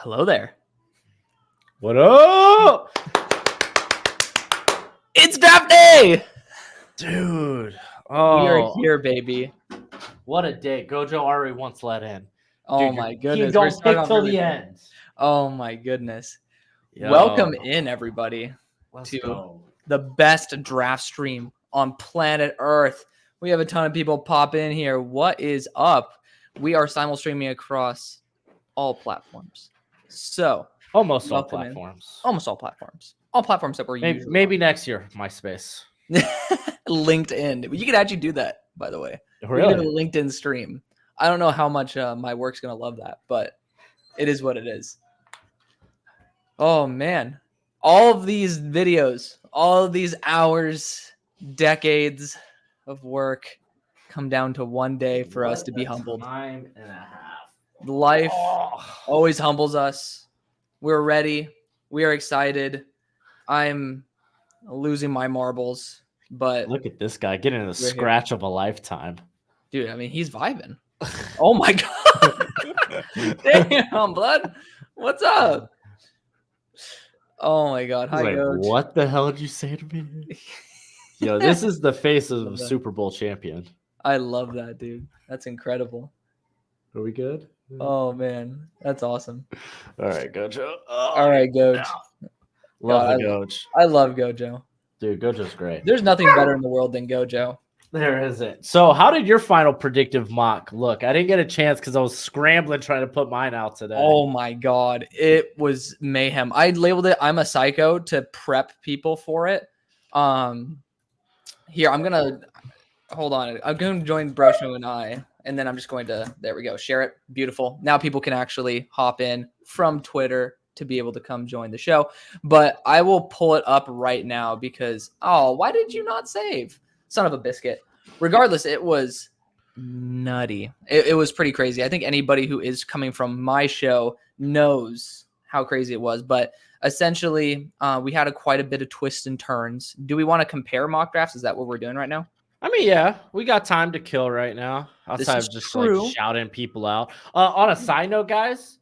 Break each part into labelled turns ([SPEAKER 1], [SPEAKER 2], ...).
[SPEAKER 1] Hello there.
[SPEAKER 2] What up?
[SPEAKER 1] It's draft day!
[SPEAKER 2] Dude.
[SPEAKER 1] We are
[SPEAKER 2] Oh,
[SPEAKER 1] here, baby.
[SPEAKER 2] what a day. Gojo already once let in.
[SPEAKER 1] Oh
[SPEAKER 2] Dude,
[SPEAKER 1] my
[SPEAKER 2] you
[SPEAKER 1] goodness.
[SPEAKER 2] don't
[SPEAKER 1] starting
[SPEAKER 2] pick
[SPEAKER 1] off
[SPEAKER 2] till
[SPEAKER 1] really
[SPEAKER 2] the
[SPEAKER 1] good.
[SPEAKER 2] end.
[SPEAKER 1] Oh my goodness.
[SPEAKER 2] Yo,
[SPEAKER 1] Welcome in, everybody,
[SPEAKER 2] let's
[SPEAKER 1] to
[SPEAKER 2] go.
[SPEAKER 1] the best draft stream on planet Earth. We have a ton of people pop in here. What is up? We are simul streaming across all platforms. So,
[SPEAKER 2] Almost all
[SPEAKER 1] welcome in.
[SPEAKER 2] platforms.
[SPEAKER 1] Almost all platforms. All platforms that we're usually
[SPEAKER 2] Maybe next year, MySpace.
[SPEAKER 1] on. LinkedIn. You could actually do that, by the way.
[SPEAKER 2] Really?
[SPEAKER 1] We can do a LinkedIn stream. I don't know how much my work's going to love that, but it is what it is. Oh, man. All of these videos, all of these hours, decades of work come down to one day for us to be humbled.
[SPEAKER 2] Time and a half.
[SPEAKER 1] Life
[SPEAKER 2] Oh.
[SPEAKER 1] always humbles us. We're ready. We are excited. I'm losing my marbles, but
[SPEAKER 2] Look at this guy getting the
[SPEAKER 1] here.
[SPEAKER 2] scratch of a lifetime.
[SPEAKER 1] dude, I mean, he's vibing. Oh my god. Damn, blood. What's up? Oh my god.
[SPEAKER 2] He's
[SPEAKER 1] Hi,
[SPEAKER 2] like,
[SPEAKER 1] Coach.
[SPEAKER 2] what the hell did you say to me? Yo, this is the face of
[SPEAKER 1] Love that.
[SPEAKER 2] Super Bowl champion.
[SPEAKER 1] I love that, dude. That's incredible.
[SPEAKER 2] Are we good?
[SPEAKER 1] Oh man, that's awesome.
[SPEAKER 2] All right, Gojo. Oh,
[SPEAKER 1] All right, Gojo.
[SPEAKER 2] love
[SPEAKER 1] God,
[SPEAKER 2] the Gojo.
[SPEAKER 1] I love Gojo.
[SPEAKER 2] Dude, Gojo's great.
[SPEAKER 1] There's nothing better in the world than Gojo.
[SPEAKER 2] There isn't. So, how did your final predictive mock look? I didn't get a chance because I was scrambling trying to put mine out today.
[SPEAKER 1] Oh my god, it was mayhem. I labeled it "I'm a psycho" to prep people for it. Here I'm gonna hold on. I'm going to join Broshmo and I, and then I'm just going to there we go, share it. Beautiful. Now people can actually hop in from Twitter to be able to come join the show. But I will pull it up right now because why did you not save? Son of a biscuit. Regardless, it was nutty. It was pretty crazy. I think anybody who is coming from my show knows how crazy it was. But essentially, we had quite a bit of twists and turns. Do we want to compare mock drafts? Is that what we're doing right now?
[SPEAKER 2] I mean, yeah, we got time to kill right now. Outside
[SPEAKER 1] is
[SPEAKER 2] of just
[SPEAKER 1] true.
[SPEAKER 2] like shouting people out. On a side note, guys,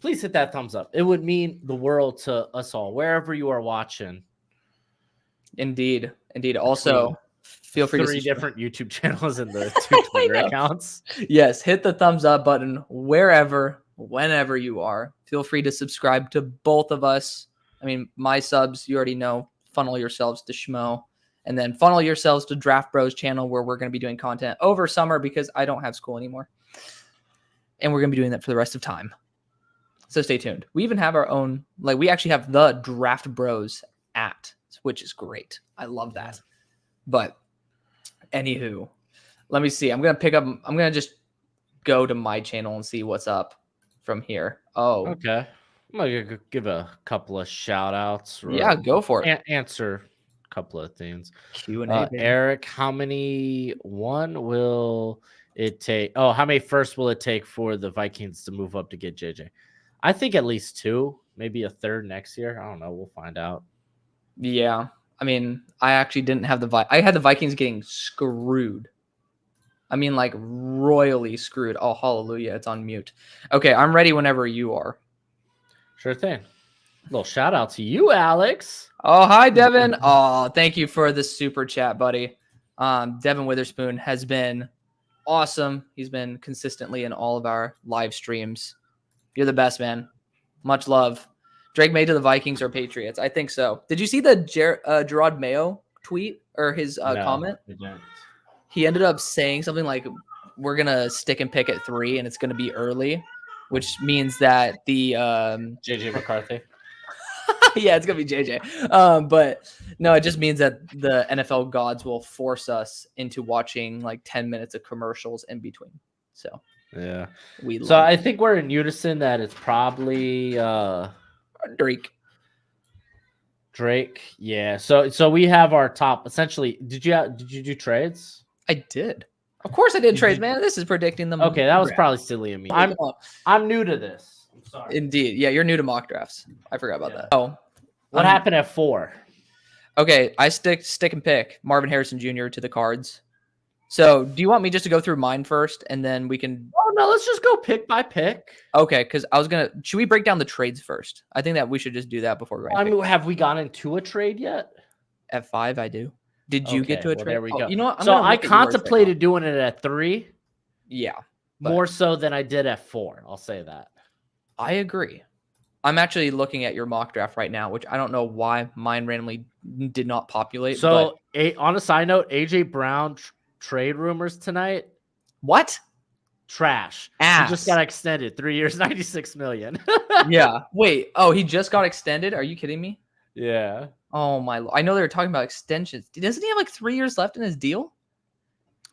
[SPEAKER 2] please hit that thumbs up. It would mean the world to us all, wherever you are watching.
[SPEAKER 1] Indeed. Also, feel free to
[SPEAKER 2] 3
[SPEAKER 1] subscribe.
[SPEAKER 2] different YouTube channels and the 2 Twitter accounts.
[SPEAKER 1] Yes, hit the thumbs up button wherever, whenever you are. Feel free to subscribe to both of us. I mean, my subs, you already know, funnel yourselves to Schmo. And then funnel yourselves to Draft Bros channel where we're going to be doing content over summer because I don't have school anymore. And we're going to be doing that for the rest of time. So stay tuned. We even have our own, we actually have the Draft Bros which is great. I love that. But anywho, let me see. I'm going to just go to my channel and see what's up from here. Oh,
[SPEAKER 2] Okay. I'm going to give a couple of shout outs.
[SPEAKER 1] Yeah, go for it.
[SPEAKER 2] Answer couple of things.
[SPEAKER 1] Q&A.
[SPEAKER 2] Eric, how many will it take? Oh, how many first will it take for the Vikings to move up to get JJ? I think at least 2, maybe a third next year. I don't know. We'll find out.
[SPEAKER 1] Yeah. I mean, I actually didn't have I had the Vikings getting screwed. I mean, like royally screwed. Oh, hallelujah. It's on mute. Okay. I'm ready whenever you are.
[SPEAKER 2] Sure thing. Little shout out to you, Alex.
[SPEAKER 1] Oh, hi, Devin. Oh, thank you for the super chat, buddy. Devin Witherspoon has been awesome. He's been consistently in all of our live streams. You're the best, man. Much love. Drake May to the Vikings or Patriots? I think so. Did you see the Gerard Mayo tweet or his comment? He ended up saying something like, we're going to stick and pick at 3 and it's going to be early, which means that the
[SPEAKER 2] JJ McCarthy.
[SPEAKER 1] yeah, it's gonna be JJ. But no, it just means that the NFL gods will force us into watching like 10 minutes of commercials in between. So
[SPEAKER 2] yeah,
[SPEAKER 1] So
[SPEAKER 2] I think we're in unison that it's probably Drake. Yeah. So we have our top. Essentially, did you do trades?
[SPEAKER 1] I did. Of course, I did trades, man. This is predicting them.
[SPEAKER 2] Okay, that was probably silly of me. I'm new to this. I'm sorry.
[SPEAKER 1] Indeed. Yeah, you're new to mock drafts. I forgot about that. Oh.
[SPEAKER 2] What happened at 4?
[SPEAKER 1] Okay, I stick and pick Marvin Harrison Jr. to the Cards. So do you want me just to go through mine first and then we can...
[SPEAKER 2] no, let's just go pick by pick.
[SPEAKER 1] Okay, because should we break down the trades first? I think that we should just do that before we
[SPEAKER 2] I mean, have we gone into a trade yet?
[SPEAKER 1] At 5, I do. Did you get
[SPEAKER 2] Okay,
[SPEAKER 1] to a
[SPEAKER 2] well,
[SPEAKER 1] trade?
[SPEAKER 2] there we go.
[SPEAKER 1] You know what? I'm
[SPEAKER 2] So
[SPEAKER 1] gonna
[SPEAKER 2] I
[SPEAKER 1] look at yours right now.
[SPEAKER 2] contemplated doing it at 3.
[SPEAKER 1] Yeah,
[SPEAKER 2] more so than I did at 4. I'll say that.
[SPEAKER 1] I agree. I'm actually looking at your mock draft right now, which I don't know why mine randomly did not populate.
[SPEAKER 2] So, on a side note, AJ Brown trade rumors tonight.
[SPEAKER 1] What?
[SPEAKER 2] Trash.
[SPEAKER 1] Ass.
[SPEAKER 2] He just got extended 3 years, $96 million.
[SPEAKER 1] Yeah. Wait. Oh, he just got extended? Are you kidding me?
[SPEAKER 2] Yeah.
[SPEAKER 1] Oh my! I know they were talking about extensions. Doesn't he have like 3 years left in his deal?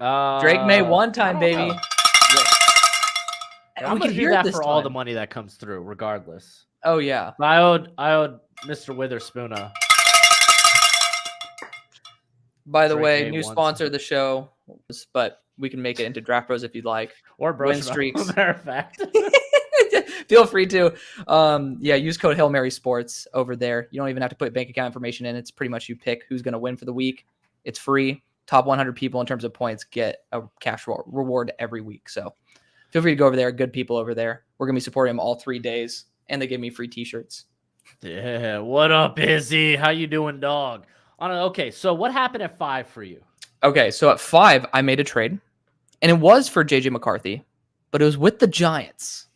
[SPEAKER 1] Drake May one time, baby.
[SPEAKER 2] I'm gonna do that for all the money that comes through, regardless.
[SPEAKER 1] Oh yeah.
[SPEAKER 2] I owed Mr. Witherspoon a.
[SPEAKER 1] By the way, new sponsor of the show, but we can make it into Draft Bros if you'd like.
[SPEAKER 2] Or Broshmo,
[SPEAKER 1] win streaks.
[SPEAKER 2] Matter of fact.
[SPEAKER 1] Feel free to. Yeah, use code Hail Mary Sports over there. You don't even have to put bank account information in. It's pretty much you pick who's going to win for the week. It's free. Top 100 people in terms of points get a cash reward every week. So feel free to go over there. Good people over there. We're going to be supporting them all 3 days, and they give me free T-shirts.
[SPEAKER 2] Yeah, what up, Izzy? How you doing, dog? Okay, so what happened at 5 for you?
[SPEAKER 1] Okay, so at 5, I made a trade, and it was for JJ McCarthy, but it was with the Giants.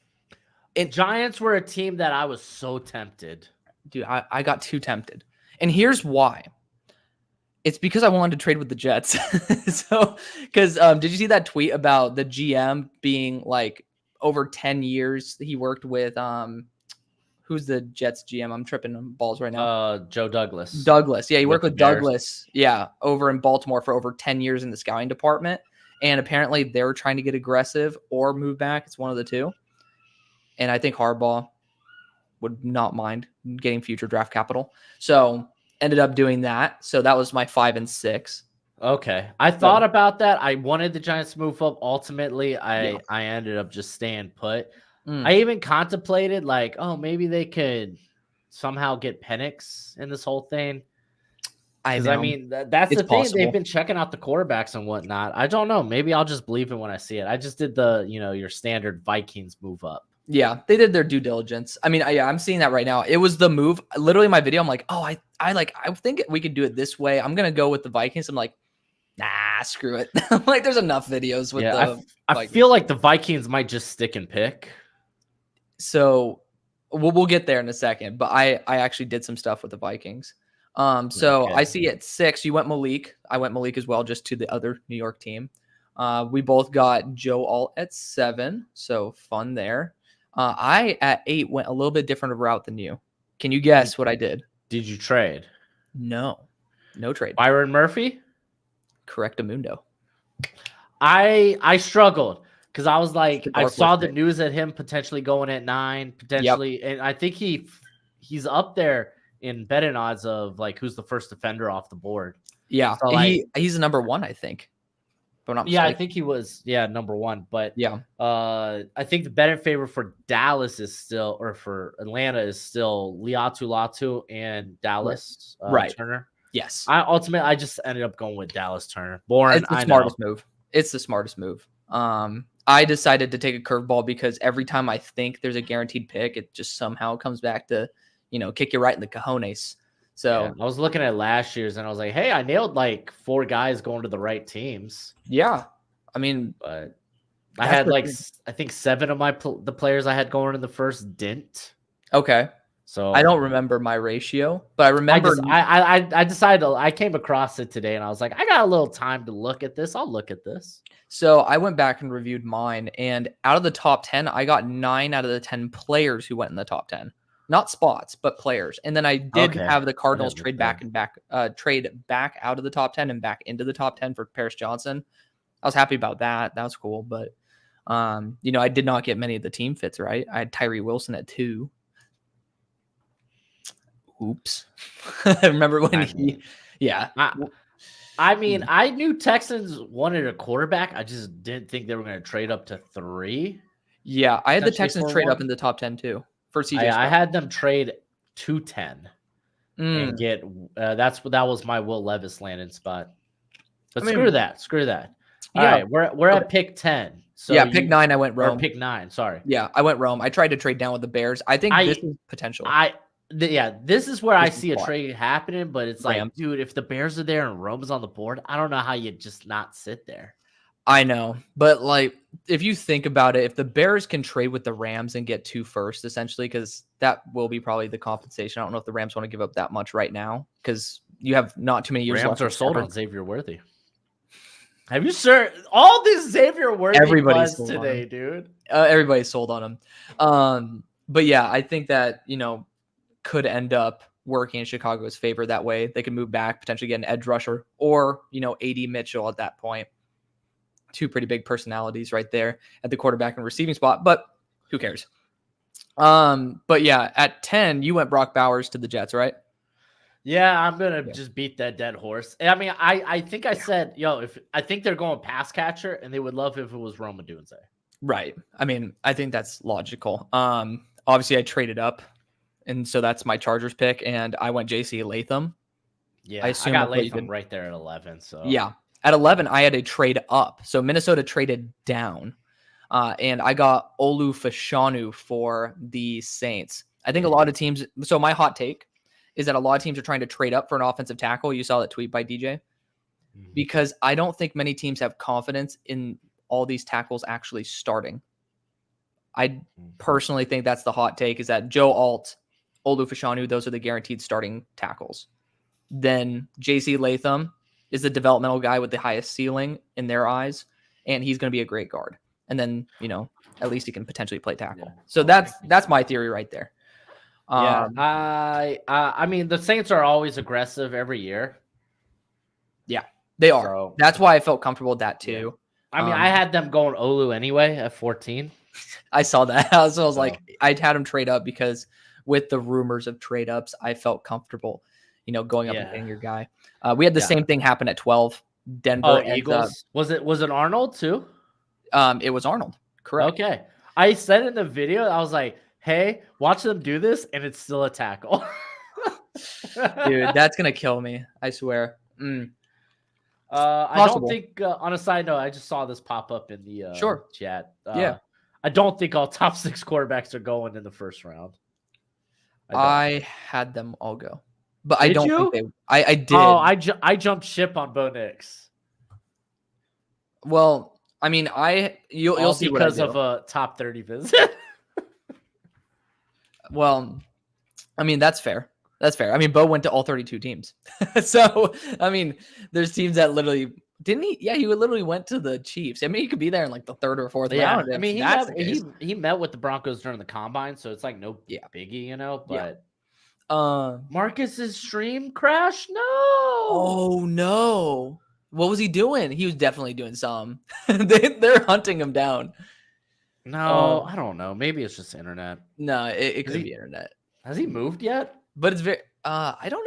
[SPEAKER 2] Giants were a team that I was so tempted.
[SPEAKER 1] Dude, I got too tempted. And here's why. It's because I wanted to trade with the Jets. Because did you see that tweet about the GM being like over 10 years he worked with who's the Jets GM? I'm tripping on balls right now.
[SPEAKER 2] Joe Douglas.
[SPEAKER 1] Douglas. Yeah, he worked with Douglas. Yeah, over in Baltimore for over 10 years in the scouting department. And apparently they were trying to get aggressive or move back. It's one of the two. And I think Harbaugh would not mind getting future draft capital. So ended up doing that. So that was my 5 and 6.
[SPEAKER 2] Okay. I thought about that. I wanted the Giants to move up. Ultimately, I ended up just staying put. I even contemplated like, oh, maybe they could somehow get Penix in this whole thing. I mean, that's the thing. They've been checking out the quarterbacks and whatnot. I don't know. Maybe I'll just believe it when I see it. I just did the, your standard Vikings move up.
[SPEAKER 1] Yeah, they did their due diligence. I mean, I'm seeing that right now. It was the move. Literally, my video, I'm like, oh, I think we could do it this way. I'm gonna go with the Vikings. I'm like, nah, screw it. I'm like, there's enough videos with the.
[SPEAKER 2] I feel like the Vikings might just stick and pick.
[SPEAKER 1] So, we'll get there in a second. But I actually did some stuff with the Vikings. So I see at 6, you went Malik. I went Malik as well, just to the other New York team. We both got Joe Alt at 7, so fun there. I, at 8, went a little bit different of a route than you. Can you guess what I did?
[SPEAKER 2] Did you trade?
[SPEAKER 1] No trade.
[SPEAKER 2] Byron Murphy?
[SPEAKER 1] Correctamundo.
[SPEAKER 2] I struggled because I was like, I saw the news at him potentially going at 9, potentially, and I think he's up there in betting odds of like who's the first defender off the board.
[SPEAKER 1] Yeah, so he's a number 1, I think.
[SPEAKER 2] I think he was number 1, but I think the betting favorite for Dallas is still, or for Atlanta is still Latu and Dallas Turner.
[SPEAKER 1] Yes,
[SPEAKER 2] I just ended up going with Dallas Turner. Boring.
[SPEAKER 1] It's the smartest move. It's the smartest move. I decided to take a curveball because every time I think there's a guaranteed pick, it just somehow comes back to kick you right in the cojones. So
[SPEAKER 2] I was looking at last year's and I was like, hey, I nailed like 4 guys going to the right teams.
[SPEAKER 1] Yeah. I mean,
[SPEAKER 2] but I had like, I think 7 of the players I had going in the first didn't.
[SPEAKER 1] Okay. So I don't remember my ratio, but I remember
[SPEAKER 2] I decided I came across it today and I was like, I got a little time to look at this. I'll look at this.
[SPEAKER 1] So I went back and reviewed mine, and out of the top 10, I got 9 out of the 10 players who went in the top 10. Not spots, but players. And then I did have the Cardinals trade back out of the top 10 and back into the top 10 for Paris Johnson. I was happy about that. That was cool. But, I did not get many of the team fits right. I had Tyree Wilson at 2. Oops. I remember when
[SPEAKER 2] I knew Texans wanted a quarterback. I just didn't think they were going to trade up to 3.
[SPEAKER 1] Yeah, I had the Texans trade up in the top 10 too. For CJ
[SPEAKER 2] I had them trade to 10 and get that was my Will Levis landing spot. But screw that. All right, we're at pick 10. So
[SPEAKER 1] Yeah, pick 9, I went
[SPEAKER 2] or
[SPEAKER 1] Rome.
[SPEAKER 2] pick 9. Sorry.
[SPEAKER 1] Yeah, I went Rome. I tried to trade down with the Bears. I think this is potential.
[SPEAKER 2] This is where I
[SPEAKER 1] This is
[SPEAKER 2] see a
[SPEAKER 1] plot.
[SPEAKER 2] trade happening, but it's like,
[SPEAKER 1] Rams.
[SPEAKER 2] dude, if the Bears are there and Rome's on the board, I don't know how you just not sit there.
[SPEAKER 1] I know, but like if you think about it, if the Bears can trade with the Rams and get 2 firsts, essentially, because that will be probably the compensation. I don't know if the Rams want to give up that much right now because you have not too many years
[SPEAKER 2] Rams
[SPEAKER 1] left.
[SPEAKER 2] are sold on Xavier Worthy. Have you sure all this Xavier Worthy
[SPEAKER 1] Everybody's
[SPEAKER 2] buzz today, dude?
[SPEAKER 1] Everybody's sold on him. But yeah, I think that could end up working in Chicago's favor that way. They could move back, potentially get an edge rusher, or AD Mitchell at that point. 2 pretty big personalities right there at the quarterback and receiving spot, but who cares? But yeah, at 10, you went Brock Bowers to the Jets, right?
[SPEAKER 2] Yeah, I'm gonna just beat that dead horse. I mean, I think I said, if I think they're going pass catcher, and they would love if it was Roma Dunze.
[SPEAKER 1] Right. I mean, I think that's logical. Obviously, I traded up, and so that's my Chargers pick, and I went J.C. Latham.
[SPEAKER 2] Yeah, I got Latham right there at 11. So
[SPEAKER 1] yeah. At 11, I had a trade up. So Minnesota traded down. And I got Olu Fashanu for the Saints. I think a lot of teams. So my hot take is that a lot of teams are trying to trade up for an offensive tackle. You saw that tweet by DJ. Because I don't think many teams have confidence in all these tackles actually starting. I personally think that's the hot take, is that Joe Alt, Olu Fashanu, those are the guaranteed starting tackles. Then J.C. Latham is the developmental guy with the highest ceiling in their eyes, and he's going to be a great guard. And then, at least he can potentially play tackle. Yeah. So that's my theory right there.
[SPEAKER 2] I mean, the Saints are always aggressive every year.
[SPEAKER 1] Yeah, they are. So, that's why I felt comfortable with that too.
[SPEAKER 2] Yeah. I mean, I had them going Olu anyway at 14.
[SPEAKER 1] I saw that. So I was like, I'd had him trade up because with the rumors of trade ups, I felt comfortable, going up and getting your guy. We had the same thing happen at 12. Denver
[SPEAKER 2] Eagles. Was it Arnold too?
[SPEAKER 1] It was Arnold. Correct.
[SPEAKER 2] Okay. I said in the video, I was like, hey, watch them do this, and it's still a tackle.
[SPEAKER 1] Dude, that's going to kill me. I swear.
[SPEAKER 2] I don't think, on a side note, I just saw this pop up in the chat. I don't think all top 6 quarterbacks are going in the first round.
[SPEAKER 1] I had them all go. But I don't think they. I did.
[SPEAKER 2] Oh, I jumped ship on Bo Nix.
[SPEAKER 1] Well, I mean, you'll see
[SPEAKER 2] because of a top 30 visit.
[SPEAKER 1] Well, I mean, that's fair. That's fair. I mean, Bo went to all 32 teams. So, I mean, there's teams that literally didn't he? Yeah, he literally went to the Chiefs. I mean, he could be there in like the 3rd or 4th round.
[SPEAKER 2] I mean, he met with the Broncos during the combine, so it's like no biggie, But Marcus's stream crashed. No.
[SPEAKER 1] Oh no. What was he doing? He was definitely doing some. They're hunting him down.
[SPEAKER 2] No, I don't know. Maybe it's just internet.
[SPEAKER 1] No, it could be internet.
[SPEAKER 2] Has he moved yet?
[SPEAKER 1] But it's very. I don't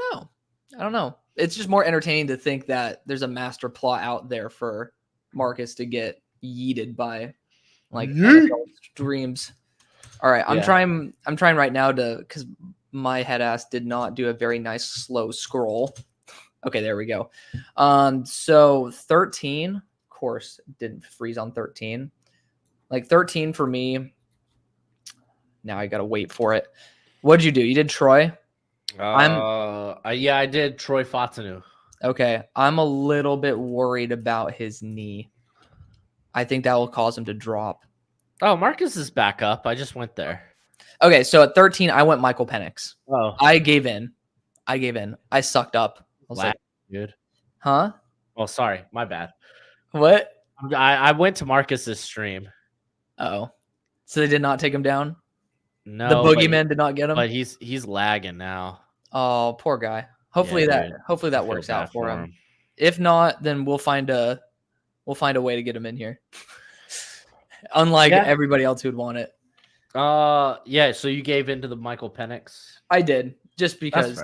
[SPEAKER 1] know. It's just more entertaining to think that there's a master plot out there for Marcus to get yeeted by like streams. All right, I'm trying right now because my head ass did not do a very nice slow scroll. Okay, there we go. So 13, of course, didn't freeze on 13. Like 13 for me. Now I gotta wait for it. What'd you do? You did Troy?
[SPEAKER 2] I did Troy Fatanu.
[SPEAKER 1] Okay, I'm a little bit worried about his knee. I think that will cause him to drop.
[SPEAKER 2] Oh, Marcus is back up. I just went there.
[SPEAKER 1] Okay, so at 13, I went Michael Penix.
[SPEAKER 2] Oh,
[SPEAKER 1] I gave in. I sucked up. I was like,
[SPEAKER 2] dude.
[SPEAKER 1] Huh?
[SPEAKER 2] Oh, sorry. My bad.
[SPEAKER 1] What?
[SPEAKER 2] I went to Marcus's stream.
[SPEAKER 1] Oh. So they did not take him down?
[SPEAKER 2] No.
[SPEAKER 1] The boogeyman did not get him?
[SPEAKER 2] But he's lagging now.
[SPEAKER 1] Oh, poor guy. Hopefully that works out for him. If not, then we'll find a way to get him in here. Unlike everybody else who'd want it.
[SPEAKER 2] So you gave into the Michael Penix?
[SPEAKER 1] I did. Just because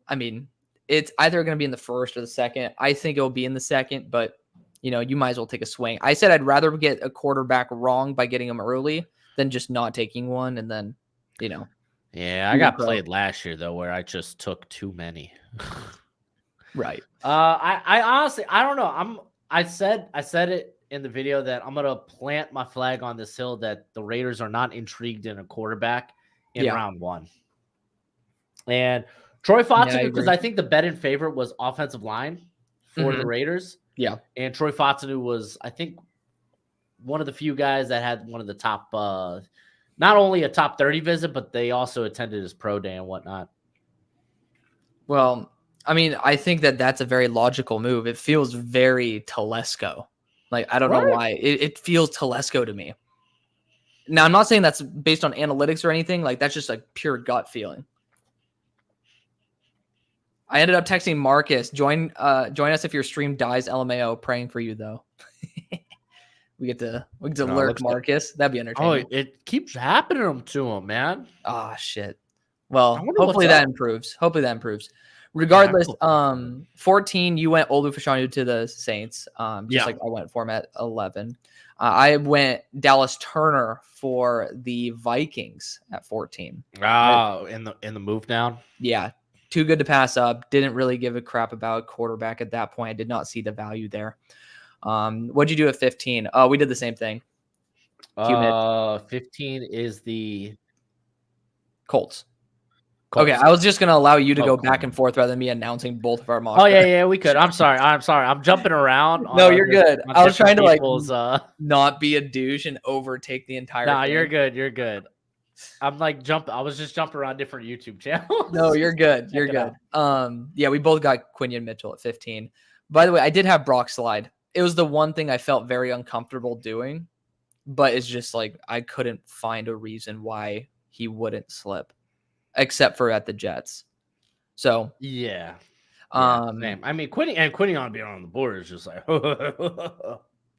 [SPEAKER 1] I mean, it's either going to be in the first or the second. I think it'll be in the second, but you might as well take a swing. I said I'd rather get a quarterback wrong by getting him early than just not taking one and then,
[SPEAKER 2] Yeah, I got played last year though, where I just took too many.
[SPEAKER 1] Right.
[SPEAKER 2] I honestly, I don't know. I said it in the video that I'm gonna plant my flag on this hill that the Raiders are not intrigued in a quarterback in
[SPEAKER 1] Yeah.
[SPEAKER 2] round 1. And Troy
[SPEAKER 1] Yeah, I
[SPEAKER 2] Fautanu, because
[SPEAKER 1] agree.
[SPEAKER 2] I think the bet in favorite was offensive line for the Raiders.
[SPEAKER 1] Yeah.
[SPEAKER 2] And Troy Fautanu was, I think, one of the few guys that had one of the top, not only a top 30 visit, but they also attended his pro day and whatnot.
[SPEAKER 1] Well, I mean, I think that that's a very logical move. It feels very Telesco. Like, I don't know why. It feels Telesco to me. Now, I'm not saying that's based on analytics or anything. Like, that's just like pure gut feeling. I ended up texting Marcus, join us if your stream dies, LMAO, praying for you, though. we get to lurk Marcus. That'd be entertaining.
[SPEAKER 2] Oh, it keeps happening to him, man.
[SPEAKER 1] Ah, shit. Well, hopefully that improves. Regardless, 14, you went Olu Fashanu to the Saints, just like I went for him at 11. I went Dallas Turner for the Vikings at 14.
[SPEAKER 2] Oh, in the move down?
[SPEAKER 1] Yeah, too good to pass up. Didn't really give a crap about quarterback at that point. I did not see the value there. What'd you do at 15? Oh, we did the same thing.
[SPEAKER 2] 15 is the
[SPEAKER 1] Colts. Okay, I was just gonna allow you to go back and forth rather than me announcing both of our mocks.
[SPEAKER 2] Oh yeah, we could. I'm sorry. I'm jumping around.
[SPEAKER 1] No, you're good. I was trying to like not be a douche and overtake the entire.
[SPEAKER 2] Nah, you're good. You're good. I'm like I was just jumping around different YouTube channels.
[SPEAKER 1] No, you're good. You're good. Yeah, we both got Quinion Mitchell at 15. By the way, I did have Brock slide. It was the one thing I felt very uncomfortable doing, but it's just like I couldn't find a reason why he wouldn't slip, except for at the Jets. So
[SPEAKER 2] yeah. Same. I mean, Quinion being on the board is just like,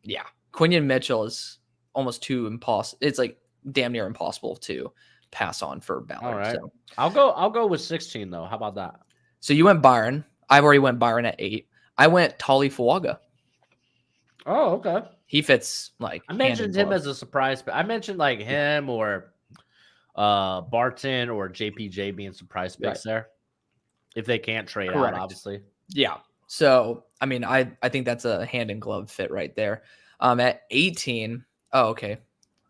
[SPEAKER 1] yeah. Quinion Mitchell is almost too impossible. It's like damn near impossible to pass on for Ballard.
[SPEAKER 2] All right.
[SPEAKER 1] So
[SPEAKER 2] I'll go with 16 though. How about that?
[SPEAKER 1] So you went Byron. I've already went Byron at 8. I went Tali Fuaga.
[SPEAKER 2] Oh, okay.
[SPEAKER 1] He fits like.
[SPEAKER 2] I mentioned him as a surprise, but I mentioned like him or Barton or JPJ being surprise picks there. If they can't trade out, obviously.
[SPEAKER 1] Yeah. So I mean, I think that's a hand in glove fit right there. At 18. Oh, okay.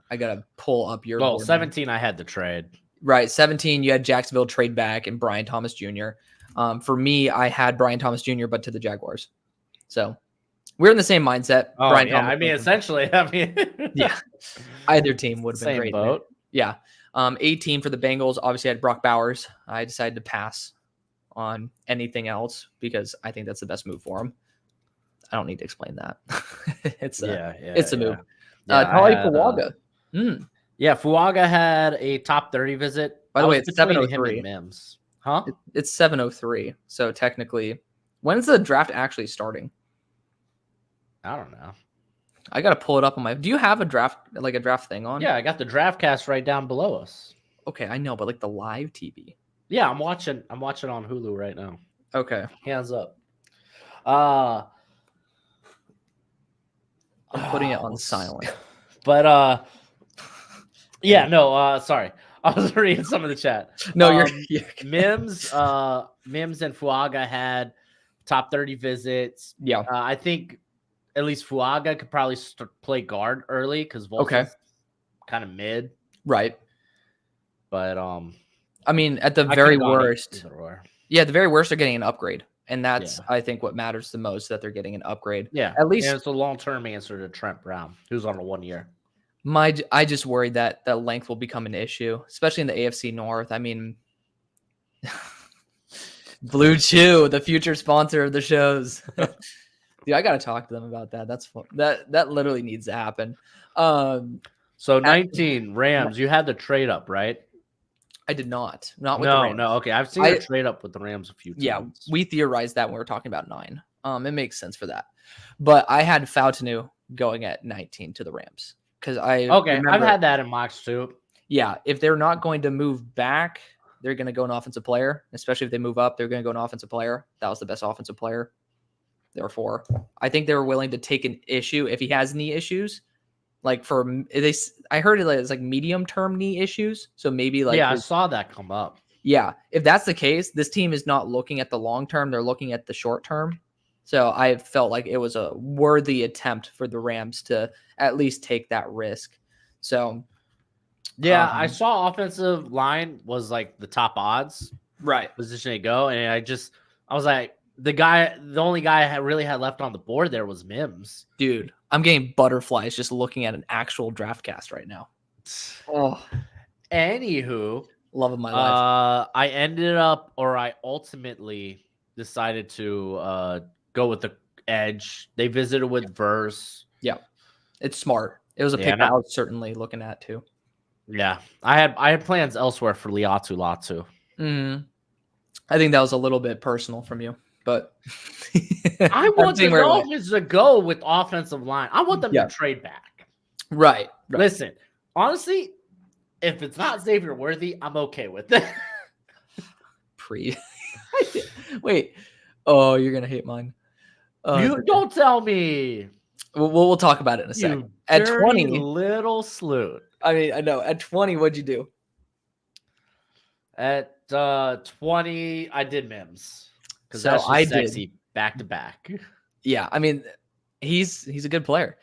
[SPEAKER 1] I gotta pull up your.
[SPEAKER 2] Well, 17. I had the trade.
[SPEAKER 1] Right. 17. You had Jacksonville trade back and Brian Thomas Jr. For me, I had Brian Thomas Jr. but to the Jaguars. So we're in the same mindset.
[SPEAKER 2] Oh, Brian Thomas I mean, essentially. I mean,
[SPEAKER 1] yeah. Either team would have been great.
[SPEAKER 2] Boat.
[SPEAKER 1] Yeah. 18 for the Bengals. Obviously, I had Brock Bowers. I decided to pass on anything else because I think that's the best move for him. I don't need to explain that. It's a move. Tali Fuaga.
[SPEAKER 2] Yeah, Fuaga had a top 30 visit.
[SPEAKER 1] By the way, it's 703.
[SPEAKER 2] Mims. Huh?
[SPEAKER 1] It's 703. So technically, when's the draft actually starting?
[SPEAKER 2] I don't know.
[SPEAKER 1] I gotta pull it up on my. Do you have a draft thing on?
[SPEAKER 2] Yeah, I got the draft cast right down below us.
[SPEAKER 1] Okay, I know, but like the live TV.
[SPEAKER 2] Yeah, I'm watching on Hulu right now.
[SPEAKER 1] Okay.
[SPEAKER 2] Hands up.
[SPEAKER 1] I'm putting it on silent.
[SPEAKER 2] But yeah, no, sorry. I was reading some of the chat.
[SPEAKER 1] No, you're
[SPEAKER 2] Mims and Fuaga had top 30 visits.
[SPEAKER 1] Yeah.
[SPEAKER 2] I think at least Fuaga could probably play guard early because Volk's kind of mid.
[SPEAKER 1] Right.
[SPEAKER 2] But
[SPEAKER 1] I mean, at the very worst. Yeah, at the very worst, they're getting an upgrade. And that's, I think, what matters the most, that they're getting an upgrade.
[SPEAKER 2] Yeah.
[SPEAKER 1] At least
[SPEAKER 2] it's a long-term answer to Trent Brown, who's on a 1 year.
[SPEAKER 1] I just worry that the length will become an issue, especially in the AFC North. I mean, Blue Chew, the future sponsor of the shows. Dude, I gotta talk to them about that. That's fun. That literally needs to happen.
[SPEAKER 2] So 19 Rams, you had the trade up, right?
[SPEAKER 1] I did not. Not with the Rams.
[SPEAKER 2] No. Okay, I've seen a trade up with the Rams a few times.
[SPEAKER 1] Yeah, we theorized that when we were talking about 9. It makes sense for that. But I had Fautanu going at 19 to the Rams because
[SPEAKER 2] I've had that in mocks too.
[SPEAKER 1] Yeah, if they're not going to move back, they're going to go an offensive player. Especially if they move up, they're going to go an offensive player. That was the best offensive player. Therefore, I think they were willing to take an issue if he has knee issues. Like I heard it's like medium term knee issues. So maybe
[SPEAKER 2] I saw that come up.
[SPEAKER 1] Yeah, if that's the case, this team is not looking at the long term; they're looking at the short term. So I felt like it was a worthy attempt for the Rams to at least take that risk. So
[SPEAKER 2] Yeah, I saw offensive line was like the top odds
[SPEAKER 1] right.
[SPEAKER 2] position to go, and I was like, the only guy I really had left on the board there was Mims.
[SPEAKER 1] Dude, I'm getting butterflies just looking at an actual draft cast right now. Oh,
[SPEAKER 2] Anywho,
[SPEAKER 1] love of my life.
[SPEAKER 2] I ultimately decided to go with the edge. They visited with Verse.
[SPEAKER 1] Yeah, it's smart. It was a pick that I was certainly looking at too.
[SPEAKER 2] Yeah, I had plans elsewhere for Liatu Latu.
[SPEAKER 1] I think that was a little bit personal from you, but
[SPEAKER 2] I want the Dolphins to go with offensive line. I want them to trade back.
[SPEAKER 1] Right.
[SPEAKER 2] Listen, honestly, if it's not Xavier Worthy, I'm okay with it.
[SPEAKER 1] Wait. Oh, you're gonna hate mine.
[SPEAKER 2] You don't tell me.
[SPEAKER 1] We'll talk about it in a second.
[SPEAKER 2] At 20, little sloot.
[SPEAKER 1] I mean, I know. At 20, what'd you do?
[SPEAKER 2] At 20, I did Mims because that's just sexy back to back.
[SPEAKER 1] Yeah, I mean, he's a good player.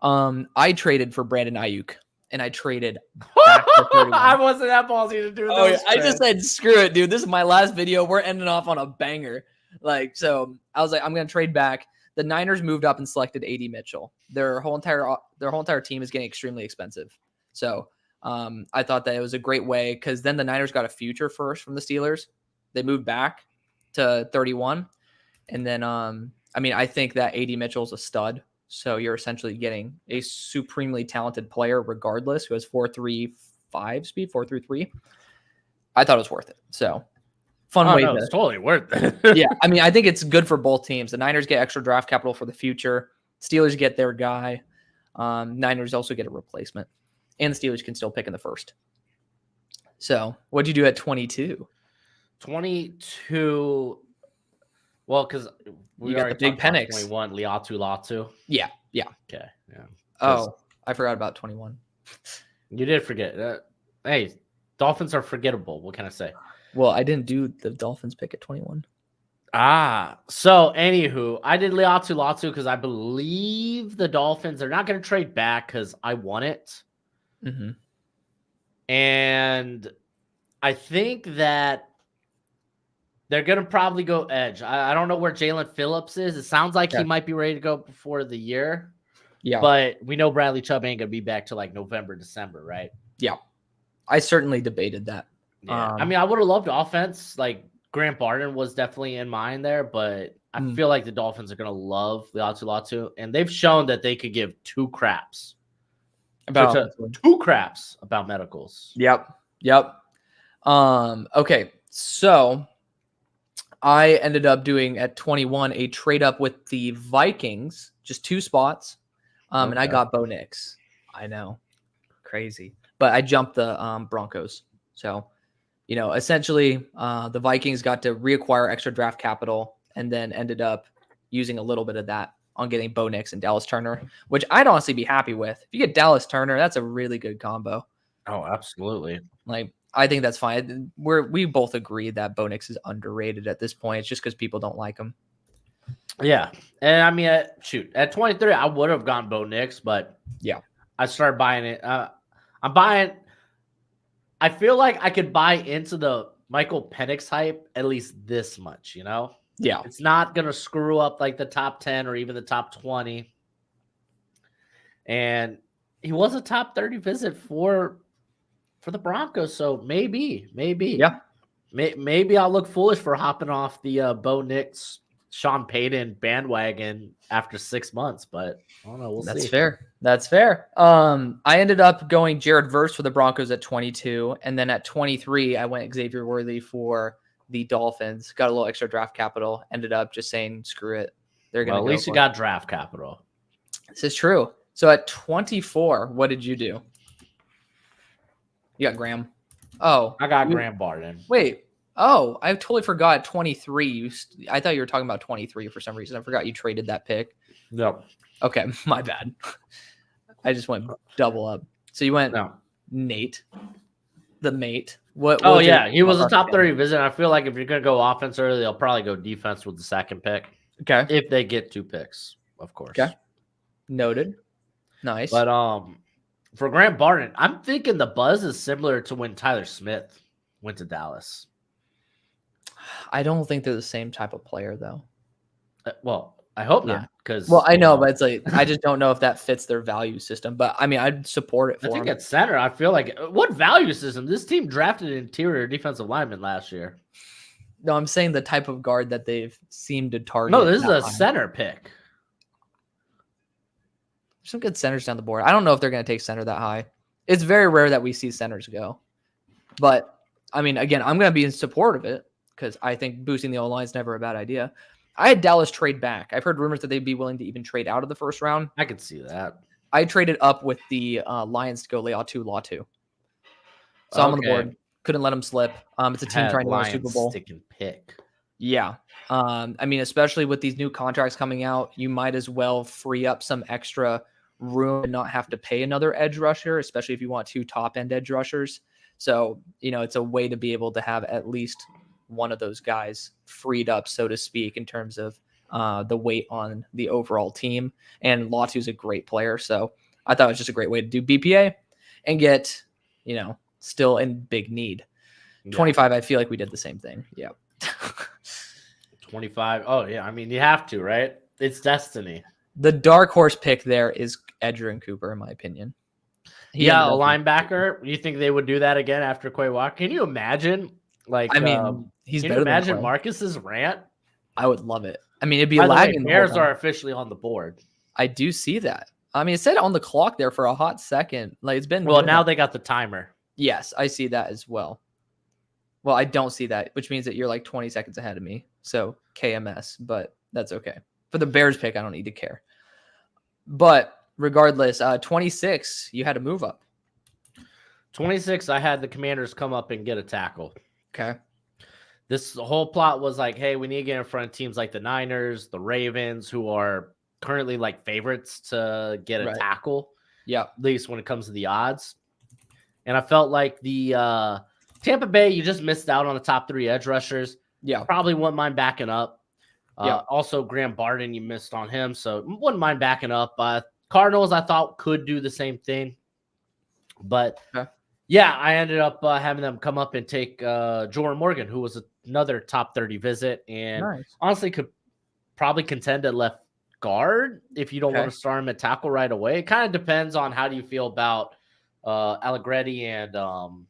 [SPEAKER 1] I traded for Brandon Ayuk, and I traded back to 31.
[SPEAKER 2] I wasn't that ballsy to do this.
[SPEAKER 1] I just said, screw it, dude. This is my last video. We're ending off on a banger. So I was like, I'm gonna trade back. The Niners moved up and selected AD Mitchell. Their whole entire team is getting extremely expensive. So I thought that it was a great way because then the Niners got a future first from the Steelers. They moved back to 31. And then, I think that AD Mitchell's a stud. So you're essentially getting a supremely talented player regardless who has 4.35 speed, 4.33. I thought it was worth it. So fun way.
[SPEAKER 2] It's totally worth it.
[SPEAKER 1] Yeah. I think it's good for both teams. The Niners get extra draft capital for the future. Steelers get their guy. Niners also get a replacement. And the Steelers can still pick in the first. So what'd you do at 22?
[SPEAKER 2] 22. Well, because
[SPEAKER 1] we got the big Penix.
[SPEAKER 2] 21, Liatu Latu.
[SPEAKER 1] Yeah.
[SPEAKER 2] Okay. Yeah.
[SPEAKER 1] Oh, I forgot about 21.
[SPEAKER 2] You did forget. Hey, Dolphins are forgettable. What can I say?
[SPEAKER 1] Well, I didn't do the Dolphins pick at 21.
[SPEAKER 2] So anywho, I did Liatu Latu because I believe the Dolphins are not going to trade back because I want it.
[SPEAKER 1] Mm-hmm.
[SPEAKER 2] And I think that they're going to probably go edge. I don't know where Jalen Phillips is. It sounds like he might be ready to go before the year.
[SPEAKER 1] Yeah.
[SPEAKER 2] But we know Bradley Chubb ain't going to be back till like November, December, right?
[SPEAKER 1] Yeah. I certainly debated that.
[SPEAKER 2] Yeah. I would have loved offense. Like Grant Barton was definitely in mind there, but I feel like the Dolphins are going to love Liatu Latu. And they've shown that they could give two craps about medicals.
[SPEAKER 1] Yep. Okay. So I ended up doing at 21 a trade up with the Vikings, just 2 spots. And I got Bo Nix. I know. Crazy. But I jumped the Broncos. So, essentially the Vikings got to reacquire extra draft capital and then ended up using a little bit of that on getting Bo Nix and Dallas Turner, which I'd honestly be happy with. If you get Dallas Turner, that's a really good combo.
[SPEAKER 2] Oh, absolutely.
[SPEAKER 1] I think that's fine. We both agree that Bo Nix is underrated at this point. It's just because people don't like him.
[SPEAKER 2] Yeah. And at 23, I would have gone Bo Nix, but
[SPEAKER 1] yeah,
[SPEAKER 2] I started buying it. I'm buying. I feel like I could buy into the Michael Penix hype at least this much,
[SPEAKER 1] Yeah.
[SPEAKER 2] It's not going to screw up like the top 10 or even the top 20. And he was a top 30 visit for the Broncos. So maybe.
[SPEAKER 1] Yeah.
[SPEAKER 2] Maybe I'll look foolish for hopping off the Bo Nix, Sean Payton bandwagon after 6 months, but I don't know. We'll see.
[SPEAKER 1] That's fair. I ended up going Jared Verse for the Broncos at 22. And then at 23, I went Xavier Worthy for the Dolphins. Got a little extra draft capital. Ended up just saying, screw it. They're going to
[SPEAKER 2] at least you got draft capital.
[SPEAKER 1] This is true. So at 24, what did you do? You got Graham. Oh,
[SPEAKER 2] I got Graham Barton.
[SPEAKER 1] Wait. Oh, I totally forgot 23. I thought you were talking about 23 for some reason. I forgot you traded that pick.
[SPEAKER 2] No.
[SPEAKER 1] Okay, my bad. I just went double up. So you went Nate, the mate. What?
[SPEAKER 2] He was a top 30 visit. I feel like if you're going to go offense early, they'll probably go defense with the second pick.
[SPEAKER 1] Okay.
[SPEAKER 2] if they get 2 picks, of course.
[SPEAKER 1] Okay. Noted. Nice.
[SPEAKER 2] But for Grant Barton, I'm thinking the buzz is similar to when Tyler Smith went to Dallas.
[SPEAKER 1] I don't think they're the same type of player, though.
[SPEAKER 2] Well, I hope
[SPEAKER 1] Yeah.
[SPEAKER 2] not, because
[SPEAKER 1] Well, I know, but it's like I just don't know if that fits their value system. But I mean, I'd support it
[SPEAKER 2] I
[SPEAKER 1] for
[SPEAKER 2] think
[SPEAKER 1] them.
[SPEAKER 2] at center, I feel like what value system? This team drafted an interior defensive lineman last year.
[SPEAKER 1] No, I'm saying the type of guard that they've seemed to target.
[SPEAKER 2] No, this is a
[SPEAKER 1] high.
[SPEAKER 2] center pick.
[SPEAKER 1] There's some good centers down the board. I don't know if they're going to take center that high. It's very rare that we see centers go. But I mean, again, I'm going to be in support of it because I think boosting the O-line is never a bad idea. I had Dallas trade back. I've heard rumors that they'd be willing to even trade out of the first round.
[SPEAKER 2] I could see that.
[SPEAKER 1] I traded up with the Lions to go Law 2. So I'm on the board. Couldn't let them slip. It's a team trying to win a Super Bowl.
[SPEAKER 2] Stick and pick.
[SPEAKER 1] Yeah. I mean, especially with these new contracts coming out, you might as well free up some extra room and not have to pay another edge rusher, especially if you want 2 top-end edge rushers. So, it's a way to be able to have at least one of those guys freed up, so to speak, in terms of the weight on the overall team. And Latu is a great player. So I thought it was just a great way to do BPA and get, still in big need. Yeah. 25, I feel like we did the same thing. Yeah.
[SPEAKER 2] 25. Oh, yeah. I mean, you have to, right? It's destiny.
[SPEAKER 1] The dark horse pick there is Edgerrin Cooper, in my opinion.
[SPEAKER 2] A linebacker. You think they would do that again after Quay Walker? Can you imagine? Like,
[SPEAKER 1] I mean, he's
[SPEAKER 2] can
[SPEAKER 1] better
[SPEAKER 2] you imagine
[SPEAKER 1] than
[SPEAKER 2] Marcus's rant?
[SPEAKER 1] I would love it. I mean, it'd be
[SPEAKER 2] lagging. Bears are officially on the board.
[SPEAKER 1] I do see that. I mean, it said on the clock there for a hot second. Like it's been.
[SPEAKER 2] Well, now they got the timer.
[SPEAKER 1] Yes, I see that as well. Well, I don't see that, which means that you're like 20 seconds ahead of me. So KMS, but that's okay. For the Bears pick, I don't need to care. But regardless, 26, you had to move up.
[SPEAKER 2] 26, I had the Commanders come up and get a tackle.
[SPEAKER 1] Okay.
[SPEAKER 2] The whole plot was like, hey, we need to get in front of teams like the Niners, the Ravens, who are currently like favorites to get a tackle.
[SPEAKER 1] Yeah.
[SPEAKER 2] At least when it comes to the odds. And I felt like the Tampa Bay, you just missed out on the top 3 edge rushers.
[SPEAKER 1] Yeah.
[SPEAKER 2] Probably wouldn't mind backing up. Also, Graham Barton, you missed on him, so wouldn't mind backing up. Cardinals, I thought, could do the same thing. But, yeah, I ended up having them come up and take Jordan Morgan, who was another top 30 visit. And honestly could probably contend at left guard if you don't want to start him at tackle right away. It kind of depends on how do you feel about Allegretti and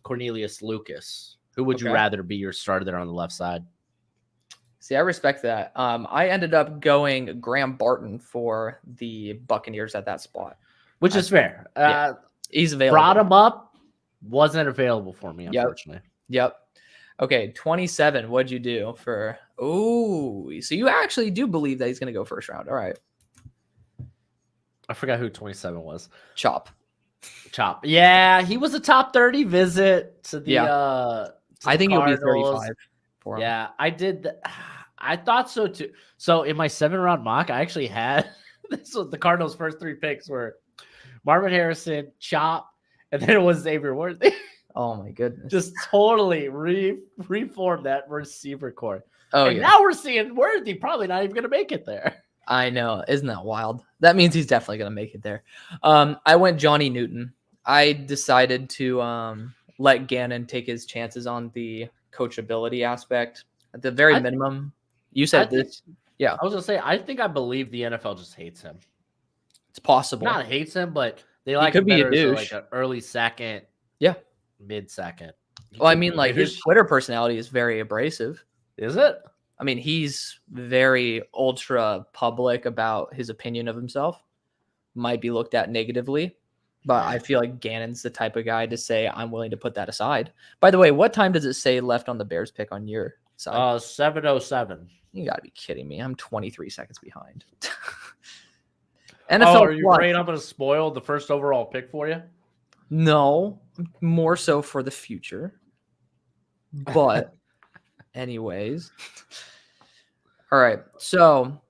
[SPEAKER 2] Cornelius Lucas. Who would you rather be your starter there on the left side?
[SPEAKER 1] See, I respect that. I ended up going Graham Barton for the Buccaneers at that spot.
[SPEAKER 2] Which is fair.
[SPEAKER 1] He's available.
[SPEAKER 2] Brought him up. Wasn't available for me, unfortunately.
[SPEAKER 1] Yep. Okay, 27. What'd you do for... Oh, so you actually do believe that he's going to go first round. All right.
[SPEAKER 2] I forgot who 27 was.
[SPEAKER 1] Chop.
[SPEAKER 2] Yeah, he was a top 30 visit to the
[SPEAKER 1] I think he'll be 35 for him.
[SPEAKER 2] Yeah, I did. I thought so too. So in my 7-round mock, I actually had this was the Cardinals' first 3 picks were Marvin Harrison, Chop, and then it was Xavier Worthy.
[SPEAKER 1] Oh my goodness!
[SPEAKER 2] Just totally reformed that receiver core.
[SPEAKER 1] Oh,
[SPEAKER 2] and now we're seeing Worthy probably not even going to make it there.
[SPEAKER 1] I know. Isn't that wild? That means he's definitely going to make it there. I went Johnny Newton. I decided to let Gannon take his chances on the coachability aspect. At the very minimum, you said this. Yeah.
[SPEAKER 2] I was going to say, I think I believe the NFL just hates him.
[SPEAKER 1] It's possible.
[SPEAKER 2] Not hates him, but they like
[SPEAKER 1] him better as
[SPEAKER 2] like an early second.
[SPEAKER 1] Yeah.
[SPEAKER 2] Mid-second.
[SPEAKER 1] Well, I mean, like his Twitter personality is very abrasive.
[SPEAKER 2] Is it?
[SPEAKER 1] I mean, he's very ultra public about his opinion of himself. Might be looked at negatively, but I feel like Gannon's the type of guy to say, I'm willing to put that aside. By the way, what time does it say left on the Bears pick on your side?
[SPEAKER 2] 7:07.
[SPEAKER 1] You got to be kidding me. I'm 23 seconds behind.
[SPEAKER 2] NFL are you afraid I'm going to spoil the first overall pick for you?
[SPEAKER 1] No, more so for the future. But anyways. All right. So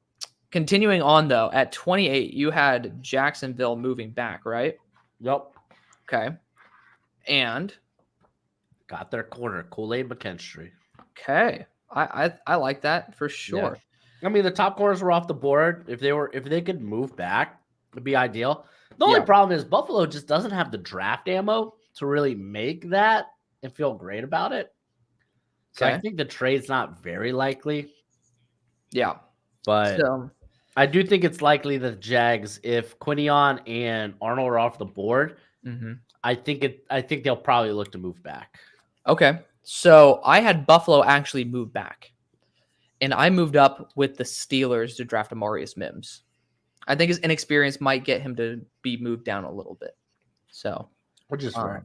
[SPEAKER 1] continuing on, though, at 28, you had Jacksonville moving back, right?
[SPEAKER 2] Yep.
[SPEAKER 1] Okay. And
[SPEAKER 2] got their corner, Kool-Aid McKinstry.
[SPEAKER 1] Okay. I like that for sure.
[SPEAKER 2] I mean, the top corners were off the board. If they could move back, it'd be ideal. The only
[SPEAKER 1] Yeah.
[SPEAKER 2] problem is Buffalo just doesn't have the draft ammo to really make that and feel great about it. So I
[SPEAKER 1] Okay.
[SPEAKER 2] think the trade's not very likely,
[SPEAKER 1] Yeah.
[SPEAKER 2] but
[SPEAKER 1] So
[SPEAKER 2] I do think it's likely that the Jags, if Quinion and Arnold are off the board,
[SPEAKER 1] mhm.
[SPEAKER 2] I think they'll probably look to move back.
[SPEAKER 1] Okay. So I had Buffalo actually move back. And I moved up with the Steelers to draft Amarius Mims. I think his inexperience might get him to be moved down a little bit. So,
[SPEAKER 2] Which is fair.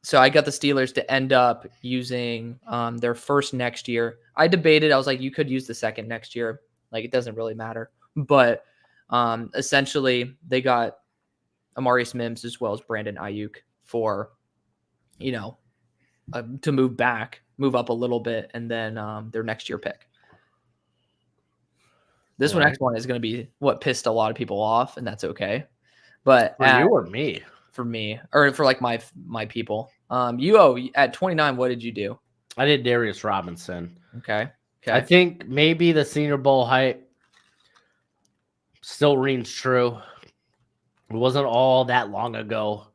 [SPEAKER 1] so I got the Steelers to end up using their first next year. I debated. I was like, you could use the second next year. Like, it doesn't really matter. But essentially, they got Amarius Mims as well as Brandon Ayuk for, to move up a little bit, and then their next year pick. This next one is going to be what pissed a lot of people off, and that's okay. But
[SPEAKER 2] For you or me?
[SPEAKER 1] For me, or for like my people. You at 29, what did you do?
[SPEAKER 2] I did Darius Robinson.
[SPEAKER 1] Okay.
[SPEAKER 2] I think maybe the Senior Bowl hype still rings true. It wasn't all that long ago.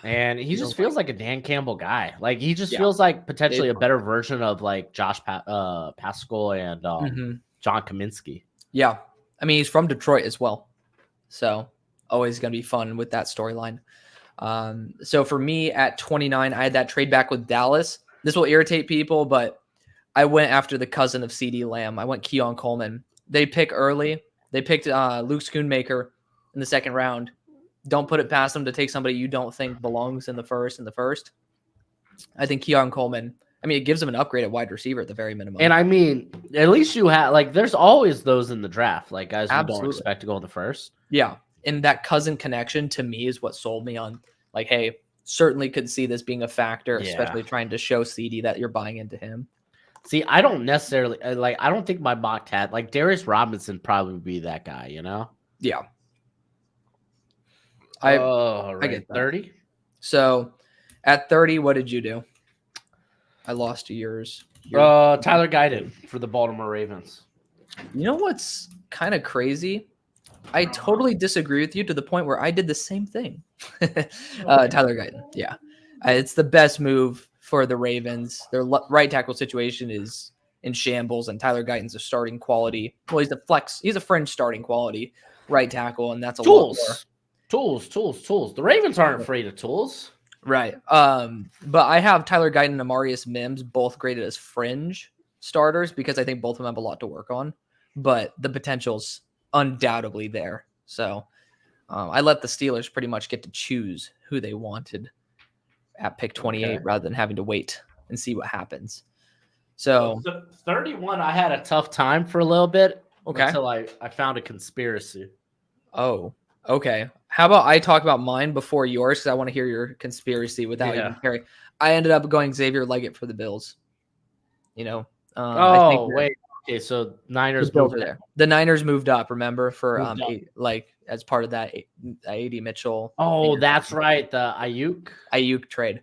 [SPEAKER 2] And he just feels like a Dan Campbell guy. Like he just feels like potentially a better version of like Josh Pascal and John Kaminsky.
[SPEAKER 1] Yeah. I mean, he's from Detroit as well. So always going to be fun with that storyline. So for me at 29, I had that trade back with Dallas. This will irritate people, but I went after the cousin of CeeDee Lamb. I went Keon Coleman. They pick early. They picked Luke Schoonmaker in the second round. Don't put it past them to take somebody you don't think belongs in the first. I think Keon Coleman, I mean, it gives them an upgrade at wide receiver at the very minimum.
[SPEAKER 2] And I mean, at least you have, like, there's always those in the draft, like guys who don't expect to go in the first.
[SPEAKER 1] Yeah. And that cousin connection to me is what sold me on, like, hey, certainly could see this being a factor, especially trying to show CD that you're buying into him.
[SPEAKER 2] See, I don't necessarily, I don't think my mock had, like, Darius Robinson probably would be that guy, you know?
[SPEAKER 1] Yeah.
[SPEAKER 2] I get 30.
[SPEAKER 1] So at 30, what did you do? I lost yours.
[SPEAKER 2] Tyler Guyton for the Baltimore Ravens.
[SPEAKER 1] You know what's kind of crazy? I totally disagree with you to the point where I did the same thing. Tyler Guyton. Yeah. It's the best move for the Ravens. Their right tackle situation is in shambles, and Tyler Guyton's a starting quality. Well, he's a flex. He's a fringe starting quality right tackle, and that's a lot more.
[SPEAKER 2] Tools. The Ravens aren't afraid of tools.
[SPEAKER 1] Right. But I have Tyler Guyton and Amarius Mims both graded as fringe starters because I think both of them have a lot to work on, but the potential's undoubtedly there. So I let the Steelers pretty much get to choose who they wanted at pick 28 rather than having to wait and see what happens. So
[SPEAKER 2] 31, I had a tough time for a little bit until I found a conspiracy.
[SPEAKER 1] Oh, okay. How about I talk about mine before yours because I want to hear your conspiracy without even caring. I ended up going Xavier Leggett for the Bills. You know.
[SPEAKER 2] Okay. So Niners
[SPEAKER 1] moved there. The Niners moved up. Remember for as part of that AD Mitchell.
[SPEAKER 2] Oh, that's right. The
[SPEAKER 1] Ayuk trade.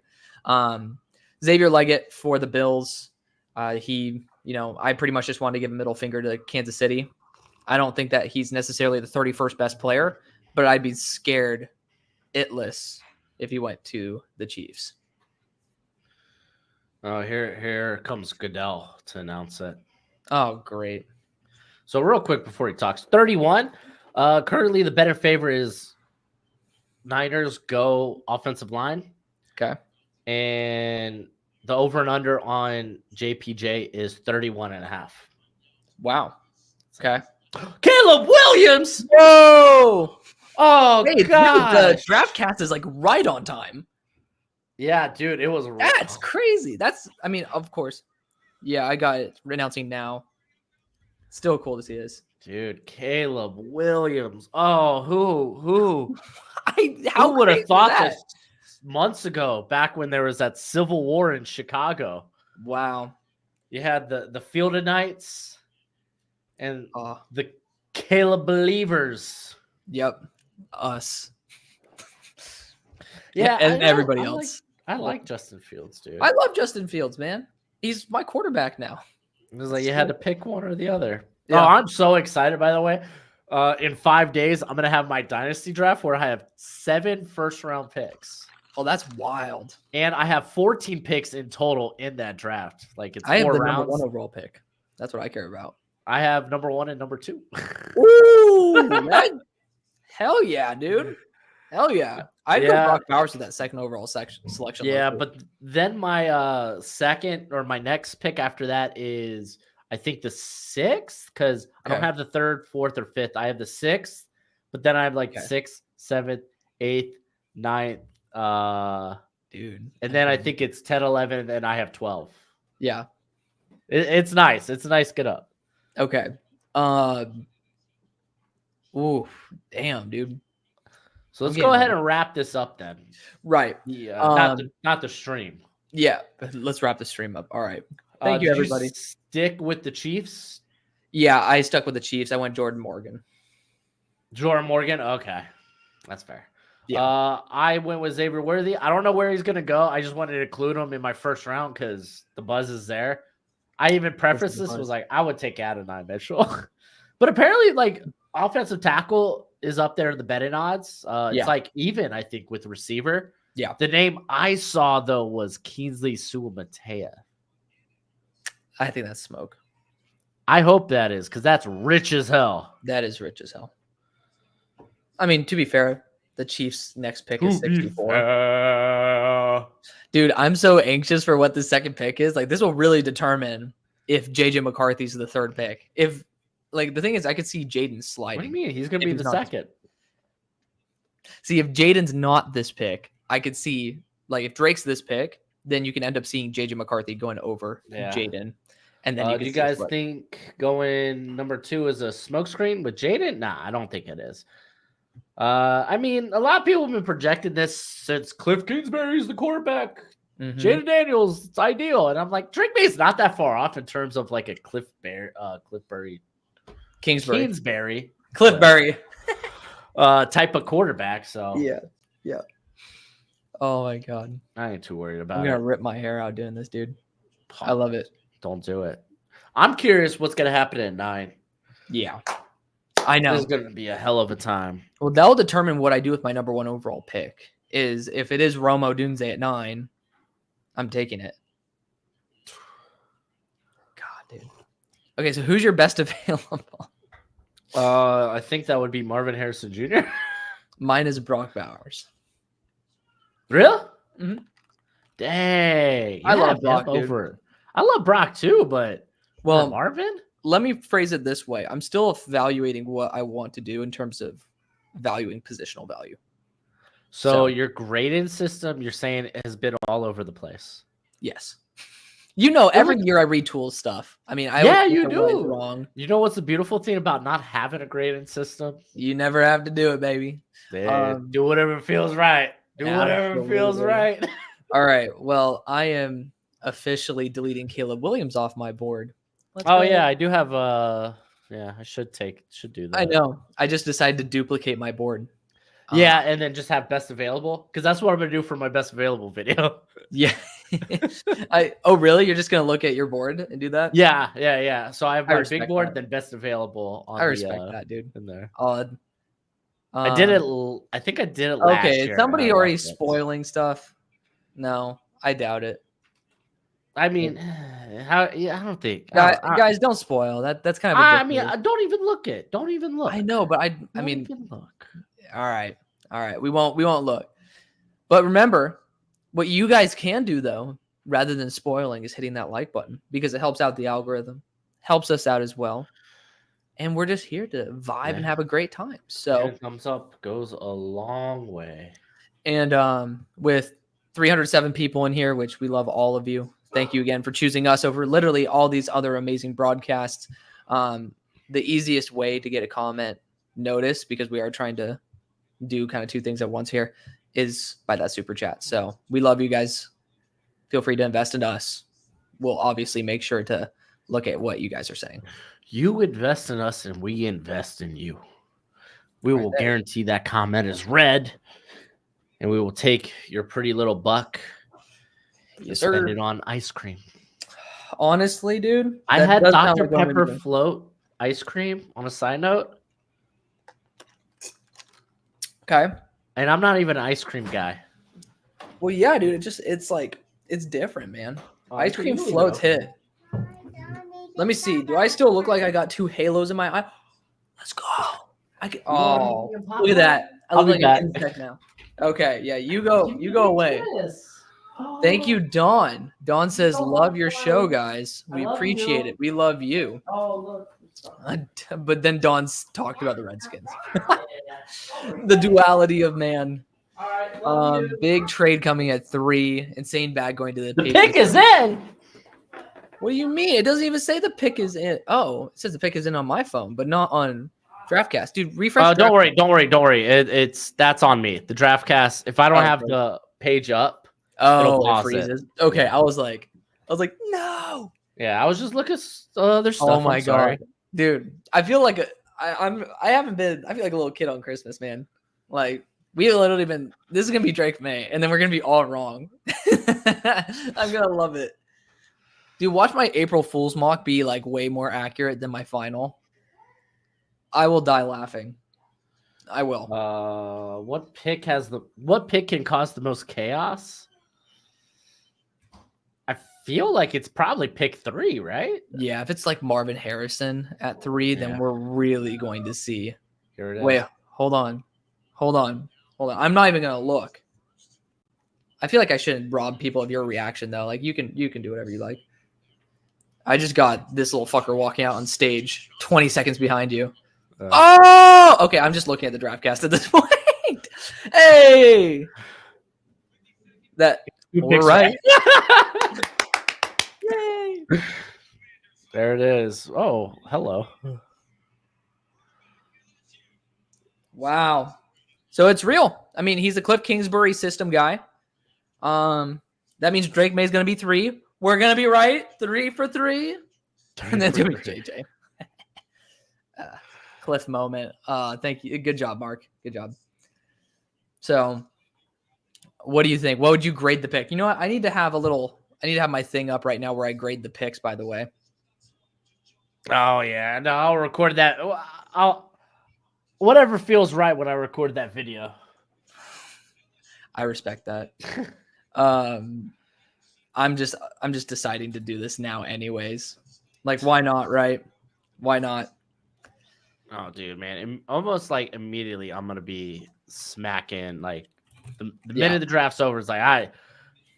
[SPEAKER 1] Xavier Leggett for the Bills. I pretty much just wanted to give a middle finger to Kansas City. I don't think that he's necessarily the 31st best player, but I'd be scared itless if he went to the Chiefs.
[SPEAKER 2] Oh, here comes Goodell to announce it.
[SPEAKER 1] Oh, great.
[SPEAKER 2] So real quick before he talks, 31. Currently the better favorite is Niners go offensive line.
[SPEAKER 1] Okay.
[SPEAKER 2] And the over and under on JPJ is 31.5.
[SPEAKER 1] Wow. Okay.
[SPEAKER 2] Caleb Williams.
[SPEAKER 1] Whoa.
[SPEAKER 2] Oh, God.
[SPEAKER 1] The draft cast is like right on time.
[SPEAKER 2] Yeah, dude, it was.
[SPEAKER 1] That's crazy. Of course. Yeah, I got it. Announcing now. Still cool to see this.
[SPEAKER 2] Dude, Caleb Williams. Oh, who? Who would have thought this months ago, back when there was that civil war in Chicago?
[SPEAKER 1] Wow.
[SPEAKER 2] You had the Field of Knights and the Caleb Believers.
[SPEAKER 1] Yep. Us.
[SPEAKER 2] Yeah,
[SPEAKER 1] and everybody else.
[SPEAKER 2] I like Justin Fields, dude.
[SPEAKER 1] I love Justin Fields, man. He's my quarterback now.
[SPEAKER 2] It was like you had to pick one or the other. Oh, I'm so excited, by the way. In 5 days, I'm going to have my dynasty draft where I have 7 first-round picks.
[SPEAKER 1] Oh, that's wild.
[SPEAKER 2] And I have 14 picks in total in that draft. Like, it's
[SPEAKER 1] I have
[SPEAKER 2] 4
[SPEAKER 1] the
[SPEAKER 2] rounds.
[SPEAKER 1] number 1 overall pick. That's what I care about.
[SPEAKER 2] I have number 1 and number 2.
[SPEAKER 1] Ooh, hell yeah, dude. Hell yeah. I'd go Brock Bowers with that second overall selection.
[SPEAKER 2] Yeah, but then my second or my next pick after that is, I think, the 6th, because I don't have the 3rd, 4th, or 5th. I have the 6th, but then I have like 6th, 7th, 8th, 9th,
[SPEAKER 1] dude.
[SPEAKER 2] And then I think it's 10, 11, and then I have 12.
[SPEAKER 1] Yeah.
[SPEAKER 2] It's nice. It's a nice get up.
[SPEAKER 1] Okay. Ooh, damn, dude.
[SPEAKER 2] So let's go ahead and wrap this up then.
[SPEAKER 1] Right.
[SPEAKER 2] Yeah. Not the stream.
[SPEAKER 1] Yeah. Let's wrap the stream up. All right. Thank you, everybody.
[SPEAKER 2] Stick with the Chiefs?
[SPEAKER 1] Yeah, I stuck with the Chiefs. I went Jordan Morgan.
[SPEAKER 2] Jordan Morgan? Okay. That's fair. Yeah. I went with Xavier Worthy. I don't know where he's going to go. I just wanted to include him in my first round because the buzz is there. I even prefaced this, was like, I would take Adonai Mitchell. But apparently, like, offensive tackle is up there in the betting odds. It's like even, I think, with receiver.
[SPEAKER 1] Yeah.
[SPEAKER 2] The name I saw, though, was Kingsley Suamatea.
[SPEAKER 1] I think that's smoke.
[SPEAKER 2] I hope that is, because that's rich as hell.
[SPEAKER 1] That is rich as hell. I mean, to be fair, the Chiefs' next pick is 64. Dude, I'm so anxious for what the second pick is. Like, this will really determine if JJ McCarthy's the 3rd pick. If, like, the thing is, I could see Jaden sliding.
[SPEAKER 2] What do you mean? He's going to be the 2nd.
[SPEAKER 1] See, if Jaden's not this pick, I could see, like, if Drake's this pick, then you can end up seeing JJ McCarthy going over Jaden. And then
[SPEAKER 2] do you guys think going number 2 is a smokescreen with Jaden? Nah, I don't think it is. I mean, a lot of people have been projecting this since Cliff Kingsbury's the quarterback. Jaden Daniels, it's ideal. And I'm like, Drake May's not that far off in terms of like a Kingsbury type of quarterback. So
[SPEAKER 1] yeah. Oh my god,
[SPEAKER 2] I ain't too worried about it.
[SPEAKER 1] I'm gonna rip my hair out doing this, dude. I love it.
[SPEAKER 2] Don't do it. I'm curious what's gonna happen at 9.
[SPEAKER 1] Yeah, I know.
[SPEAKER 2] This is gonna be a hell of a time.
[SPEAKER 1] Well, that'll determine what I do with my number 1 overall pick. Is if it is Rome Odunze at 9, I'm taking it. God, dude. Okay, so who's your best available?
[SPEAKER 2] I think that would be Marvin Harrison Jr.
[SPEAKER 1] Mine is Brock Bowers.
[SPEAKER 2] Really?
[SPEAKER 1] Mm-hmm.
[SPEAKER 2] Dang.
[SPEAKER 1] I love Brock
[SPEAKER 2] over. I love Brock too, but Marvin?
[SPEAKER 1] Let me phrase it this way. I'm still evaluating what I want to do in terms of valuing positional value.
[SPEAKER 2] So your grading system, you're saying, has been all over the place.
[SPEAKER 1] Yes. You know, every year I retool stuff. I mean,
[SPEAKER 2] you do.
[SPEAKER 1] Wrong.
[SPEAKER 2] You know what's the beautiful thing about not having a grading system?
[SPEAKER 1] You never have to do it, baby.
[SPEAKER 2] Do whatever feels right. Whatever feels right.
[SPEAKER 1] All right. Well, I am officially deleting Caleb Williams off my board.
[SPEAKER 2] Yeah, I do have I should do that.
[SPEAKER 1] I know. I just decided to duplicate my board.
[SPEAKER 2] Yeah, and then just have best available, because that's what I'm gonna do for my best available video.
[SPEAKER 1] Yeah. Oh really? You're just gonna look at your board and do that?
[SPEAKER 2] Yeah. So I have my big board, then best available on
[SPEAKER 1] I respect that, dude.
[SPEAKER 2] In there.
[SPEAKER 1] I
[SPEAKER 2] did it. I think I did it last year.
[SPEAKER 1] Okay, is somebody already spoiling stuff? No, I doubt it.
[SPEAKER 2] I mean, I don't think.
[SPEAKER 1] Guys, don't spoil. That's kind of.
[SPEAKER 2] I mean, don't even look it. Don't even look.
[SPEAKER 1] I know, but I mean,
[SPEAKER 2] even look.
[SPEAKER 1] All right. We won't look. But remember, what you guys can do though, rather than spoiling, is hitting that like button, because it helps out the algorithm, helps us out as well. And we're just here to vibe and have a great time. So
[SPEAKER 2] thumbs up goes a long way.
[SPEAKER 1] And with 307 people in here, which we love all of you. Thank you again for choosing us over literally all these other amazing broadcasts. The easiest way to get a comment noticed, because we are trying to do kind of 2 things at once here, is by that super chat. So we love you guys. Feel free to invest in us. We'll obviously make sure to look at what you guys are saying.
[SPEAKER 2] You invest in us and we invest in you. We will guarantee that comment is read, and we will take your pretty little buck and spend it on ice cream.
[SPEAKER 1] Honestly, dude,
[SPEAKER 2] I had Dr. Pepper float ice cream on a side note,
[SPEAKER 1] Okay.
[SPEAKER 2] and I'm not even an ice cream guy.
[SPEAKER 1] Well, yeah, dude. It's different, man. Ice
[SPEAKER 2] You
[SPEAKER 1] cream
[SPEAKER 2] can leave it
[SPEAKER 1] floats
[SPEAKER 2] open.
[SPEAKER 1] hit. Let me see. Do I still look like I got 2 halos in my eye? Let's go. Oh, look at that. I
[SPEAKER 2] I'll
[SPEAKER 1] look
[SPEAKER 2] be
[SPEAKER 1] like
[SPEAKER 2] back.
[SPEAKER 1] an insect now. Okay, yeah, you go away. Thank you, Dawn. Dawn says, "Love your show, guys. We appreciate it. We love you."
[SPEAKER 2] Oh, look.
[SPEAKER 1] But then Dawn's talked about the Redskins. The duality of man.
[SPEAKER 2] All right, love you.
[SPEAKER 1] Big trade coming at 3. Insane bag going to the
[SPEAKER 2] The
[SPEAKER 1] Patriots.
[SPEAKER 2] pick is in.
[SPEAKER 1] What do you mean? It doesn't even say the pick is in. Oh, it says the pick is in on my phone, but not on DraftCast. Dude, refresh.
[SPEAKER 2] Don't
[SPEAKER 1] DraftCast.
[SPEAKER 2] worry. That's on me. The DraftCast. If I don't have
[SPEAKER 1] Okay.
[SPEAKER 2] the page up,
[SPEAKER 1] Oh,
[SPEAKER 2] it'll
[SPEAKER 1] it
[SPEAKER 2] pause
[SPEAKER 1] freezes. Okay,
[SPEAKER 2] Yeah.
[SPEAKER 1] I was like, no.
[SPEAKER 2] Yeah, I was just looking other stuff.
[SPEAKER 1] Oh my
[SPEAKER 2] I'm sorry.
[SPEAKER 1] god, dude! I feel like I haven't been. I feel like a little kid on Christmas, man. Like we literally been. This is gonna be Drake May, and then we're gonna be all wrong. I'm gonna love it, dude. Watch my April Fool's mock be like way more accurate than my final. I will die laughing. I will.
[SPEAKER 2] What pick can cause the most chaos? I feel like it's probably pick 3, right?
[SPEAKER 1] Yeah, if it's like Marvin Harrison at 3, then we're really going to see.
[SPEAKER 2] Here it is.
[SPEAKER 1] Wait, hold on. I'm not even gonna look. I feel like I shouldn't rob people of your reaction though. Like you can do whatever you like. I just got this little fucker walking out on stage 20 seconds behind you. Oh, okay. I'm just looking at the DraftCast at this point. Hey, we're right. Yay.
[SPEAKER 2] There it is. Oh, hello.
[SPEAKER 1] Wow. So it's real. I mean, he's a Cliff Kingsbury system guy. That means Drake May's going to be 3. We're going to be right. 3 for 3. And then to be JJ. Cliff moment. Thank you. Good job, Mark. Good job. So what do you think? What would you grade the pick? You know what? I need to have my thing up right now where I grade the picks, by the way.
[SPEAKER 2] Oh yeah. No, I'll record that. Whatever feels right when I record that video.
[SPEAKER 1] I respect that. I'm just deciding to do this now anyways. Like, why not, right? Why not?
[SPEAKER 2] Oh, dude, man. Almost like immediately I'm going to be smacking. Like, the minute the draft's over, it's like,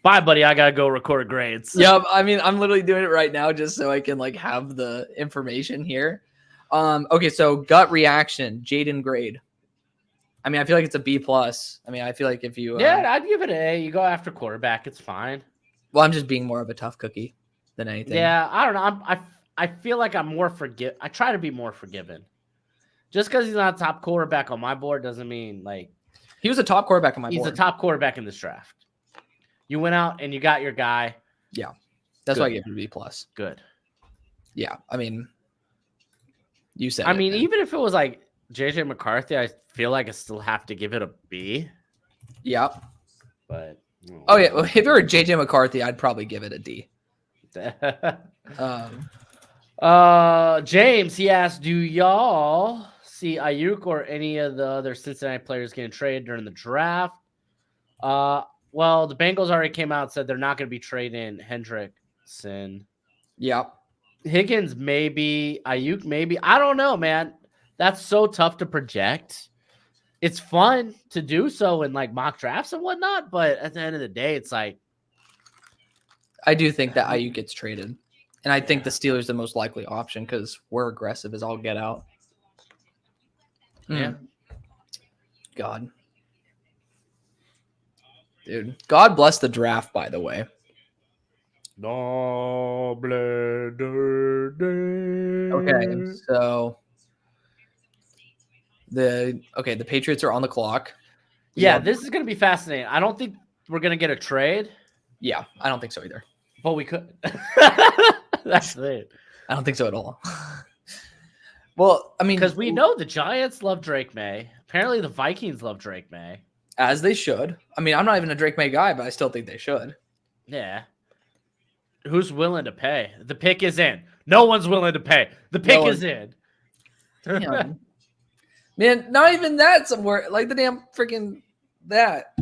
[SPEAKER 2] bye, buddy. I got to go record grades.
[SPEAKER 1] Yep. I mean, I'm literally doing it right now just so I can, like, have the information here. Okay, so gut reaction, Jaden grade. I mean, I feel like it's a B+. I mean, I feel like if you...
[SPEAKER 2] yeah, I'd give it an A. You go after quarterback. It's fine.
[SPEAKER 1] Well, I'm just being more of a tough cookie than anything.
[SPEAKER 2] Yeah, I don't know. I feel like I'm more I try to be more forgiving. Just because he's not a top quarterback on my board doesn't mean, like...
[SPEAKER 1] He was a top quarterback on my board.
[SPEAKER 2] He's a top quarterback in this draft. You went out and you got your guy.
[SPEAKER 1] Yeah. That's why I gave him a B+.
[SPEAKER 2] Good.
[SPEAKER 1] Yeah, I mean... You said
[SPEAKER 2] I mean, even if it was like JJ McCarthy, I feel like I still have to give it a B.
[SPEAKER 1] Yeah.
[SPEAKER 2] But
[SPEAKER 1] oh yeah, well, if it were JJ McCarthy, I'd probably give it a D.
[SPEAKER 2] James, he asked, do y'all see Ayuk or any of the other Cincinnati players getting traded during the draft? Well, the Bengals already came out and said they're not going to be trading Hendrickson.
[SPEAKER 1] Yeah.
[SPEAKER 2] Higgins, maybe. Ayuk, maybe. I don't know, man. That's so tough to project. It's fun to do so in like mock drafts and whatnot, but at the end of the day, it's like
[SPEAKER 1] I do think that Ayuk gets traded, and I think the Steelers are the most likely option because we're aggressive as all get out.
[SPEAKER 2] Yeah,
[SPEAKER 1] God, dude, God bless the draft. By the way, okay, so the Patriots are on the clock.
[SPEAKER 2] Yeah, this is going to be fascinating. I don't think we're going to get a trade.
[SPEAKER 1] Yeah, I don't think so either.
[SPEAKER 2] But we could. That's it.
[SPEAKER 1] I don't think so at all. Well, I mean,
[SPEAKER 2] because we know the Giants love Drake May. Apparently, the Vikings love Drake May.
[SPEAKER 1] As they should. I mean, I'm not even a Drake May guy, but I still think they should.
[SPEAKER 2] Yeah. Who's willing to pay? The pick is in. No one's willing to pay. The pick is in.
[SPEAKER 1] Damn. Man, not even that somewhere. Like the damn freaking that.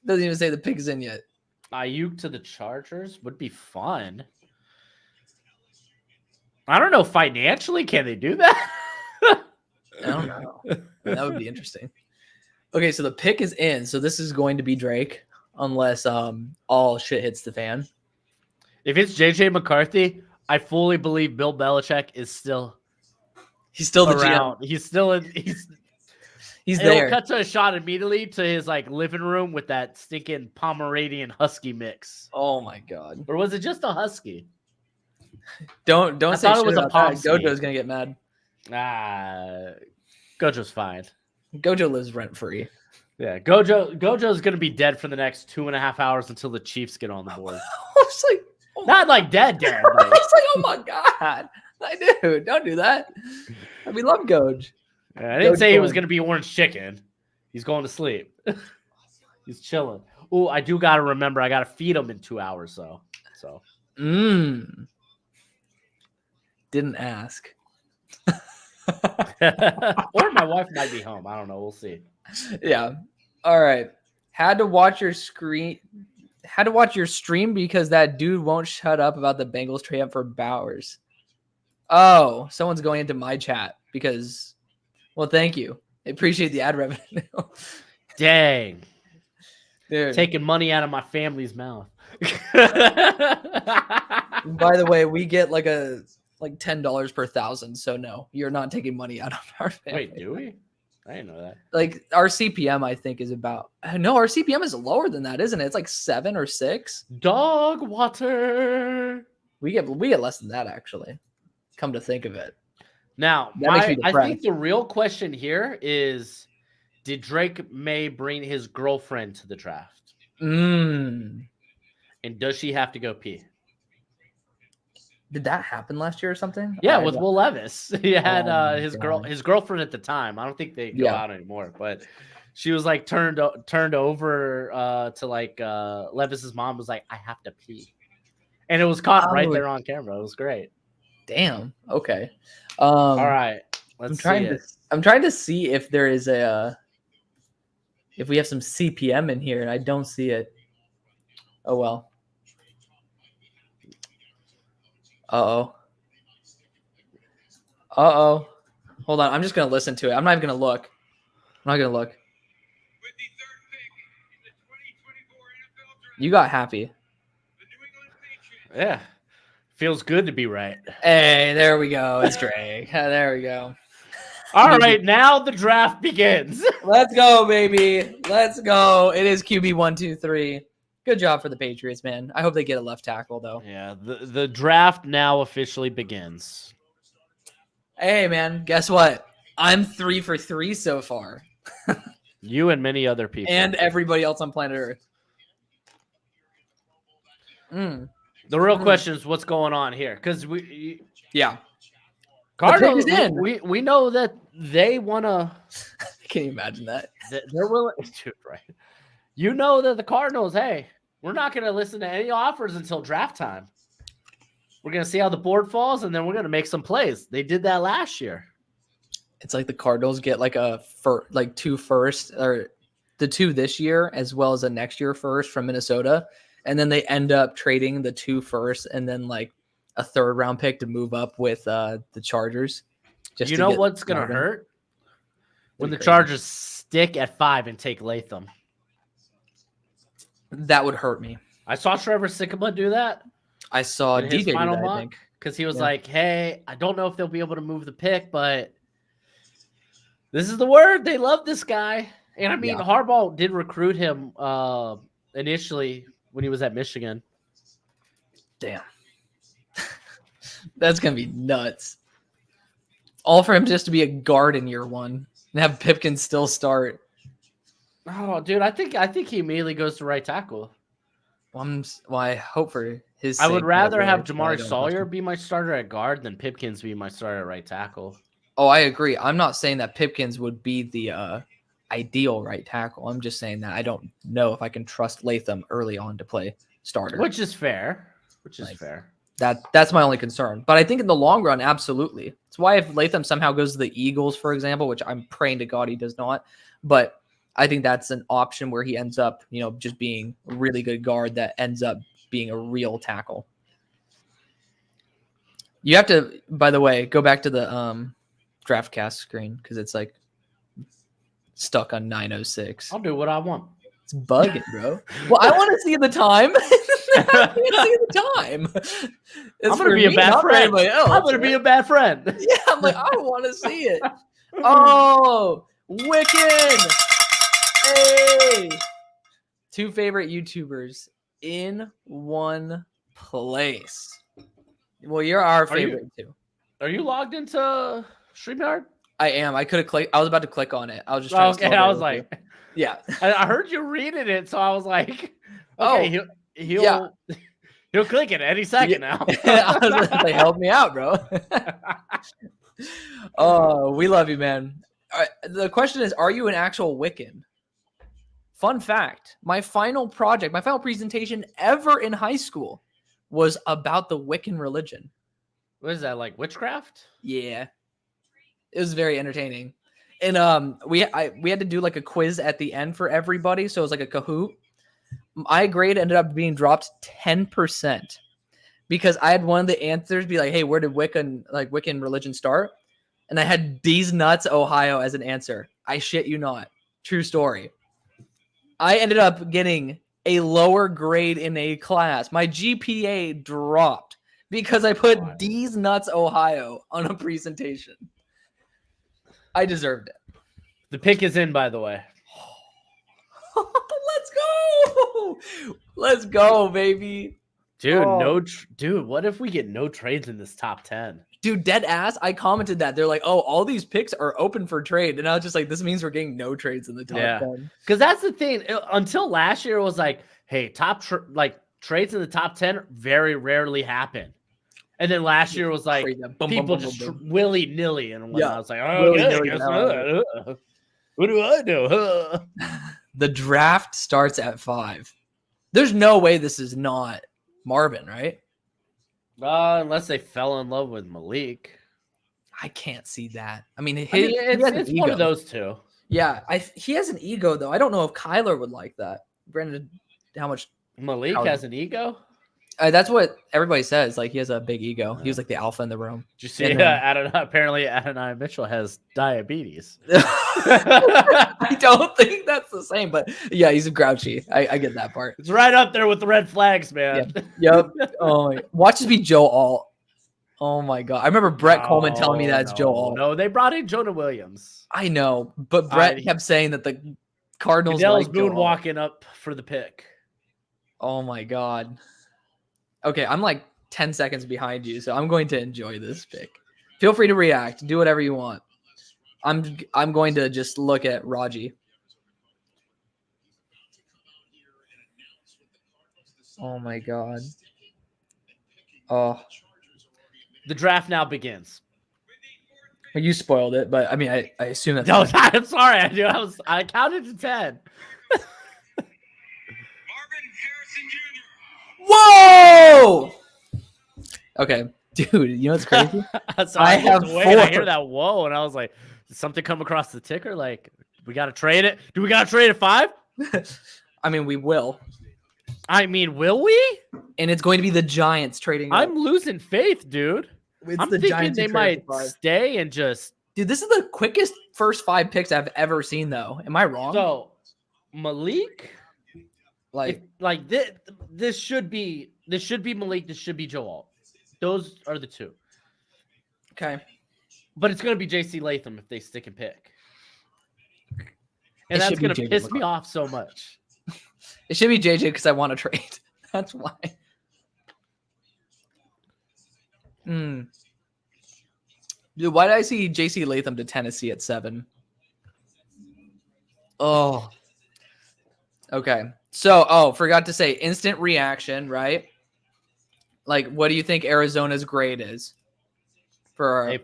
[SPEAKER 1] Doesn't even say the pick is in yet.
[SPEAKER 2] Ayuk to the Chargers would be fun. I don't know. Financially, can they do that?
[SPEAKER 1] I don't know. That would be interesting. Okay, so the pick is in. So this is going to be Drake, unless all shit hits the fan.
[SPEAKER 2] If it's JJ McCarthy, I fully believe Bill Belichick is still
[SPEAKER 1] He's still the
[SPEAKER 2] around.
[SPEAKER 1] GM.
[SPEAKER 2] He's still in.
[SPEAKER 1] He's
[SPEAKER 2] It'll
[SPEAKER 1] there.
[SPEAKER 2] cut to a shot immediately to his like living room with that stinking Pomeranian Husky mix.
[SPEAKER 1] Oh my god.
[SPEAKER 2] Or was it just a Husky?
[SPEAKER 1] Don't
[SPEAKER 2] I
[SPEAKER 1] say
[SPEAKER 2] thought it
[SPEAKER 1] shit
[SPEAKER 2] was a
[SPEAKER 1] about that.
[SPEAKER 2] Pomsky.
[SPEAKER 1] Gojo's gonna get mad.
[SPEAKER 2] Gojo's fine.
[SPEAKER 1] Gojo lives rent free.
[SPEAKER 2] Yeah, Gojo's gonna be dead for the next 2.5 hours until the Chiefs get on the board.
[SPEAKER 1] It's like, oh
[SPEAKER 2] Not like dead. But...
[SPEAKER 1] it's like, oh my god, dude, don't do that. We love Goj.
[SPEAKER 2] I didn't say he was gonna be orange chicken. He's going to sleep. He's chilling. Oh, I do gotta remember. I gotta feed him in 2 hours though. So.
[SPEAKER 1] Didn't ask.
[SPEAKER 2] Or my wife might be home. I don't know. We'll see.
[SPEAKER 1] Yeah. All right. Had to watch your stream because that dude won't shut up about the Bengals trade up for Bowers. Oh, someone's going into my chat because, well, thank you. I appreciate the ad revenue.
[SPEAKER 2] Dang.
[SPEAKER 1] Dude.
[SPEAKER 2] Taking money out of my family's mouth.
[SPEAKER 1] By the way, we get like $10 per 1,000. So no, you're not taking money out of our family.
[SPEAKER 2] Wait, do we? I didn't know that.
[SPEAKER 1] Like our CPM, I think, is about no. Our CPM is lower than that, isn't it? It's like 7 or 6.
[SPEAKER 2] Dog water.
[SPEAKER 1] We get less than that actually. Come to think of it.
[SPEAKER 2] Now, I think the real question here is, did Drake May bring his girlfriend to the draft?
[SPEAKER 1] And
[SPEAKER 2] does she have to go pee?
[SPEAKER 1] Did that happen last year or something?
[SPEAKER 2] Yeah, with Will Levis. He had his girlfriend at the time. I don't think they go out anymore, but she was like turned over to like Levis's mom was like, I have to pee. And it was caught right there on camera. It was great.
[SPEAKER 1] Damn. Okay.
[SPEAKER 2] All right. I'm
[SPEAKER 1] trying to see if there is if we have some CPM in here, and I don't see it. Oh well. Uh-oh. Hold on. I'm just going to listen to it. I'm not even going to look. You got happy.
[SPEAKER 2] Yeah. Feels good to be right.
[SPEAKER 1] Hey, there we go. It's Drake. There we go.
[SPEAKER 2] All right. Now the draft begins.
[SPEAKER 1] Let's go, baby. Let's go. It is QB 1, 2, 3. Good job for the Patriots, man. I hope they get a left tackle, though.
[SPEAKER 2] Yeah, the draft now officially begins.
[SPEAKER 1] Hey, man, guess what? I'm 3 for 3 so far.
[SPEAKER 2] You and many other people.
[SPEAKER 1] And everybody else on planet Earth.
[SPEAKER 2] The real question is what's going on here. Because Cardinals, we know that they want to.
[SPEAKER 1] Can you imagine that?
[SPEAKER 2] They're willing to, right? You know that the Cardinals, hey, we're not going to listen to any offers until draft time. We're going to see how the board falls, and then we're going to make some plays. They did that last year.
[SPEAKER 1] It's like the Cardinals get like 2 firsts, or the 2 this year, as well as a next year first from Minnesota. And then they end up trading the 2 firsts and then like a 3rd round pick to move up with the Chargers.
[SPEAKER 2] You know what's going to hurt? When the Chargers stick at 5 and take Latham.
[SPEAKER 1] That would hurt me.
[SPEAKER 2] I saw Trevor Sikkema do that.
[SPEAKER 1] I saw DJ do that, I think.
[SPEAKER 2] Because he was like, hey, I don't know if they'll be able to move the pick, but this is the word. They love this guy. And I mean, Harbaugh did recruit him initially when he was at Michigan.
[SPEAKER 1] Damn. That's going to be nuts. All for him just to be a guard in year 1 and have Pipkins still start.
[SPEAKER 2] Oh, dude, I think he immediately goes to right tackle.
[SPEAKER 1] Well, I hope for his
[SPEAKER 2] I would rather have Jamari Sawyer be my starter at guard than Pipkins be my starter at right tackle.
[SPEAKER 1] Oh, I agree. I'm not saying that Pipkins would be the ideal right tackle. I'm just saying that I don't know if I can trust Latham early on to play starter.
[SPEAKER 2] Which is fair.
[SPEAKER 1] That's my only concern. But I think in the long run, absolutely. It's why if Latham somehow goes to the Eagles, for example, which I'm praying to God he does not, but I think that's an option where he ends up, just being a really good guard that ends up being a real tackle. You have to, by the way, go back to the DraftCast screen because it's like stuck on 906.
[SPEAKER 2] I'll do what I want.
[SPEAKER 1] It's bugging, bro. Well, I want to see the time. I can't see the time.
[SPEAKER 2] I'm gonna be a bad friend. I'm gonna be a bad friend.
[SPEAKER 1] Yeah, I'm like, I want to see it. Oh, Wiccan! Hey, 2 favorite YouTubers in one place. Well, you're our favorite too.
[SPEAKER 2] Are you logged into StreamYard?
[SPEAKER 1] I am. I could have clicked. I was about to click on it. I was just trying to.
[SPEAKER 2] Okay, I was like,
[SPEAKER 1] yeah.
[SPEAKER 2] I heard you reading it, so I was like, okay, he'll click it any second now.
[SPEAKER 1] They helped me out, bro. Oh, we love you, man. All right, the question is, are you an actual Wiccan? Fun fact, my final presentation ever in high school was about the Wiccan religion.
[SPEAKER 2] What is that, like witchcraft?
[SPEAKER 1] Yeah. It was very entertaining. And we had to do like a quiz at the end for everybody, so it was like a Kahoot. My grade ended up being dropped 10% because I had one of the answers be like, hey, where did Wiccan religion start? And I had These Nuts, Ohio as an answer. I shit you not. True story. I ended up getting a lower grade in a class. My GPA dropped because I put These Nuts, Ohio on a presentation. I deserved it.
[SPEAKER 2] The pick is in, by the way.
[SPEAKER 1] Let's go. Let's go, baby.
[SPEAKER 2] Dude, what if we get no trades in this top 10?
[SPEAKER 1] Dude, dead ass. I commented that. They're like, oh, all these picks are open for trade. And I was just like, this means we're getting no trades in the top 10.
[SPEAKER 2] Because that's the thing. Until last year, it was like, hey, trades in the top 10 very rarely happen. And then last year was like, people just willy-nilly. And I was like, oh, yeah, what do I do?
[SPEAKER 1] The draft starts at 5. There's no way this is not Marvin, right?
[SPEAKER 2] Unless they fell in love with Malik.
[SPEAKER 1] I can't see that. I mean,
[SPEAKER 2] it's one of those two.
[SPEAKER 1] Yeah, he has an ego, though. I don't know if Kyler would like that. Brandon, how much?
[SPEAKER 2] Malik has an ego?
[SPEAKER 1] That's what everybody says. Like, he has a big ego. He was like the alpha in the room.
[SPEAKER 2] Did you see? Apparently, Adonai Mitchell has diabetes.
[SPEAKER 1] I don't think that's the same, but yeah, he's a grouchy. I get that part.
[SPEAKER 2] It's right up there with the red flags, man.
[SPEAKER 1] Yeah. Yep. Oh, watch this be Joe Alt. Oh my god! I remember Brett Coleman telling me that it's Joe Alt.
[SPEAKER 2] No, they brought in Jonah Williams.
[SPEAKER 1] I know, but Brett kept saying that the Cardinals
[SPEAKER 2] like moonwalking up for the pick.
[SPEAKER 1] Oh my god. Okay, I'm like 10 seconds behind you, so I'm going to enjoy this pick. Feel free to react. Do whatever you want. I'm going to just look at Raji. Oh my god. Oh.
[SPEAKER 2] The draft now begins.
[SPEAKER 1] Well, you spoiled it, but I mean, I assume that's.
[SPEAKER 2] No, I'm sorry. I counted to 10.
[SPEAKER 1] Whoa! Okay, dude, you know what's crazy?
[SPEAKER 2] So I have 4. I hear that whoa, and I was like, did something come across the ticker? Like, we got to trade it? Do we got to trade at 5?
[SPEAKER 1] I mean, we will.
[SPEAKER 2] Will we?
[SPEAKER 1] And it's going to be the Giants trading.
[SPEAKER 2] I'm losing faith, dude. I'm thinking Giants they might stay and just.
[SPEAKER 1] Dude, this is the quickest first 5 picks I've ever seen, though. Am I wrong?
[SPEAKER 2] So, Malik. This should be Malik. This should be Joel. Those are the 2.
[SPEAKER 1] Okay,
[SPEAKER 2] but it's gonna be JC Latham if they stick and pick, and that's gonna piss me off so much.
[SPEAKER 1] It should be JJ because I want to trade. That's why. Dude, why did I see JC Latham to Tennessee at 7? Oh. Okay. So, forgot to say instant reaction, right? Like, what do you think Arizona's grade is for
[SPEAKER 2] A+?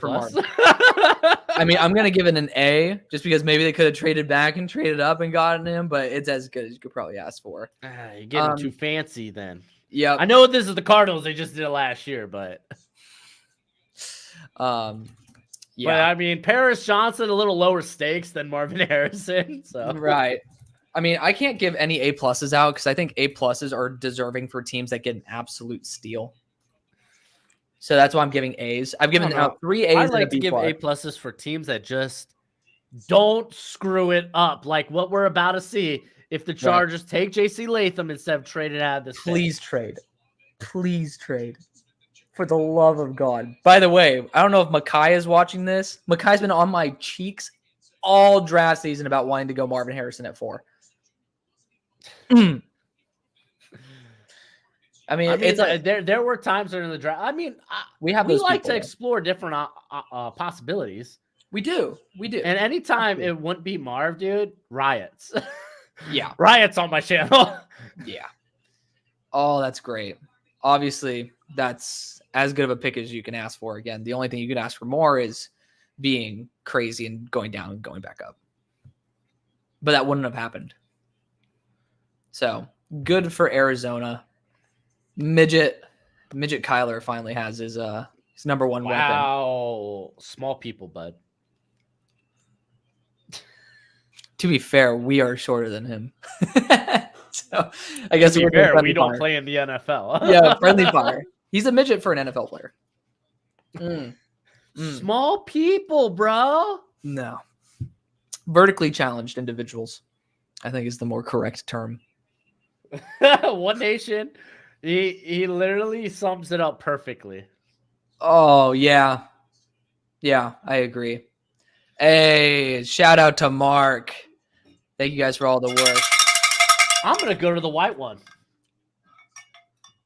[SPEAKER 1] I mean, I'm gonna give it an A, just because maybe they could have traded back and traded up and gotten him, but it's as good as you could probably ask for.
[SPEAKER 2] You're getting too fancy then.
[SPEAKER 1] Yep.
[SPEAKER 2] I know this is the Cardinals. They just did it last year, but
[SPEAKER 1] Yeah.
[SPEAKER 2] But I mean, Paris Johnson a little lower stakes than Marvin Harrison. So
[SPEAKER 1] Right. I mean, I can't give any A pluses out because I think A pluses are deserving for teams that get an absolute steal. So that's why I'm giving A's. I've given out 3 A's.
[SPEAKER 2] I
[SPEAKER 1] and
[SPEAKER 2] like
[SPEAKER 1] a
[SPEAKER 2] to
[SPEAKER 1] B
[SPEAKER 2] give
[SPEAKER 1] plus.
[SPEAKER 2] A pluses for teams that just don't screw it up, like what we're about to see. If the Chargers take J.C. Latham instead of trading out of this,
[SPEAKER 1] please trade. For the love of God. By the way, I don't know if Makai is watching this. Makai's been on my cheeks all draft season about wanting to go Marvin Harrison at 4. I mean, it's like,
[SPEAKER 2] there were times during the draft. I mean,
[SPEAKER 1] we
[SPEAKER 2] like to explore different possibilities.
[SPEAKER 1] We do.
[SPEAKER 2] And anytime it wouldn't be Marv, dude, riots.
[SPEAKER 1] Yeah.
[SPEAKER 2] Riots on my channel.
[SPEAKER 1] Yeah. Oh, that's great. Obviously, that's as good of a pick as you can ask for. Again, the only thing you can ask for more is being crazy and going down and going back up. But that wouldn't have happened. So, good for Arizona. Midget Kyler finally has his number 1 weapon.
[SPEAKER 2] Wow. Small people, bud.
[SPEAKER 1] To be fair, we are shorter than him. So I guess
[SPEAKER 2] we don't play in the NFL.
[SPEAKER 1] Yeah, friendly fire. He's a midget for an NFL player.
[SPEAKER 2] Small people, bro.
[SPEAKER 1] No. Vertically challenged individuals, I think, is the more correct term.
[SPEAKER 2] One Nation. He literally sums it up perfectly.
[SPEAKER 1] Oh, yeah. Yeah, I agree. Hey, shout out to Mark. Thank you guys for all the work.
[SPEAKER 2] I'm going to go to the white one.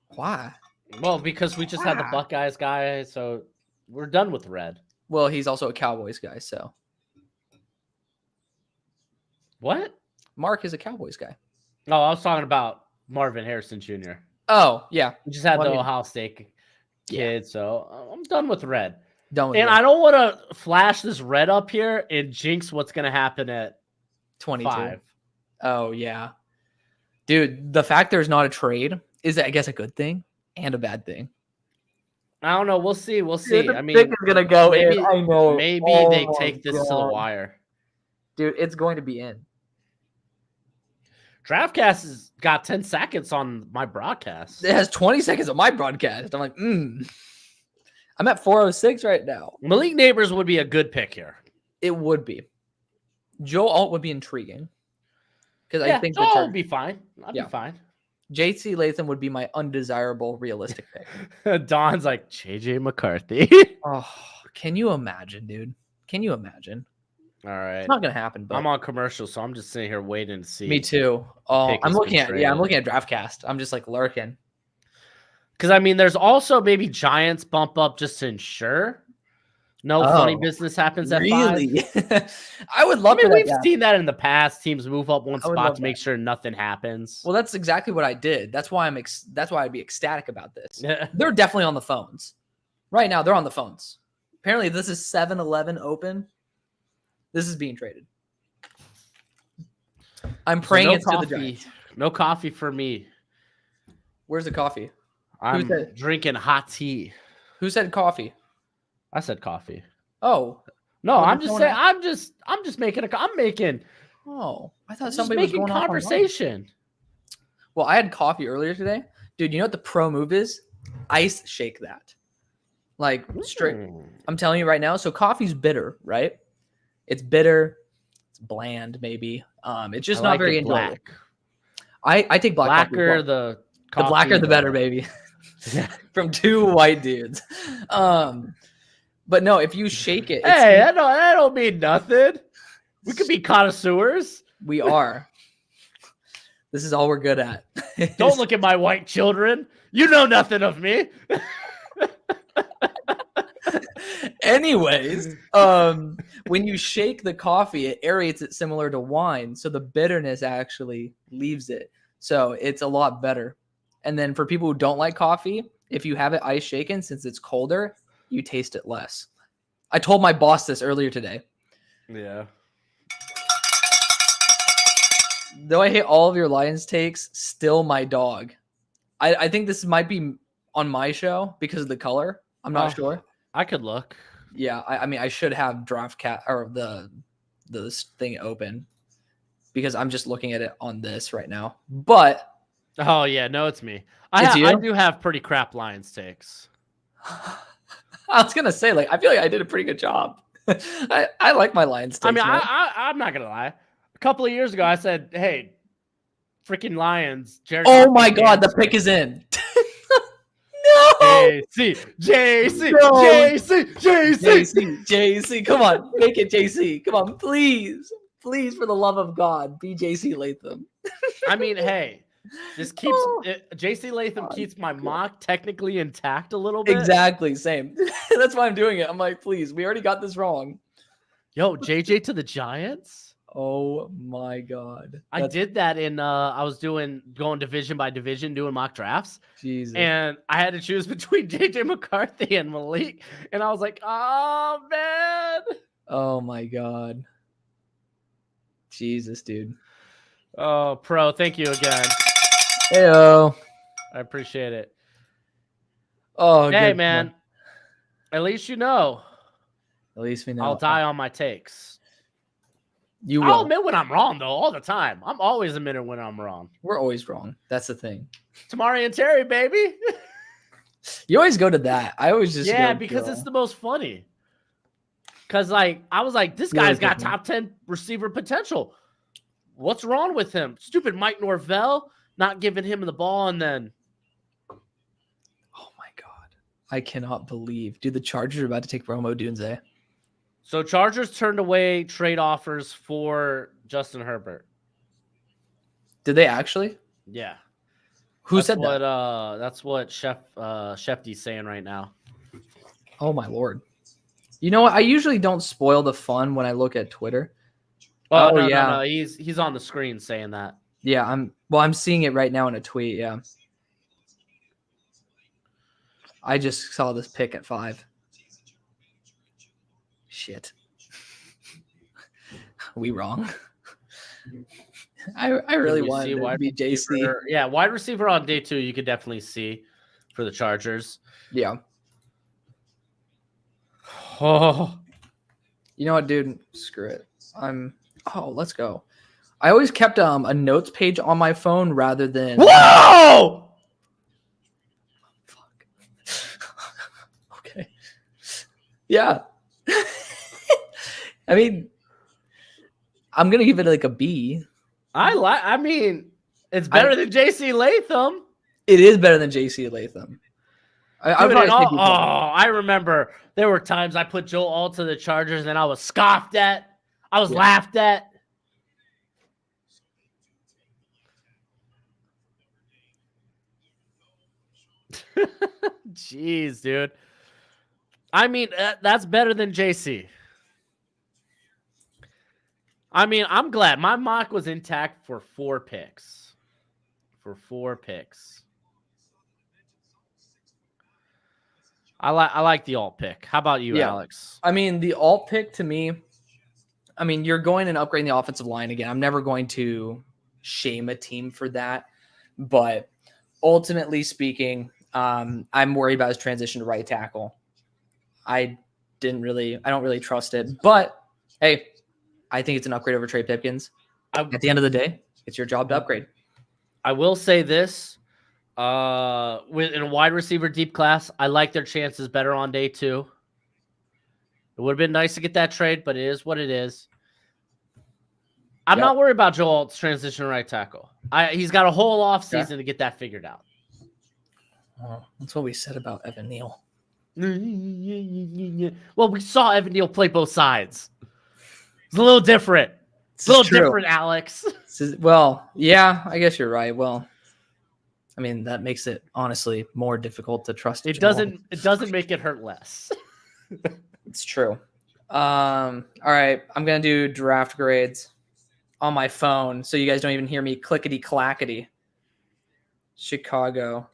[SPEAKER 1] Why?
[SPEAKER 2] Well, because we just had the Buckeyes guy, so we're done with red.
[SPEAKER 1] Well, he's also a Cowboys guy, so.
[SPEAKER 2] What?
[SPEAKER 1] Mark is a Cowboys guy.
[SPEAKER 2] No, I was talking about Marvin Harrison Jr.
[SPEAKER 1] Oh, yeah.
[SPEAKER 2] We just had the Ohio State kid, so I'm done with red.
[SPEAKER 1] I
[SPEAKER 2] don't want to flash this red up here and jinx what's going to happen at
[SPEAKER 1] 22. Oh, yeah. Dude, the fact there's not a trade is, I guess, a good thing and a bad thing.
[SPEAKER 2] I don't know. We'll see.
[SPEAKER 1] Dude, I mean, it's gonna go
[SPEAKER 2] maybe,
[SPEAKER 1] in. I know.
[SPEAKER 2] Maybe they take this to the wire.
[SPEAKER 1] Dude, it's going to be in.
[SPEAKER 2] DraftCast has got 10 seconds on my broadcast.
[SPEAKER 1] It has 20 seconds on my broadcast. I'm like, I'm at 406 right now.
[SPEAKER 2] Malik Neighbors would be a good pick here.
[SPEAKER 1] It would be. Joe Alt would be intriguing. Because I think
[SPEAKER 2] Joe would be fine. I'd be fine.
[SPEAKER 1] J.C. Latham would be my undesirable realistic pick.
[SPEAKER 2] Don's like, JJ McCarthy.
[SPEAKER 1] Oh, can you imagine, dude? Can you imagine?
[SPEAKER 2] All right.
[SPEAKER 1] It's not going to happen. But
[SPEAKER 2] I'm on commercial, so I'm just sitting here waiting to see.
[SPEAKER 1] Me too. Oh, I'm looking at DraftCast. I'm just like lurking.
[SPEAKER 2] Because, I mean, there's also maybe Giants bump up just to ensure no funny business happens at 5.
[SPEAKER 1] I would love
[SPEAKER 2] we've seen that in the past. Teams move up one spot to make sure nothing happens.
[SPEAKER 1] Well, that's exactly what I did. That's why that's why I'd be ecstatic about this. They're definitely on the phones. Right now, they're on the phones. Apparently, this is 7-Eleven open. This is being traded. I'm praying it's to the Giants.
[SPEAKER 2] No coffee for me.
[SPEAKER 1] Where's the coffee?
[SPEAKER 2] I'm drinking hot tea.
[SPEAKER 1] Who said coffee?
[SPEAKER 2] I said coffee.
[SPEAKER 1] Oh
[SPEAKER 2] no, I'm just saying. I'm just making I'm making.
[SPEAKER 1] Oh, I thought somebody was
[SPEAKER 2] making conversation.
[SPEAKER 1] Well, I had coffee earlier today, dude. You know what the pro move is? Ice shake that, like straight. I'm telling you right now. So coffee's bitter, right? It's bitter. It's bland, maybe. It's just not very enjoyable. I take black.
[SPEAKER 2] Blacker
[SPEAKER 1] the blacker the better, baby. From 2 white dudes. But no, if you shake it,
[SPEAKER 2] hey, that don't mean nothing. We could be connoisseurs.
[SPEAKER 1] We are. This is all we're good at.
[SPEAKER 2] Don't look at my white children. You know nothing of me.
[SPEAKER 1] Anyways, when you shake the coffee, it aerates it similar to wine, so the bitterness actually leaves it. So it's a lot better. And then for people who don't like coffee, if you have it ice shaken, since it's colder, you taste it less. I told my boss this earlier today.
[SPEAKER 2] Yeah.
[SPEAKER 1] Though I hate all of your Lions takes, still my dog. I think this might be on my show because of the color. I'm not sure.
[SPEAKER 2] I could look.
[SPEAKER 1] Yeah, I mean, I should have draft cat or the thing open because I'm just looking at it on this right now. But
[SPEAKER 2] Oh yeah, no, it's me.
[SPEAKER 1] It's
[SPEAKER 2] I
[SPEAKER 1] you?
[SPEAKER 2] do have pretty crap Lions takes.
[SPEAKER 1] I was gonna say, like, I feel like I did a pretty good job. I like my Lions takes.
[SPEAKER 2] I mean,
[SPEAKER 1] man.
[SPEAKER 2] I'm not gonna lie. A couple of years ago, I said, "Hey, freaking Lions!" Jared
[SPEAKER 1] Oh
[SPEAKER 2] Goff
[SPEAKER 1] my
[SPEAKER 2] is the
[SPEAKER 1] god, the
[SPEAKER 2] answer.
[SPEAKER 1] pick is in.
[SPEAKER 2] JC,
[SPEAKER 1] No.
[SPEAKER 2] JC.
[SPEAKER 1] JC, come on, make it JC. Come on, please, for the love of God, be JC Latham.
[SPEAKER 2] I mean, hey, this keeps
[SPEAKER 1] Oh,
[SPEAKER 2] JC Latham
[SPEAKER 1] God.
[SPEAKER 2] keeps my mock technically intact a little bit.
[SPEAKER 1] Exactly, same. That's why I'm doing it. I'm like, please, we already got this wrong.
[SPEAKER 2] Yo, JJ to the Giants.
[SPEAKER 1] Oh my God,
[SPEAKER 2] I did that in I was going division by division, doing mock drafts.
[SPEAKER 1] Jesus.
[SPEAKER 2] And I had to choose between JJ McCarthy and Malik. And I was like, oh man.
[SPEAKER 1] Oh my God. Jesus, dude.
[SPEAKER 2] Oh, Pro, thank you again.
[SPEAKER 1] Heyo.
[SPEAKER 2] I appreciate it.
[SPEAKER 1] Oh,
[SPEAKER 2] hey
[SPEAKER 1] good
[SPEAKER 2] man.
[SPEAKER 1] one.
[SPEAKER 2] At least you know.
[SPEAKER 1] At least we know.
[SPEAKER 2] I'll die on my takes.
[SPEAKER 1] You will.
[SPEAKER 2] I'll admit when I'm wrong, though, all the time. I'm always admitting when I'm wrong.
[SPEAKER 1] We're always wrong. That's the thing.
[SPEAKER 2] Tamari and Terry, baby.
[SPEAKER 1] You always go to that. I always just
[SPEAKER 2] because it's the most funny. Because like I was like, this
[SPEAKER 1] Really
[SPEAKER 2] guy's got
[SPEAKER 1] good,
[SPEAKER 2] top 10 receiver potential. What's wrong with him? Stupid Mike Norvell not giving him the ball, and then
[SPEAKER 1] oh my God, I cannot believe, dude. The Chargers are about to take Romo Dunze.
[SPEAKER 2] So Chargers turned away trade offers for Justin Herbert.
[SPEAKER 1] Did they actually?
[SPEAKER 2] Yeah.
[SPEAKER 1] Who said that?
[SPEAKER 2] That's what Shefty's saying right now.
[SPEAKER 1] Oh my Lord. You know what? I usually don't spoil the fun when I look at Twitter.
[SPEAKER 2] Oh, no. He's on the screen saying that.
[SPEAKER 1] Yeah, I'm seeing it right now in a tweet. Yeah. I just saw this pick at 5. Shit. We wrong. I really wanted it to be JC.
[SPEAKER 2] Yeah, wide receiver on day 2, you could definitely see for the Chargers.
[SPEAKER 1] Yeah.
[SPEAKER 2] Oh.
[SPEAKER 1] You know what, dude? Screw it. Let's go. I always kept a notes page on my phone rather than
[SPEAKER 2] Whoa!
[SPEAKER 1] Fuck. Okay. Yeah. I mean, I'm gonna give it like a B.
[SPEAKER 2] I mean, it's better than JC Latham.
[SPEAKER 1] It is better than JC Latham.
[SPEAKER 2] I remember there were times I put Joe Alt to the Chargers and I was scoffed at. I was laughed at. Jeez, dude. I mean, that's better than JC. I mean, I'm glad my mock was intact for 4 picks. I like the alt pick. How about you, Alex?
[SPEAKER 1] I mean, the alt pick to me, I mean, you're going and upgrading the offensive line again. I'm never going to shame a team for that. But ultimately speaking, I'm worried about his transition to right tackle. I don't really trust it. But hey, I think it's an upgrade over Trey Pipkins. At the end of the day, it's your job to upgrade.
[SPEAKER 2] I will say this. In a wide receiver deep class, I like their chances better on day 2. It would have been nice to get that trade, but it is what it is. I'm not worried about Joe Alt's transition to right tackle. He's got a whole offseason to get that figured out.
[SPEAKER 1] That's what we said about Evan Neal.
[SPEAKER 2] Well, we saw Evan Neal play both sides. It's a little different. Different, Alex.
[SPEAKER 1] Well, yeah, I guess you're right. Well, I mean, that makes it honestly more difficult to trust.
[SPEAKER 2] It doesn't make it hurt less.
[SPEAKER 1] It's true. All right, I'm gonna do draft grades on my phone, so you guys don't even hear me clickety clackety. Chicago.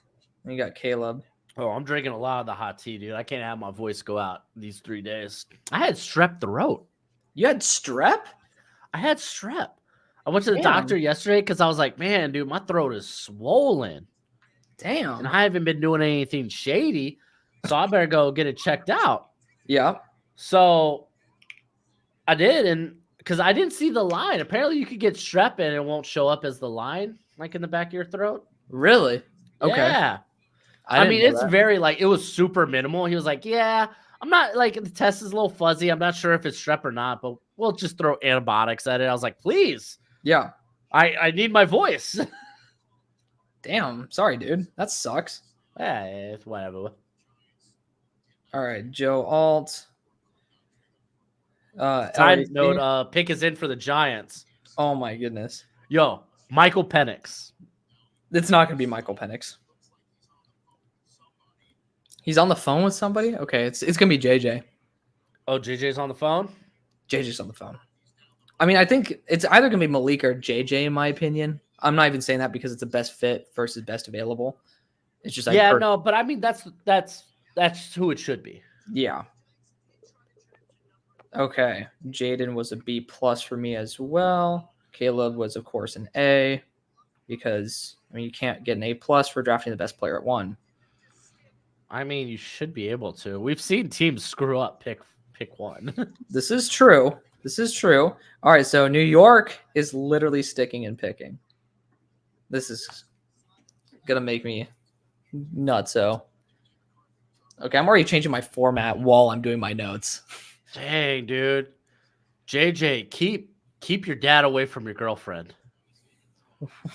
[SPEAKER 1] You got Caleb.
[SPEAKER 2] Oh, I'm drinking a lot of the hot tea, dude. I can't have my voice go out these 3 days. I had strep throat.
[SPEAKER 1] You had strep?
[SPEAKER 2] I had strep. I went to the doctor yesterday because I was like, man, dude, my throat is swollen.
[SPEAKER 1] Damn.
[SPEAKER 2] I haven't been doing anything shady, so I better go get it checked out.
[SPEAKER 1] Yeah.
[SPEAKER 2] So I did, and because I didn't see the line. Apparently, you could get strep and it won't show up as the line, like in the back of your throat.
[SPEAKER 1] Really? Okay.
[SPEAKER 2] Yeah.
[SPEAKER 1] I
[SPEAKER 2] I
[SPEAKER 1] didn't
[SPEAKER 2] mean,
[SPEAKER 1] know
[SPEAKER 2] it's
[SPEAKER 1] that.
[SPEAKER 2] very like it was super minimal. He was like, "Yeah, I'm not like the test is a little fuzzy. I'm not sure if it's strep or not, but we'll just throw antibiotics at it." I was like, "Please,
[SPEAKER 1] Yeah.
[SPEAKER 2] I need my voice."
[SPEAKER 1] Damn. Sorry, dude. That sucks.
[SPEAKER 2] Yeah, it's whatever.
[SPEAKER 1] All right, Joe Alt.
[SPEAKER 2] Side
[SPEAKER 1] LAC.
[SPEAKER 2] note: pick is in for the Giants.
[SPEAKER 1] Oh my goodness.
[SPEAKER 2] Yo, Michael Penix.
[SPEAKER 1] It's not gonna be Michael Penix. He's on the phone with somebody. Okay, it's gonna be JJ.
[SPEAKER 2] Oh, JJ's on the phone.
[SPEAKER 1] JJ's on the phone. I mean, I think it's either gonna be Malik or JJ in my opinion. I'm not even saying that because it's the best fit versus best available. It's just
[SPEAKER 2] Yeah, no, but I mean that's who it should be.
[SPEAKER 1] Yeah. Okay. Jaden was a B plus for me as well. Caleb was of course an A because I mean you can't get an A plus for drafting the best player at 1.
[SPEAKER 2] I mean, you should be able to. We've seen teams screw up pick 1.
[SPEAKER 1] This is true. This is true. All right, so New York is literally sticking and picking. This is gonna make me nutso. Okay, I'm already changing my format while I'm doing my notes.
[SPEAKER 2] Dang, dude. JJ, keep your dad away from your girlfriend.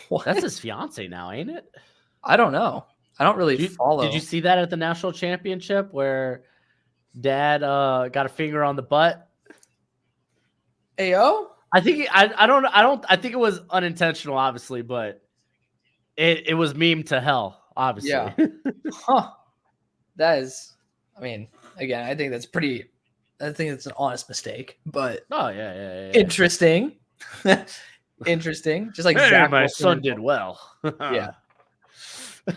[SPEAKER 1] What?
[SPEAKER 2] That's his fiance now, ain't it?
[SPEAKER 1] I don't know. I don't really follow.
[SPEAKER 2] Did you see that at the national championship where dad got a finger on the butt?
[SPEAKER 1] Ayo?
[SPEAKER 2] I think I think it was unintentional, obviously, but it was meme to hell, obviously.
[SPEAKER 1] Yeah. Huh. That is, I mean, again, I think it's an honest mistake, but
[SPEAKER 2] Oh yeah.
[SPEAKER 1] interesting. Interesting. Just like
[SPEAKER 2] Hey,
[SPEAKER 1] Zach
[SPEAKER 2] my
[SPEAKER 1] Wilson
[SPEAKER 2] son did well.
[SPEAKER 1] Yeah.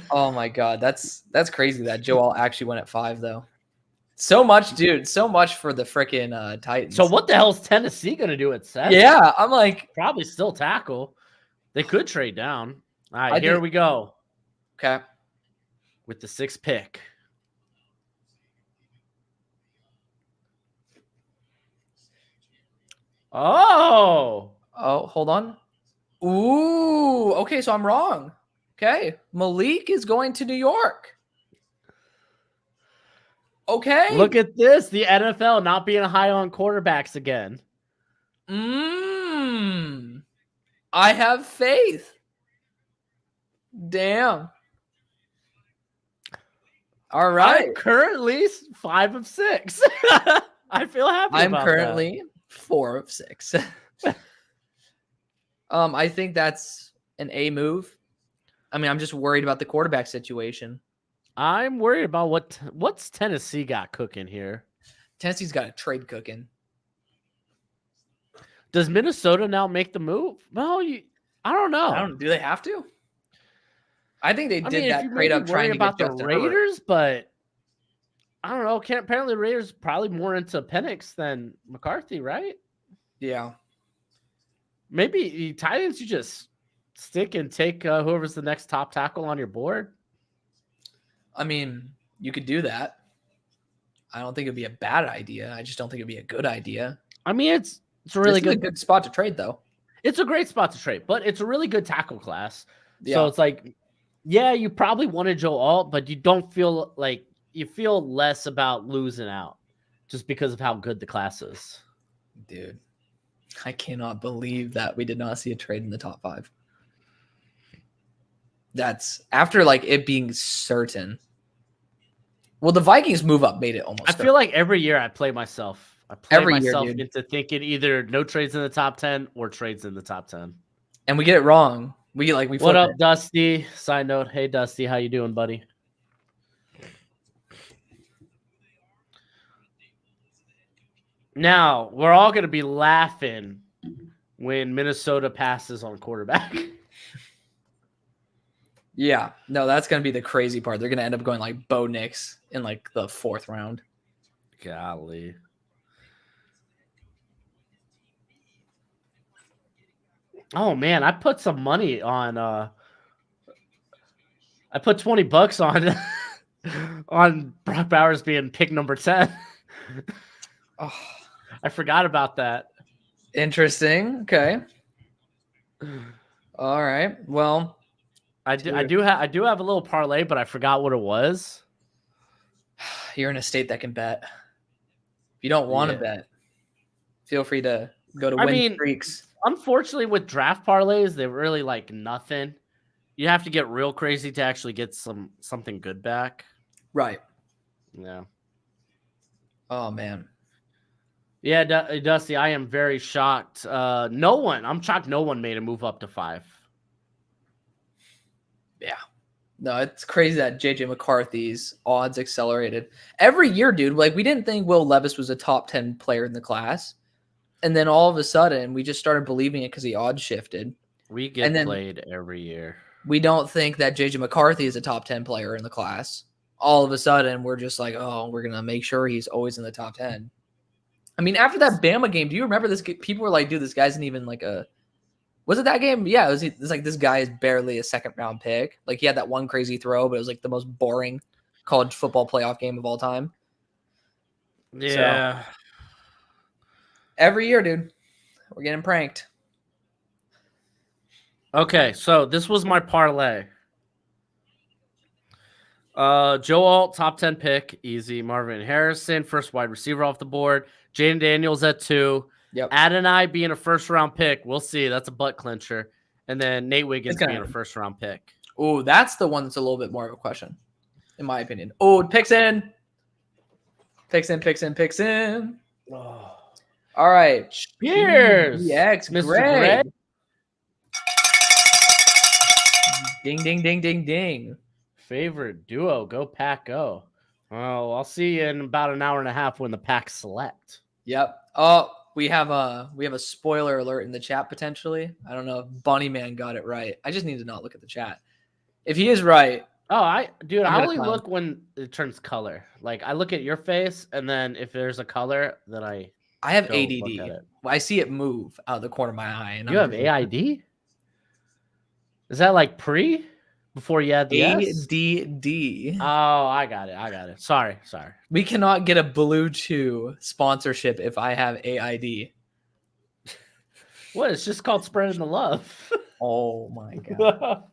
[SPEAKER 1] Oh my god, that's crazy that Joel actually went at 5 though. So much, dude. So much for the freaking Titans.
[SPEAKER 2] So what the hell is Tennessee gonna do at 7?
[SPEAKER 1] Yeah, I'm like
[SPEAKER 2] Probably still tackle. They could trade down. All right,
[SPEAKER 1] I
[SPEAKER 2] here
[SPEAKER 1] think-
[SPEAKER 2] we go
[SPEAKER 1] okay.
[SPEAKER 2] with the 6th pick. Oh,
[SPEAKER 1] Hold on. Ooh, okay, so I'm wrong. Okay, Malik is going to New York. Okay.
[SPEAKER 2] look at this. The NFL not being high on quarterbacks again.
[SPEAKER 1] I have faith. Damn. All right.
[SPEAKER 2] I'm currently 5 of 6. I feel happy
[SPEAKER 1] I'm
[SPEAKER 2] about
[SPEAKER 1] currently 4 of 6. I think that's an A move. I mean, I'm just worried about the quarterback situation.
[SPEAKER 2] I'm worried about what's Tennessee got cooking here.
[SPEAKER 1] Tennessee's got a trade cooking.
[SPEAKER 2] Does Minnesota now make the move? Well, I don't know.
[SPEAKER 1] Do they have to? I think they did that
[SPEAKER 2] if you
[SPEAKER 1] trade up
[SPEAKER 2] maybe
[SPEAKER 1] trying
[SPEAKER 2] worry
[SPEAKER 1] to
[SPEAKER 2] about
[SPEAKER 1] get
[SPEAKER 2] the
[SPEAKER 1] Justin Herbert.
[SPEAKER 2] Raiders, but I don't know. Apparently, the Raiders are probably more into Penix than McCarthy, right?
[SPEAKER 1] Yeah.
[SPEAKER 2] Maybe Titans, you just stick and take whoever's the next top tackle on your board.
[SPEAKER 1] I mean, you could do that. I don't think it'd be a bad idea. I just don't think it'd be a good idea.
[SPEAKER 2] I mean, it's a really
[SPEAKER 1] good spot to trade, though.
[SPEAKER 2] It's a great spot to trade, but it's a really good tackle class.
[SPEAKER 1] Yeah.
[SPEAKER 2] So it's like, yeah, you probably wanted Joe Alt, but you don't feel like you feel less about losing out just because of how good the class is.
[SPEAKER 1] Dude, I cannot believe that we did not see a trade in the top 5. That's after like it being certain. Well, the Vikings move up made it almost.
[SPEAKER 2] I feel like every year I play myself.
[SPEAKER 1] Every year, dude.
[SPEAKER 2] into thinking either no trades in the top 10 or trades in the top 10.
[SPEAKER 1] And we get it wrong. We
[SPEAKER 2] What up, Dusty? Side note, hey Dusty, how you doing, buddy? Now, we're all going to be laughing when Minnesota passes on quarterback.
[SPEAKER 1] Yeah. No, that's going to be the crazy part. They're going to end up going like Bo Nix in like the 4th round.
[SPEAKER 2] Golly. Oh man, I put some money on I put $20 on on Brock Bowers being pick number 10.
[SPEAKER 1] Oh,
[SPEAKER 2] I forgot about that.
[SPEAKER 1] interesting. Okay. All right. Well,
[SPEAKER 2] I do have a little parlay, but I forgot what it was.
[SPEAKER 1] you're in a state that can bet. If you don't want to bet, feel free to go to win streaks.
[SPEAKER 2] Unfortunately, with draft parlays, they're really like nothing. You have to get real crazy to actually get something good back.
[SPEAKER 1] Right.
[SPEAKER 2] Yeah.
[SPEAKER 1] Oh man.
[SPEAKER 2] Yeah, Dusty, I am very shocked. I'm shocked no one made a move up to 5.
[SPEAKER 1] Yeah. No, it's crazy that JJ McCarthy's odds accelerated every year, dude. Like, we didn't think Will Levis was a top 10 player in the class. And then all of a sudden, we just started believing it because the odds shifted.
[SPEAKER 2] We get played every year.
[SPEAKER 1] We don't think that JJ McCarthy is a top 10 player in the class. All of a sudden, we're just like, oh, we're going to make sure he's always in the top 10. I mean, after that Bama game, do you remember this? People were like, dude, this guy's not even like a – was it that game? Yeah, it was like this guy is barely a second-round pick. Like, he had that one crazy throw, but it was like the most boring college football playoff game of all time.
[SPEAKER 2] Yeah. So,
[SPEAKER 1] every year, dude, we're getting pranked.
[SPEAKER 2] Okay, so this was my parlay. Joe Alt, top 10 pick, easy. Marvin Harrison, first wide receiver off the board. Jaden Daniels at 2.
[SPEAKER 1] Yep.
[SPEAKER 2] Adonai being a first-round pick. We'll see. That's a butt clincher. And then Nate Wiggins being a first-round pick.
[SPEAKER 1] Oh, that's the one that's a little bit more of a question, in my opinion. Oh, picks in. Picks in. Oh. All right.
[SPEAKER 2] Cheers.
[SPEAKER 1] Yes,
[SPEAKER 2] Mr.
[SPEAKER 1] Greg. Ding.
[SPEAKER 2] Favorite duo. Go Pack, go. Well, I'll see you in about an hour and a half when the Pack select.
[SPEAKER 1] Yep. Oh, we have a spoiler alert in the chat potentially. I don't know if Bunny Man got it right. I just need to not look at the chat. If he is right.
[SPEAKER 2] Oh, I only look when it turns color. Like, I look at your face, and then if there's a color, then I
[SPEAKER 1] have ADD. I see it move out of the corner of my eye. And
[SPEAKER 2] you have AID? Is that like before you had the
[SPEAKER 1] ADD?
[SPEAKER 2] Oh, I got it. Sorry.
[SPEAKER 1] We cannot get a Blue Chew sponsorship if I have AID.
[SPEAKER 2] What? It's just called spreading the love.
[SPEAKER 1] Oh my god.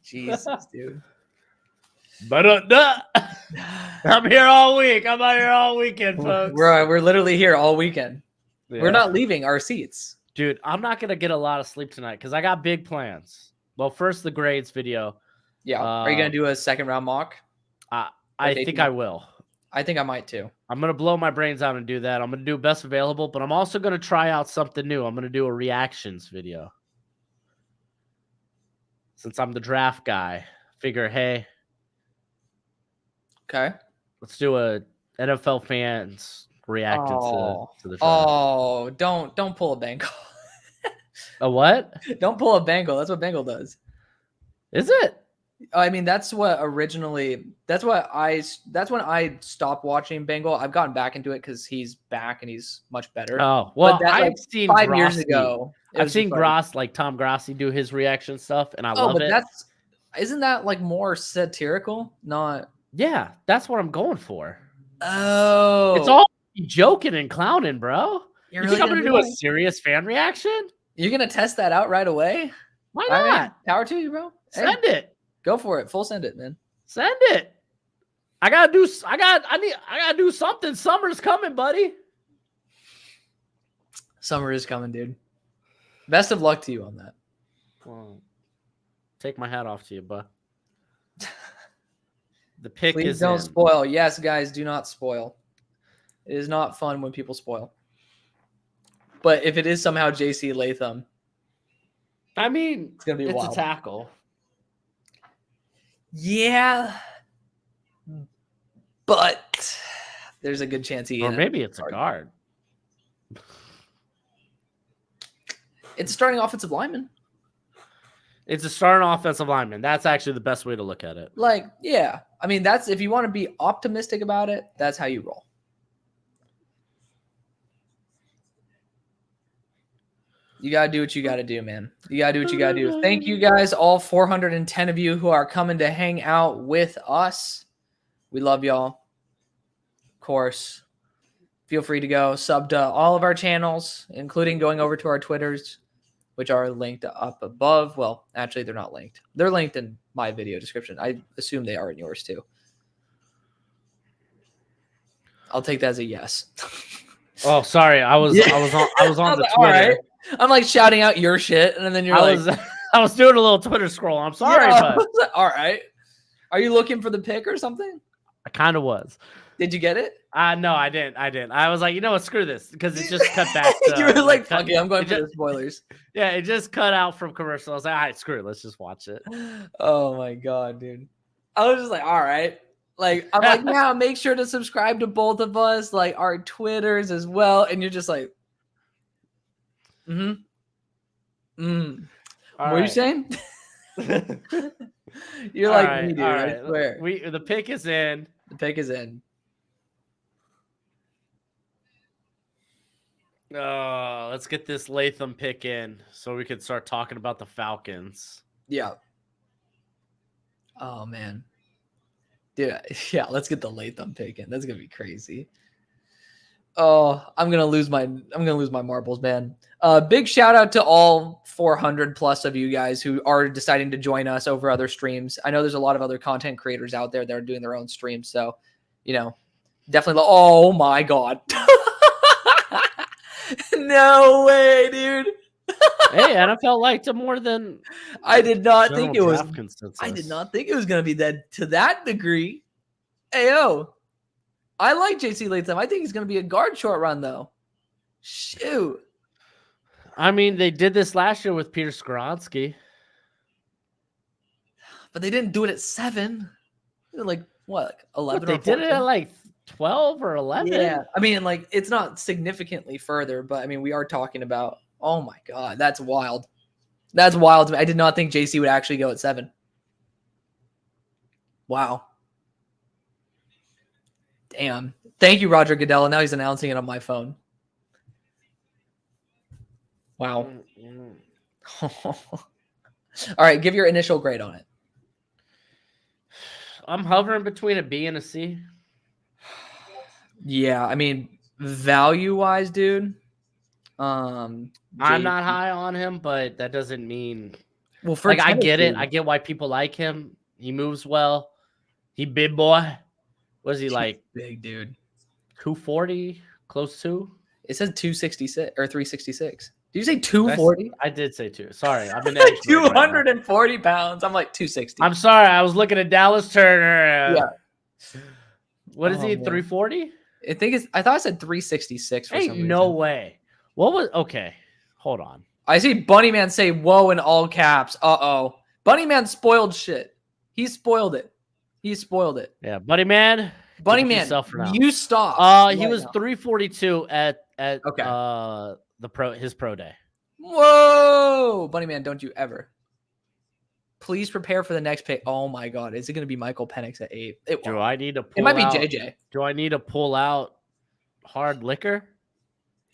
[SPEAKER 1] Jesus, dude.
[SPEAKER 2] But I'm here all week. I'm out here all weekend, folks.
[SPEAKER 1] We're literally here all weekend. Yeah. We're not leaving our seats.
[SPEAKER 2] Dude, I'm not gonna get a lot of sleep tonight because I got big plans. Well, first the grades video.
[SPEAKER 1] Yeah. Are you gonna do a second round mock?
[SPEAKER 2] I think I will.
[SPEAKER 1] I think I might too.
[SPEAKER 2] I'm gonna blow my brains out and do that. I'm gonna do best available, but I'm also gonna try out something new. I'm gonna do a reactions video. Since I'm the draft guy, figure, hey.
[SPEAKER 1] Okay.
[SPEAKER 2] Let's do a NFL fans reacting to the draft.
[SPEAKER 1] Oh, don't pull a Bengal.
[SPEAKER 2] A what?
[SPEAKER 1] Don't pull a Bengal. That's what Bengal does.
[SPEAKER 2] Is it?
[SPEAKER 1] I mean, that's when I stopped watching Bengal. I've gotten back into it because he's back and he's much better.
[SPEAKER 2] Oh, well, I've seen
[SPEAKER 1] 5 years ago.
[SPEAKER 2] I've seen Tom Grossi do his reaction stuff, and I love it.
[SPEAKER 1] Isn't that like more satirical? Not.
[SPEAKER 2] Yeah, that's what I'm going for.
[SPEAKER 1] Oh,
[SPEAKER 2] it's all joking and clowning, bro. You
[SPEAKER 1] really
[SPEAKER 2] think I'm gonna do a serious fan reaction?
[SPEAKER 1] You're gonna test that out right away?
[SPEAKER 2] Why not?
[SPEAKER 1] I mean, power to you, bro.
[SPEAKER 2] Send it.
[SPEAKER 1] Go for it. Full send it, man.
[SPEAKER 2] Send it. I gotta do something. Summer's coming, buddy.
[SPEAKER 1] Summer is coming, dude. Best of luck to you on that.
[SPEAKER 2] Well, take my hat off to you, bud. The pick
[SPEAKER 1] Please don't spoil. Yes, guys, do not spoil. It is not fun when people spoil. But if it is somehow JC Latham,
[SPEAKER 2] I mean,
[SPEAKER 1] it's gonna be wild.
[SPEAKER 2] A tackle.
[SPEAKER 1] Yeah, but there's a good chance
[SPEAKER 2] or maybe it's a guard.
[SPEAKER 1] It's a starting offensive lineman.
[SPEAKER 2] It's a starting offensive lineman. That's actually the best way to look at it.
[SPEAKER 1] Like, yeah. I mean, that's if you want to be optimistic about it, that's how you roll. You got to do what you got to do, man. You got to do what you got to do. Thank you guys, all 410 of you who are coming to hang out with us. We love y'all. Of course, feel free to go sub to all of our channels, including going over to our Twitters, which are linked up above. Well, actually, they're not linked. They're linked in my video description. I assume they are in yours too. I'll take that as a yes.
[SPEAKER 2] Oh, sorry. I was on the
[SPEAKER 1] like,
[SPEAKER 2] Twitter.
[SPEAKER 1] All right. I'm like shouting out your shit, and then you're
[SPEAKER 2] I was doing a little Twitter scroll. I'm sorry, but
[SPEAKER 1] all right. Are you looking for the pick or something?
[SPEAKER 2] I kind of was.
[SPEAKER 1] Did you get it?
[SPEAKER 2] No, I didn't. I was like, you know what? Screw this, because it just cut back.
[SPEAKER 1] You were like, fuck it, I'm going for the spoilers.
[SPEAKER 2] Yeah, it just cut out from commercial. I was like, all right, screw it. Let's just watch it.
[SPEAKER 1] Oh my god, dude. I was just like, all right. Like, I'm like, yeah, make sure to subscribe to both of us, like our Twitters as well. And you're just like, what are you saying? You're like me, dude. I swear.
[SPEAKER 2] The pick is in.
[SPEAKER 1] The pick is in.
[SPEAKER 2] Oh, let's get this Latham pick in so we can start talking about the Falcons.
[SPEAKER 1] Yeah. Oh man. Dude, yeah, let's get the Latham pick in. That's gonna be crazy. Oh, I'm gonna lose my marbles, man. Big shout out to all 400 plus of you guys who are deciding to join us over other streams. I know there's a lot of other content creators out there that are doing their own streams, so definitely. Oh my god. No way, dude.
[SPEAKER 2] Hey, NFL liked him more than
[SPEAKER 1] I did not think it was.
[SPEAKER 2] Consensus.
[SPEAKER 1] I did not think it was going to be that to that degree. Ayo, I like JC Latham. I think he's going to be a guard short run though. Shoot.
[SPEAKER 2] I mean, they did this last year with Peter Skoronski,
[SPEAKER 1] but they didn't do it at 7. Like what? Like 11.
[SPEAKER 2] They did it at like 12 or 11.
[SPEAKER 1] Yeah, I mean, like it's not significantly further, but I mean, we are talking about. Oh my god, that's wild. That's wild to me. I did not think JC would actually go at 7. Wow. Damn. Thank you, Roger Goodell. Now he's announcing it on my phone. Wow. All right, give your initial grade on it.
[SPEAKER 2] I'm hovering between a B and a C.
[SPEAKER 1] Yeah, I mean, value-wise, dude.
[SPEAKER 2] I'm not high on him, but that doesn't mean.
[SPEAKER 1] Well, for
[SPEAKER 2] I get it. I get why people like him. He moves well. He big boy. Was he like
[SPEAKER 1] big dude?
[SPEAKER 2] 240, close to.
[SPEAKER 1] It says 266 or 366. Did you say 240?
[SPEAKER 2] I did say 2. Sorry, I've been
[SPEAKER 1] 240 pounds. I'm like 260.
[SPEAKER 2] I'm sorry. I was looking at Dallas Turner.
[SPEAKER 1] Yeah.
[SPEAKER 2] What is he? 340?
[SPEAKER 1] I thought I said 366 for some reason.
[SPEAKER 2] No way. What was okay? Hold on.
[SPEAKER 1] I see Bunny Man say "whoa" in all caps. Uh-oh. Bunny Man spoiled shit. He spoiled it.
[SPEAKER 2] Yeah, Bunny Man.
[SPEAKER 1] You stop.
[SPEAKER 2] He was 342 at
[SPEAKER 1] okay.
[SPEAKER 2] His pro day.
[SPEAKER 1] Whoa, Bunny Man, don't you ever. Please prepare for the next pick. Oh my god, is it going to be Michael Penix at 8?
[SPEAKER 2] Do I need to pull
[SPEAKER 1] It might be JJ.
[SPEAKER 2] Do I need to pull out hard liquor?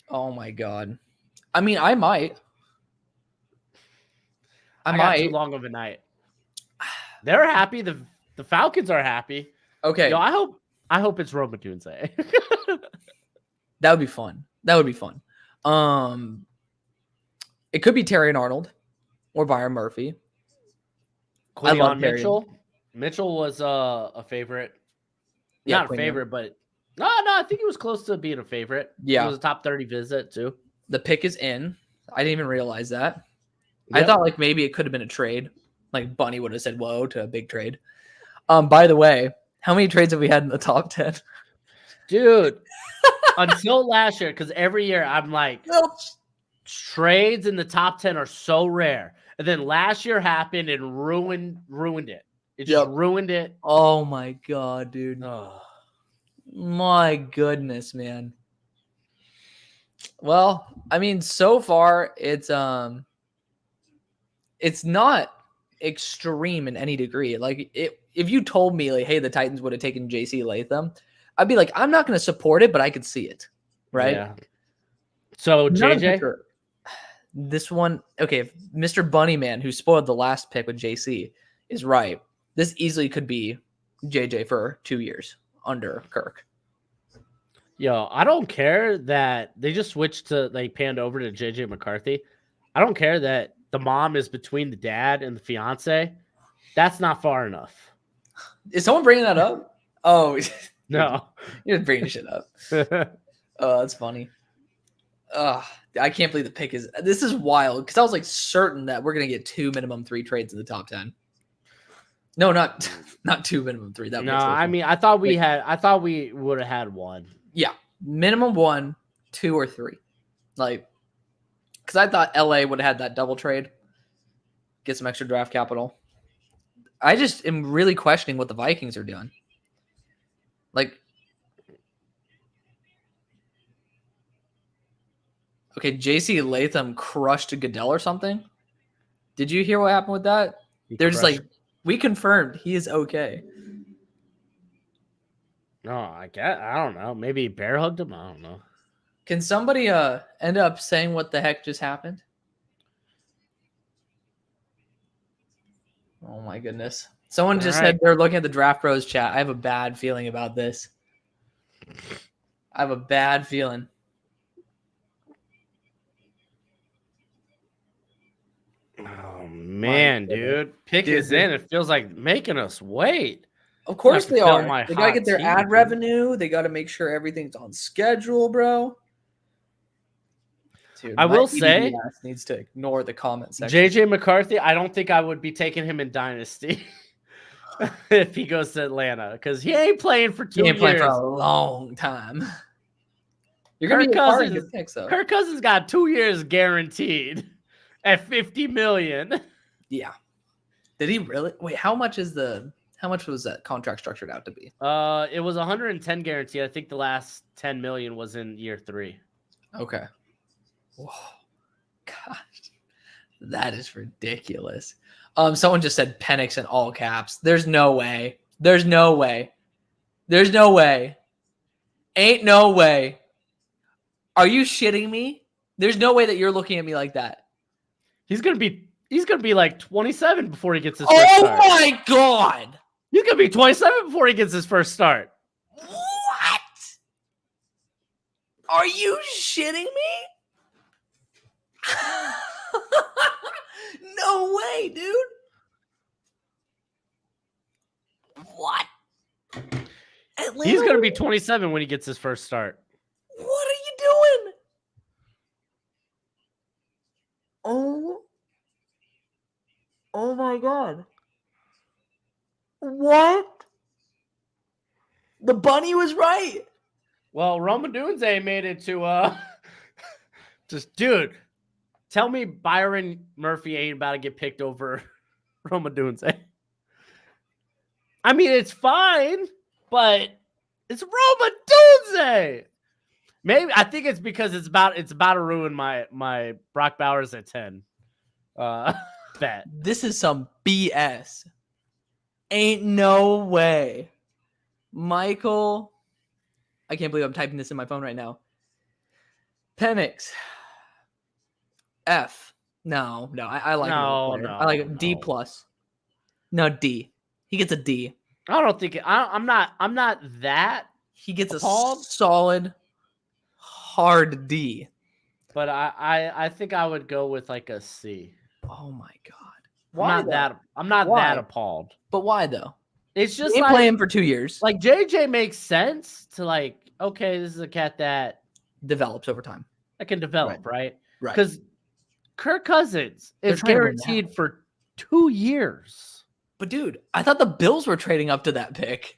[SPEAKER 1] Oh my god. I mean, I might.
[SPEAKER 2] I got too long of a night. They're happy. The Falcons are happy.
[SPEAKER 1] Okay.
[SPEAKER 2] Yo, I hope it's Roma Dunze.
[SPEAKER 1] That would be fun. It could be Terry and Arnold or Byron Murphy.
[SPEAKER 2] Quinyon Mitchell. Mitchell was a favorite. Yeah, not a favorite, but no, I think he was close to being a favorite.
[SPEAKER 1] Yeah.
[SPEAKER 2] He was a top 30 visit too.
[SPEAKER 1] The pick is in. I didn't even realize that. Yep. I thought like maybe it could have been a trade. Like Bunny would have said whoa to a big trade. By the way, how many trades have we had in the top 10?
[SPEAKER 2] Dude, until last year, because every year I'm like, trades in the top 10 are so rare. And then last year happened and ruined it. It just ruined it.
[SPEAKER 1] Oh my god, dude. Oh. My goodness, man. Well, I mean, so far it's not extreme in any degree. Like if you told me like, hey, the Titans would have taken JC Latham, I'd be like, I'm not going to support it, but I could see it, right?
[SPEAKER 2] Yeah. So JJ,
[SPEAKER 1] This one, okay, if Mr. Bunnyman, who spoiled the last pick with JC, is right, this easily could be JJ for 2 years under Kirk.
[SPEAKER 2] Yo, I don't care that they just switched to they panned over to JJ McCarthy. I don't care that the mom is between the dad and the fiance. That's not far enough.
[SPEAKER 1] Is someone bringing that up? Oh,
[SPEAKER 2] No.
[SPEAKER 1] you're bringing shit up. Oh, that's funny. I can't believe the pick is. This is wild because I was like certain that we're gonna get 2 minimum 3 trades in the top 10. No, not 2 minimum 3. That
[SPEAKER 2] No, I mean I thought we would have had one.
[SPEAKER 1] Yeah, minimum 1, 2, or 3. Like, because I thought LA would have had that double trade, get some extra draft capital. I just am really questioning what the Vikings are doing. Like, okay, JC Latham crushed Goodell or something. Did you hear what happened with that? They're just like, we confirmed he is okay.
[SPEAKER 2] No, I don't know. Maybe bear hugged him. I don't know.
[SPEAKER 1] Can somebody end up saying what the heck just happened? Oh my goodness. Someone just said they're looking at the Draft Bros chat. I have a bad feeling about this. I have a bad feeling.
[SPEAKER 2] Oh man, dude. Pick is in. It feels like making us wait.
[SPEAKER 1] Of course they are. They got to get their ad revenue. They got to make sure everything's on schedule, bro. Dude,
[SPEAKER 2] I will say
[SPEAKER 1] needs to ignore the comment section.
[SPEAKER 2] JJ McCarthy, I don't think I would be taking him in Dynasty if he goes to Atlanta because he ain't playing for 2 years. He ain't playing
[SPEAKER 1] for a long time.
[SPEAKER 2] You're gonna be picks, though. Kirk Cousins got 2 years guaranteed at $50 million.
[SPEAKER 1] Yeah. Did he really? Wait, how much was that contract structured out to be?
[SPEAKER 2] It was 110 guaranteed. I think the last 10 million was in year 3.
[SPEAKER 1] Okay. Whoa. Gosh. That is ridiculous. Someone just said Penix in all caps. There's no way. There's no way. There's no way. Ain't no way. Are you shitting me? There's no way that you're looking at me like that.
[SPEAKER 2] He's gonna be like 27 before he gets his first start.
[SPEAKER 1] Oh my god!
[SPEAKER 2] He's gonna be 27 before he gets his first start.
[SPEAKER 1] What? Are you shitting me? No way, dude. What?
[SPEAKER 2] Atlanta? He's gonna be 27 when he gets his first start.
[SPEAKER 1] What are you doing? Oh my god. What? The bunny was right.
[SPEAKER 2] Well, Roma Dunze made it to just dude. Tell me Byron Murphy ain't about to get picked over Roma Dunze. I mean, it's fine, but it's Roma Dunze. Maybe I think it's because it's about to ruin my Brock Bowers at 10. Bet.
[SPEAKER 1] This is some BS. Ain't no way. Michael, I can't believe I'm typing this in my phone right now. Penix. F. No. I like him. I like him. D plus. No, D. He gets a D.
[SPEAKER 2] I don't think I'm not that.
[SPEAKER 1] He gets appalled. A solid, hard D.
[SPEAKER 2] But I think I would go with like a C.
[SPEAKER 1] Oh my god.
[SPEAKER 2] Why I'm not that appalled.
[SPEAKER 1] But why though?
[SPEAKER 2] It's just
[SPEAKER 1] like, play him for 2 years.
[SPEAKER 2] Like JJ makes sense to like, okay, this is a cat that
[SPEAKER 1] develops over time.
[SPEAKER 2] That can develop, right?
[SPEAKER 1] Right.
[SPEAKER 2] Because Kirk Cousins is guaranteed for 2 years.
[SPEAKER 1] But dude, I thought the Bills were trading up to that pick.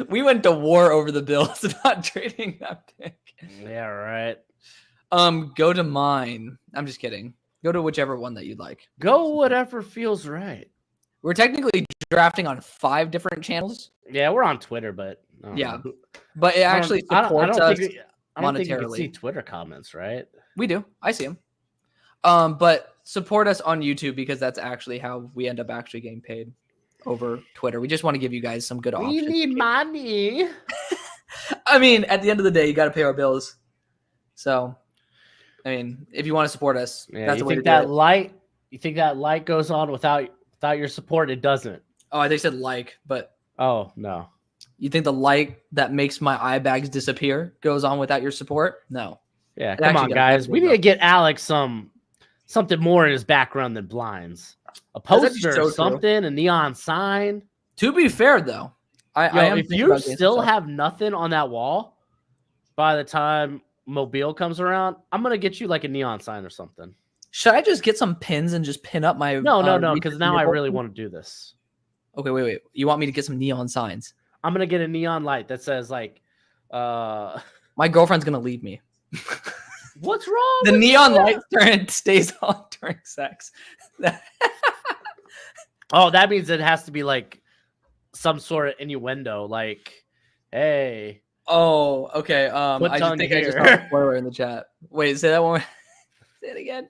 [SPEAKER 1] We went to war over the Bills, not trading that pick.
[SPEAKER 2] Yeah, right.
[SPEAKER 1] Go to mine. I'm just kidding. Go to whichever one that you'd like.
[SPEAKER 2] Go whatever feels right.
[SPEAKER 1] We're technically drafting on 5 different channels.
[SPEAKER 2] Yeah, we're on Twitter, but
[SPEAKER 1] yeah, but it actually supports us monetarily.
[SPEAKER 2] I don't think you can see Twitter comments, right?
[SPEAKER 1] We do. I see them. But support us on YouTube because that's actually how we end up actually getting paid over Twitter. We just want to give you guys some good options.
[SPEAKER 2] We need money.
[SPEAKER 1] I mean, at the end of the day, you got to pay our bills. So, I mean, if you want to support us,
[SPEAKER 2] Yeah,
[SPEAKER 1] that's
[SPEAKER 2] you
[SPEAKER 1] the way to
[SPEAKER 2] think
[SPEAKER 1] do
[SPEAKER 2] that
[SPEAKER 1] it.
[SPEAKER 2] light? You think that light goes on without your support? It doesn't.
[SPEAKER 1] Oh, I think I said like, but
[SPEAKER 2] Oh no.
[SPEAKER 1] you think the light that makes my eye bags disappear goes on without your support? No.
[SPEAKER 2] Yeah,
[SPEAKER 1] It
[SPEAKER 2] come
[SPEAKER 1] actually
[SPEAKER 2] on,
[SPEAKER 1] does.
[SPEAKER 2] guys.
[SPEAKER 1] That
[SPEAKER 2] We
[SPEAKER 1] goes
[SPEAKER 2] need to
[SPEAKER 1] up.
[SPEAKER 2] get Alex something more in his background than blinds. A
[SPEAKER 1] That's actually
[SPEAKER 2] poster,
[SPEAKER 1] so true.
[SPEAKER 2] something, a neon sign.
[SPEAKER 1] To be fair, though, I am
[SPEAKER 2] If
[SPEAKER 1] thinking
[SPEAKER 2] you
[SPEAKER 1] about getting some
[SPEAKER 2] still
[SPEAKER 1] stuff.
[SPEAKER 2] have nothing on that wall by the time Mobile comes around, I'm gonna get you like a neon sign or something.
[SPEAKER 1] Should I just get some pins and just pin up my
[SPEAKER 2] No, because
[SPEAKER 1] Reese's
[SPEAKER 2] now I
[SPEAKER 1] nipple?
[SPEAKER 2] really want to do this.
[SPEAKER 1] Okay, wait. You want me to get some neon signs?
[SPEAKER 2] I'm gonna get a neon light that says like,
[SPEAKER 1] My girlfriend's gonna leave me.
[SPEAKER 2] what's wrong?
[SPEAKER 1] The
[SPEAKER 2] with
[SPEAKER 1] neon
[SPEAKER 2] that?
[SPEAKER 1] light turn stays on during sex.
[SPEAKER 2] Oh, that means it has to be like some sort of innuendo, like, hey.
[SPEAKER 1] Oh, okay.
[SPEAKER 2] Put
[SPEAKER 1] I just
[SPEAKER 2] tongue
[SPEAKER 1] think I just
[SPEAKER 2] here.
[SPEAKER 1] saw a spoiler in the chat. Wait, say that one. Say it again.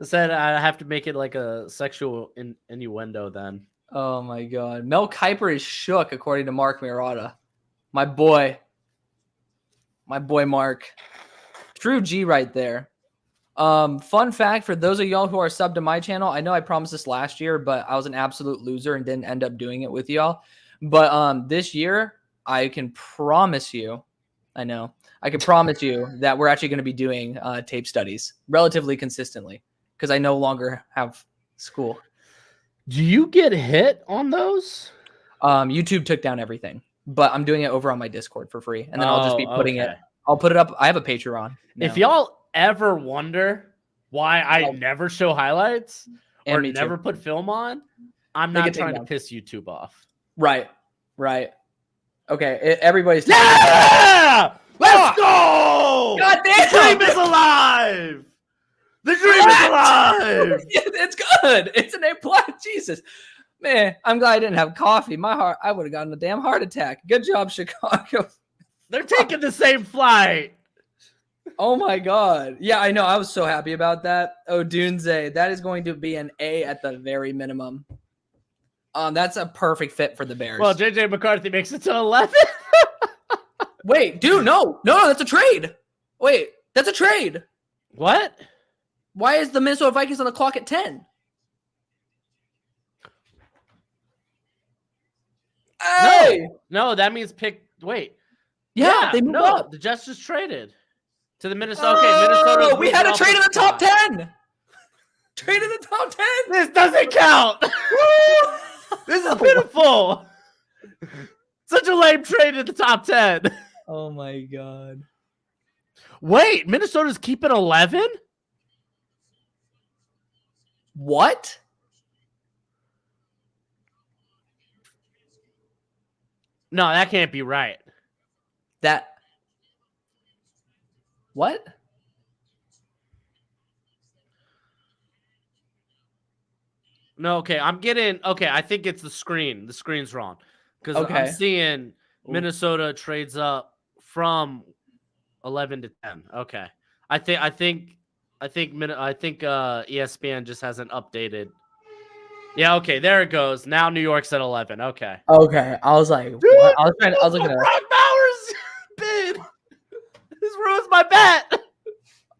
[SPEAKER 2] I said I have to make it like a sexual innuendo then.
[SPEAKER 1] Oh my god. Mel Kiper is shook, according to Mark Murata. My boy. My boy Mark. True G right there. Fun fact for those of y'all who are subbed to my channel, I know I promised this last year, but I was an absolute loser and didn't end up doing it with y'all. But this year, I can promise you, I can promise you that we're actually going to be doing tape studies relatively consistently because I no longer have school.
[SPEAKER 2] Do you get hit on those?
[SPEAKER 1] YouTube took down everything, but I'm doing it over on my Discord for free, and then I'll just be putting it. I'll put it up. I have a Patreon. Now.
[SPEAKER 2] If y'all ever wonder why I never show highlights or never put film on, I'm not trying to piss YouTube off.
[SPEAKER 1] Right. Okay, everybody's
[SPEAKER 2] Let's go!
[SPEAKER 1] God damn!
[SPEAKER 2] The dream is alive! The dream is alive!
[SPEAKER 1] It's good. It's an A+. Jesus. Man, I'm glad I didn't have coffee. I would have gotten a damn heart attack. Good job, Chicago.
[SPEAKER 2] They're taking the same flight.
[SPEAKER 1] Oh my god. Yeah, I know. I was so happy about that. Oh, Dunze. That is going to be an A at the very minimum. That's a perfect fit for the Bears.
[SPEAKER 2] Well, JJ McCarthy makes it to 11.
[SPEAKER 1] Wait, dude, no, that's a trade. Wait, that's a trade.
[SPEAKER 2] What?
[SPEAKER 1] Why is the Minnesota Vikings on the clock at 10? Hey!
[SPEAKER 2] No, that means wait.
[SPEAKER 1] Yeah, they moved up.
[SPEAKER 2] The Jets just traded to the Minnesota. Okay, Minnesota.
[SPEAKER 1] We had a trade in the top 10. Trade in the top 10.
[SPEAKER 2] This doesn't count. This is pitiful. Such a lame trade in the top 10.
[SPEAKER 1] Oh my god.
[SPEAKER 2] Wait, Minnesota's keeping 11?
[SPEAKER 1] What?
[SPEAKER 2] No, that can't be right.
[SPEAKER 1] What?
[SPEAKER 2] No, okay. I think it's the screen. The screen's wrong. Because I'm seeing Minnesota trades up from 11 to 10. Okay. I think ESPN just hasn't updated. Yeah, okay, there it goes. Now New York's at 11. Okay.
[SPEAKER 1] Okay. I was like,
[SPEAKER 2] dude,
[SPEAKER 1] what? I was looking at
[SPEAKER 2] Brock Bowers bid. This ruins my bet.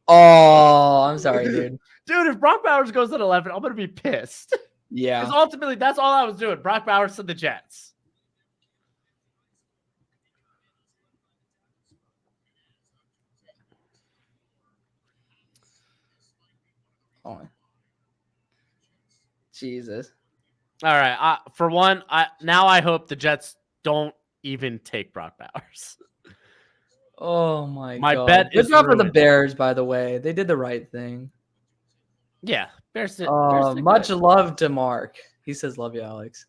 [SPEAKER 1] Oh, I'm sorry, dude.
[SPEAKER 2] Dude, if Brock Bowers goes at 11, I'm gonna be pissed.
[SPEAKER 1] Yeah.
[SPEAKER 2] Because ultimately, that's all I was doing. Brock Bowers to the Jets.
[SPEAKER 1] Oh. Jesus.
[SPEAKER 2] All right. For one, I hope the Jets don't even take Brock Bowers.
[SPEAKER 1] Oh my god.
[SPEAKER 2] My bet is
[SPEAKER 1] good job for the
[SPEAKER 2] ruined.
[SPEAKER 1] Bears, by the way. They did the right thing.
[SPEAKER 2] Yeah. Bears
[SPEAKER 1] much love to Mark. He says, "Love you, Alex."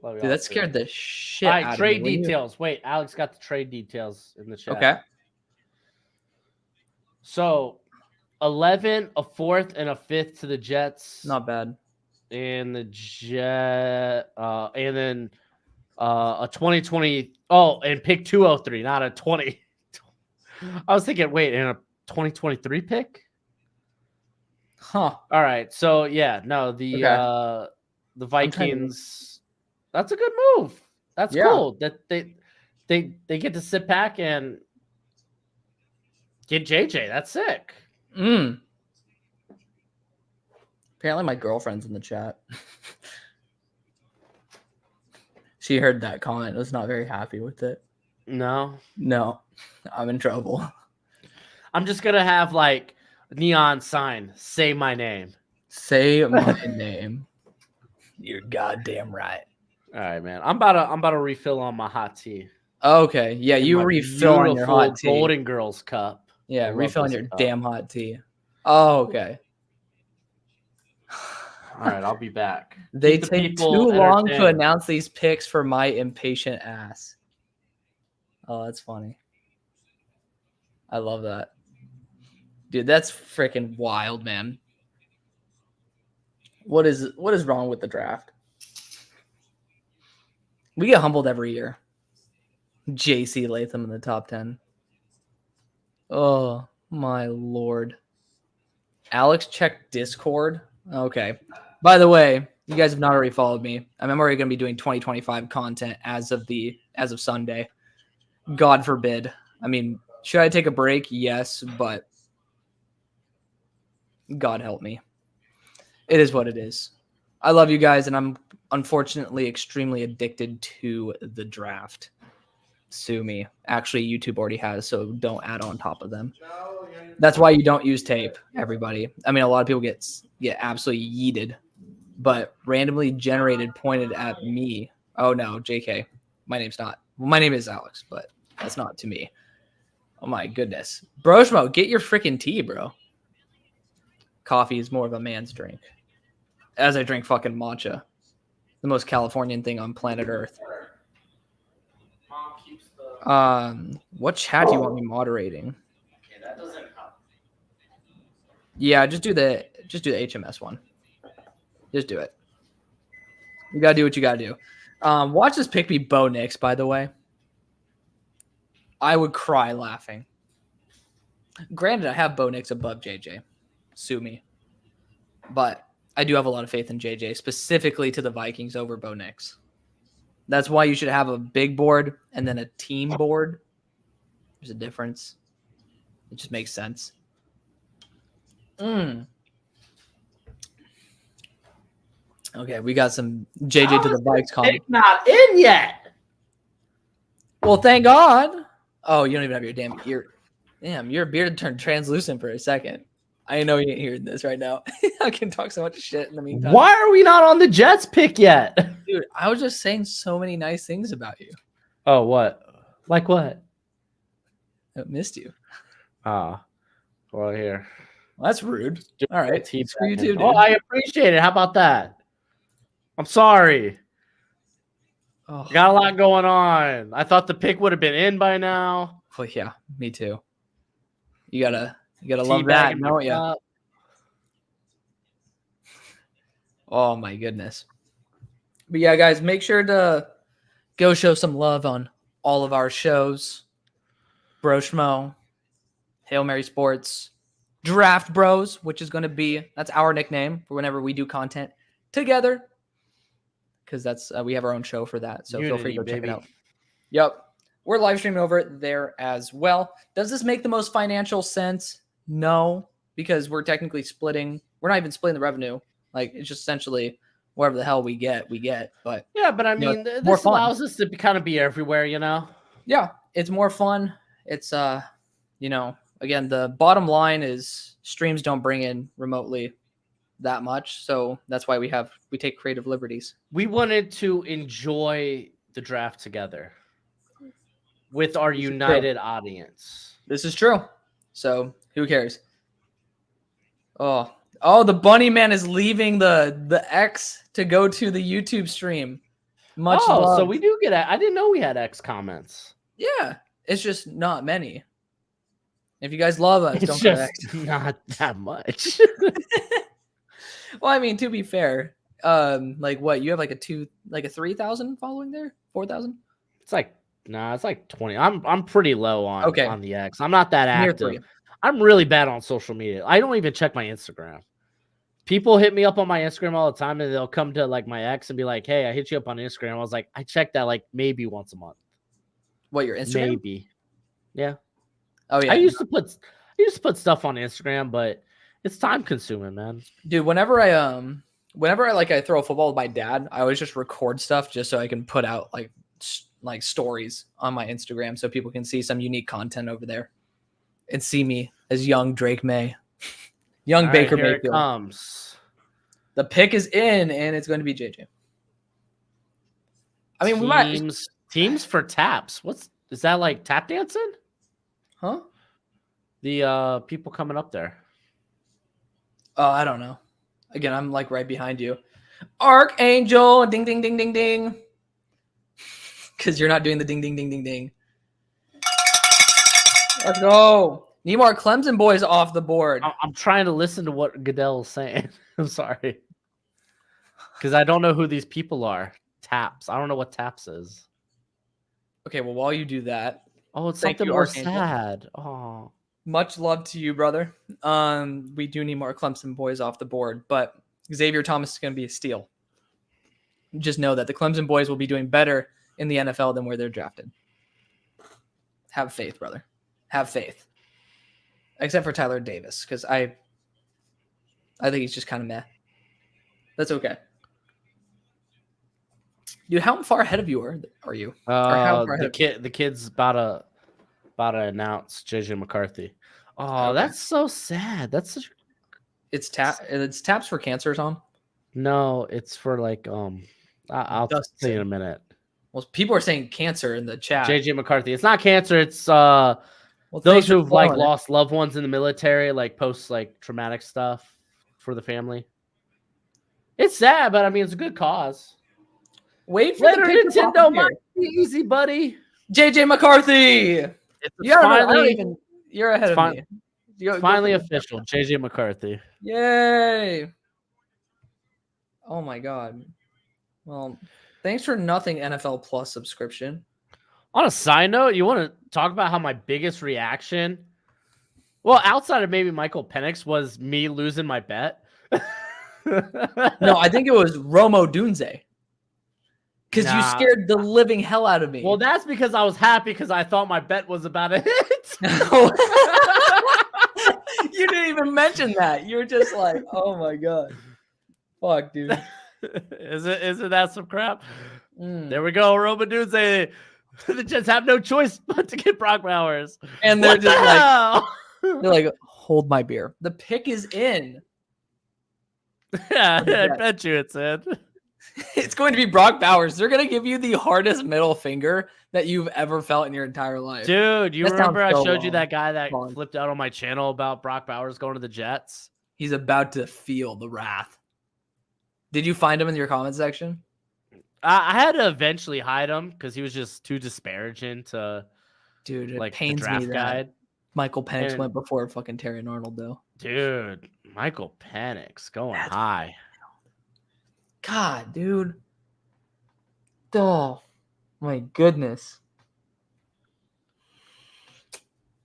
[SPEAKER 2] Love you,
[SPEAKER 1] Dude,
[SPEAKER 2] Alex.
[SPEAKER 1] that scared the shit
[SPEAKER 2] All
[SPEAKER 1] out
[SPEAKER 2] right,
[SPEAKER 1] of
[SPEAKER 2] trade
[SPEAKER 1] me.
[SPEAKER 2] details. Wait, Alex got the trade details in the chat.
[SPEAKER 1] Okay.
[SPEAKER 2] So, 11, a fourth, and a fifth to the Jets.
[SPEAKER 1] Not bad.
[SPEAKER 2] And the and then a 2020. Oh, and pick 203, not a 20. I was thinking, wait, and a 2023 pick?
[SPEAKER 1] Huh.
[SPEAKER 2] All right. So yeah, no, the Vikings. That's a good move. That's cool. That they get to sit back and get JJ. That's sick.
[SPEAKER 1] Apparently, my girlfriend's in the chat. She heard that comment. Was not very happy with it.
[SPEAKER 2] No,
[SPEAKER 1] I'm in trouble.
[SPEAKER 2] I'm just gonna have like neon sign. Say my name.
[SPEAKER 1] Say my name. You're goddamn right.
[SPEAKER 2] All right, man. I'm about to refill on my hot tea.
[SPEAKER 1] Okay, yeah, you refill on your hot tea.
[SPEAKER 2] Golden Girls cup.
[SPEAKER 1] Yeah, refill on your damn hot tea. Oh, okay.
[SPEAKER 2] All right, I'll be back.
[SPEAKER 1] They take too long to announce these picks for my impatient ass. Oh, that's funny. I love that. Dude, that's freaking wild, man. What is wrong with the draft? We get humbled every year. JC Latham in the top 10. Oh, my Lord. Alex checked Discord. Okay. By the way, you guys have not already followed me. I'm already going to be doing 2025 content as of Sunday. God forbid. I mean, should I take a break? Yes, but God help me. It is what it is. I love you guys, and I'm unfortunately extremely addicted to the draft. Sue me. Actually, YouTube already has, so don't add on top of them. That's why you don't use tape, everybody. I mean, a lot of people get absolutely yeeted, but randomly generated pointed at me. Oh, no, JK. My name's not. Well, my name is Alex, but that's not to me. Oh, my goodness. Broshmo, get your freaking tea, bro. Coffee is more of a man's drink. As I drink fucking matcha. The most Californian thing on planet Earth. What chat do you want me moderating?
[SPEAKER 2] Okay, that doesn't help.
[SPEAKER 1] Yeah, just do the HMS one. Just do it. You gotta do what you gotta do. Watch this pick be Bo Nix, by the way. I would cry laughing. Granted, I have Bo Nix above JJ. Sue me. But I do have a lot of faith in JJ, specifically to the Vikings over Bo Nix. That's why you should have a big board and then a team board. There's a difference. It just makes sense. Okay, we got some JJ to the Vikes comment.
[SPEAKER 2] Not in yet.
[SPEAKER 1] Well, thank God. Oh, you don't even have your damn ear. Damn, your beard turned translucent for a second. I know you ain't hearing this right now. I can talk so much shit in the meantime.
[SPEAKER 2] Why are we not on the Jets pick yet?
[SPEAKER 1] Dude, I was just saying so many nice things about you.
[SPEAKER 2] Oh, what? Like what?
[SPEAKER 1] I missed you.
[SPEAKER 2] Well, here.
[SPEAKER 1] Well, that's rude. All right.
[SPEAKER 2] For
[SPEAKER 1] you too, dude.
[SPEAKER 2] Oh, I appreciate it. How about that? I'm sorry.
[SPEAKER 1] Oh.
[SPEAKER 2] Got a lot going on. I thought the pick would have been in by now.
[SPEAKER 1] Well, yeah, me too. You gotta love that, don't you? Oh my goodness. But yeah, guys, make sure to go show some love on all of our shows. Broshmo, Hail Mary Sports, Draft Bros, which is going to be, that's our nickname for whenever we do content together. Because that's we have our own show for that. So feel free to go check it out. Yep. We're live streaming over there as well. Does this make the most financial sense? No, because we're technically splitting. We're not even splitting the revenue. Like, it's just essentially whatever the hell we get. But
[SPEAKER 2] yeah, but I mean, this allows us to kind of be everywhere, you know?
[SPEAKER 1] Yeah, it's more fun. It's, again, the bottom line is streams don't bring in remotely that much. So that's why we take creative liberties.
[SPEAKER 2] We wanted to enjoy the draft together with our united audience.
[SPEAKER 1] This is true. So who cares? Oh, the bunny man is leaving the X to go to the YouTube stream. Much love.
[SPEAKER 2] So we do get I didn't know we had X comments.
[SPEAKER 1] Yeah, it's just not many. If you guys love us,
[SPEAKER 2] don't go to X. Not that much.
[SPEAKER 1] Well, I mean, to be fair, like what you have like a 3,000 following there, 4,000.
[SPEAKER 2] It's like 20. I'm pretty low on the X. I'm not that active. I'm really bad on social media. I don't even check my Instagram. People hit me up on my Instagram all the time, and they'll come to like my X and be like, "Hey, I hit you up on Instagram." I was like, I check that like maybe once a month.
[SPEAKER 1] What, your Instagram?
[SPEAKER 2] Maybe. Yeah.
[SPEAKER 1] Oh yeah,
[SPEAKER 2] I used to put stuff on Instagram, but it's time consuming, man.
[SPEAKER 1] dude. Whenever I throw a football with my dad, I always just record stuff just so I can put out like stories on my Instagram so people can see some unique content over there and see me as young Drake May, young
[SPEAKER 2] All
[SPEAKER 1] Baker
[SPEAKER 2] right, here
[SPEAKER 1] Mayfield.
[SPEAKER 2] it comes.
[SPEAKER 1] The pick is in, and it's going to be JJ. I mean, we might
[SPEAKER 2] teams for taps. Is that like tap dancing?
[SPEAKER 1] Huh?
[SPEAKER 2] The people coming up there.
[SPEAKER 1] Oh, I don't know. Again, I'm like right behind you. Archangel, ding, ding, ding, ding, ding. Because you're not doing the ding, ding, ding, ding, ding. Let's go. Need more Clemson boys off the board.
[SPEAKER 2] I'm trying to listen to what Goodell is saying. I'm sorry. Because I don't know who these people are. Taps. I don't know what taps is.
[SPEAKER 1] Okay, well, while you do that.
[SPEAKER 2] Oh, it's something more sad. Oh.
[SPEAKER 1] Much love to you, brother. We do need more Clemson boys off the board, but Xavier Thomas is going to be a steal. Just know that the Clemson boys will be doing better in the NFL than where they're drafted. Have faith, brother. Have faith. Except for Tyler Davis, because I think he's just kind of meh. That's okay. Dude, how far ahead of you are you?
[SPEAKER 2] The kid's about to announce JJ McCarthy. Oh, okay. That's so sad.
[SPEAKER 1] It's taps for cancer, Tom.
[SPEAKER 2] No, it's for like I'll tell you in a minute.
[SPEAKER 1] Well, people are saying cancer in the chat.
[SPEAKER 2] JJ McCarthy. It's not cancer. It's those who've like lost loved ones in the military, like post like traumatic stuff for the family. It's sad, but I mean it's a good cause.
[SPEAKER 1] Wait for the
[SPEAKER 2] Nintendo might be easy, buddy.
[SPEAKER 1] JJ McCarthy. You're ahead of me.
[SPEAKER 2] It's finally official. JJ McCarthy.
[SPEAKER 1] Yay. Oh my God. Well, thanks for nothing NFL Plus subscription.
[SPEAKER 2] On a side note, you want to talk about how my biggest reaction, well, outside of maybe Michael Penix, was me losing my bet?
[SPEAKER 1] No, I think it was Romo Dunze. Because you scared the living hell out of me.
[SPEAKER 2] Well, that's because I was happy because I thought my bet was about to hit.
[SPEAKER 1] You didn't even mention that. You were just like, oh my God. Fuck, dude.
[SPEAKER 2] Isn't that some crap? There we go. Romo Dunze. The Jets have no choice but to get Brock Bowers.
[SPEAKER 1] And they're just they're like, hold my beer. The pick is in.
[SPEAKER 2] Yeah, I bet you it's in.
[SPEAKER 1] It's going to be Brock Bowers. They're going to give you the hardest middle finger that you've ever felt in your entire life.
[SPEAKER 2] Dude, you remember I showed you that guy that flipped out on my channel about Brock Bowers going to the Jets?
[SPEAKER 1] He's about to feel the wrath. Did you find him in your comment section?
[SPEAKER 2] I had to eventually hide him because he was just too disparaging to,
[SPEAKER 1] dude. It
[SPEAKER 2] like
[SPEAKER 1] pains
[SPEAKER 2] the draft
[SPEAKER 1] me that
[SPEAKER 2] guide.
[SPEAKER 1] Michael Penix went before fucking Terry and Arnold, though.
[SPEAKER 2] Dude, Michael Penix going high.
[SPEAKER 1] God, dude. Oh, my goodness.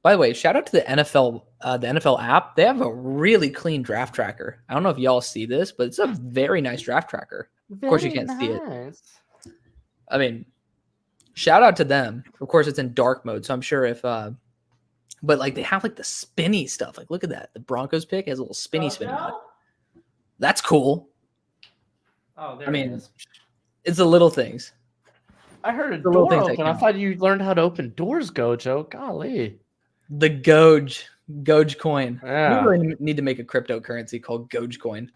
[SPEAKER 1] By the way, shout out to the NFL app. They have a really clean draft tracker. I don't know if y'all see this, but it's a very nice draft tracker. Of course, you can't see it. I mean, shout out to them. Of course, it's in dark mode, so I'm sure if but like they have like the spinny stuff. Like, look at that. The Broncos pick has a little spinny on it. That's cool.
[SPEAKER 2] Oh, there it is.
[SPEAKER 1] It's the little things.
[SPEAKER 2] I heard a door open. I thought you learned how to open doors, Gojo. Golly.
[SPEAKER 1] The Goj coin.
[SPEAKER 2] Yeah.
[SPEAKER 1] We really need to make a cryptocurrency called Goj coin.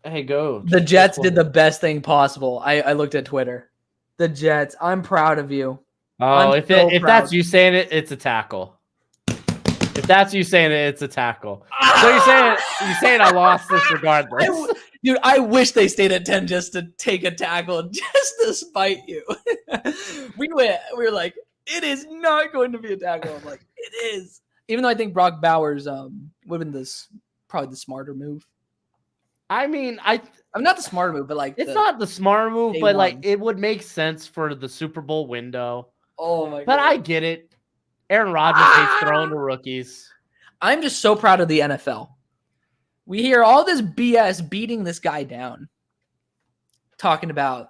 [SPEAKER 2] Hey, Goj.
[SPEAKER 1] The Jets did the best thing possible. I looked at Twitter. The Jets. I'm proud of you.
[SPEAKER 2] Oh, if that's you saying it, it's a tackle. If that's you saying it, it's a tackle. So you're saying I lost this regardless.
[SPEAKER 1] Dude, I wish they stayed at 10 just to take a tackle, just to spite you. We were like, it is not going to be a tackle. I'm like, it is. Even though I think Brock Bowers would have been probably the smarter move.
[SPEAKER 2] I mean, I'm
[SPEAKER 1] not the smarter move, but like
[SPEAKER 2] it's not the smarter move, but like it would make sense for the Super Bowl window.
[SPEAKER 1] Oh my God.
[SPEAKER 2] But I get it. Aaron Rodgers hates throwing to rookies.
[SPEAKER 1] I'm just so proud of the NFL. We hear all this BS beating this guy down. Talking about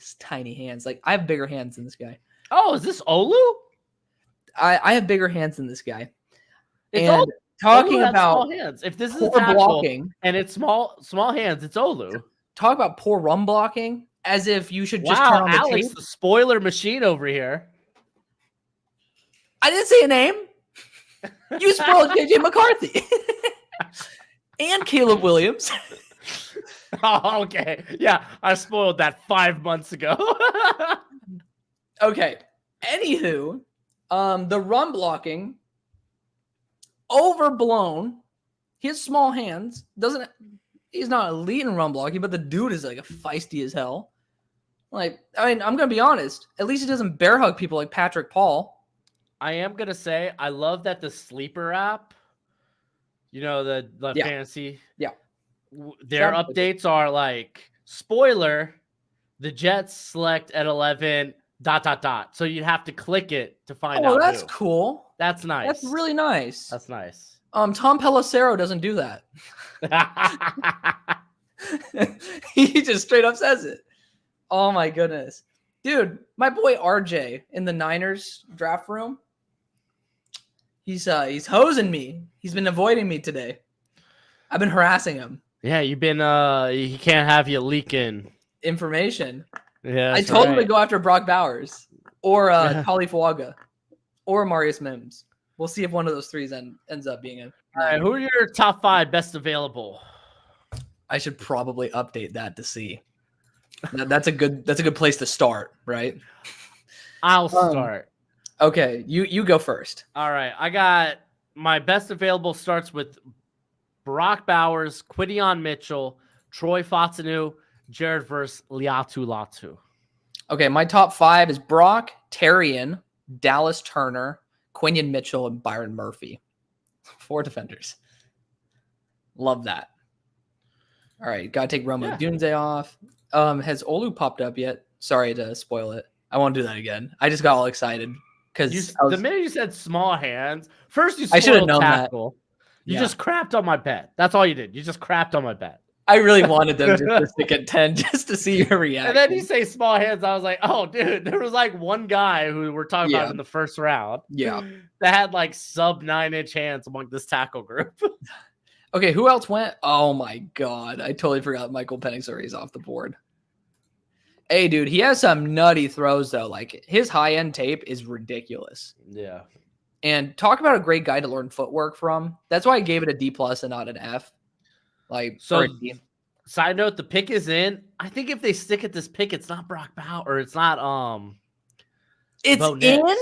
[SPEAKER 1] Just tiny hands. Like I have bigger hands than this guy.
[SPEAKER 2] Oh, is this Olu?
[SPEAKER 1] I have bigger hands than this guy.
[SPEAKER 2] It's
[SPEAKER 1] And
[SPEAKER 2] Olu.
[SPEAKER 1] talking
[SPEAKER 2] Olu has
[SPEAKER 1] about
[SPEAKER 2] small hands. If this is a
[SPEAKER 1] poor
[SPEAKER 2] tackle
[SPEAKER 1] blocking,
[SPEAKER 2] and it's small hands, it's Olu.
[SPEAKER 1] talk about poor run blocking, as if you should just turn
[SPEAKER 2] Wow,
[SPEAKER 1] on the
[SPEAKER 2] Alex,
[SPEAKER 1] tape.
[SPEAKER 2] the spoiler machine over here.
[SPEAKER 1] I didn't say a name. You spoiled JJ McCarthy and Caleb Williams.
[SPEAKER 2] Oh, okay. Yeah, I spoiled that 5 months ago.
[SPEAKER 1] Okay. Anywho, the run blocking, overblown. He has small hands. He's not elite in run blocking, but the dude is like a feisty as hell. Like, I mean, I'm gonna be honest. At least he doesn't bear hug people like Patrick Paul.
[SPEAKER 2] I am gonna say I love that the sleeper app, the fantasy, their updates are like spoiler, the Jets select at 11 ... So you'd have to click it to find out.
[SPEAKER 1] Oh, that's
[SPEAKER 2] who.
[SPEAKER 1] cool.
[SPEAKER 2] That's nice.
[SPEAKER 1] That's really nice.
[SPEAKER 2] That's nice.
[SPEAKER 1] Tom Pelissero doesn't do that. He just straight up says it. Oh my goodness. Dude, my boy RJ in the Niners draft room. He's hosing me. He's been avoiding me today. I've been harassing him.
[SPEAKER 2] Yeah, you've been he can't have you leaking
[SPEAKER 1] information.
[SPEAKER 2] Yeah.
[SPEAKER 1] I told him to go after Brock Bowers or Kali Fuaga or Marius Mims. We'll see if one of those threes ends up being a.
[SPEAKER 2] All right, who are your top 5 best available?
[SPEAKER 1] I should probably update that to see. That's a good place to start, right?
[SPEAKER 2] I'll start.
[SPEAKER 1] Okay, you go first.
[SPEAKER 2] All right, I got my best available starts with Brock Bowers, Quidion Mitchell, Troy Fautanu, Jared Verse, Liatu Latu.
[SPEAKER 1] Okay, my top 5 is Brock, Terrian, Dallas Turner, Quinion Mitchell, and Byron Murphy. 4 defenders. Love that. All right, gotta take Roma Dunze off. Has Olu popped up yet? Sorry to spoil it. I won't do that again. I just got all excited because
[SPEAKER 2] the minute you said small hands, first you
[SPEAKER 1] I should have
[SPEAKER 2] spoiled
[SPEAKER 1] known
[SPEAKER 2] tackle.
[SPEAKER 1] That.
[SPEAKER 2] You just crapped on my bet. That's all you did. You just crapped on my bet.
[SPEAKER 1] I really wanted them just to stick at 10 just to see your reaction.
[SPEAKER 2] And then you say small hands. I was like, oh, dude, there was like one guy who we're talking about in the first round.
[SPEAKER 1] Yeah.
[SPEAKER 2] That had like sub 9-inch hands among this tackle group.
[SPEAKER 1] Okay, who else went? Oh my God. I totally forgot Michael Penix already is off the board. Hey, dude, he has some nutty throws, though. Like, his high-end tape is ridiculous.
[SPEAKER 2] Yeah.
[SPEAKER 1] And talk about a great guy to learn footwork from. That's why I gave it a D+ and not an F. Like,
[SPEAKER 2] so side note, the pick is in. I think if they stick at this pick, it's not Brock Bowers, or it's not
[SPEAKER 1] It's
[SPEAKER 2] Bo
[SPEAKER 1] in?
[SPEAKER 2] Nix.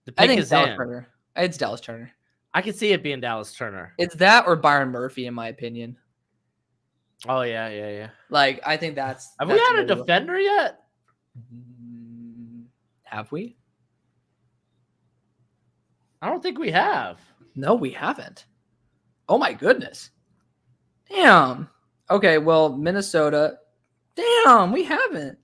[SPEAKER 2] The pick is
[SPEAKER 1] Dallas
[SPEAKER 2] in.
[SPEAKER 1] Turner. It's Dallas Turner.
[SPEAKER 2] I can see it being Dallas Turner.
[SPEAKER 1] It's that or Byron Murphy, in my opinion.
[SPEAKER 2] Oh, yeah.
[SPEAKER 1] Like, I think that's...
[SPEAKER 2] Have we had a defender yet?
[SPEAKER 1] Have we?
[SPEAKER 2] I don't think we have.
[SPEAKER 1] No, we haven't. Oh, my goodness. Damn. Okay, well, Minnesota. Damn, we haven't.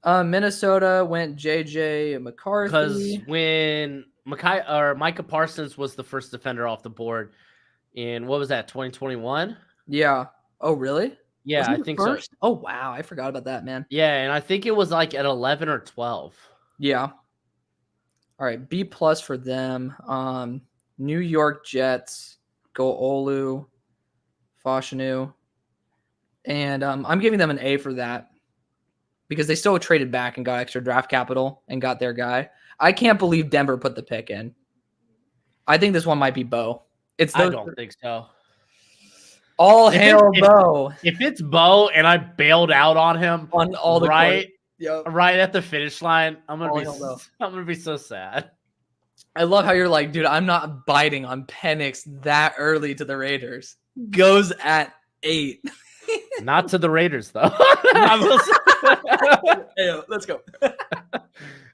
[SPEAKER 1] Minnesota went JJ McCarthy.
[SPEAKER 2] Because when Micah Parsons was the first defender off the board in, what was that, 2021?
[SPEAKER 1] Yeah. Oh, really?
[SPEAKER 2] Yeah, I think first?
[SPEAKER 1] So. Oh, wow. I forgot about that, man.
[SPEAKER 2] Yeah, and I think it was like at 11 or 12.
[SPEAKER 1] Yeah. All right, B+ for them. New York Jets, go Olu, Fashanu. And I'm giving them an A for that because they still traded back and got extra draft capital and got their guy. I can't believe Denver put the pick in. I think this one might be Bo.
[SPEAKER 2] I don't think so.
[SPEAKER 1] All hail Bo.
[SPEAKER 2] If it's Bo and I bailed out on him
[SPEAKER 1] on all the
[SPEAKER 2] right at the finish line, I'm gonna be so sad.
[SPEAKER 1] I love how you're like, dude, I'm not biting on Penix that early to the Raiders. Goes at 8.
[SPEAKER 2] Not to the Raiders though.
[SPEAKER 1] Hey, let's go.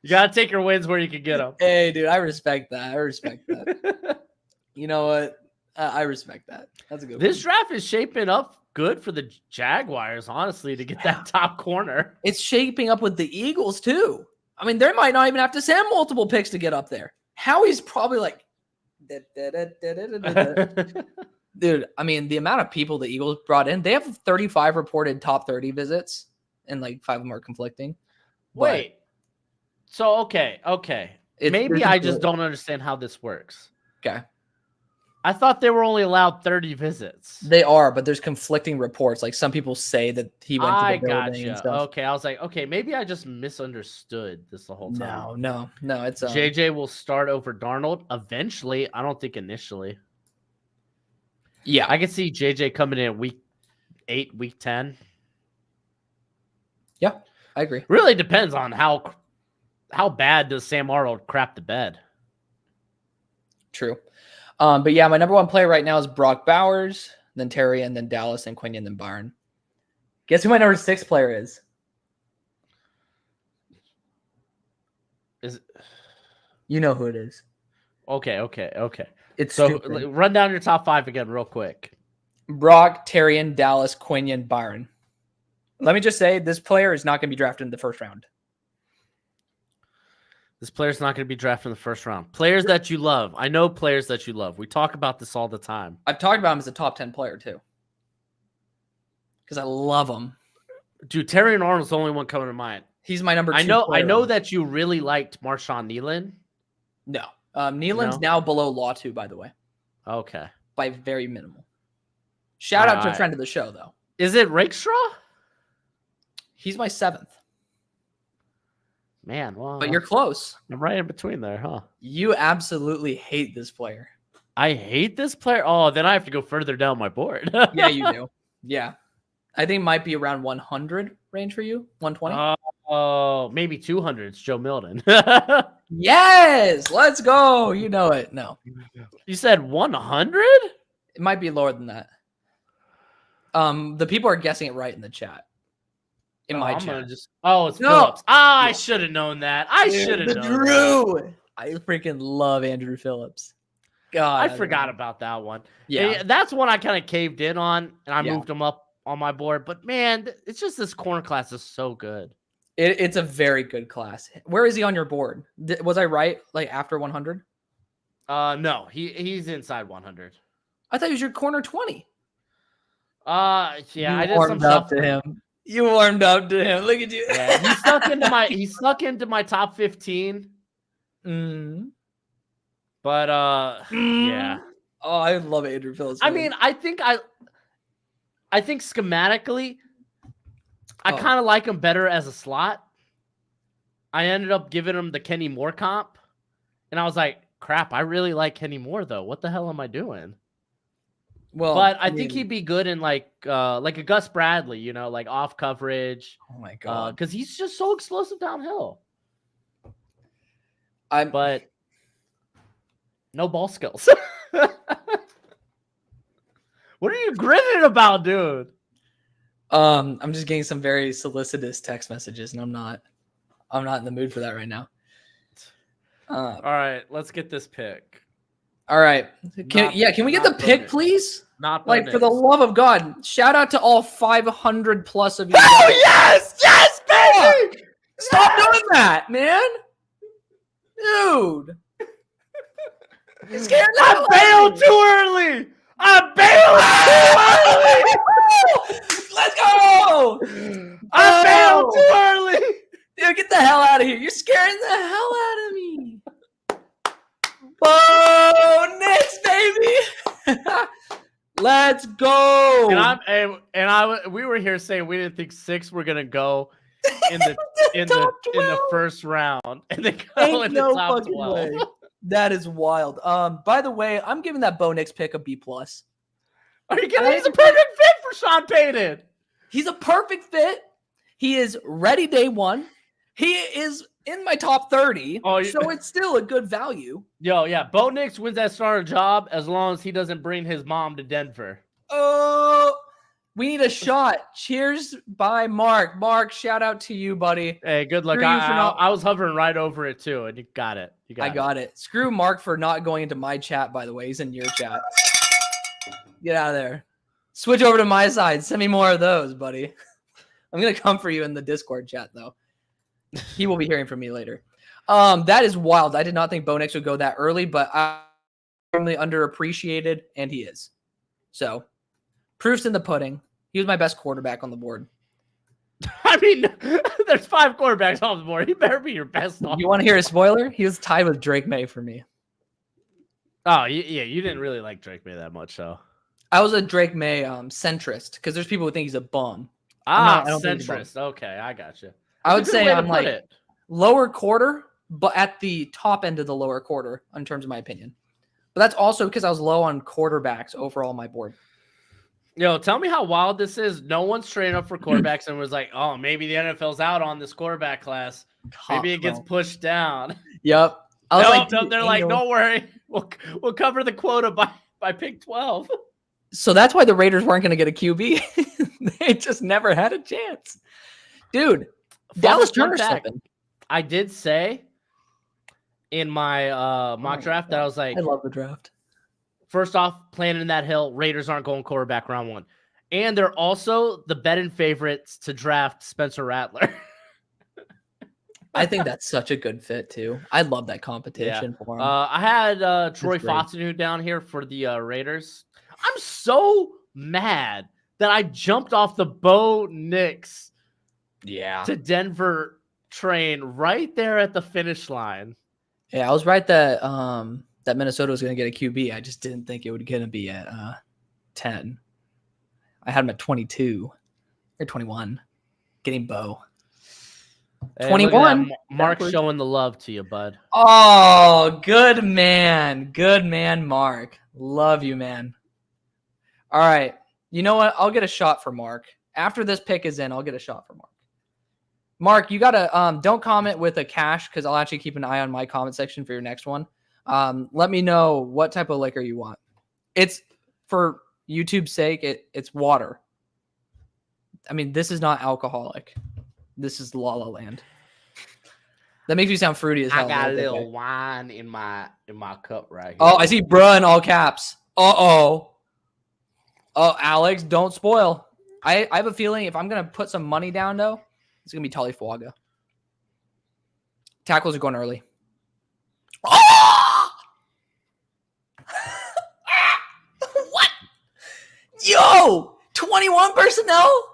[SPEAKER 2] You gotta take your wins where you can get them.
[SPEAKER 1] Hey, dude, I respect that. You know what? I respect that. That's a good one.
[SPEAKER 2] This draft is shaping up good for the Jaguars, honestly, to get that top corner.
[SPEAKER 1] It's shaping up with the Eagles, too. I mean, they might not even have to send multiple picks to get up there. Howie's probably like... Dude, I mean, the amount of people the Eagles brought in, they have 35 reported top 30 visits and like 5 of them are conflicting. But
[SPEAKER 2] Wait. So okay. Maybe I just don't understand how this works.
[SPEAKER 1] Okay.
[SPEAKER 2] I thought they were only allowed 30 visits.
[SPEAKER 1] They are, but there's conflicting reports. Like some people say that he went to the building and stuff.
[SPEAKER 2] Okay, I was like, okay, maybe I just misunderstood this the whole time.
[SPEAKER 1] No. It's
[SPEAKER 2] JJ will start over Darnold eventually. I don't think initially.
[SPEAKER 1] Yeah,
[SPEAKER 2] I could see JJ coming in week 8, week 10.
[SPEAKER 1] Yeah, I agree.
[SPEAKER 2] Really depends on how bad does Sam Arnold crap the bed.
[SPEAKER 1] True. But yeah, my number 1 player right now is Brock Bowers, then Terry, and then Dallas, and Quinion, then Byron. Guess who my number 6 player is? You know who it is.
[SPEAKER 2] Okay.
[SPEAKER 1] It's
[SPEAKER 2] so
[SPEAKER 1] stupid.
[SPEAKER 2] Run down your top 5 again real quick.
[SPEAKER 1] Brock, Terrian, Dallas, Quinion, Byron. Let me just say, this player is not going to be drafted in the first round.
[SPEAKER 2] This player's not going to be drafted in the first round. Players that you love. I know players that you love. We talk about this all the time.
[SPEAKER 1] I've talked about him as a top 10 player, too. Because I love him.
[SPEAKER 2] Dude, Terry and Arnold's the only one coming to mind.
[SPEAKER 1] He's my number 2
[SPEAKER 2] I know that you really liked Marshawn Nealon.
[SPEAKER 1] No. Nealon's now below Law 2, by the way.
[SPEAKER 2] Okay.
[SPEAKER 1] By very minimal. Shout out to a friend of the show, though.
[SPEAKER 2] Is it Rakestraw?
[SPEAKER 1] He's my 7th.
[SPEAKER 2] Man, well,
[SPEAKER 1] but you're close.
[SPEAKER 2] I'm right in between there, huh?
[SPEAKER 1] You absolutely hate this player.
[SPEAKER 2] I hate this player? Oh, then I have to go further down my board.
[SPEAKER 1] Yeah, you do. Yeah. I think it might be around 100 range for you. 120?
[SPEAKER 2] Oh, maybe 200. It's Joe Milton.
[SPEAKER 1] Yes! Let's go. You know it. No.
[SPEAKER 2] You said 100?
[SPEAKER 1] It might be lower than that. The people are guessing it right in the chat. In my chat.
[SPEAKER 2] It's Phillips. I should have known that. I should have known
[SPEAKER 1] Drew.
[SPEAKER 2] that.
[SPEAKER 1] I freaking love Andrew Phillips. God.
[SPEAKER 2] I forgot about that one.
[SPEAKER 1] Yeah.
[SPEAKER 2] That's one I kind of caved in on, and I moved him up on my board. But, man, it's just this corner class is so good.
[SPEAKER 1] It's a very good class. Where is he on your board? Was I right? Like after 100?
[SPEAKER 2] No. He's inside 100.
[SPEAKER 1] I thought he was your corner 20.
[SPEAKER 2] Yeah, I did
[SPEAKER 1] warmed
[SPEAKER 2] some
[SPEAKER 1] up
[SPEAKER 2] stuff
[SPEAKER 1] to him. You warmed up to him. Look at you.
[SPEAKER 2] Yeah, he snuck into my top 15. But yeah.
[SPEAKER 1] Oh, I love Andrew Phillips.
[SPEAKER 2] I mean, I think schematically, I kind of like him better as a slot. I ended up giving him the Kenny Moore comp, and I was like, crap, I really like Kenny Moore though. What the hell am I doing?
[SPEAKER 1] Well,
[SPEAKER 2] but I think he'd be good in like a Gus Bradley, you know, like off coverage.
[SPEAKER 1] Oh my god,
[SPEAKER 2] because he's just so explosive downhill. But no ball skills. What are you grinning about, dude?
[SPEAKER 1] I'm just getting some very solicitous text messages, and I'm not in the mood for that right now.
[SPEAKER 2] All right, let's get this pick.
[SPEAKER 1] All right. Can we get the pick, please?
[SPEAKER 2] Not
[SPEAKER 1] like, for the love of God. Shout out to all 500 plus of you.
[SPEAKER 2] Oh, yes, baby!
[SPEAKER 1] Stop doing that, man. Dude.
[SPEAKER 2] I bailed too early.
[SPEAKER 1] Let's go.
[SPEAKER 2] I bailed too early.
[SPEAKER 1] Dude, get the hell out of here. You're scaring the hell out of me. Whoa, Knicks, baby. Let's go.
[SPEAKER 2] We were here saying we didn't think 6 were gonna go in the first round, and they go in the top 12.
[SPEAKER 1] Way. That is wild. By the way, I'm giving that Bo Nix pick a B+.
[SPEAKER 2] Are you kidding? He's a perfect fit for Sean Payton.
[SPEAKER 1] He's a perfect fit. He is ready day one. He is in my top 30, so it's still a good value.
[SPEAKER 2] Yo, yeah, Bo Nix wins that starter job as long as he doesn't bring his mom to Denver.
[SPEAKER 1] Oh, we need a shot. Cheers by Mark. Mark, shout out to you, buddy.
[SPEAKER 2] Hey, good luck. I was hovering right over it too, and you got it.
[SPEAKER 1] I got it. Screw Mark for not going into my chat, by the way. He's in your chat. Get out of there. Switch over to my side. Send me more of those, buddy. I'm going to come for you in the Discord chat, though. He will be hearing from me later. That is wild. I did not think Bo Nix would go that early, but I'm really underappreciated, and he is. So, proof's in the pudding. He was my best quarterback on the board.
[SPEAKER 2] I mean, there's 5 quarterbacks off the board. He better be your best.
[SPEAKER 1] You want to hear a spoiler? He was tied with Drake May for me.
[SPEAKER 2] Oh, yeah, you didn't really like Drake May that much, so.
[SPEAKER 1] I was a Drake May centrist because there's people who think he's a bum.
[SPEAKER 2] I
[SPEAKER 1] don't think he's a bum.
[SPEAKER 2] centrist. Okay, I got you.
[SPEAKER 1] I would say I'm like lower quarter, but at the top end of the lower quarter in terms of my opinion. But that's also because I was low on quarterbacks overall on my board.
[SPEAKER 2] Yo, tell me how wild this is. No one's trading up for quarterbacks and was like, oh, maybe the NFL's out on this quarterback class. Maybe it gets pushed down.
[SPEAKER 1] Yep.
[SPEAKER 2] They're like, don't worry. We'll cover the quota by pick 12.
[SPEAKER 1] So that's why the Raiders weren't going to get a QB. They just never had a chance. Dude, Dallas Turner slipping.
[SPEAKER 2] I did say in my mock draft that I was like,
[SPEAKER 1] I love the draft.
[SPEAKER 2] First off, planting that hill, Raiders aren't going quarterback round 1. And they're also the betting favorites to draft Spencer Rattler.
[SPEAKER 1] I think that's such a good fit, too. I love that competition for him.
[SPEAKER 2] I had Troy Fautanu down here for the Raiders. I'm so mad that I jumped off the Bo Nix to Denver train right there at the finish line.
[SPEAKER 1] Yeah, I was right that that Minnesota was going to get a QB. I just didn't think it was going to be at 10. I had him at 22 or 21, getting Bo.
[SPEAKER 2] Hey,
[SPEAKER 1] 21.
[SPEAKER 2] Mark showing the love to you, bud.
[SPEAKER 1] Oh, good man. Good man, Mark. Love you, man. All right. You know what? I'll get a shot for Mark. After this pick is in, I'll get a shot for Mark. Mark, you got to don't comment with a cash because I'll actually keep an eye on my comment section for your next one. Let me know what type of liquor you want. It's for YouTube's sake. It's water. I mean, this is not alcoholic. This is La La Land. That makes me sound fruity as hell.
[SPEAKER 2] I got a little wine in my cup right here.
[SPEAKER 1] Oh, I see bruh in all caps. Oh, Alex, don't spoil. I have a feeling if I'm going to put some money down, though, it's going to be Tully Fuaga. Tackles are going early. Oh! What? Yo! 21 personnel?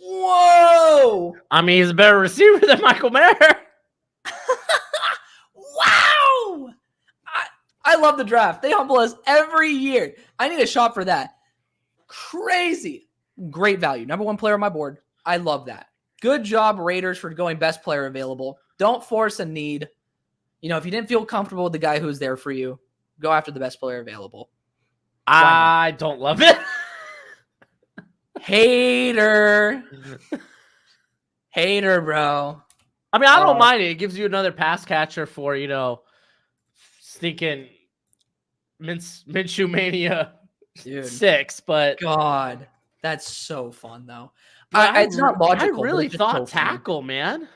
[SPEAKER 1] Whoa!
[SPEAKER 2] I mean, he's a better receiver than Michael Mayer.
[SPEAKER 1] Wow! I love the draft. They humble us every year. I need a shot for that. Crazy. Great value. Number 1 player on my board. I love that. Good job, Raiders, for going best player available. Don't force a need. You know, if you didn't feel comfortable with the guy who's there for you, go after the best player available.
[SPEAKER 2] I don't love it.
[SPEAKER 1] Hater. Hater, bro.
[SPEAKER 2] I mean, I don't mind it. It gives you another pass catcher for, stinking Minshew Mania 6, but
[SPEAKER 1] God, that's so fun, though. It's not logical.
[SPEAKER 2] I really thought tackle, man.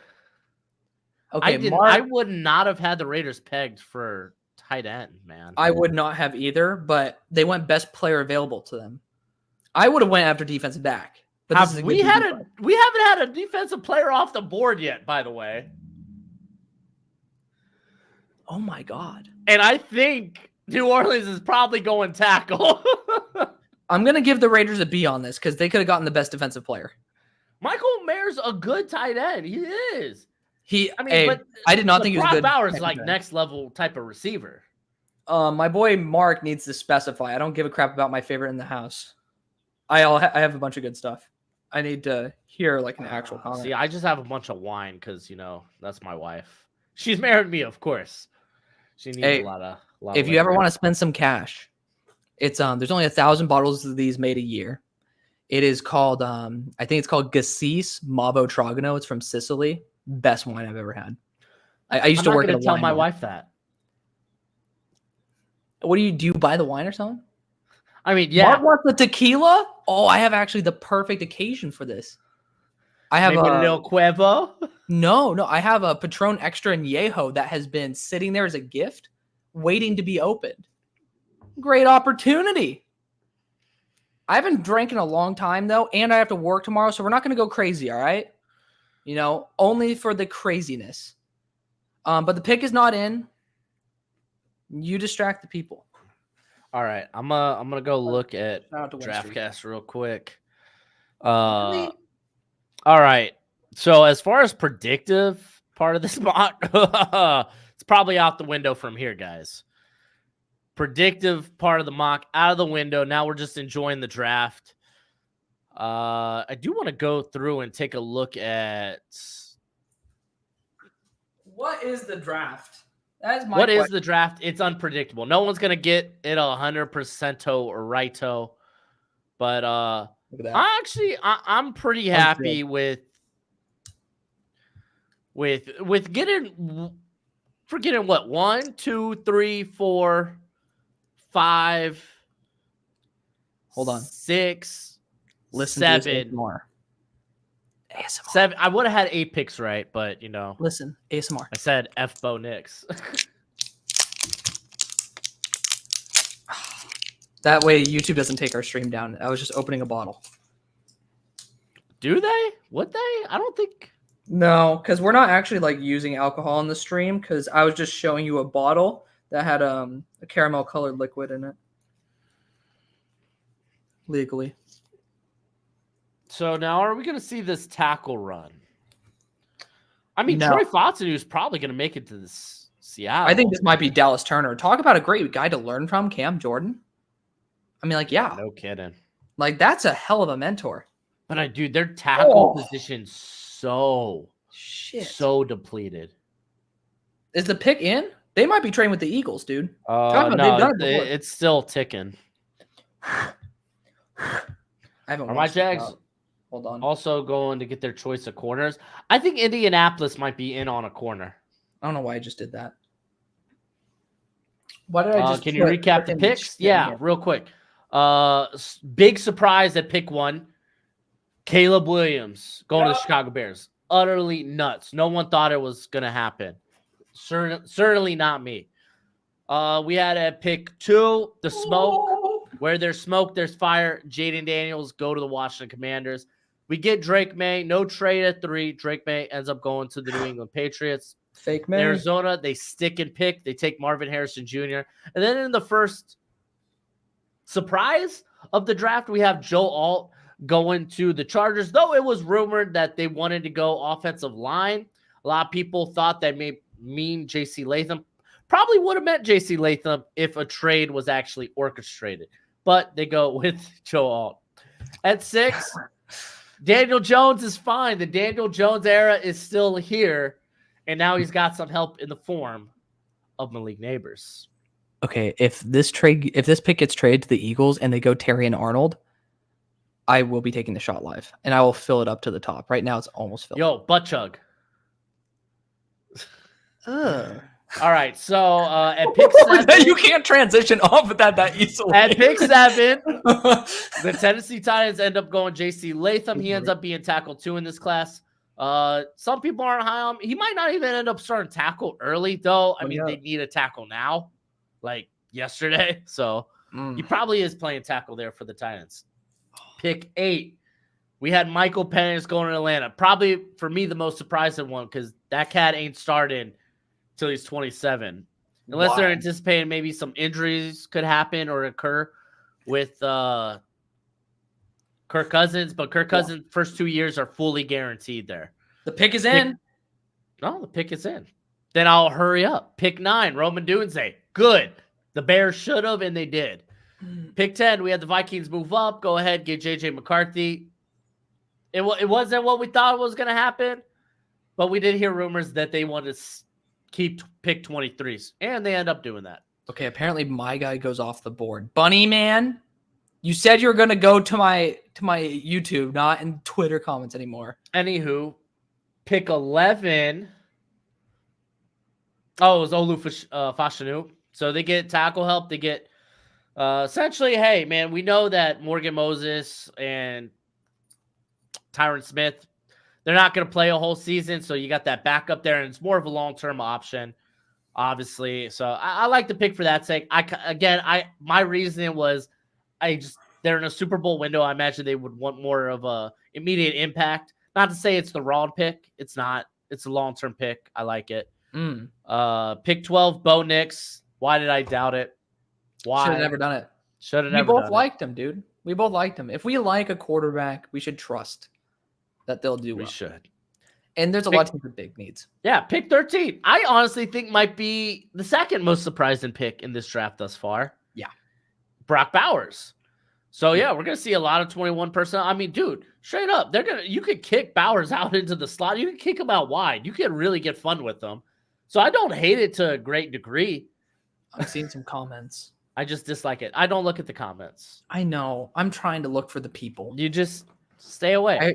[SPEAKER 1] Okay,
[SPEAKER 2] I would not have had the Raiders pegged for tight end, man.
[SPEAKER 1] I would not have either, but they went best player available to them. I would have went after defensive back. But
[SPEAKER 2] we haven't had a defensive player off the board yet, by the way.
[SPEAKER 1] Oh my God.
[SPEAKER 2] And I think New Orleans is probably going tackle.
[SPEAKER 1] I'm going to give the Raiders a B on this because they could have gotten the best defensive player.
[SPEAKER 2] Michael Mayer's a good tight end. He is.
[SPEAKER 1] But I did not think he was good.
[SPEAKER 2] Brock Bowers is like next level type of receiver.
[SPEAKER 1] My boy Mark needs to specify. I don't give a crap about my favorite in the house. I have a bunch of good stuff. I need to hear like an actual comment.
[SPEAKER 2] See, I just have a bunch of wine because that's my wife. She's married me, of course. She needs a lot of.
[SPEAKER 1] If you ever want to spend some cash, it's there's only 1,000 bottles of these made a year. It is called I think it's called Gassis Mavo Trogano. It's from Sicily. Best wine I've ever had. I used to work at a wine.
[SPEAKER 2] Tell my wife that.
[SPEAKER 1] What do you buy the wine or something?
[SPEAKER 2] I mean, yeah.
[SPEAKER 1] Mark wants the tequila? Oh, I have actually the perfect occasion for this. I have
[SPEAKER 2] maybe a little Cuervo.
[SPEAKER 1] No, I have a Patron Extra Añejo that has been sitting there as a gift, waiting to be opened. Great opportunity. I haven't drank in a long time though, and I have to work tomorrow, so we're not going to go crazy. All right, only for the craziness. But the pick is not in. You distract the people.
[SPEAKER 2] All right, I'm gonna go look at DraftCast real quick. All right. So as far as predictive part of this mock, it's probably out the window from here, guys. Predictive part of the mock out of the window. Now we're just enjoying the draft. I do want to go through and take a look at
[SPEAKER 1] What is the draft? That is my
[SPEAKER 2] what
[SPEAKER 1] question.
[SPEAKER 2] is the draft. It's unpredictable. No one's gonna get it 100% or righto. But
[SPEAKER 1] Look at that.
[SPEAKER 2] I'm pretty
[SPEAKER 1] That was
[SPEAKER 2] happy
[SPEAKER 1] good.
[SPEAKER 2] with getting for getting what 1, 2, 3, 4, 5.
[SPEAKER 1] Hold on.
[SPEAKER 2] 6,
[SPEAKER 1] Listen
[SPEAKER 2] 7.
[SPEAKER 1] to ASMR. ASMR.
[SPEAKER 2] 7. I would have had 8 picks right, but
[SPEAKER 1] Listen, ASMR.
[SPEAKER 2] I said F Bo Nix.
[SPEAKER 1] That way YouTube doesn't take our stream down. I was just opening a bottle.
[SPEAKER 2] Do they? Would they? I don't think.
[SPEAKER 1] No, because we're not actually like using alcohol in the stream. Because I was just showing you a bottle that had a caramel colored liquid in it. Legally.
[SPEAKER 2] So now, are we going to see this tackle run? I mean,
[SPEAKER 1] No.
[SPEAKER 2] Troy Fatu is probably going to make it to this Seattle.
[SPEAKER 1] I think this might be Dallas Turner. Talk about a great guy to learn from, Cam Jordan. I mean, like, yeah.
[SPEAKER 2] No kidding.
[SPEAKER 1] Like, that's a hell of a mentor.
[SPEAKER 2] But dude, their tackle position so depleted.
[SPEAKER 1] Is the pick in? They might be trading with the Eagles, dude.
[SPEAKER 2] No, it's still ticking.
[SPEAKER 1] I haven't.
[SPEAKER 2] Are my Jags
[SPEAKER 1] Hold on.
[SPEAKER 2] Also going to get their choice of corners? I think Indianapolis might be in on a corner.
[SPEAKER 1] I don't know why I just did that. Why did I just?
[SPEAKER 2] Can you recap the picks? Yeah, real quick. Big surprise at pick 1. Caleb Williams going to the Chicago Bears. Utterly nuts. No one thought it was going to happen. Certainly not me. We had at pick 2, the smoke. Where there's smoke, there's fire. Jaden Daniels go to the Washington Commanders. We get Drake May. No trade at 3. Drake May ends up going to the New England Patriots.
[SPEAKER 1] Fake May.
[SPEAKER 2] Arizona, they stick and pick. They take Marvin Harrison Jr. And then in the first surprise of the draft, we have Joe Alt going to the Chargers, though it was rumored that they wanted to go offensive line. A lot of people thought that may mean J.C. Latham. Probably would have meant J.C. Latham if a trade was actually orchestrated. But they go with Joe Alt. At 6, Daniel Jones is fine. The Daniel Jones era is still here. And now he's got some help in the form of Malik Neighbors.
[SPEAKER 1] Okay, if this pick gets traded to the Eagles and they go Terry and Arnold, I will be taking the shot live, and I will fill it up to the top. Right now, it's almost filled.
[SPEAKER 2] Yo, butt chug.
[SPEAKER 1] Ugh.
[SPEAKER 2] All right, so at pick 7,
[SPEAKER 1] you can't transition off of that easily.
[SPEAKER 2] At pick 7, the Tennessee Titans end up going J.C. Latham. He ends up being tackle 2 in this class. Some people aren't high on him. He might not even end up starting tackle early, though. I mean, they need a tackle now, like yesterday. So he probably is playing tackle there for the Titans. Pick 8, we had Michael Penix going to Atlanta. Probably, for me, the most surprising one because that cat ain't starting till he's 27. Unless they're anticipating maybe some injuries could happen or occur with Kirk Cousins. But Kirk Cousins' first 2 years are fully guaranteed there.
[SPEAKER 1] The pick is in.
[SPEAKER 2] No, the pick is in. Then I'll hurry up. Pick 9, Roman Dunze. Good. The Bears should have, and they did. Pick 10, we had the Vikings move up. Go ahead, get J.J. McCarthy. It wasn't what we thought was going to happen, but we did hear rumors that they wanted to keep pick 23s, and they end up doing that.
[SPEAKER 1] Okay, apparently my guy goes off the board. Bunny Man, you said you were going to go to my YouTube, not in Twitter comments anymore.
[SPEAKER 2] Anywho, pick 11. Oh, it was Olu Fashanu. So they get tackle help. They get essentially, hey, man, we know that Morgan Moses and Tyron Smith, they're not going to play a whole season, so you got that backup there, and it's more of a long-term option, obviously. So I like the pick for that sake. My reasoning was they're in a Super Bowl window. I imagine they would want more of a immediate impact. Not to say it's the wrong pick. It's not. It's a long-term pick. I like it. Pick 12, Bo Nix. Why did I doubt it? Why?
[SPEAKER 1] Should have never done it.
[SPEAKER 2] Should have never
[SPEAKER 1] done it.
[SPEAKER 2] We
[SPEAKER 1] both liked him, dude. We both liked him. If we like a quarterback, we should trust. that they'll do
[SPEAKER 2] We
[SPEAKER 1] well.
[SPEAKER 2] should.
[SPEAKER 1] And there's a lot of teams with big needs.
[SPEAKER 2] Yeah, pick 13. I honestly think might be the second most surprising pick in this draft thus far.
[SPEAKER 1] Yeah.
[SPEAKER 2] Brock Bowers. So yeah, we're gonna see a lot of 21 personnel. I mean, dude, straight up, you could kick Bowers out into the slot. You can kick him out wide. You can really get fun with them. So I don't hate it to a great degree.
[SPEAKER 1] I'm seeing some comments.
[SPEAKER 2] I just dislike it. I don't look at the comments.
[SPEAKER 1] I know. I'm trying to look for the people.
[SPEAKER 2] You just stay away.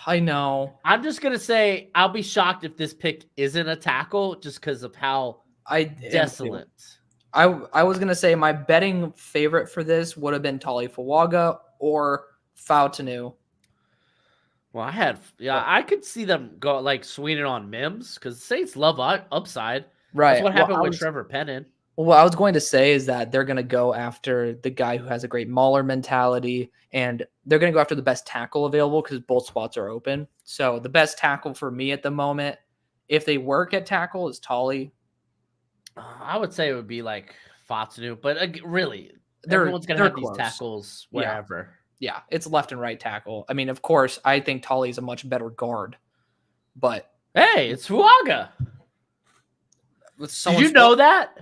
[SPEAKER 1] I know.
[SPEAKER 2] I'm just gonna say I'll be shocked if this pick isn't a tackle, just because of how desolate.
[SPEAKER 1] I was gonna say my betting favorite for this would have been Tali Fawaga or Fautanu.
[SPEAKER 2] Well, I could see them go like swinging on Mims because Saints love upside.
[SPEAKER 1] Right.
[SPEAKER 2] That's what happened with Trevor Pennon.
[SPEAKER 1] Well, what I was going to say is that they're going to go after the guy who has a great mauler mentality, and they're going to go after the best tackle available because both spots are open. So the best tackle for me at the moment, if they work at tackle, is Tali.
[SPEAKER 2] I would say it would be like Fatanu, but really, everyone's going to have
[SPEAKER 1] close.
[SPEAKER 2] These tackles wherever.
[SPEAKER 1] Yeah, it's left and right tackle. I mean, of course, I think Tali is a much better guard, but
[SPEAKER 2] hey, it's Fuaga.
[SPEAKER 1] Did
[SPEAKER 2] you know that?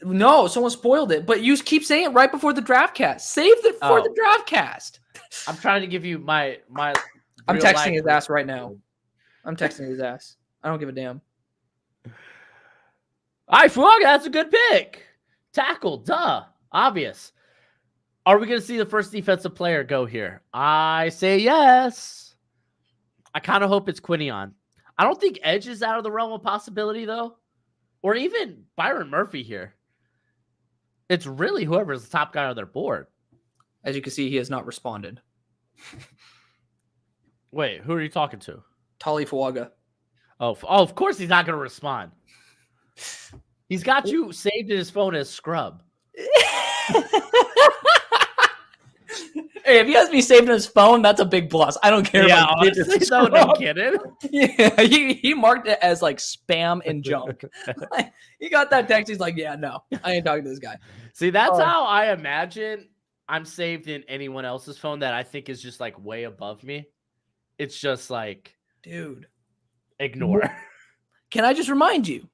[SPEAKER 1] No, someone spoiled it, but you keep saying it right before the draft cast. Save it for the draft cast.
[SPEAKER 2] I'm trying to give you my.
[SPEAKER 1] I'm texting his ass right now. I'm texting his ass. I don't give a damn.
[SPEAKER 2] All right, Fuaga, that's a good pick. Tackle, duh, obvious. Are we going to see the first defensive player go here? I say yes. I kind of hope it's Quinion. I don't think Edge is out of the realm of possibility, though. Or even Byron Murphy here. It's really whoever's the top guy on their board.
[SPEAKER 1] As you can see, he has not responded.
[SPEAKER 2] Wait, who are you talking to?
[SPEAKER 1] Tali Fawaga.
[SPEAKER 2] Oh, of course he's not going to respond. He's got you saved in his phone as Scrub.
[SPEAKER 1] Hey, if he has me saved in his phone, that's a big plus. I don't care.
[SPEAKER 2] Yeah, honestly, no kidding.
[SPEAKER 1] Yeah, he marked it as like spam and junk. He got that text. He's like, yeah, no, I ain't talking to this guy.
[SPEAKER 2] See, that's how I imagine I'm saved in anyone else's phone that I think is just like way above me. It's just like,
[SPEAKER 1] dude,
[SPEAKER 2] ignore.
[SPEAKER 1] Can I just remind you,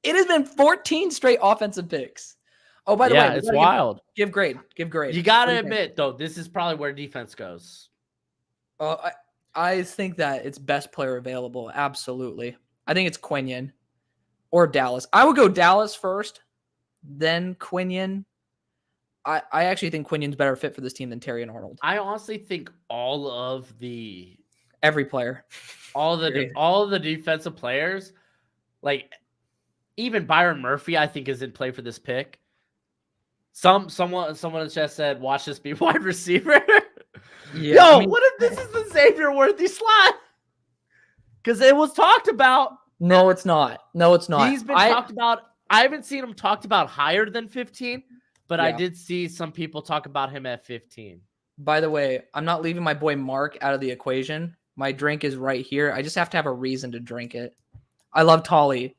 [SPEAKER 1] it has been 14 straight offensive picks. Oh, by the way,
[SPEAKER 2] it's wild.
[SPEAKER 1] Give grade.
[SPEAKER 2] You got to admit, though, this is probably where defense goes.
[SPEAKER 1] I think that it's best player available. Absolutely. I think it's Quinion or Dallas. I would go Dallas first, then Quinion. I actually think Quinion's better fit for this team than Terry and Arnold.
[SPEAKER 2] I honestly think
[SPEAKER 1] every player,
[SPEAKER 2] all of the defensive players, like even Byron Murphy, I think is in play for this pick. Someone in the chat said, "Watch this be wide receiver."
[SPEAKER 1] Yeah,
[SPEAKER 2] what if this is the Xavier Worthy slot? Because it was talked about.
[SPEAKER 1] No, it's not.
[SPEAKER 2] He's been talked about. I haven't seen him talked about higher than 15, but I did see some people talk about him at 15.
[SPEAKER 1] By the way, I'm not leaving my boy Mark out of the equation. My drink is right here. I just have to have a reason to drink it. I love Tali,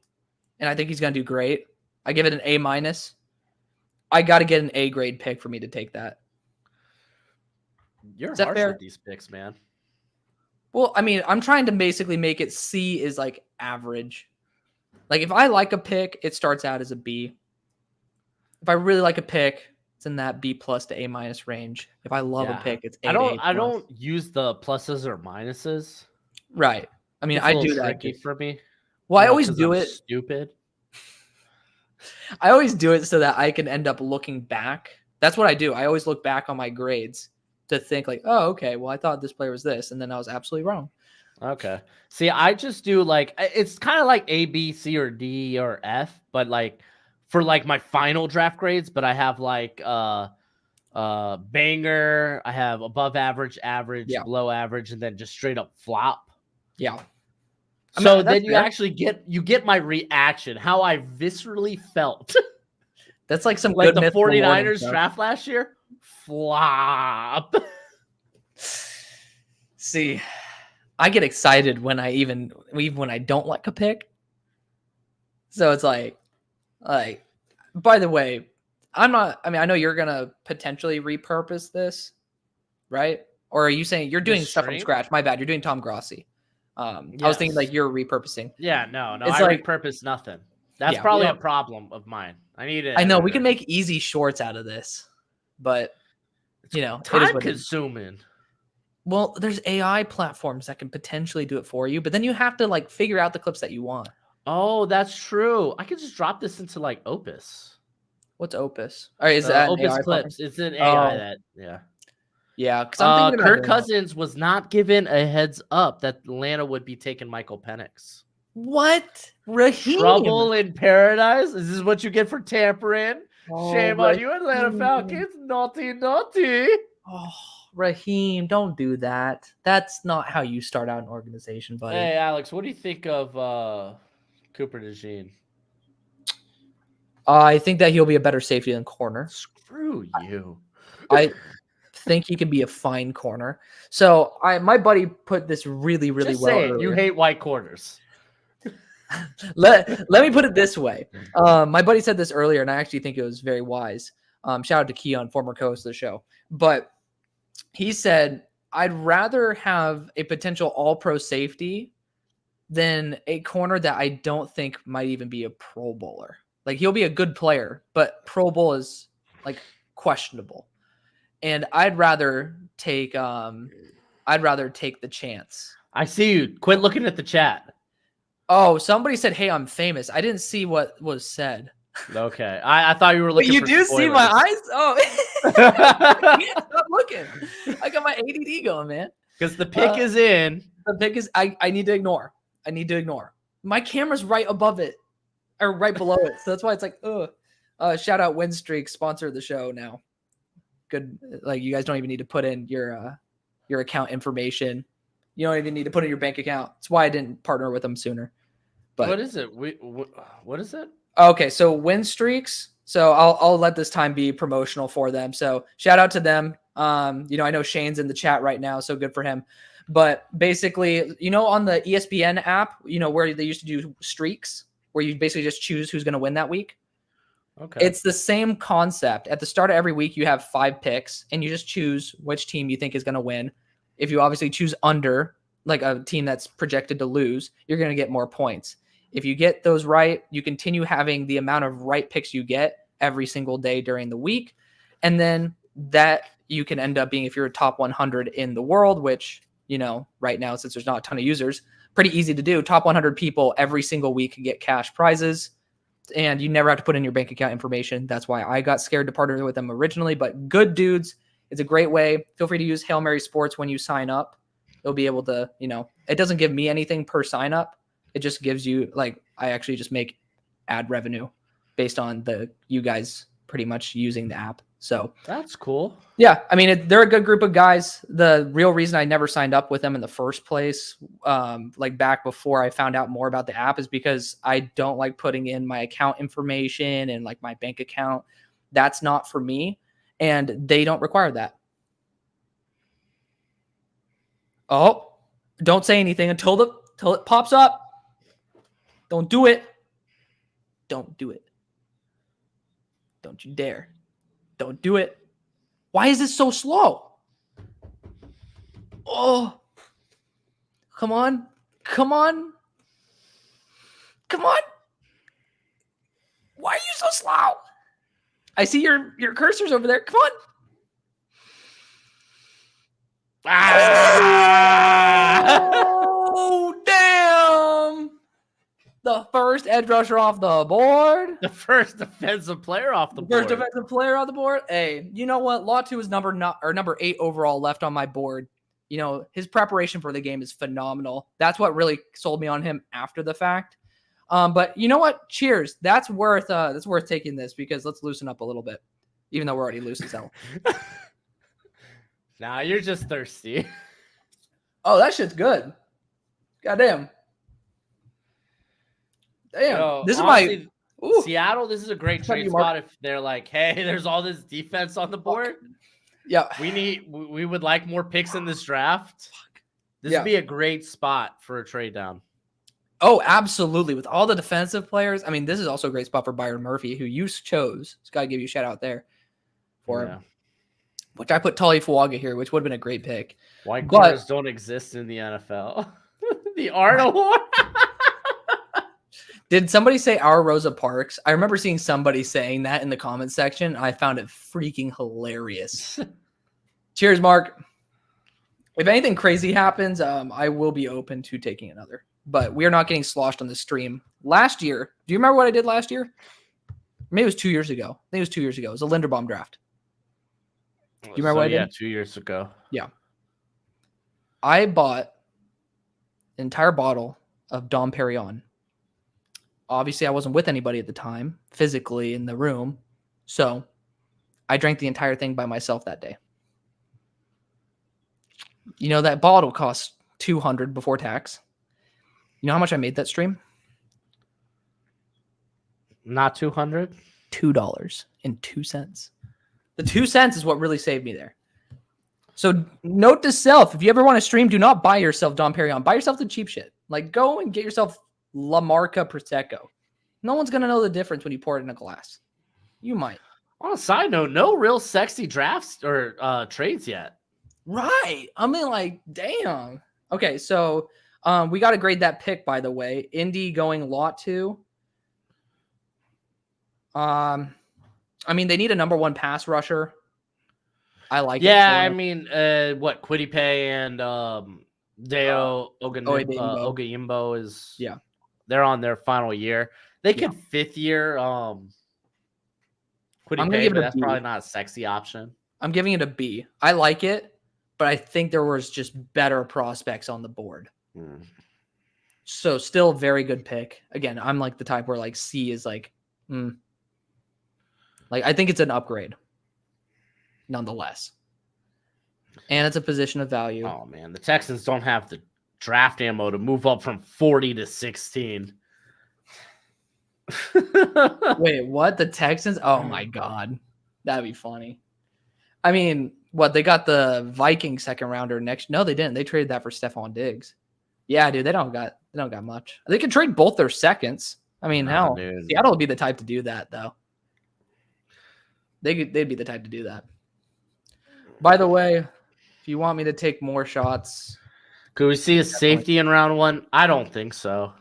[SPEAKER 1] and I think he's going to do great. I give it an A-. I got to get an A grade pick for me to take that.
[SPEAKER 2] You're harsh with these picks, man.
[SPEAKER 1] Well, I mean, I'm trying to basically make it C is like average. Like if I like a pick, it starts out as a B. If I really like a pick, it's in that B+ to A- range. If I love a pick, it's A.
[SPEAKER 2] I don't use the pluses or minuses.
[SPEAKER 1] Right. I mean, I do that
[SPEAKER 2] for me.
[SPEAKER 1] Well, I always do it.
[SPEAKER 2] Stupid.
[SPEAKER 1] I always do it so that I can end up looking back. That's what I do. I always look back on my grades to think like, oh, okay, well, I thought this player was this, and then I was absolutely wrong.
[SPEAKER 2] Okay. See, I just do like, it's kind of like A, B, C, or D, or F, but like for like my final draft grades, but I have like banger, I have above average, below average, and then just straight up flop.
[SPEAKER 1] Yeah.
[SPEAKER 2] So then you actually get my reaction, how I viscerally felt.
[SPEAKER 1] That's like some
[SPEAKER 2] like the 49ers draft last year. Flop.
[SPEAKER 1] See, I get excited when I even when I don't like a pick. So it's like, by the way, I know you're gonna potentially repurpose this, right? Or are you saying you're doing stuff from
[SPEAKER 2] stream?
[SPEAKER 1] scratch? My bad. You're doing Tom Grossi. I was thinking like
[SPEAKER 2] Yes.
[SPEAKER 1] you're repurposing.
[SPEAKER 2] Yeah, no,
[SPEAKER 1] It's
[SPEAKER 2] I
[SPEAKER 1] like,
[SPEAKER 2] repurpose nothing. That's
[SPEAKER 1] yeah, we
[SPEAKER 2] probably a
[SPEAKER 1] don't.
[SPEAKER 2] problem of mine. I need an
[SPEAKER 1] I know we
[SPEAKER 2] editor.
[SPEAKER 1] can make easy shorts out of this, but
[SPEAKER 2] It's
[SPEAKER 1] it is
[SPEAKER 2] time
[SPEAKER 1] what it is.
[SPEAKER 2] consuming.
[SPEAKER 1] Well, there's AI platforms that can potentially do it for you, but then you have to like figure out the clips that you want.
[SPEAKER 2] Oh, that's true. I could just drop this into like Opus.
[SPEAKER 1] What's Opus? All right, is that an
[SPEAKER 2] Opus
[SPEAKER 1] AI platform?
[SPEAKER 2] Clips. It's an AI
[SPEAKER 1] Oh,
[SPEAKER 2] that, yeah.
[SPEAKER 1] yeah, because I'm thinking about
[SPEAKER 2] Kirk
[SPEAKER 1] doing that.
[SPEAKER 2] Cousins was not given a heads up that Atlanta would be taking Michael Penix.
[SPEAKER 1] What? Raheem?
[SPEAKER 2] Trouble in paradise? Is this what you get for tampering?
[SPEAKER 1] Oh,
[SPEAKER 2] Shame on you, Atlanta Falcons. Naughty, naughty.
[SPEAKER 1] Oh, Raheem, don't do that. That's not how you start out an organization, buddy.
[SPEAKER 2] Hey, Alex, what do you think of Cooper DeJean?
[SPEAKER 1] I think that he'll be a better safety than corner.
[SPEAKER 2] Screw you.
[SPEAKER 1] I think he can be a fine corner. So my buddy put this really
[SPEAKER 2] Just
[SPEAKER 1] well
[SPEAKER 2] say it.
[SPEAKER 1] earlier.
[SPEAKER 2] You hate white corners.
[SPEAKER 1] Let me put it this way. My buddy said this earlier, and I actually think it was very wise. Shout out to Keon, former co-host of the show. But he said, I'd rather have a potential all-pro safety than a corner that I don't think might even be a Pro Bowler. Like, he'll be a good player, but Pro Bowl is like questionable. And I'd rather take the chance.
[SPEAKER 2] I see you. Quit looking at the chat.
[SPEAKER 1] Oh, somebody said, "Hey, I'm famous." I didn't see what was said.
[SPEAKER 2] Okay, I thought you were looking.
[SPEAKER 1] But you
[SPEAKER 2] for
[SPEAKER 1] do
[SPEAKER 2] spoilers.
[SPEAKER 1] see my eyes? Oh, stop looking. I got my ADD going, man.
[SPEAKER 2] Because the pick is in.
[SPEAKER 1] The pick is I need to ignore. I need to ignore. My camera's right above it, or right below it. So that's why it's like, ugh. Shout out Win Streak, sponsor of the show now. Good, like you guys don't even need to put in your account information. You don't even need to put in your bank account. That's why I didn't partner with them sooner. But
[SPEAKER 2] what is it? What is it?
[SPEAKER 1] Okay, so Win Streaks. So I'll let this time be promotional for them. So shout out to them. I know Shane's in the chat right now, so good for him. But basically, on the ESPN app, where they used to do streaks, where you basically just choose who's going to win that week.
[SPEAKER 2] Okay.
[SPEAKER 1] It's the same concept. At the start of every week, you have 5 picks, and you just choose which team you think is going to win. If you obviously choose under, like a team that's projected to lose, you're going to get more points. If you get those right, you continue having the amount of right picks you get every single day during the week. And then that you can end up being, if you're a top 100 in the world, which, right now, since there's not a ton of users, pretty easy to do. Top 100 people every single week get cash prizes, and you never have to put in your bank account information. That's why I got scared to partner with them originally, but good dudes. It's a great way. Feel free to use Hail Mary Sports when you sign up. You'll be able to, it doesn't give me anything per sign up. It just gives you, like, I actually just make ad revenue based on you guys pretty much using the app. So
[SPEAKER 2] that's cool.
[SPEAKER 1] Yeah. I mean, they're a good group of guys. The real reason I never signed up with them in the first place, like back before I found out more about the app, is because I don't like putting in my account information and like my bank account. That's not for me. And they don't require that. Oh, don't say anything until it pops up. Don't do it. Don't do it. Don't you dare. Don't do it. Why is this so slow? Oh, come on. Come on. Come on. Why are you so slow? I see your cursor's over there. Come on. Oh, damn. The first edge rusher off the board.
[SPEAKER 2] The first defensive player off the board.
[SPEAKER 1] First defensive player on the board. Hey, you know what? Latu is number 8 overall left on my board. His preparation for the game is phenomenal. That's what really sold me on him after the fact. But you know what? Cheers. That's worth taking this, because let's loosen up a little bit, even though we're already loose as hell.
[SPEAKER 2] Nah, you're just thirsty.
[SPEAKER 1] Oh, that shit's good. Goddamn. Damn.
[SPEAKER 2] Yo,
[SPEAKER 1] This
[SPEAKER 2] honestly,
[SPEAKER 1] is my
[SPEAKER 2] Seattle. This is a great trade spot if they're like, hey, there's all this defense on the board.
[SPEAKER 1] Yeah.
[SPEAKER 2] We would like more picks in this draft. This would be a great spot for a trade down.
[SPEAKER 1] Oh, absolutely. With all the defensive players. I mean, this is also a great spot for Byron Murphy, who you chose. Just got to give you a shout out there for him. which I put Tali Fuaga here, which would have been a great pick.
[SPEAKER 2] White
[SPEAKER 1] But
[SPEAKER 2] corners don't exist in the NFL. The Art Award.
[SPEAKER 1] did somebody say our Rosa Parks? I remember seeing somebody saying that in the comment section. And I found it freaking hilarious. Cheers, Mark. If anything crazy happens, I will be open to taking another. But we are not getting sloshed on the stream. Last year, do you remember what I did last year? Maybe it was 2 years ago. I think it was 2 years ago. It was a Linderbaum draft. Do you remember what I did?
[SPEAKER 2] Yeah, 2 years ago.
[SPEAKER 1] Yeah. I bought an entire bottle of Dom Perignon. Obviously, I wasn't with anybody at the time, physically in the room. So I drank the entire thing by myself that day. You know, that bottle cost $200 before tax. You know how much I made that stream?
[SPEAKER 2] Not 200.
[SPEAKER 1] $2.02. The 2 cents is what really saved me there. So note to self, if you ever want to stream, do not buy yourself Dom Perignon. Buy yourself the cheap shit. Like, go and get yourself La Marca Prosecco. No one's going to know the difference when you pour it in a glass. You might.
[SPEAKER 2] On a side note, no real sexy drafts or trades yet.
[SPEAKER 1] Right. I mean, like, damn. Okay, so we got to grade that pick, by the way. Indy going lot 2. I mean, they need a number 1 pass rusher. I like it.
[SPEAKER 2] Yeah, I mean, what Quiddy Pay and Deo Ogayimbo is.
[SPEAKER 1] Yeah,
[SPEAKER 2] they're on their final year. They could 5th year. Quiddy Pay, but that's probably not a sexy option.
[SPEAKER 1] I'm giving it a B. I like it, but I think there was just better prospects on the board. So still very good pick. Again, I'm like the type where like C is like, like I think it's an upgrade. Nonetheless. And it's a position of value.
[SPEAKER 2] Oh, man. The Texans don't have the draft ammo to move up from 40 to 16.
[SPEAKER 1] Wait, what? The Texans? Oh, my God. That'd be funny. I mean, what? They got the Vikings second rounder next. No, they didn't. They traded that for Stephon Diggs. Yeah, dude. They don't got much. They could trade both their seconds. I mean, hell, dude. Seattle would be the type to do that, though. They'd be the type to do that. By the way, if you want me to take more shots,
[SPEAKER 2] could we see a safety in round 1? I don't think so.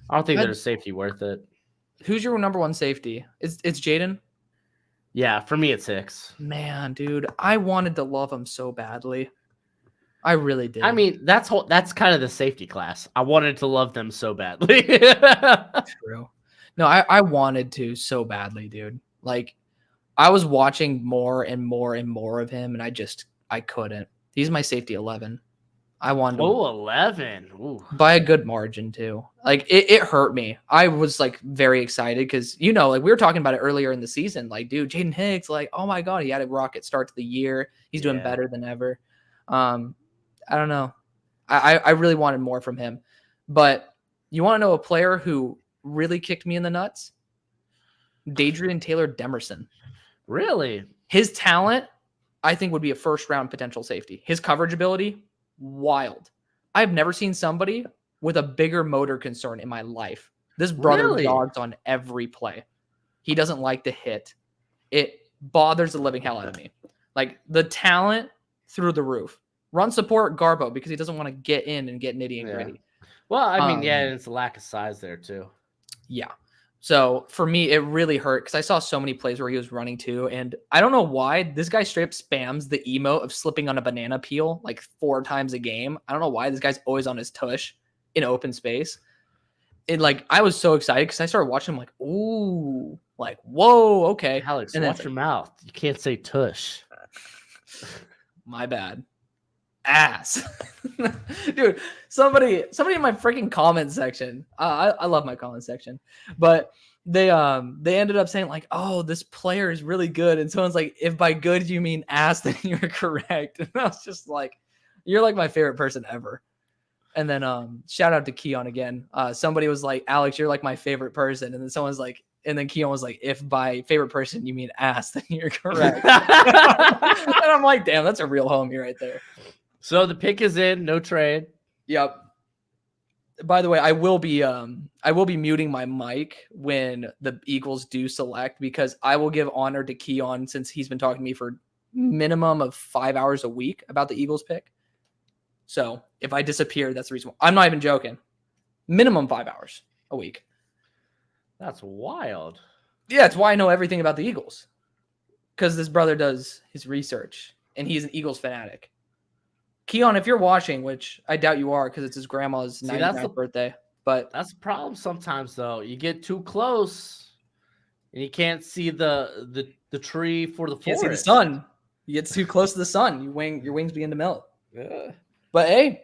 [SPEAKER 2] I don't think there's a safety worth it.
[SPEAKER 1] Who's your number 1 safety? It's Jaden?
[SPEAKER 2] Yeah, for me it's Hicks.
[SPEAKER 1] Man, dude, I wanted to love him so badly. I really did.
[SPEAKER 2] I mean, that's kind of the safety class. I wanted to love them so badly.
[SPEAKER 1] True. No, I wanted to so badly, dude. Like, I was watching more and more and more of him, and I couldn't. He's my safety 11. I wanted to
[SPEAKER 2] 11. Ooh.
[SPEAKER 1] By a good margin, too. Like, it hurt me. I was, like, very excited because, you know, like, we were talking about it earlier in the season. Like, dude, Jaden Hicks, like, oh, my God, he had a rocket start to the year. He's doing better than ever. I don't know. I really wanted more from him. But you want to know a player who really kicked me in the nuts? Dadrian Taylor Demerson.
[SPEAKER 2] Really?
[SPEAKER 1] His talent, I think, would be a first-round potential safety. His coverage ability, wild. I've never seen somebody with a bigger motor concern in my life. This brother dogs on every play. He doesn't like to hit. It bothers the living hell out of me. Like, the talent through the roof. Run support Garbo because he doesn't want to get in and get nitty and gritty.
[SPEAKER 2] Well, I mean, it's a lack of size there, too.
[SPEAKER 1] Yeah. So for me, it really hurt because I saw so many plays where he was running too. And I don't know why this guy straight up spams the emote of slipping on a banana peel like 4 times a game. I don't know why this guy's always on his tush in open space. It like, I was so excited because I started watching him like, ooh, like, whoa, okay.
[SPEAKER 2] Alex, watch your mouth. You can't say tush.
[SPEAKER 1] My bad. Ass. Dude, somebody in my freaking comment section, I love my comment section, but they ended up saying like, oh, this player is really good, and someone's like, if by good you mean ass, then you're correct. And I was just like, you're like my favorite person ever. And then shout out to Keon again. Somebody was like, Alex, you're like my favorite person, and then someone's like, and then Keon was like, if by favorite person you mean ass, then you're correct. And I'm like, damn, that's a real homie right there.
[SPEAKER 2] So the pick is in, no trade.
[SPEAKER 1] Yep. By the way, I will be muting my mic when the Eagles do select because I will give honor to Keon since he's been talking to me for minimum of 5 hours a week about the Eagles pick. So if I disappear, that's the reason why. I'm not even joking. Minimum 5 hours a week.
[SPEAKER 2] That's wild.
[SPEAKER 1] Yeah, it's why I know everything about the Eagles. Because this brother does his research, and he's an Eagles fanatic. Keon, if you're watching, which I doubt you are because it's his grandma's 99th birthday. But
[SPEAKER 2] that's the problem sometimes, though. You get too close, and you can't see the tree for the forest.
[SPEAKER 1] Can't see the sun. You get too close to the sun, your wings begin to melt.
[SPEAKER 2] Yeah.
[SPEAKER 1] But hey,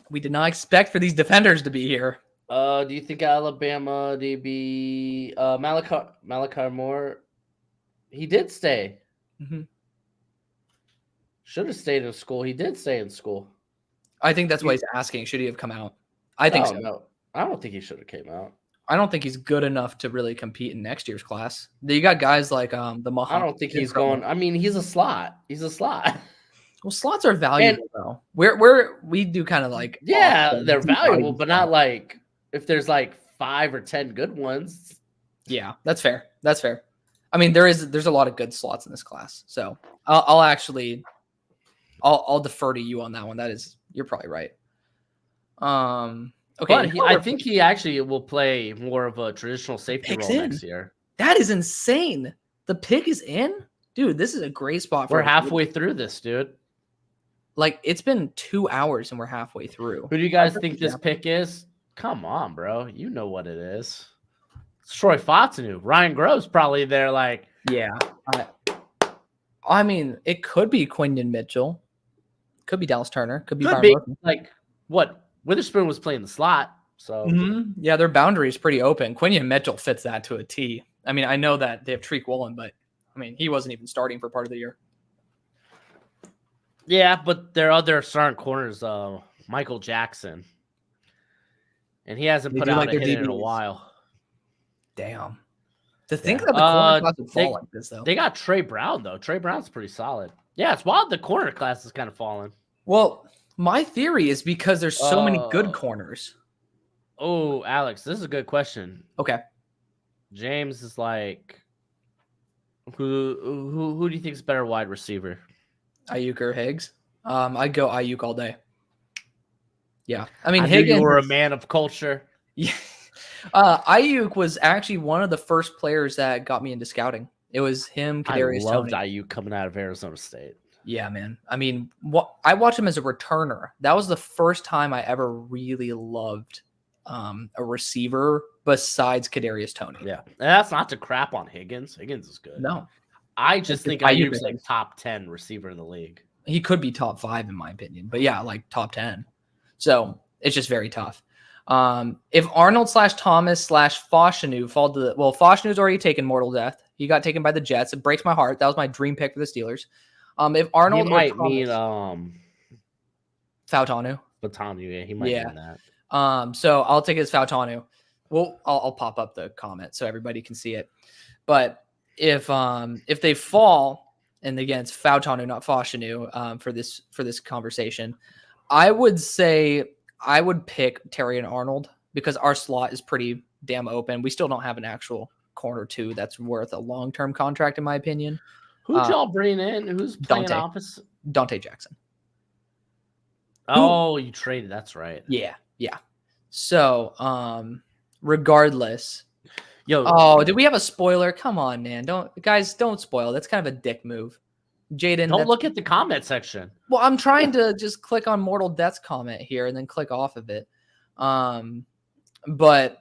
[SPEAKER 1] we did not expect for these defenders to be here.
[SPEAKER 2] Do you think Alabama DB Malachi Moore? He did stay.
[SPEAKER 1] Mm-hmm.
[SPEAKER 2] Should have stayed in school. He did stay in school.
[SPEAKER 1] I think that's why he's asking. Should he have come out? I think so.
[SPEAKER 2] No, I don't think he should have came out.
[SPEAKER 1] I don't think he's good enough to really compete in next year's class. You got guys like the Muhammad.
[SPEAKER 2] I don't think he's going. I mean, he's a slot. He's a slot.
[SPEAKER 1] Well, slots are valuable though. We do kind of like
[SPEAKER 2] they're valuable, but not like if there's like 5 or 10 good ones.
[SPEAKER 1] Yeah, that's fair. That's fair. I mean, there's a lot of good slots in this class, so I'll defer to you on that one. You're probably right. Okay,
[SPEAKER 2] but I think he actually will play more of a traditional safety role next year.
[SPEAKER 1] That is insane. The pick is in, dude. This is a great spot.
[SPEAKER 2] We're halfway through this, dude.
[SPEAKER 1] Like it's been 2 hours and we're halfway through.
[SPEAKER 2] Who do you guys think this pick is? Come on, bro. You know what it is. It's Troy Fautanu. Ryan Grove's probably there. Like,
[SPEAKER 1] yeah. I mean, it could be Quinion Mitchell. Could be Dallas Turner. Could be Byron Murphy.
[SPEAKER 2] Like what? Witherspoon was playing the slot. So
[SPEAKER 1] yeah, their boundary is pretty open. Quinion Mitchell fits that to a T. I mean, I know that they have Treek Woolen, but I mean, he wasn't even starting for part of the year.
[SPEAKER 2] Yeah, but their other starting corners, Michael Jackson, and he hasn't put out a hit in a while.
[SPEAKER 1] Damn. To think that the corner class would fall like this, though.
[SPEAKER 2] They got Trey Brown, though. Trey Brown's pretty solid. Yeah, it's wild the corner class is kind of falling.
[SPEAKER 1] Well, my theory is because there's so many good corners.
[SPEAKER 2] Oh, Alex, this is a good question.
[SPEAKER 1] Okay.
[SPEAKER 2] James is like, who do you think is better wide receiver?
[SPEAKER 1] Ayuk or Higgs? I'd go Ayuk all day. Yeah. I mean,
[SPEAKER 2] Higgins. You were a man of culture.
[SPEAKER 1] Yeah. Ayuk was actually one of the first players that got me into scouting. It was him, Kadarius
[SPEAKER 2] Toney. I loved
[SPEAKER 1] Toney.
[SPEAKER 2] Ayuk coming out of Arizona State.
[SPEAKER 1] Yeah, man. I mean, I watched him as a returner. That was the first time I ever really loved a receiver besides Kadarius Toney.
[SPEAKER 2] Yeah. And that's not to crap on Higgins. Higgins is good.
[SPEAKER 1] No.
[SPEAKER 2] I just think Ayuk's like top 10 receiver in the league.
[SPEAKER 1] He could be top 5 in my opinion, but yeah, like top 10. So it's just very tough. If Arnold /Thomas /Fashanu fall to Fashanu's already taken mortal death. He got taken by the Jets. It breaks my heart. That was my dream pick for the Steelers. If Arnold
[SPEAKER 2] might mean
[SPEAKER 1] Fautanu.
[SPEAKER 2] Yeah, he might mean that.
[SPEAKER 1] So I'll take it as Fautanu. Well, I'll pop up the comment so everybody can see it. But if they fall, and again it's Fautanu, not Fashanu, for this conversation, I would say I would pick Terry and Arnold because our slot is pretty damn open. We still don't have an actual corner 2 that's worth a long-term contract, in my opinion.
[SPEAKER 2] Who'd y'all bring in? Who's playing opposite?
[SPEAKER 1] Dante Jackson.
[SPEAKER 2] Oh, you traded. That's right.
[SPEAKER 1] Yeah. So, regardless. Did we have a spoiler? Come on, man. Don't spoil. That's kind of a dick move. Jaden,
[SPEAKER 2] don't look at the comment section.
[SPEAKER 1] Well, I'm trying to just click on Mortal Death's comment here and then click off of it. But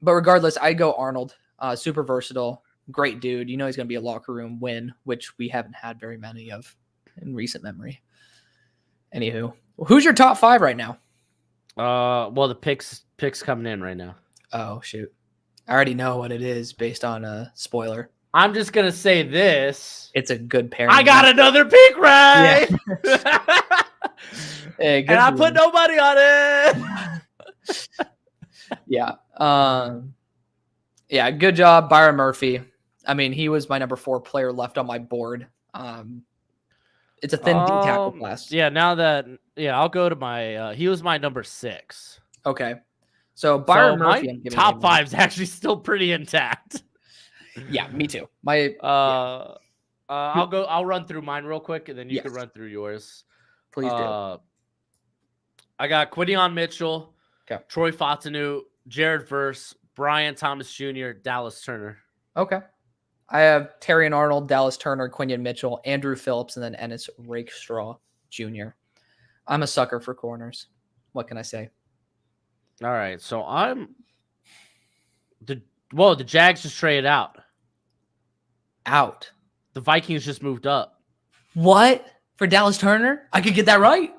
[SPEAKER 1] regardless, I go Arnold. Super versatile, great dude. You know he's going to be a locker room win, which we haven't had very many of in recent memory. Anywho, who's your top 5 right now?
[SPEAKER 2] Well, the picks coming in right now.
[SPEAKER 1] Oh shoot, I already know what it is based on a spoiler.
[SPEAKER 2] I'm just gonna say this.
[SPEAKER 1] It's a good pairing.
[SPEAKER 2] I got another pick right.
[SPEAKER 1] Yeah. Hey,
[SPEAKER 2] and I put nobody on it.
[SPEAKER 1] Yeah. Yeah, good job, Byron Murphy. I mean, he was my number 4 player left on my board. It's a thin D tackle class.
[SPEAKER 2] Yeah, I'll go to my he was my number 6.
[SPEAKER 1] Okay. So Byron Murphy,
[SPEAKER 2] my top 5 is actually still pretty intact.
[SPEAKER 1] Yeah, me too.
[SPEAKER 2] I'll run through mine real quick, and then you can
[SPEAKER 1] Yes.
[SPEAKER 2] run through yours.
[SPEAKER 1] Please do.
[SPEAKER 2] I got Quinyon Mitchell,
[SPEAKER 1] Okay.
[SPEAKER 2] Troy Fautanu, Jared Verse, Brian Thomas Jr., Dallas Turner.
[SPEAKER 1] Okay. I have Terry Arnold, Dallas Turner, Quinyon Mitchell, Andrew Phillips, and then Ennis Rakestraw Jr. I'm a sucker for corners. What can I say?
[SPEAKER 2] All right, so the Jags just traded out.
[SPEAKER 1] Out.
[SPEAKER 2] The Vikings just moved up.
[SPEAKER 1] What? For Dallas Turner? I could get that right.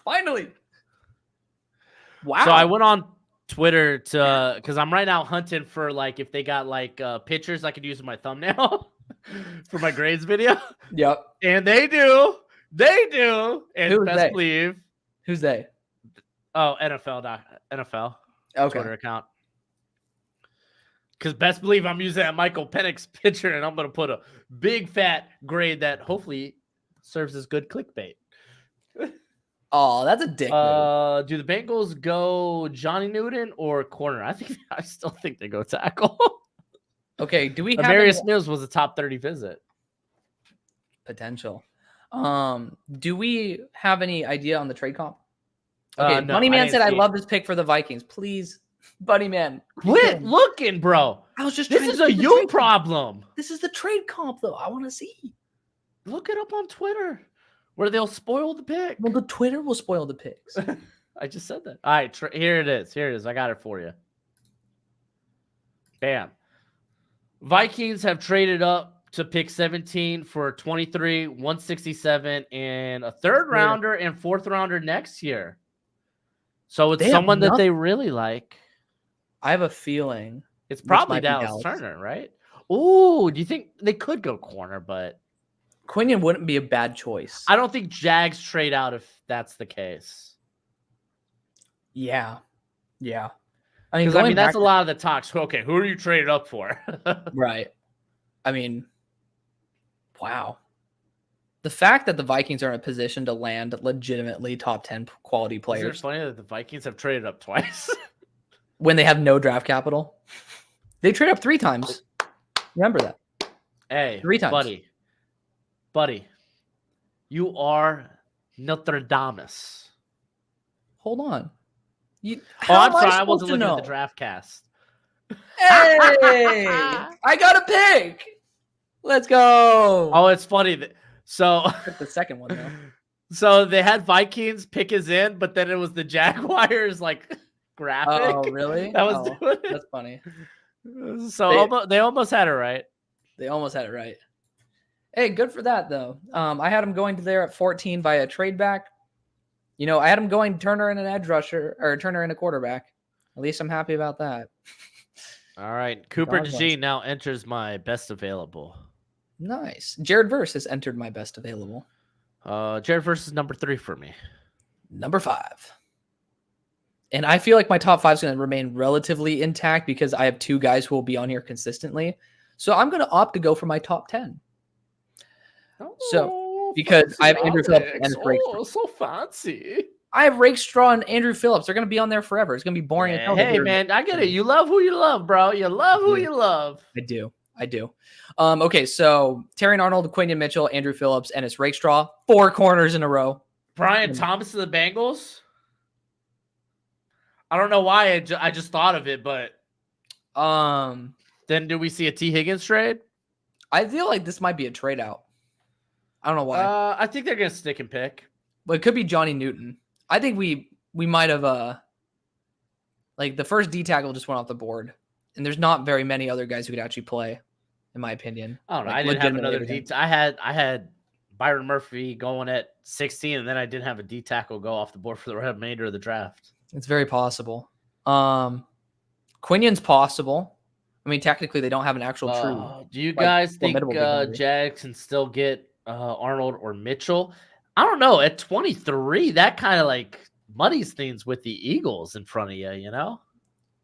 [SPEAKER 1] Finally. Wow.
[SPEAKER 2] So I went on Twitter because I'm right now hunting for like if they got like pictures I could use in my thumbnail for my grades video.
[SPEAKER 1] Yep.
[SPEAKER 2] And they do. And
[SPEAKER 1] Who is
[SPEAKER 2] best
[SPEAKER 1] they?
[SPEAKER 2] believe.
[SPEAKER 1] Who's they?
[SPEAKER 2] Oh, NFL.
[SPEAKER 1] Okay.
[SPEAKER 2] Twitter account. Because best believe I'm using that Michael Penix picture, and I'm going to put a big fat grade that hopefully serves as good clickbait.
[SPEAKER 1] Oh, that's a dick move.
[SPEAKER 2] Do the Bengals go Johnny Newton or corner? I still think they go tackle.
[SPEAKER 1] Okay, do we have
[SPEAKER 2] Amarius Mills was a top 30 visit.
[SPEAKER 1] Potential. Do we have any idea on the trade comp? Okay,
[SPEAKER 2] No,
[SPEAKER 1] Bunny Man said, I love
[SPEAKER 2] it.
[SPEAKER 1] this pick for the Vikings. Please, Bunny Man.
[SPEAKER 2] Quit looking, bro.
[SPEAKER 1] I was just
[SPEAKER 2] This
[SPEAKER 1] trying
[SPEAKER 2] is
[SPEAKER 1] to
[SPEAKER 2] a
[SPEAKER 1] see the
[SPEAKER 2] you
[SPEAKER 1] trade
[SPEAKER 2] problem.
[SPEAKER 1] comp. This is the trade comp, though. I want to see.
[SPEAKER 2] Look it up on Twitter where they'll spoil the pick.
[SPEAKER 1] Well, the Twitter will spoil the picks.
[SPEAKER 2] I just said that. All right, here it is. I got it for you. Bam. Vikings have traded up to pick 17 for 23, 167, and a third rounder and fourth rounder next year. So it's someone that they really like.
[SPEAKER 1] I have a feeling
[SPEAKER 2] it's probably Dallas Turner, right? Ooh, do you think they could go corner? But
[SPEAKER 1] Quinyon wouldn't be a bad choice.
[SPEAKER 2] I don't think Jags trade out if that's the case.
[SPEAKER 1] Yeah.
[SPEAKER 2] I mean, that's a lot of the talks. Okay, who are you traded up for?
[SPEAKER 1] Right. I mean, wow. The fact that the Vikings are in a position to land legitimately top 10 quality players.
[SPEAKER 2] Isn't it funny that the Vikings have traded up twice?
[SPEAKER 1] When they have no draft capital? They trade up 3 times. Remember that.
[SPEAKER 2] Hey,
[SPEAKER 1] 3 times.
[SPEAKER 2] Buddy, you are Notre Dame.
[SPEAKER 1] Hold on.
[SPEAKER 2] I'm sorry. I wasn't looking at the draft cast.
[SPEAKER 1] Hey, I got a pick. Let's go.
[SPEAKER 2] Oh, it's funny.
[SPEAKER 1] The second one, though.
[SPEAKER 2] So they had Vikings pick is in, but then it was the Jaguars like graphic.
[SPEAKER 1] Oh, really?
[SPEAKER 2] That was
[SPEAKER 1] that's funny.
[SPEAKER 2] So they almost had it right.
[SPEAKER 1] They almost had it right. Hey, good for that, though. I had them going to there at 14 via trade back. You know, I had them going Turner and an edge rusher or Turner and a quarterback. At least I'm happy about that.
[SPEAKER 2] All right. Cooper DeJean now enters my best available.
[SPEAKER 1] Nice. Jared Verse has entered my best available.
[SPEAKER 2] Jared Verse is number 3 for me.
[SPEAKER 1] Number 5. And I feel like my top 5 is going to remain relatively intact because I have 2 guys who will be on here consistently. So I'm going to opt to go for my top 10. Because I have Andrew Phillips and Rakestraw.
[SPEAKER 2] So fancy.
[SPEAKER 1] I have Rakestraw and Andrew Phillips. They're going to be on there forever. It's going to be boring.
[SPEAKER 2] Hey, man, I get it. You love who you love, bro. You love who you love.
[SPEAKER 1] I do. Okay, so Terry Arnold, Quinyon Mitchell, Andrew Phillips, and it's Rakestraw. 4 corners in a row.
[SPEAKER 2] Brian Thomas of the Bengals? I don't know why I just thought of it, but then do we see a T. Higgins trade?
[SPEAKER 1] I feel like this might be a trade out. I don't know why.
[SPEAKER 2] I think they're gonna stick and pick.
[SPEAKER 1] But it could be Johnny Newton. I think we might have like the first D tackle just went off the board, and there's not very many other guys who could actually play, in my opinion.
[SPEAKER 2] I don't know.
[SPEAKER 1] Like,
[SPEAKER 2] I didn't have another D. I had Byron Murphy going at 16, and then I didn't have a D tackle go off the board for the remainder of the draft.
[SPEAKER 1] It's very possible. Quinyon's possible. I mean, technically, they don't have an actual true.
[SPEAKER 2] Do you guys think Jags can still get Arnold or Mitchell? I don't know. At 23, that kind of like muddies things with the Eagles in front of you, you know?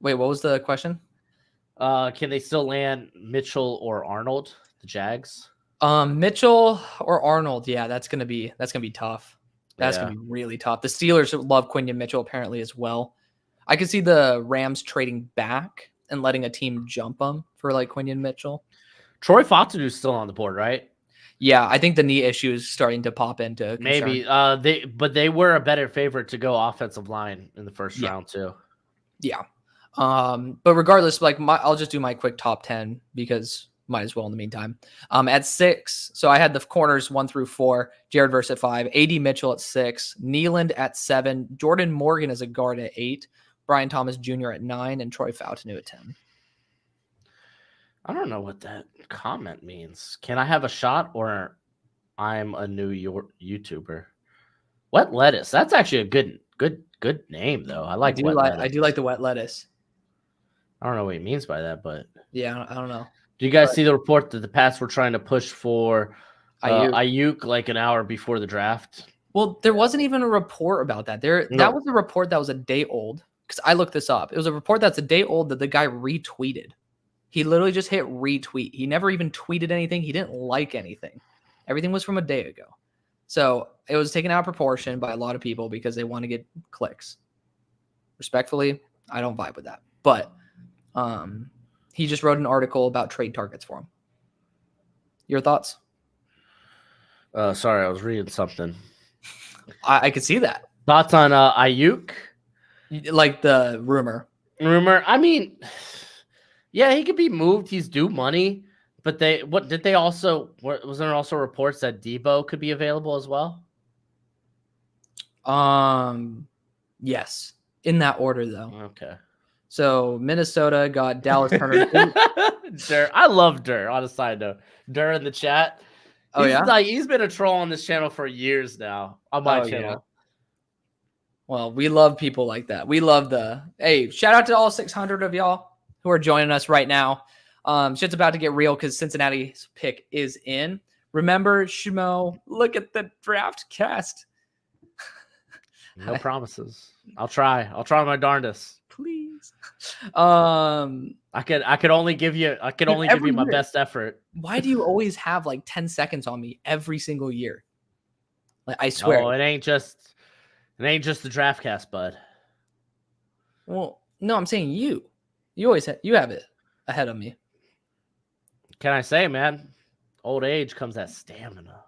[SPEAKER 1] Wait, what was the question?
[SPEAKER 2] Can they still land Mitchell or Arnold, the Jags?
[SPEAKER 1] Mitchell or Arnold, yeah, that's gonna be tough. That's gonna be really tough. The Steelers love Quinyon Mitchell apparently as well. I could see the Rams trading back and letting a team jump them for like Quinyon Mitchell.
[SPEAKER 2] Troy Fontanieu's still on the board, right?
[SPEAKER 1] Yeah, I think the knee issue is starting to pop into concern.
[SPEAKER 2] Maybe. They were a better favorite to go offensive line in the first round too.
[SPEAKER 1] Yeah. But regardless, like I'll just do my quick top 10 because might as well in the meantime. At 6, so I had the corners 1 through 4, Jared Verse at 5, AD Mitchell at 6, Nealand at 7, Jordan Morgan as a guard at 8, Brian Thomas Jr. at 9, and Troy Fountainu at 10.
[SPEAKER 2] I don't know what that comment means. Can I have a shot or I'm a New York YouTuber? Wet lettuce. That's actually a good name though. I do
[SPEAKER 1] like the wet lettuce.
[SPEAKER 2] I don't know what he means by that, but
[SPEAKER 1] yeah, I don't know.
[SPEAKER 2] Do you guys see the report that the Pats were trying to push for Ayuk like an hour before the draft?
[SPEAKER 1] Well, there wasn't even a report about that. That was a report that was a day old because I looked this up. It was a report that's a day old that the guy retweeted. He literally just hit retweet. He never even tweeted anything. He didn't like anything. Everything was from a day ago. So it was taken out of proportion by a lot of people because they want to get clicks. Respectfully, I don't vibe with that. But he just wrote an article about trade targets for him. Your thoughts?
[SPEAKER 2] Sorry, I was reading something.
[SPEAKER 1] I could see that.
[SPEAKER 2] Thoughts on Ayuk?
[SPEAKER 1] Like the rumor.
[SPEAKER 2] I mean, yeah, he could be moved. He's due money. But wasn't there also reports that Debo could be available as well?
[SPEAKER 1] Yes. In that order though.
[SPEAKER 2] Okay.
[SPEAKER 1] So Minnesota got Dallas Turner.
[SPEAKER 2] Dur. I love Dur. On a side note, Dur in the chat. He's been a troll on this channel for years now. On my channel. Yeah.
[SPEAKER 1] Well, we love people like that. We love shout out to all 600 of y'all who are joining us right now. Shit's about to get real because Cincinnati's pick is in. Remember, Shmo, look at the draft cast.
[SPEAKER 2] No promises. I'll try my darndest.
[SPEAKER 1] Please.
[SPEAKER 2] I could only give you my best effort.
[SPEAKER 1] Why do you always have like 10 seconds on me every single year? Like I swear.
[SPEAKER 2] Oh, it ain't just the draft cast, bud.
[SPEAKER 1] Well, no, I'm saying you. You have it ahead of me.
[SPEAKER 2] Can I say, man, old age comes that stamina.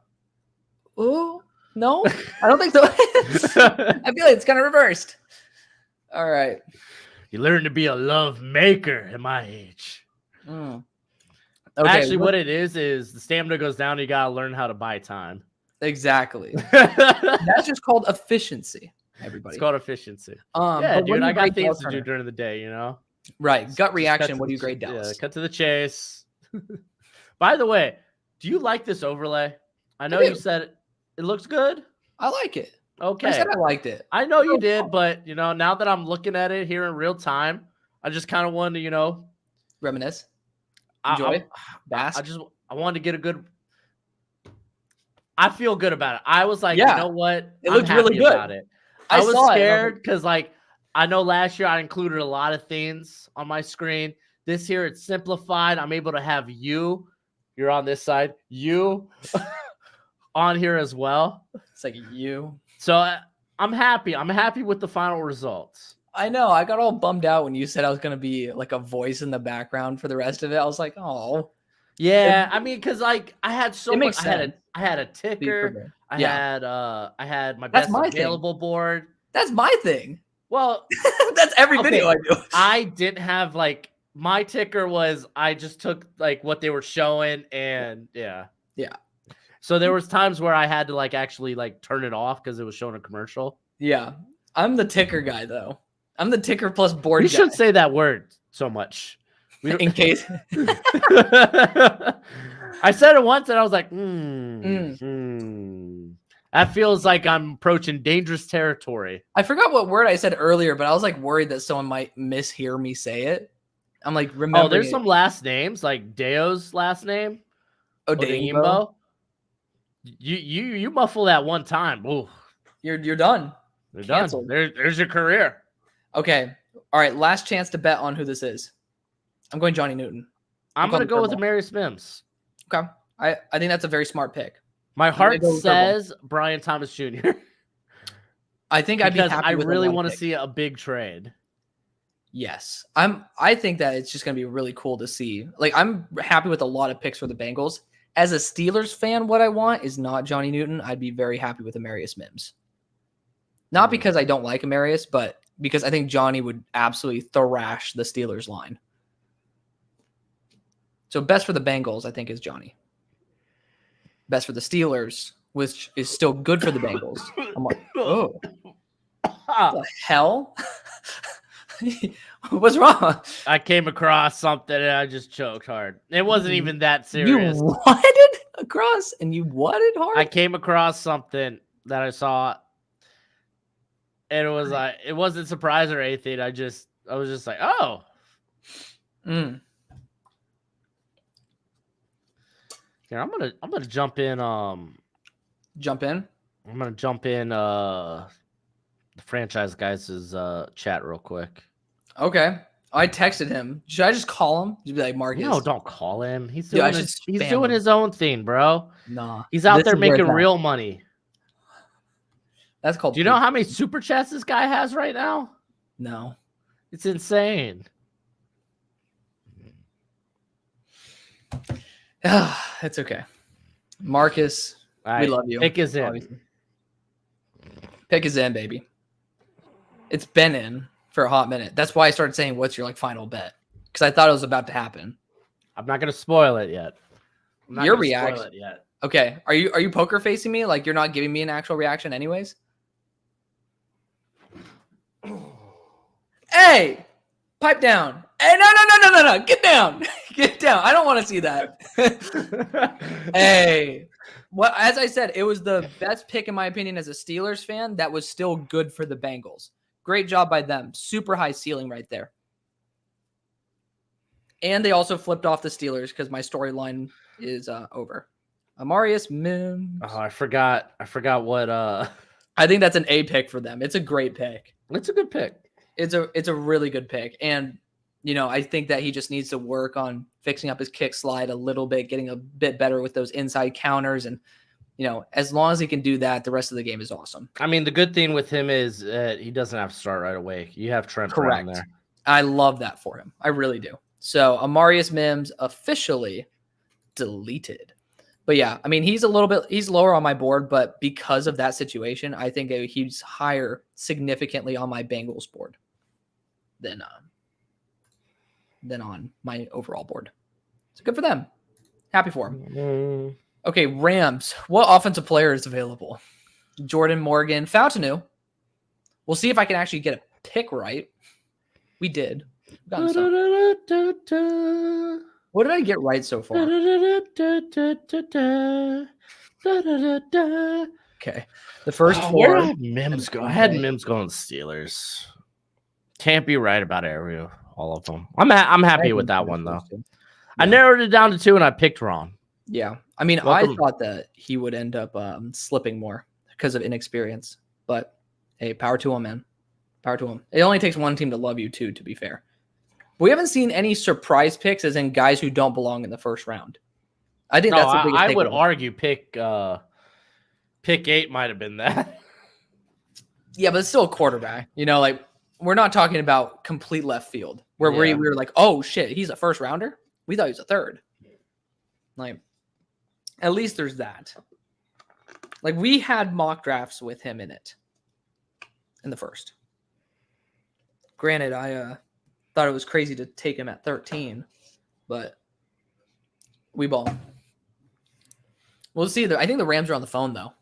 [SPEAKER 1] Oh, no, I don't think so. I feel like it's kind of reversed. All right.
[SPEAKER 2] You learn to be a love maker at my age.
[SPEAKER 1] Okay,
[SPEAKER 2] actually, what it is the stamina goes down. You got to learn how to buy time.
[SPEAKER 1] Exactly. That's just called efficiency, everybody.
[SPEAKER 2] It's called efficiency. Yeah, dude, I got things to do during the day, you know?
[SPEAKER 1] Right. Gut reaction. What do you grade Dallas?
[SPEAKER 2] Yeah, cut to the chase. By the way, do you like this overlay? I know you said it looks good.
[SPEAKER 1] I like it.
[SPEAKER 2] Okay.
[SPEAKER 1] I said I liked it.
[SPEAKER 2] I know you did, but now that I'm looking at it here in real time, I just kind of wanted to,
[SPEAKER 1] reminisce. Enjoy. Bask.
[SPEAKER 2] I wanted to get a good. I feel good about it. I was like, you know what?
[SPEAKER 1] It looked really good
[SPEAKER 2] about it. I was scared because, I know last year I included a lot of things on my screen. This year it's simplified. I'm able to have you're on this side, you on here as well.
[SPEAKER 1] It's like you.
[SPEAKER 2] So I'm happy. I'm happy with the final results.
[SPEAKER 1] I know. I got all bummed out when you said I was going to be like a voice in the background for the rest of it. I was like, oh.
[SPEAKER 2] Yeah, I mean, because I had so much. I had a ticker. I had my best available board.
[SPEAKER 1] That's my thing.
[SPEAKER 2] Well,
[SPEAKER 1] that's every video I do.
[SPEAKER 2] I didn't have my ticker was I just took what they were showing and yeah. So there was times where I had to actually turn it off because it was showing a commercial.
[SPEAKER 1] Yeah, I'm the ticker guy though. I'm the ticker plus board.
[SPEAKER 2] You shouldn't say that word so much.
[SPEAKER 1] In case.
[SPEAKER 2] I said it once and I was like, That feels like I'm approaching dangerous territory.
[SPEAKER 1] I forgot what word I said earlier, but I was worried that someone might mishear me say it. I'm remember.
[SPEAKER 2] Oh, there's some last names, like Deo's last name.
[SPEAKER 1] Odeyingbo.
[SPEAKER 2] You muffle that one time. Ooh.
[SPEAKER 1] You're done.
[SPEAKER 2] You're canceled. Done. There's your career.
[SPEAKER 1] Okay. All right. Last chance to bet on who this is. I'm going Johnny Newton.
[SPEAKER 2] I'm going to go with Amarius Mims.
[SPEAKER 1] Okay. I think that's a very smart pick.
[SPEAKER 2] My heart says Brian Thomas Jr.
[SPEAKER 1] I think I'd be happy
[SPEAKER 2] I really want to see a big trade.
[SPEAKER 1] Yes. I think that it's just going to be really cool to see. Like, I'm happy with a lot of picks for the Bengals. As a Steelers fan, what I want is not Johnny Newton. I'd be very happy with Amarius Mims. Not because I don't like Amarius, but because I think Johnny would absolutely thrash the Steelers line. So best for the Bengals, I think, is Johnny. Best for the Steelers, which is still good for the Bengals. I'm like, oh, what the hell? What's wrong?
[SPEAKER 2] I came across something and I just choked hard. It wasn't even that serious.
[SPEAKER 1] You whatted across and you whatted hard?
[SPEAKER 2] I came across something that I saw, and it was like, it wasn't surprising or anything. I was just like, oh. Here, I'm gonna jump in.
[SPEAKER 1] Jump in.
[SPEAKER 2] I'm gonna jump in. The franchise guys' chat real quick.
[SPEAKER 1] Okay. I texted him. Should I just call him? Just be like, Marcus.
[SPEAKER 2] No, don't call him. He's
[SPEAKER 1] Dude,
[SPEAKER 2] doing his own thing, bro.
[SPEAKER 1] Nah.
[SPEAKER 2] He's out there making real money.
[SPEAKER 1] That's called.
[SPEAKER 2] Do you know how many super chats this guy has right now?
[SPEAKER 1] No.
[SPEAKER 2] It's insane.
[SPEAKER 1] It's okay. Marcus, we love you.
[SPEAKER 2] Pick is in. Obviously.
[SPEAKER 1] Pick is in, baby. It's been in for a hot minute. That's why I started saying, what's your final bet? Because I thought it was about to happen.
[SPEAKER 2] I'm not going to spoil it yet.
[SPEAKER 1] Your reaction. Okay. Are you poker facing me? Like you're not giving me an actual reaction anyways? Hey, pipe down. Hey, no. Get down. Get down. I don't want to see that. Hey. Well, as I said, it was the best pick in my opinion as a Steelers fan that was still good for the Bengals. Great job by them. Super high ceiling right there. And they also flipped off the Steelers because my storyline is over. Amarius Mims.
[SPEAKER 2] Oh, I forgot what
[SPEAKER 1] I think that's an A pick for them. It's a great pick.
[SPEAKER 2] It's a good pick.
[SPEAKER 1] It's a really good pick. And I think that he just needs to work on fixing up his kick slide a little bit, getting a bit better with those inside counters. And, as long as he can do that, the rest of the game is awesome.
[SPEAKER 2] I mean, the good thing with him is he doesn't have to start right away. You have Trent Brown there.
[SPEAKER 1] I love that for him. I really do. So Amarius Mims officially deleted. But yeah, I mean, he's lower on my board, but because of that situation, I think he's higher significantly on my Bengals board than on my overall board. So good for them. Happy for him. Okay, Rams. What offensive player is available? Jordan Morgan, Fautanu. We'll see if I can actually get a pick right. We did. What did I get right so far? Okay. The first four.
[SPEAKER 2] Where did Mims go? I had Mims going Steelers. Can't be right about all of them. I'm happy with that one, though. Yeah. I narrowed it down to 2, and I picked wrong.
[SPEAKER 1] Yeah. I mean, I thought that he would end up slipping more because of inexperience. But, hey, power to him, man. Power to him. It only takes one team to love you, too, to be fair. We haven't seen any surprise picks, as in guys who don't belong in the first round. I think that's the biggest
[SPEAKER 2] I would argue pick 8 might have been that.
[SPEAKER 1] Yeah, but it's still a quarterback. We're not talking about complete left field where we were like, oh, shit, he's a first rounder? We thought he was a third. At least there's that. We had mock drafts with him in it in the first. Granted, I thought it was crazy to take him at 13, but we ball. We'll see. I think the Rams are on the phone, though.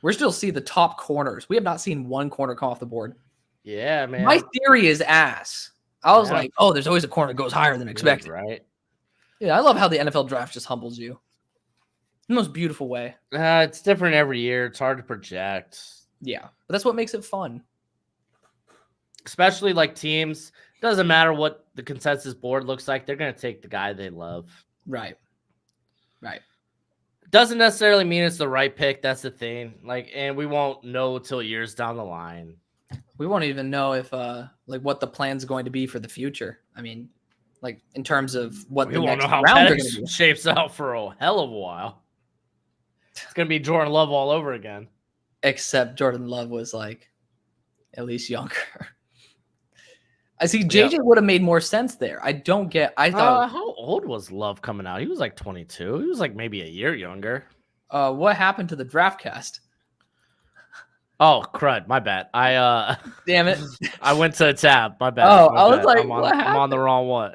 [SPEAKER 1] We're still see the top corners. We have not seen one corner come off the board.
[SPEAKER 2] Yeah, man.
[SPEAKER 1] My theory is ass. I was like, oh, there's always a corner that goes higher than expected.
[SPEAKER 2] Right.
[SPEAKER 1] Yeah, I love how the NFL draft just humbles you. In the most beautiful way.
[SPEAKER 2] It's different every year. It's hard to project.
[SPEAKER 1] Yeah, but that's what makes it fun.
[SPEAKER 2] Especially teams. Doesn't matter what the consensus board looks like. They're going to take the guy they love.
[SPEAKER 1] Right.
[SPEAKER 2] Doesn't necessarily mean it's the right pick. That's the thing. And we won't know till years down the line.
[SPEAKER 1] We won't even know if what the plan's going to be for the future. I mean, in terms of what the next round are going to be.
[SPEAKER 2] Shapes out for a hell of a while. It's going to be Jordan Love all over again.
[SPEAKER 1] Except Jordan Love was at least younger. I see JJ would have made more sense there. I thought
[SPEAKER 2] how old was Love coming out? He was like 22. He was like maybe a year younger.
[SPEAKER 1] what happened to the draft cast?
[SPEAKER 2] Oh, crud. My bad.
[SPEAKER 1] Damn it.
[SPEAKER 2] I went to a tab. My bad.
[SPEAKER 1] Oh,
[SPEAKER 2] My
[SPEAKER 1] I was
[SPEAKER 2] bad.
[SPEAKER 1] like,
[SPEAKER 2] I'm on the wrong one.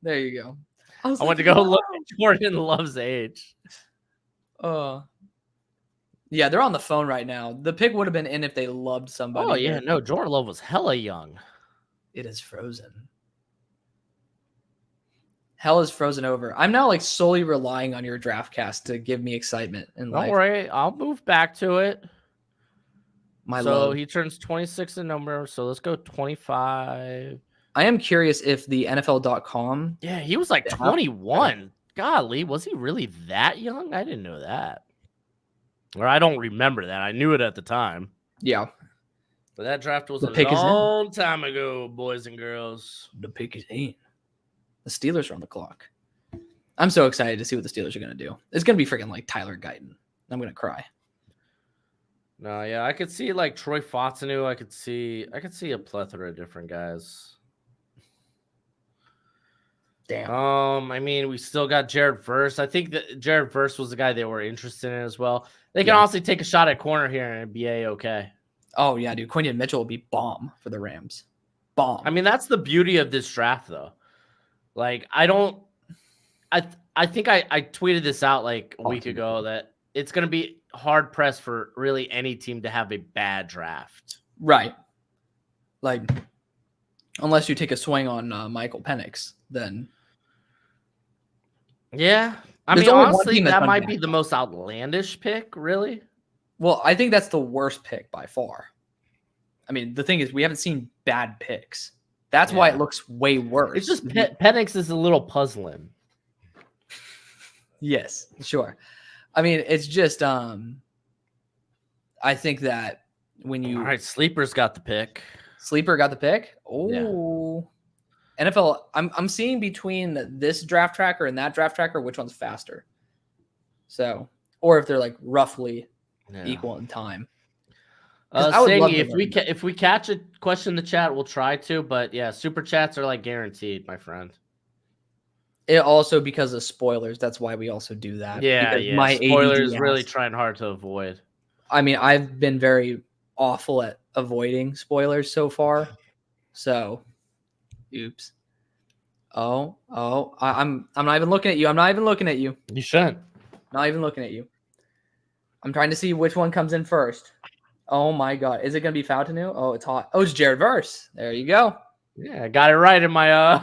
[SPEAKER 1] There you go.
[SPEAKER 2] I went to go look at Jordan Love's age.
[SPEAKER 1] Yeah, they're on the phone right now. The pick would have been in if they loved somebody.
[SPEAKER 2] Oh, yeah. No, Jordan Love was hella young.
[SPEAKER 1] It is frozen. Hell is frozen over. I'm now like solely relying on your draft cast to give me excitement in life.
[SPEAKER 2] Don't worry. I'll move back to it.
[SPEAKER 1] So
[SPEAKER 2] he turns 26 in number. So let's go 25.
[SPEAKER 1] I am curious if the NFL.com.
[SPEAKER 2] Yeah, he was like 21. Golly, was he really that young? I didn't know that. Or I don't remember that. I knew it at the time.
[SPEAKER 1] Yeah.
[SPEAKER 2] But that draft was a long time ago, boys and girls.
[SPEAKER 1] The pick is in. The Steelers are on the clock. I'm so excited to see what the Steelers are going to do. It's going to be freaking like Tyler Guyton. I'm going to cry.
[SPEAKER 2] No, yeah, I could see like Troy Fautanu. I could see a plethora of different guys.
[SPEAKER 1] Damn.
[SPEAKER 2] I mean, we still got Jared Verse. I think that Jared Verse was the guy they were interested in as well. They can honestly take a shot at corner here and be okay.
[SPEAKER 1] Oh yeah, dude. Quinion Mitchell will be bomb for the Rams. Bomb.
[SPEAKER 2] I mean, that's the beauty of this draft, though. Like, I think I tweeted this out like a week ago that it's going to be hard pressed for really any team to have a bad draft.
[SPEAKER 1] Right. Like, unless you take a swing on Michael Penix, then.
[SPEAKER 2] Yeah. I mean, honestly, that might be the most outlandish pick, really.
[SPEAKER 1] Well, I think that's the worst pick by far. I mean, the thing is, we haven't seen bad picks. That's why it looks way worse.
[SPEAKER 2] It's just Penix is a little puzzling.
[SPEAKER 1] Yes, sure. I mean, it's just I think that when you
[SPEAKER 2] all right, Sleeper's got the pick.
[SPEAKER 1] Sleeper got the pick. Oh, yeah. NFL. I'm seeing between this draft tracker and that draft tracker, which one's faster. So, or if they're like roughly equal in time.
[SPEAKER 2] If we catch a question in the chat, we'll try to. But yeah, super chats are like guaranteed, my friend.
[SPEAKER 1] It also because of spoilers. That's why we also do that.
[SPEAKER 2] Yeah, my spoilers really trying hard to avoid.
[SPEAKER 1] I mean, I've been very awful at avoiding spoilers so far. So, oops. I'm not even looking at you. I'm not even looking at you.
[SPEAKER 2] You shouldn't.
[SPEAKER 1] Not even looking at you. I'm trying to see which one comes in first. Oh my God. Is it going to be Fautanu? Oh, it's hot. Oh, it's Jared Verse. There you go.
[SPEAKER 2] Yeah, I got it right in my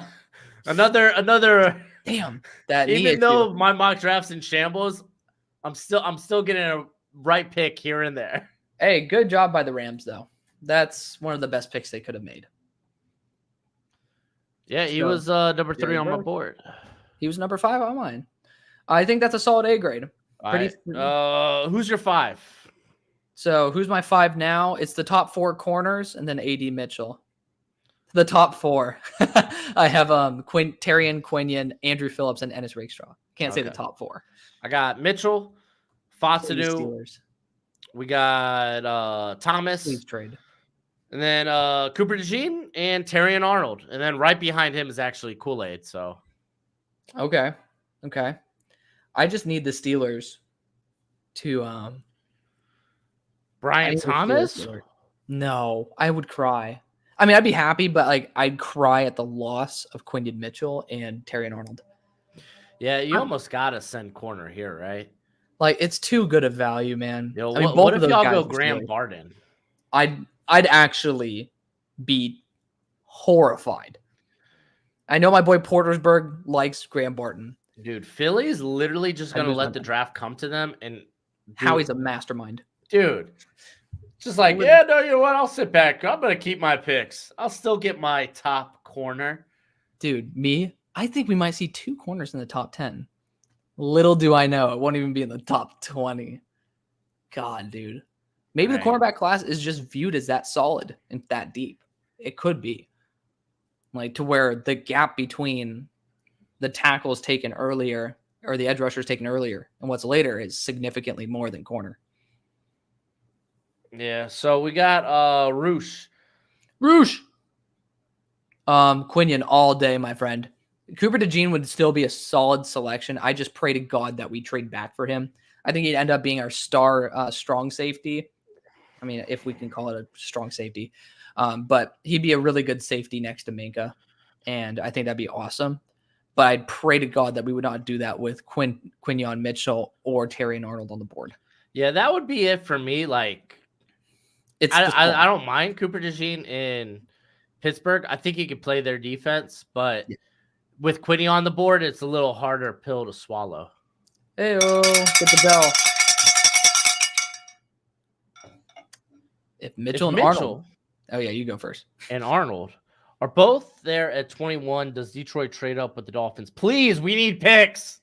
[SPEAKER 2] another
[SPEAKER 1] damn. That
[SPEAKER 2] even though my mock draft's in shambles, I'm still getting a right pick here and there.
[SPEAKER 1] Hey, good job by the Rams though. That's one of the best picks they could have made.
[SPEAKER 2] Yeah, he was number 3 on my board.
[SPEAKER 1] He was number 5 on mine. I think that's a solid A grade.
[SPEAKER 2] Who's your 5?
[SPEAKER 1] So who's my 5 now? It's the top 4 corners and then AD Mitchell. The top 4. I have Terrian Quinion, Andrew Phillips, and Ennis Rakestraw. Can't say the top 4.
[SPEAKER 2] I got Mitchell, Fautanu. We got Thomas.
[SPEAKER 1] Please trade.
[SPEAKER 2] And then Cooper DeJean and Terrian Arnold. And then right behind him is actually Kool-Aid. So
[SPEAKER 1] Okay. I just need the Steelers to
[SPEAKER 2] Brian Thomas?
[SPEAKER 1] No, I would cry. I mean, I'd be happy, but like I'd cry at the loss of Quinion Mitchell and Terrian Arnold.
[SPEAKER 2] Yeah, you almost gotta send corner here, right?
[SPEAKER 1] Like it's too good of value, man.
[SPEAKER 2] Yo, I mean, what if y'all go Graham Barden?
[SPEAKER 1] I'd actually be horrified. I know my boy Portersburg likes Graham Barton.
[SPEAKER 2] Dude, Philly's literally just gonna let the draft come to them, and
[SPEAKER 1] Howie's a mastermind.
[SPEAKER 2] Dude, just like, yeah, no, you know what? I'll sit back. I'm gonna keep my picks. I'll still get my top corner.
[SPEAKER 1] Dude, I think we might see 2 corners in the top 10. Little do I know, it won't even be in the top 20. God, dude. Maybe the cornerback class is just viewed as that solid and that deep. It could be. Like to where the gap between the tackles taken earlier or the edge rushers taken earlier and what's later is significantly more than corner.
[SPEAKER 2] Yeah, so we got Roosh.
[SPEAKER 1] Quinion all day, my friend. Cooper DeJean would still be a solid selection. I just pray to God that we trade back for him. I think he'd end up being our star strong safety. I mean, if we can call it a strong safety. But he'd be a really good safety next to Minka. And I think that'd be awesome. But I'd pray to God that we would not do that with Quinion Mitchell or Terry and Arnold on the board.
[SPEAKER 2] Yeah, that would be it for me. Like, I don't mind Cooper DeJean in Pittsburgh. I think he could play their defense, but with Quinny on the board, it's a little harder pill to swallow.
[SPEAKER 1] Hey-o, get the bell. If Mitchell and Arnold. Oh, yeah, you go first.
[SPEAKER 2] And Arnold are both there at 21. Does Detroit trade up with the Dolphins? Please, we need picks.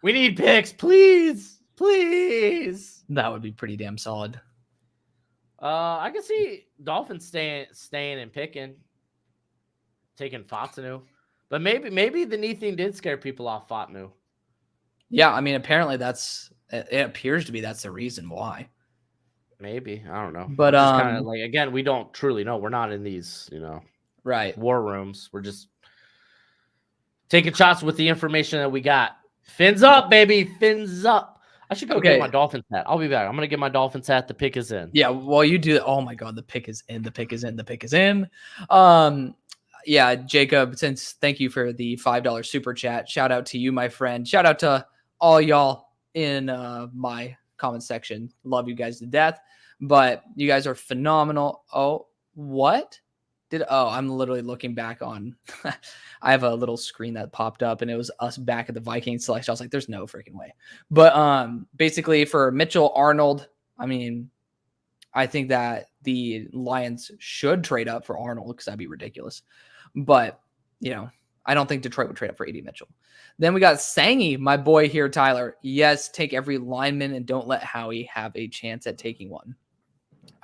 [SPEAKER 2] We need picks, please. Please.
[SPEAKER 1] That would be pretty damn solid.
[SPEAKER 2] I can see Dolphins staying and picking, taking Fatanu. But maybe the knee thing did scare people off Fatanu.
[SPEAKER 1] Yeah, I mean, apparently it appears to be that's the reason why.
[SPEAKER 2] Maybe. I don't know.
[SPEAKER 1] But
[SPEAKER 2] kind of like, again, we don't truly know. We're not in these,
[SPEAKER 1] right,
[SPEAKER 2] war rooms. We're just taking shots with the information that we got. Fins up, baby. Fins up. I should go get my Dolphins hat. I'll be back. I'm going to get my Dolphins hat. The pick is in.
[SPEAKER 1] Yeah, while you do that, oh my God, the pick is in. The pick is in. The pick is in. Yeah, Jacob, thank you for the $5 super chat. Shout out to you, my friend. Shout out to all y'all in my comment section. Love you guys to death. But you guys are phenomenal. Oh, what? I'm literally looking back on. I have a little screen that popped up and it was us back at the Vikings selection. I was like, there's no freaking way. But basically for Mitchell Arnold, I mean, I think that the Lions should trade up for Arnold because that'd be ridiculous. But, I don't think Detroit would trade up for AD Mitchell. Then we got Sangy, my boy here, Tyler. Yes, take every lineman and don't let Howie have a chance at taking one.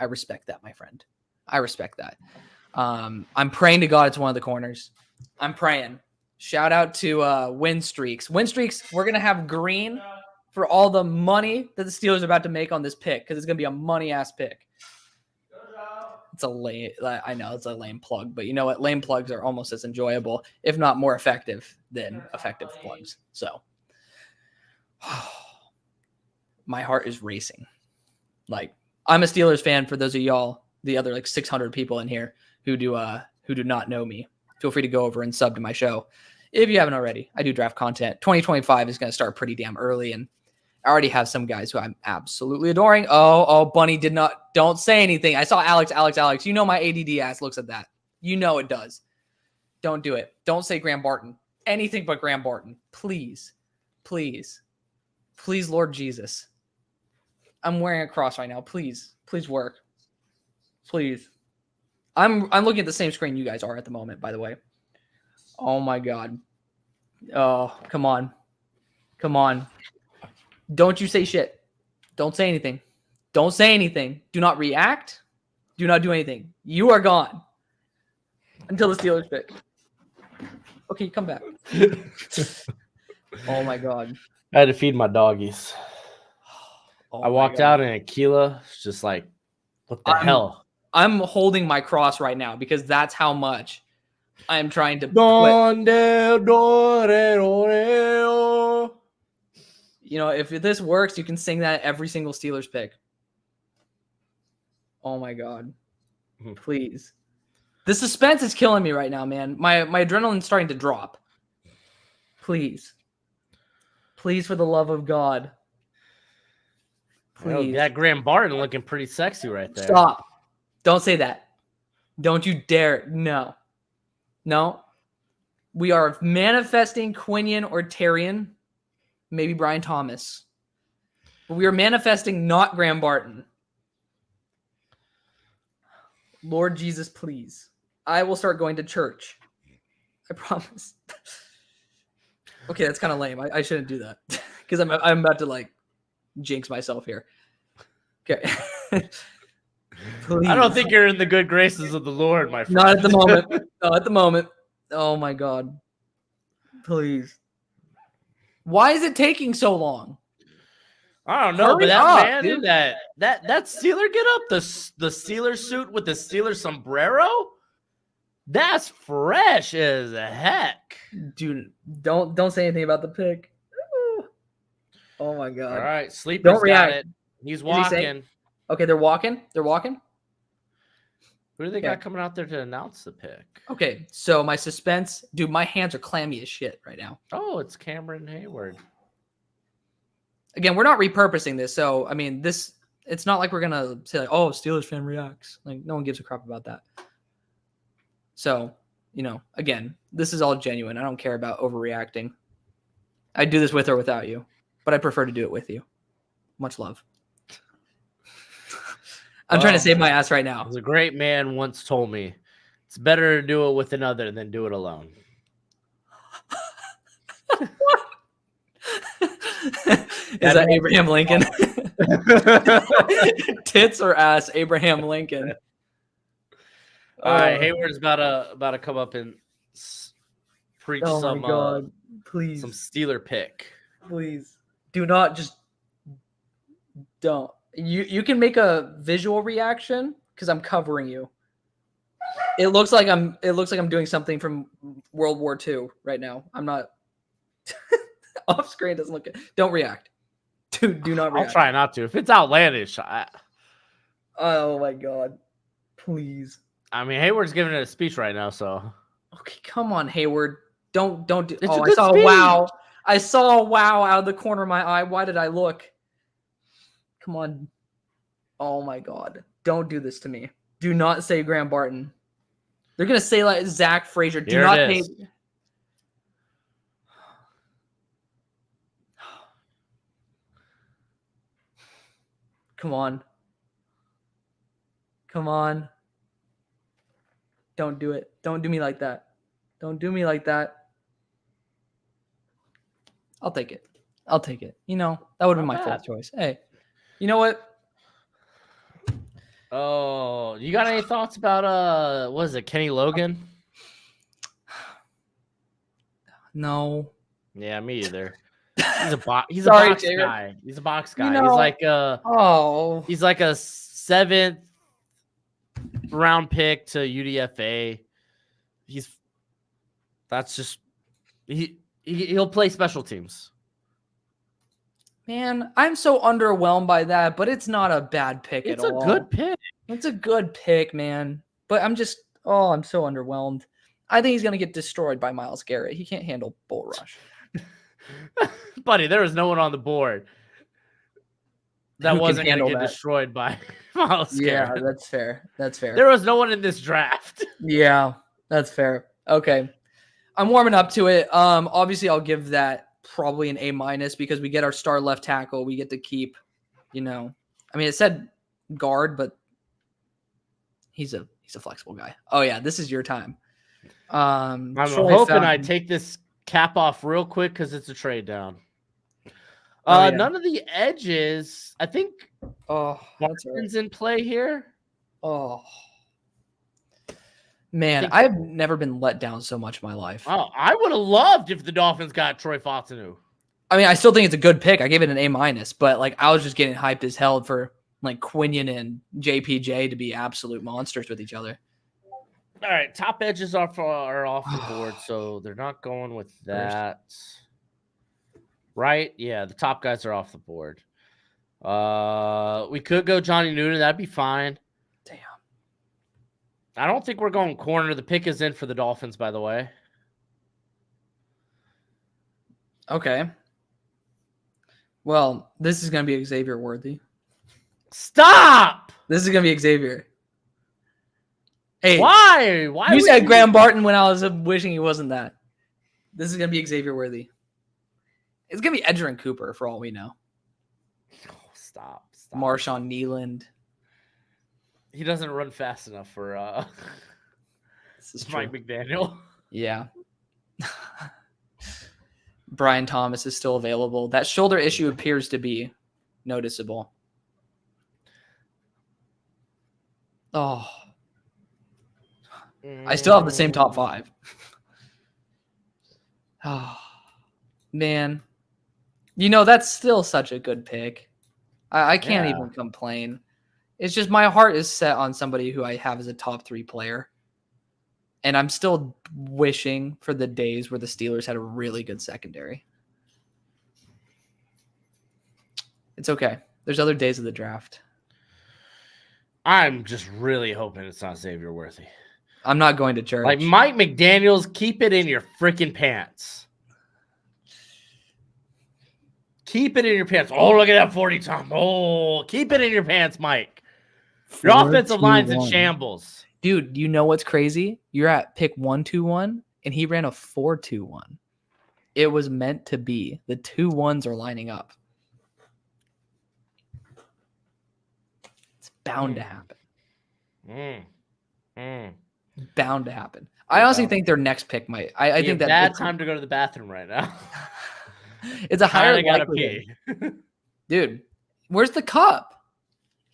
[SPEAKER 1] I respect that, my friend. I respect that. I'm praying to God it's one of the corners. I'm praying. Shout out to Win Streaks. Win Streaks, we're going to have green for all the money that the Steelers are about to make on this pick because it's going to be a money-ass pick. It's a lame, I know it's a lame plug, but you know what? Lame plugs are almost as enjoyable, if not more effective than effective plugs. So my heart is racing. Like, I'm a Steelers fan for those of y'all, the other 600 people in here who do not know me. Feel free to go over and sub to my show if you haven't already. I do draft content. 2025 is going to start pretty damn early, and I already have some guys who I'm absolutely adoring. Oh, Bunny don't say anything. I saw Alex. You know my ADD ass looks at that. You know it does. Don't do it. Don't say Graham Barton. Anything but Graham Barton. Please. Please. Please, Lord Jesus. I'm wearing a cross right now. Please. Please work. Please. I'm looking at the same screen you guys are at the moment, by the way. Oh, my God. Oh, come on. Come on. Don't you say shit. Don't say anything. Don't say anything. Do not react. Do not do anything. You are gone until the Steelers pick. Okay, come back. Oh, my God.
[SPEAKER 2] I had to feed my doggies. I walked out and Aquila was just like, what the hell?
[SPEAKER 1] I'm holding my cross right now because that's how much I'm trying to if this works, you can sing that every single Steelers pick. Oh my God. Please. The suspense is killing me right now, man. My adrenaline's starting to drop. Please. Please, for the love of God. Please.
[SPEAKER 2] That Graham Barton looking pretty sexy right there.
[SPEAKER 1] Stop. Don't say that. Don't you dare. No. We are manifesting Quinion or Terrian. Maybe Brian Thomas. But we are manifesting not Graham Barton. Lord Jesus, please. I will start going to church. I promise. Okay, that's kind of lame. I shouldn't do that. Because I'm about to jinx myself here. Okay.
[SPEAKER 2] I don't think you're in the good graces of the Lord, my friend.
[SPEAKER 1] Not at the moment. No, at the moment. Oh my God. Please. Why is it taking so long?
[SPEAKER 2] I don't know, but that man, that Steeler get up, the Steeler suit with the Steeler sombrero. That's fresh as heck.
[SPEAKER 1] Dude, don't say anything about the pick. Oh my
[SPEAKER 2] All
[SPEAKER 1] god.
[SPEAKER 2] right, Sleeper's
[SPEAKER 1] Don't
[SPEAKER 2] got
[SPEAKER 1] react.
[SPEAKER 2] it. He's
[SPEAKER 1] Is he saying?
[SPEAKER 2] walking.
[SPEAKER 1] Okay, they're walking. They're walking.
[SPEAKER 2] Who do they
[SPEAKER 1] Okay.
[SPEAKER 2] got coming out there to announce the pick?
[SPEAKER 1] Okay, so my suspense, dude, my hands are clammy as shit right now.
[SPEAKER 2] Oh, it's Cameron Hayward.
[SPEAKER 1] Again, we're not repurposing this, so I mean, it's not like we're gonna say like, oh, Steelers fan reacts. Like, no one gives a crap about that. So, again, this is all genuine. I don't care about overreacting. I'd do this with or without you, but I prefer to do it with you. Much love. I'm trying to save my ass right now.
[SPEAKER 2] There's a great man once told me, it's better to do it with another than do it alone.
[SPEAKER 1] Is that Abraham Lincoln? Tits or ass, Abraham Lincoln.
[SPEAKER 2] All right, Hayward's about to come up and preach some Steeler pick.
[SPEAKER 1] Please do not don't. You can make a visual reaction because I'm covering you. It looks like I'm doing something from World War II right now. I'm not off screen. Doesn't look good. Don't react. Do not react.
[SPEAKER 2] I'll try not to. If it's outlandish,
[SPEAKER 1] oh my god, please.
[SPEAKER 2] I mean, Hayward's giving it a speech right now, so
[SPEAKER 1] okay, come on, Hayward. Don't do.
[SPEAKER 2] It's
[SPEAKER 1] I saw a wow. I saw a wow out of the corner of my eye. Why did I look? Come on. Oh my god. Don't do this to me. Do not say Graham Barton. They're gonna say like Zach Frazier. Do not say. Come on. Come on. Don't do it. Don't do me like that. Don't do me like that. I'll take it. I'll take it. That would have been my fourth choice. Hey, you know what?
[SPEAKER 2] Oh, you got any thoughts about what is it, Kenny Logan?
[SPEAKER 1] No.
[SPEAKER 2] Yeah, me either. He's a box guy. He's a box guy. He's like a 7th round pick to UDFA. He'll play special teams.
[SPEAKER 1] Man, I'm so underwhelmed by that, but it's not a bad pick at all.
[SPEAKER 2] It's a good pick.
[SPEAKER 1] It's a good pick, man. But I'm so underwhelmed. I think he's going to get destroyed by Myles Garrett. He can't handle bull rush.
[SPEAKER 2] Buddy, there was no one on the board that wasn't going to get destroyed by Myles Garrett.
[SPEAKER 1] Yeah, that's fair. That's fair.
[SPEAKER 2] There was no one in this draft.
[SPEAKER 1] Yeah, that's fair. Okay. I'm warming up to it. Obviously, I'll give that probably an A- because we get our star left tackle. We get to keep, I mean, it said guard, but he's a flexible guy. Oh yeah, this is your time.
[SPEAKER 2] I'm hoping I take this cap off real quick because it's a trade down. None of the edges. I think. Martin's in play here.
[SPEAKER 1] Oh. Man, I've never been let down so much in my life.
[SPEAKER 2] Oh, I would have loved if the Dolphins got Troy Fautanu.
[SPEAKER 1] I mean, I still think it's a good pick. I gave it an A-, but I was just getting hyped as hell for Quinion and JPJ to be absolute monsters with each other.
[SPEAKER 2] All right, top edges are off the board, so they're not going with that. Right? Yeah, the top guys are off the board. We could go Johnny Newton. That'd be fine.
[SPEAKER 1] Damn.
[SPEAKER 2] I don't think we're going corner. The pick is in for the Dolphins, by the way.
[SPEAKER 1] Okay. Well, this is going to be Xavier Worthy.
[SPEAKER 2] Stop!
[SPEAKER 1] This is going to be Xavier. Hey,
[SPEAKER 2] why?
[SPEAKER 1] You said Graham Barton when I was wishing he wasn't that. This is going to be Xavier Worthy. It's going to be Edgerrin Cooper for all we know.
[SPEAKER 2] Oh, stop.
[SPEAKER 1] Marshawn Nealand.
[SPEAKER 2] He doesn't run fast enough for Mike McDaniel.
[SPEAKER 1] Yeah. Brian Thomas is still available. That shoulder issue appears to be noticeable. Oh. I still have the same top 5. Oh, man. That's still such a good pick. I can't even complain. It's just my heart is set on somebody who I have as a top 3 player. And I'm still wishing for the days where the Steelers had a really good secondary. It's okay. There's other days of the draft.
[SPEAKER 2] I'm just really hoping it's not Xavier Worthy.
[SPEAKER 1] I'm not going to church.
[SPEAKER 2] Like Mike McDaniels, keep it in your freaking pants. Keep it in your pants. Oh, look at that 40 time. Oh, keep it in your pants, Mike. Your offensive line's in shambles.
[SPEAKER 1] Dude, you know what's crazy? You're at pick 1-2-1, and he ran a 4-2-1. It was meant to be. The 2 1s are lining up. It's bound to happen. Bound to happen. I honestly think their next pick might. I think that
[SPEAKER 2] bad time to go to the bathroom right now.
[SPEAKER 1] It's a higher likelihood. Dude, where's the cup?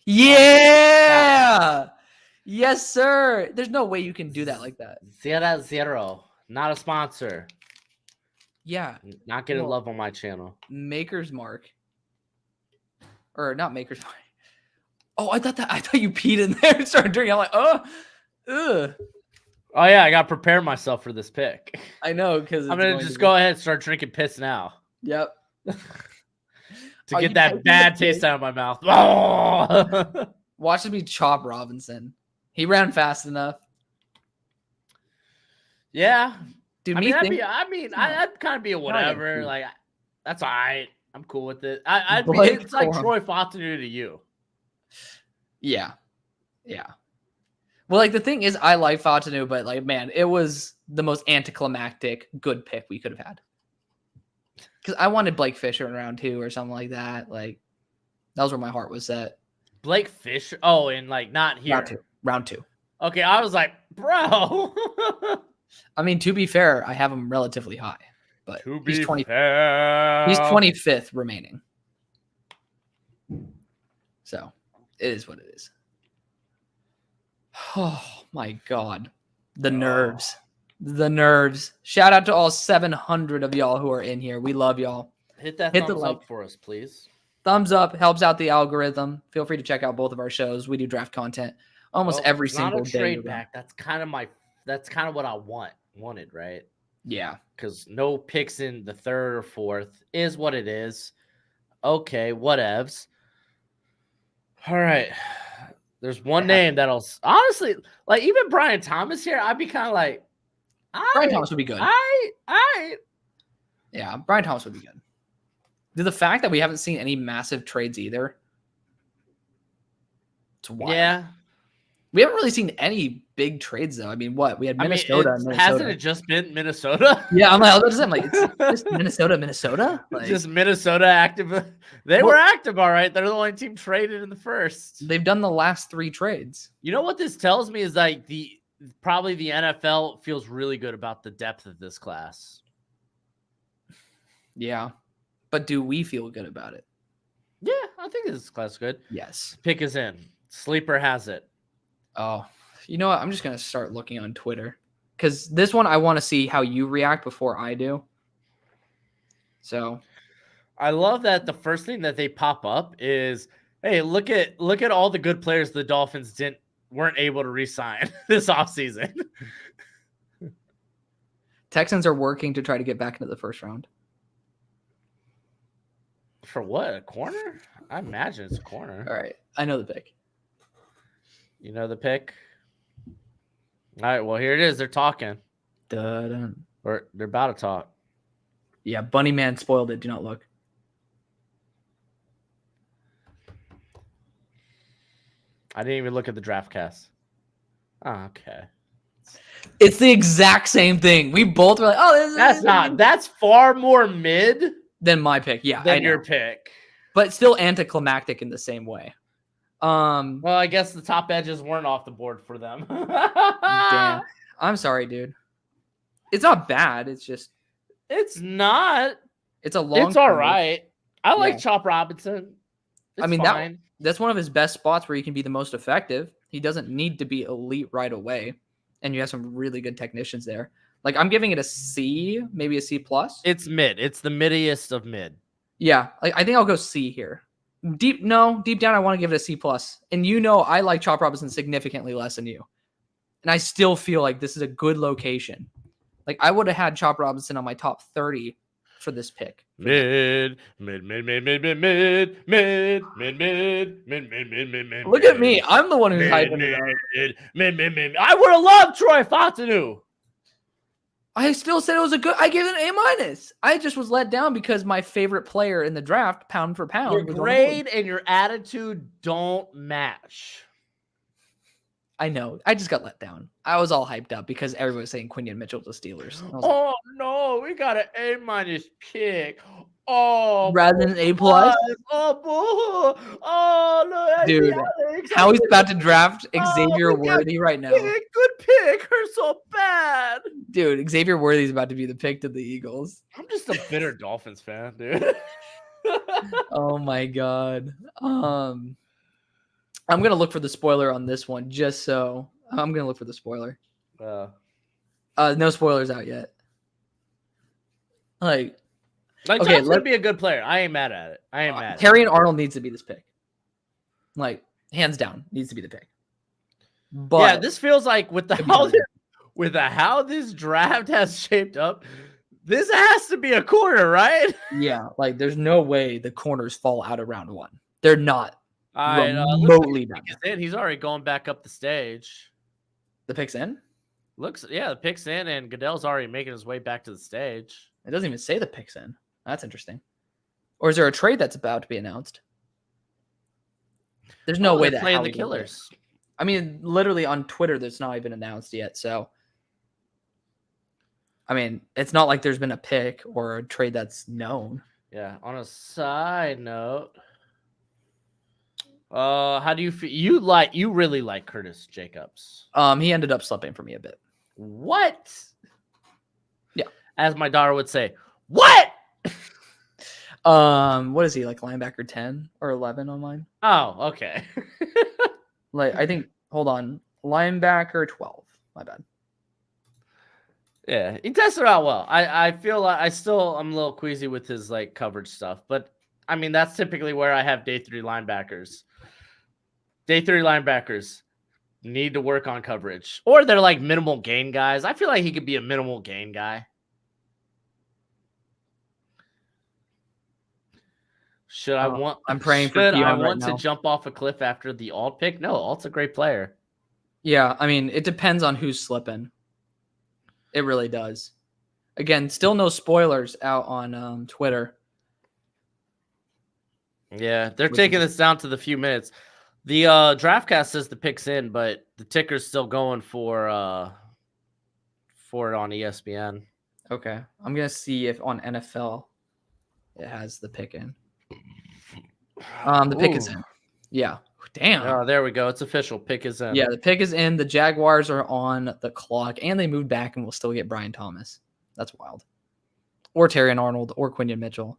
[SPEAKER 1] Yeah. Yes, sir. There's no way you can do that like that.
[SPEAKER 2] 0. Not a sponsor.
[SPEAKER 1] Yeah.
[SPEAKER 2] Not getting love on my channel.
[SPEAKER 1] Maker's Mark. Or not Maker's Mark. Oh, I thought you peed in there and started drinking. I'm like, ugh.
[SPEAKER 2] Oh yeah, I gotta prepare myself for this pick.
[SPEAKER 1] I know, because
[SPEAKER 2] I'm gonna just go ahead and start drinking piss now.
[SPEAKER 1] Yep.
[SPEAKER 2] To get that bad taste out of my mouth. Oh!
[SPEAKER 1] Watch it be Chop Robinson. He ran fast enough.
[SPEAKER 2] Yeah.
[SPEAKER 1] Dude,
[SPEAKER 2] I'd kind of be a whatever. Like, that's all right. I'm cool with it. It's like Troy Fontenot to you.
[SPEAKER 1] Yeah. Yeah. Well, like, the thing is, I like Fontenot, but, like, man, it was the most anticlimactic good pick we could have had. Because I wanted Blake Fisher in round 2 or something like that. Like, that was where my heart was set.
[SPEAKER 2] Blake Fisher? Oh, and, like, not here.
[SPEAKER 1] Round 2.
[SPEAKER 2] Okay, I was like, bro.
[SPEAKER 1] I mean, to be fair, I have him relatively high. But he's 25th remaining. So, it is what it is. Oh, my God. The nerves. The nerves. Shout out to all 700 of y'all who are in here. We love y'all.
[SPEAKER 2] Hit thumbs up for us, please.
[SPEAKER 1] Thumbs up helps out the algorithm. Feel free to check out both of our shows. We do draft content almost every single day.
[SPEAKER 2] Trade back. That's kind of what I wanted, right?
[SPEAKER 1] Yeah.
[SPEAKER 2] Because no picks in the 3rd or 4th is what it is. Okay, whatevs. All right. There's one name that'll honestly, like, even Brian Thomas here, I'd be kind of like,
[SPEAKER 1] Brian Thomas would be good. Yeah, Brian Thomas would be good. The fact that we haven't seen any massive trades either. It's wild. Yeah. We haven't really seen any big trades, though. I mean, what? We had Minnesota.
[SPEAKER 2] Hasn't it just been Minnesota?
[SPEAKER 1] Yeah, I'm like, it's just Minnesota? Like,
[SPEAKER 2] just Minnesota active. They were active, all right. They're the only team traded in the first.
[SPEAKER 1] They've done the last 3 trades.
[SPEAKER 2] You know what this tells me is like probably the NFL feels really good about the depth of this class.
[SPEAKER 1] Yeah. But do we feel good about it?
[SPEAKER 2] Yeah, I think this class is good.
[SPEAKER 1] Yes.
[SPEAKER 2] Pick is in. Sleeper has it.
[SPEAKER 1] Oh, you know what? I'm just going to start looking on Twitter. Because this one, I want to see how you react before I do. So.
[SPEAKER 2] I love that the first thing that they pop up is, hey, look at all the good players the Dolphins weren't able to re-sign this offseason.
[SPEAKER 1] Texans are working to try to get back into the first round.
[SPEAKER 2] For what? A corner? I imagine it's a corner.
[SPEAKER 1] All right. I know the pick.
[SPEAKER 2] You know the pick? All right. Well, here it is. They're talking.
[SPEAKER 1] Dun-dun.
[SPEAKER 2] Or they're about to talk.
[SPEAKER 1] Yeah. Bunny Man spoiled it. Do not look.
[SPEAKER 2] I didn't even look at the draft cast. Oh, okay.
[SPEAKER 1] It's the exact same thing. We both were like, oh,
[SPEAKER 2] that's far more mid
[SPEAKER 1] than my pick. Yeah.
[SPEAKER 2] Than your pick.
[SPEAKER 1] But still anticlimactic in the same way.
[SPEAKER 2] Well, I guess the top edges weren't off the board for them.
[SPEAKER 1] Damn. I'm sorry, dude. It's not bad. It's just.
[SPEAKER 2] It's not.
[SPEAKER 1] It's a long.
[SPEAKER 2] It's all right. I like Chop Robinson.
[SPEAKER 1] I mean, that's one of his best spots where he can be the most effective. He doesn't need to be elite right away. And you have some really good technicians there. Like, I'm giving it a C, maybe a C+.
[SPEAKER 2] It's mid. It's the middiest of mid.
[SPEAKER 1] Yeah. Like, I think I'll go C here. Deep down, I want to give it a C+. And I like Chop Robinson significantly less than you. And I still feel like this is a good location. Like I would have had Chop Robinson on my top 30 for this pick.
[SPEAKER 2] Mid.
[SPEAKER 1] Look at me. I'm the one who's hyping it up.
[SPEAKER 2] I would have loved Troy Fontenot.
[SPEAKER 1] I still said it was a good. I gave it an A-. I just was let down because my favorite player in the draft, pound for pound,
[SPEAKER 2] Your grade and your attitude don't match.
[SPEAKER 1] I know. I just got let down. I was all hyped up because everyone was saying Quinion Mitchell to Steelers.
[SPEAKER 2] Oh no, we got an A- pick. Oh,
[SPEAKER 1] rather than an A+.
[SPEAKER 2] Oh no,
[SPEAKER 1] dude, how he's about to draft Xavier Worthy right now.
[SPEAKER 2] Good pick. Hurts so bad,
[SPEAKER 1] dude. Xavier Worthy is about to be the pick to the Eagles.
[SPEAKER 2] I'm just a bitter Dolphins fan, dude.
[SPEAKER 1] Oh my god. I'm gonna look for the spoiler on this one, just so I'm gonna look for the spoiler. No spoilers out yet. Like
[SPEAKER 2] okay, let be a good player. I ain't mad at it. I ain't mad.
[SPEAKER 1] Terry and Arnold needs to be this pick. Like hands down, needs to be the pick. But
[SPEAKER 2] yeah, this feels like with how this draft has shaped up, this has to be a corner, right?
[SPEAKER 1] Yeah, like there's no way the corners fall out of round 1. They're not.
[SPEAKER 2] Remotely like he's already going back up the stage.
[SPEAKER 1] The pick's in?
[SPEAKER 2] The pick's in, and Goodell's already making his way back to the stage.
[SPEAKER 1] It doesn't even say the pick's in. That's interesting. Or is there a trade that's about to be announced? There's no way that
[SPEAKER 2] playing the Killers.
[SPEAKER 1] I mean, literally on Twitter, that's not even announced yet. So, I mean, it's not like there's been a pick or a trade that's known.
[SPEAKER 2] Yeah. On a side note, how do you feel? You really like Curtis Jacobs?
[SPEAKER 1] He ended up slipping for me a bit.
[SPEAKER 2] What?
[SPEAKER 1] Yeah.
[SPEAKER 2] As my daughter would say, what?
[SPEAKER 1] What is he, like linebacker 10 or 11 on mine?
[SPEAKER 2] Oh, okay.
[SPEAKER 1] Like I think, hold on, linebacker 12. My bad.
[SPEAKER 2] Yeah, he tested out well. I feel like I'm a little queasy with his like coverage stuff, but I mean that's typically where I have day 3 linebackers. Day 3 linebackers need to work on coverage, or they're like minimal gain guys. I feel like he could be a minimal gain guy. Should I want?
[SPEAKER 1] I'm praying for
[SPEAKER 2] Should
[SPEAKER 1] Keon
[SPEAKER 2] I
[SPEAKER 1] right
[SPEAKER 2] want
[SPEAKER 1] now.
[SPEAKER 2] to jump off a cliff after the Alt pick? No, Alt's a great player.
[SPEAKER 1] Yeah, I mean it depends on who's slipping. It really does. Again, still no spoilers out on Twitter.
[SPEAKER 2] Yeah, they're taking this down to the few minutes. The DraftCast says the pick's in, but the ticker's still going for it on ESPN.
[SPEAKER 1] Okay, I'm gonna see if on NFL it has the pick in. The pick is in. Yeah. Damn.
[SPEAKER 2] Oh, there we go. It's official. Pick is in.
[SPEAKER 1] Yeah, the pick is in. The Jaguars are on the clock, and they moved back and will still get Brian Thomas. That's wild. Or Terry Arnold or Quinion Mitchell.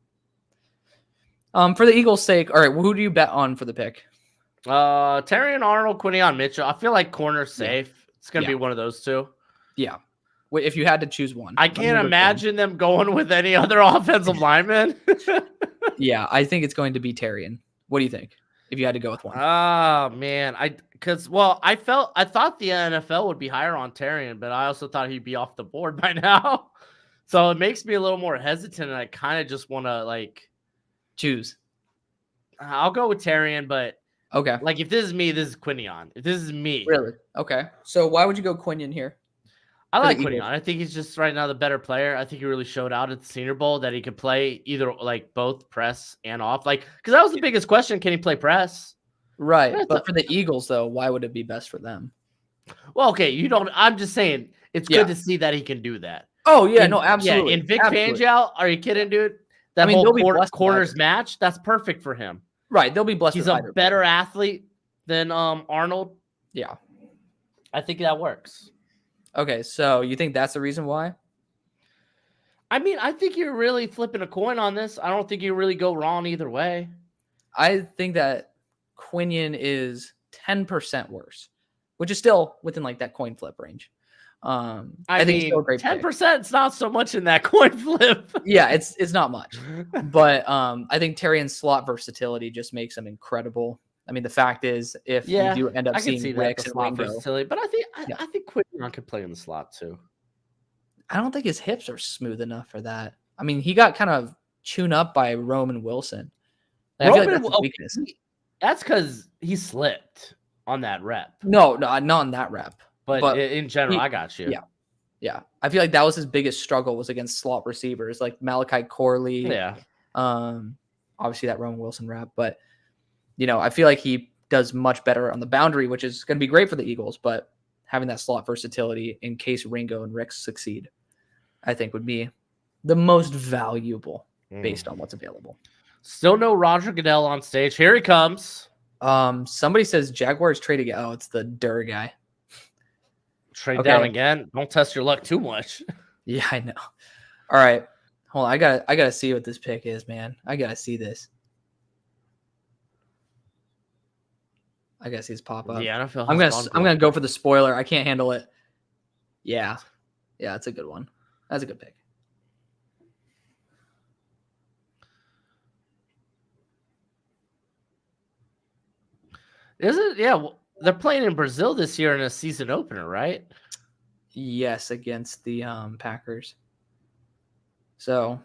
[SPEAKER 1] For the Eagles' sake, all right, who do you bet on for the pick?
[SPEAKER 2] Terry Arnold, Quinion Mitchell. I feel like corner's safe. Yeah. It's gonna be one of those two.
[SPEAKER 1] Yeah. If you had to choose one.
[SPEAKER 2] I can't imagine them going with any other offensive lineman.
[SPEAKER 1] Yeah, I think it's going to be Terrian. What do you think? If you had to go with one.
[SPEAKER 2] Oh man, I thought the NFL would be higher on Terrian, but I also thought he'd be off the board by now. So it makes me a little more hesitant, and I kind of just want to like
[SPEAKER 1] choose.
[SPEAKER 2] I'll go with Terrian, but
[SPEAKER 1] okay.
[SPEAKER 2] Like if this is me, this is Quinion. If this is me,
[SPEAKER 1] really? Okay. So why would you go Quinion here?
[SPEAKER 2] I like Quinion. I think he's just right now the better player. I think he really showed out at the Senior Bowl that he could play either like both press and off. Like, because that was the biggest question: can he play press?
[SPEAKER 1] Right. But for the Eagles, though, why would it be best for them?
[SPEAKER 2] Well, okay, you don't. I'm just saying it's good to see that he can do that.
[SPEAKER 1] Oh yeah, no, absolutely.
[SPEAKER 2] Yeah, and Vic Fangio, are you kidding, dude? That whole corners match, that's perfect for him.
[SPEAKER 1] Right, they'll be blessed.
[SPEAKER 2] He's a better athlete than Arnold.
[SPEAKER 1] Yeah,
[SPEAKER 2] I think that works.
[SPEAKER 1] Okay, so you think that's the reason why?
[SPEAKER 2] I mean, I think you're really flipping a coin on this. I don't think you really go wrong either way.
[SPEAKER 1] I think that Quinion is 10% worse, which is still within like that coin flip range. I think it's still a great
[SPEAKER 2] 10% is not so much in that coin flip.
[SPEAKER 1] Yeah, it's not much. But I think Terrian's slot versatility just makes him incredible. I mean, the fact is, if we
[SPEAKER 2] Yeah,
[SPEAKER 1] do end up
[SPEAKER 2] I can see
[SPEAKER 1] seeing
[SPEAKER 2] that, the
[SPEAKER 1] Ricks and
[SPEAKER 2] slot
[SPEAKER 1] Ringo,
[SPEAKER 2] versatility, but I think
[SPEAKER 1] yeah,
[SPEAKER 2] I think Quinion could play in the slot too.
[SPEAKER 1] I don't think his hips are smooth enough for that. I mean, he got kind of chewed up by Roman Wilson. And I feel like
[SPEAKER 2] Roman,
[SPEAKER 1] that's his
[SPEAKER 2] okay,
[SPEAKER 1] weakness.
[SPEAKER 2] that's because he slipped on that rep.
[SPEAKER 1] No, not in that rep.
[SPEAKER 2] But in general, I
[SPEAKER 1] he,
[SPEAKER 2] got you.
[SPEAKER 1] yeah, yeah. I feel like that was his biggest struggle was against slot receivers like Malachi Corley.
[SPEAKER 2] Yeah.
[SPEAKER 1] Obviously that Roman Wilson rep, but I feel like he does much better on the boundary, which is going to be great for the Eagles. But having that slot versatility in case Ringo and Ricks succeed, I think would be the most valuable based on what's available.
[SPEAKER 2] Still no Roger Goodell on stage. Here he comes.
[SPEAKER 1] Somebody says Jaguars trade again. Oh, it's the Durr guy.
[SPEAKER 2] Trade down again. Don't test your luck too much.
[SPEAKER 1] Yeah, I know. All right. Hold on. I gotta see what this pick is, man. I gotta see this. I gotta see this pop up.
[SPEAKER 2] Yeah,
[SPEAKER 1] I'm gonna go for the spoiler. I can't handle it. Yeah. Yeah, that's a good one. That's a good pick.
[SPEAKER 2] Is it? Yeah, well, they're playing in Brazil this year in a season opener, right?
[SPEAKER 1] Yes, against the Packers. So,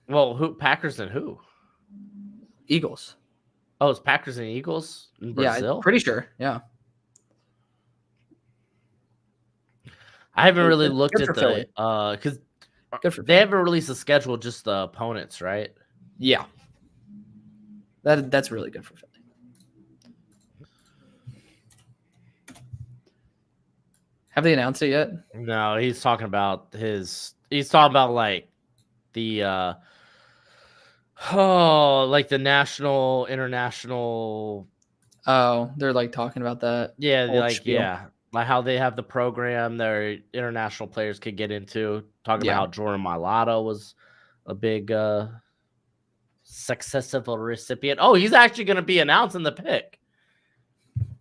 [SPEAKER 2] well, who Packers and who?
[SPEAKER 1] Eagles.
[SPEAKER 2] Oh, it's Packers and Eagles in Brazil?
[SPEAKER 1] Yeah, I'm pretty sure. Yeah.
[SPEAKER 2] I haven't really looked at the because they haven't released the schedule, just the opponents, right?
[SPEAKER 1] Yeah. That's really good for Philly. Have they announced it yet?
[SPEAKER 2] No, he's talking about like the like the national, international.
[SPEAKER 1] Oh, they're like talking about that.
[SPEAKER 2] Yeah, like how they have the program their international players could get into. Talking about how Jordan Mailata was a big successful recipient. Oh, he's actually going to be announcing the pick,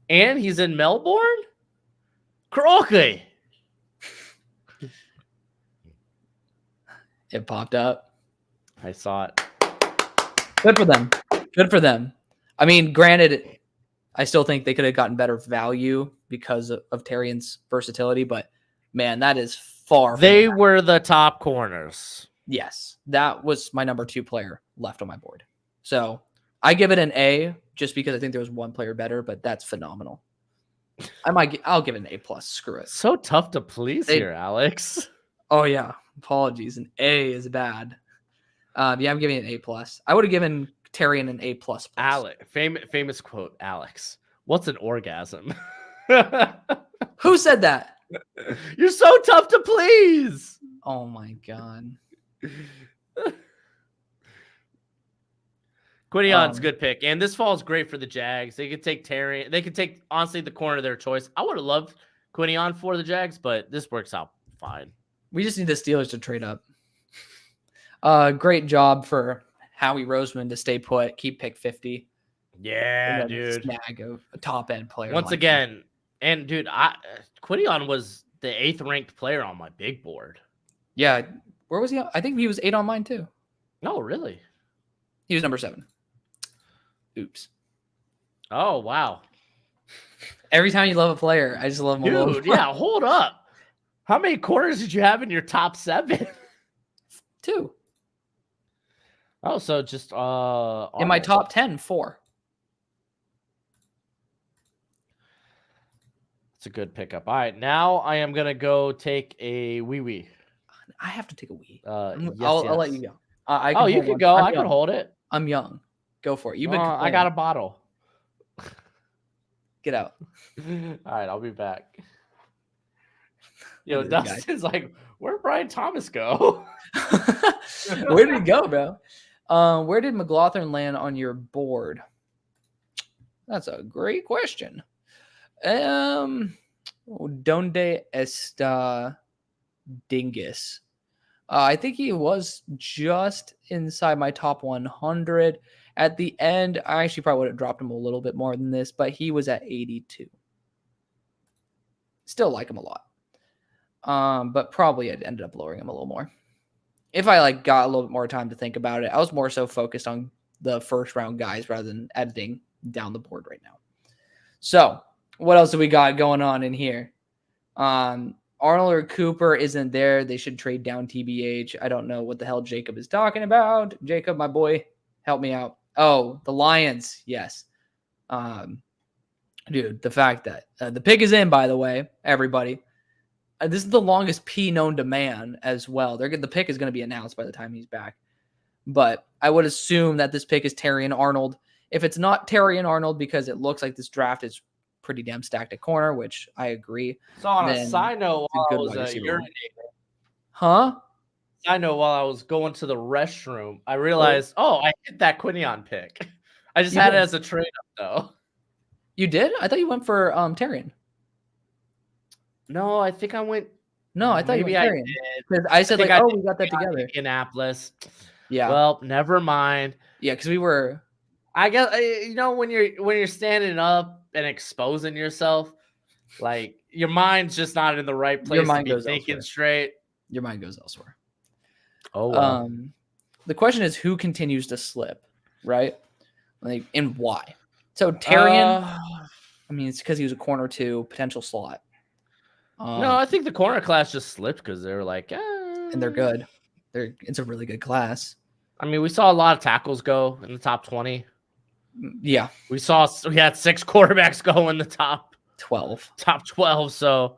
[SPEAKER 2] and he's in Melbourne. Crocky.
[SPEAKER 1] It popped up.
[SPEAKER 2] I saw it.
[SPEAKER 1] Good for them. Good for them. I mean, granted, I still think they could have gotten better value because of Terrian's versatility, but man, that is far.
[SPEAKER 2] They were the top corners.
[SPEAKER 1] Yes, that was my number 2 player left on my board. So I give it an A just because I think there was one player better, but that's phenomenal. I'll give it an A+. Screw it.
[SPEAKER 2] So tough to please here, Alex.
[SPEAKER 1] Oh yeah, apologies. An A is bad. Yeah, I'm giving it an A+. I would have given Terrian an A+.
[SPEAKER 2] Alex, famous quote, Alex. What's an orgasm?
[SPEAKER 1] Who said that?
[SPEAKER 2] You're so tough to please.
[SPEAKER 1] Oh my god.
[SPEAKER 2] Quinion's good pick, and this fall is great for the Jags. They could take Terrian. They could take honestly the corner of their choice. I would have loved Quinion for the Jags, but this works out fine.
[SPEAKER 1] We just need the Steelers to trade up. Great job for Howie Roseman to stay put, keep pick 50.
[SPEAKER 2] Yeah, dude.
[SPEAKER 1] Snag a top end player.
[SPEAKER 2] Once again, and dude, Quinion was the 8th ranked player on my big board.
[SPEAKER 1] Yeah, where was he? I think he was 8 on mine too.
[SPEAKER 2] No, really?
[SPEAKER 1] He was number 7. Oops.
[SPEAKER 2] Oh, wow.
[SPEAKER 1] Every time you love a player, I just love him a little.
[SPEAKER 2] Dude, yeah, hold up. How many corners did you have in your top 7?
[SPEAKER 1] 2.
[SPEAKER 2] Oh, so just
[SPEAKER 1] in my top 10, 4.
[SPEAKER 2] It's a good pickup. All right, now I am gonna go take a wee.
[SPEAKER 1] I have to take a wee.
[SPEAKER 2] Yes,
[SPEAKER 1] I'll let you go.
[SPEAKER 2] You can go. I can hold it.
[SPEAKER 1] I'm young. Go for it. You've been.
[SPEAKER 2] I got a bottle.
[SPEAKER 1] Get out.
[SPEAKER 2] All right, I'll be back. Yo, Dustin's like, where'd Brian Thomas go?
[SPEAKER 1] Where did he go, bro? Where did McLaughlin land on your board? That's a great question. Donde está Dingus? I think he was just inside my top 100. At the end, I actually probably would have dropped him a little bit more than this, but he was at 82. Still like him a lot. But probably I ended up lowering him a little more. If I got a little bit more time to think about it, I was more so focused on the first round guys rather than editing down the board right now. So, what else do we got going on in here? Arnold or Cooper isn't there. They should trade down TBH. I don't know what the hell Jacob is talking about. Jacob, my boy, help me out. Oh, the Lions. Yes. Dude, the fact that the pick is in, by the way, everybody. This is the longest P known to man as well. The pick is going to be announced by the time he's back. But I would assume that this pick is Terry and Arnold. If it's not Terry and Arnold, because it looks like this draft is pretty damn stacked at corner, which I agree.
[SPEAKER 2] So on a side note, while I was urinating, side note, while I was going to the restroom, I realized, I hit that Quinion pick. I just had it as a trade up though.
[SPEAKER 1] You did? I thought you went for Terrian.
[SPEAKER 2] No, I think I went.
[SPEAKER 1] No, I thought maybe you went Terrian. Because I said we got that together.
[SPEAKER 2] Indianapolis.
[SPEAKER 1] Yeah.
[SPEAKER 2] Well, never mind.
[SPEAKER 1] Yeah, because we were.
[SPEAKER 2] I guess when you're standing up and exposing yourself, like your mind's just not in the right place. Your mind to be thinking elsewhere. Straight.
[SPEAKER 1] Your mind goes elsewhere.
[SPEAKER 2] Oh well.
[SPEAKER 1] The question is who continues to slip, right? Like, and why? So Terrian, I mean, it's because he was a corner 2 potential slot.
[SPEAKER 2] No, I think the corner class just slipped because they were like,
[SPEAKER 1] and they're good. It's a really good class.
[SPEAKER 2] I mean, we saw a lot of tackles go in the top 20.
[SPEAKER 1] Yeah,
[SPEAKER 2] we had 6 quarterbacks go in the top
[SPEAKER 1] 12.
[SPEAKER 2] Top 12. So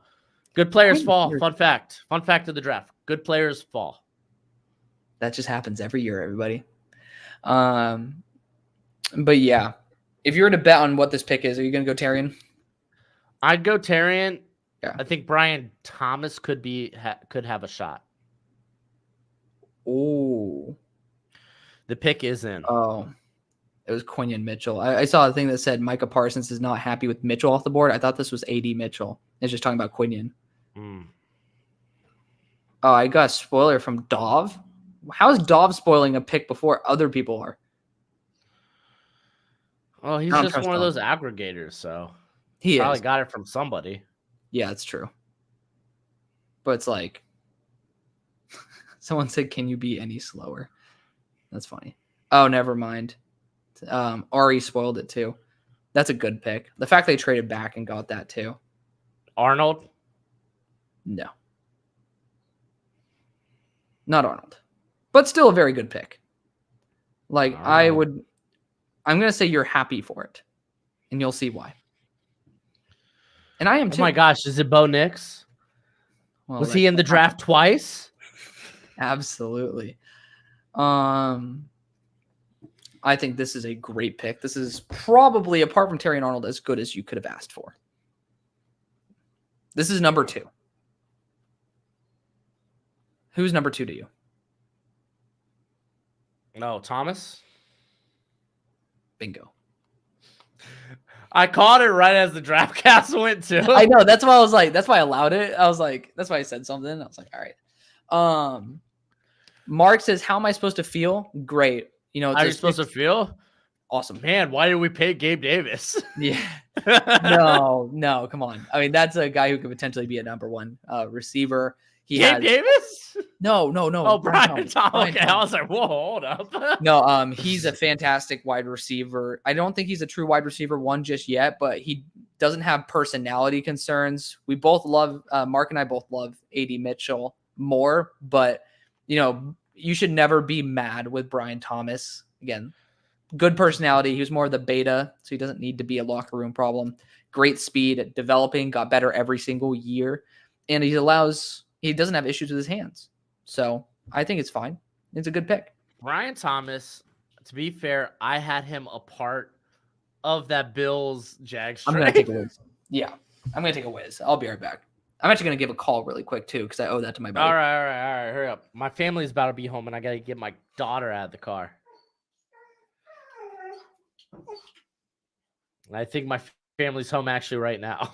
[SPEAKER 2] good players fall. Fun fact of the draft: good players fall.
[SPEAKER 1] That just happens every year, everybody. But yeah, if you were to bet on what this pick is, are you going to go Terrian?
[SPEAKER 2] I'd go Terrian.
[SPEAKER 1] Yeah.
[SPEAKER 2] I think Brian Thomas could have a shot.
[SPEAKER 1] Oh,
[SPEAKER 2] the pick is in.
[SPEAKER 1] Oh, it was Quinion Mitchell. I saw a thing that said Micah Parsons is not happy with Mitchell off the board. I thought this was AD Mitchell. It's just talking about Quinion. Oh, I got a spoiler from Dov. How is Dov spoiling a pick before other people are?
[SPEAKER 2] Oh, he's just one of those aggregators, so
[SPEAKER 1] he
[SPEAKER 2] probably got it from somebody.
[SPEAKER 1] Yeah, it's true. But it's like someone said, "Can you be any slower?" That's funny. Oh, never mind. Ari spoiled it too. That's a good pick. The fact they traded back and got that too.
[SPEAKER 2] Arnold?
[SPEAKER 1] No. Not Arnold. But still a very good pick. Like, I'm going to say you're happy for it. And you'll see why. And I am too.
[SPEAKER 2] Oh my gosh, is it Bo Nix? Well, was he in the draft twice?
[SPEAKER 1] Absolutely. I think this is a great pick. This is probably, apart from Terry and Arnold, as good as you could have asked for. This is number 2. Who's number 2 to you?
[SPEAKER 2] No, Thomas.
[SPEAKER 1] Bingo.
[SPEAKER 2] I caught it right as the draft cast went too.
[SPEAKER 1] I know. That's why I was like, that's why I allowed it. I was like, that's why I said something. I was like, all right. Mark says, how am I supposed to feel? Great. You know,
[SPEAKER 2] how are you supposed to feel?
[SPEAKER 1] Awesome.
[SPEAKER 2] Man, why did we pay Gabe Davis?
[SPEAKER 1] Yeah. No, come on. I mean, that's a guy who could potentially be a number 1 receiver.
[SPEAKER 2] Gabe Davis?
[SPEAKER 1] No.
[SPEAKER 2] Oh, Brian Thomas. Okay, I was like, whoa, hold up.
[SPEAKER 1] No, he's a fantastic wide receiver. I don't think he's a true wide receiver 1 just yet, but he doesn't have personality concerns. We both love, Mark and I both love AD Mitchell more, but, you know, you should never be mad with Brian Thomas. Again, good personality. He was more of the beta, so he doesn't need to be a locker room problem. Great speed at developing, got better every single year, and he doesn't have issues with his hands. So I think it's fine. It's a good pick.
[SPEAKER 2] Brian Thomas, to be fair, I had him a part of that Bills Jags trade.
[SPEAKER 1] I'm going to take a whiz. Yeah, I'm going to take a whiz. I'll be right back. I'm actually going to give a call really quick, too, because I owe that to my buddy.
[SPEAKER 2] All right. Hurry up. My family's about to be home, and I got to get my daughter out of the car. I think my family's home actually right now.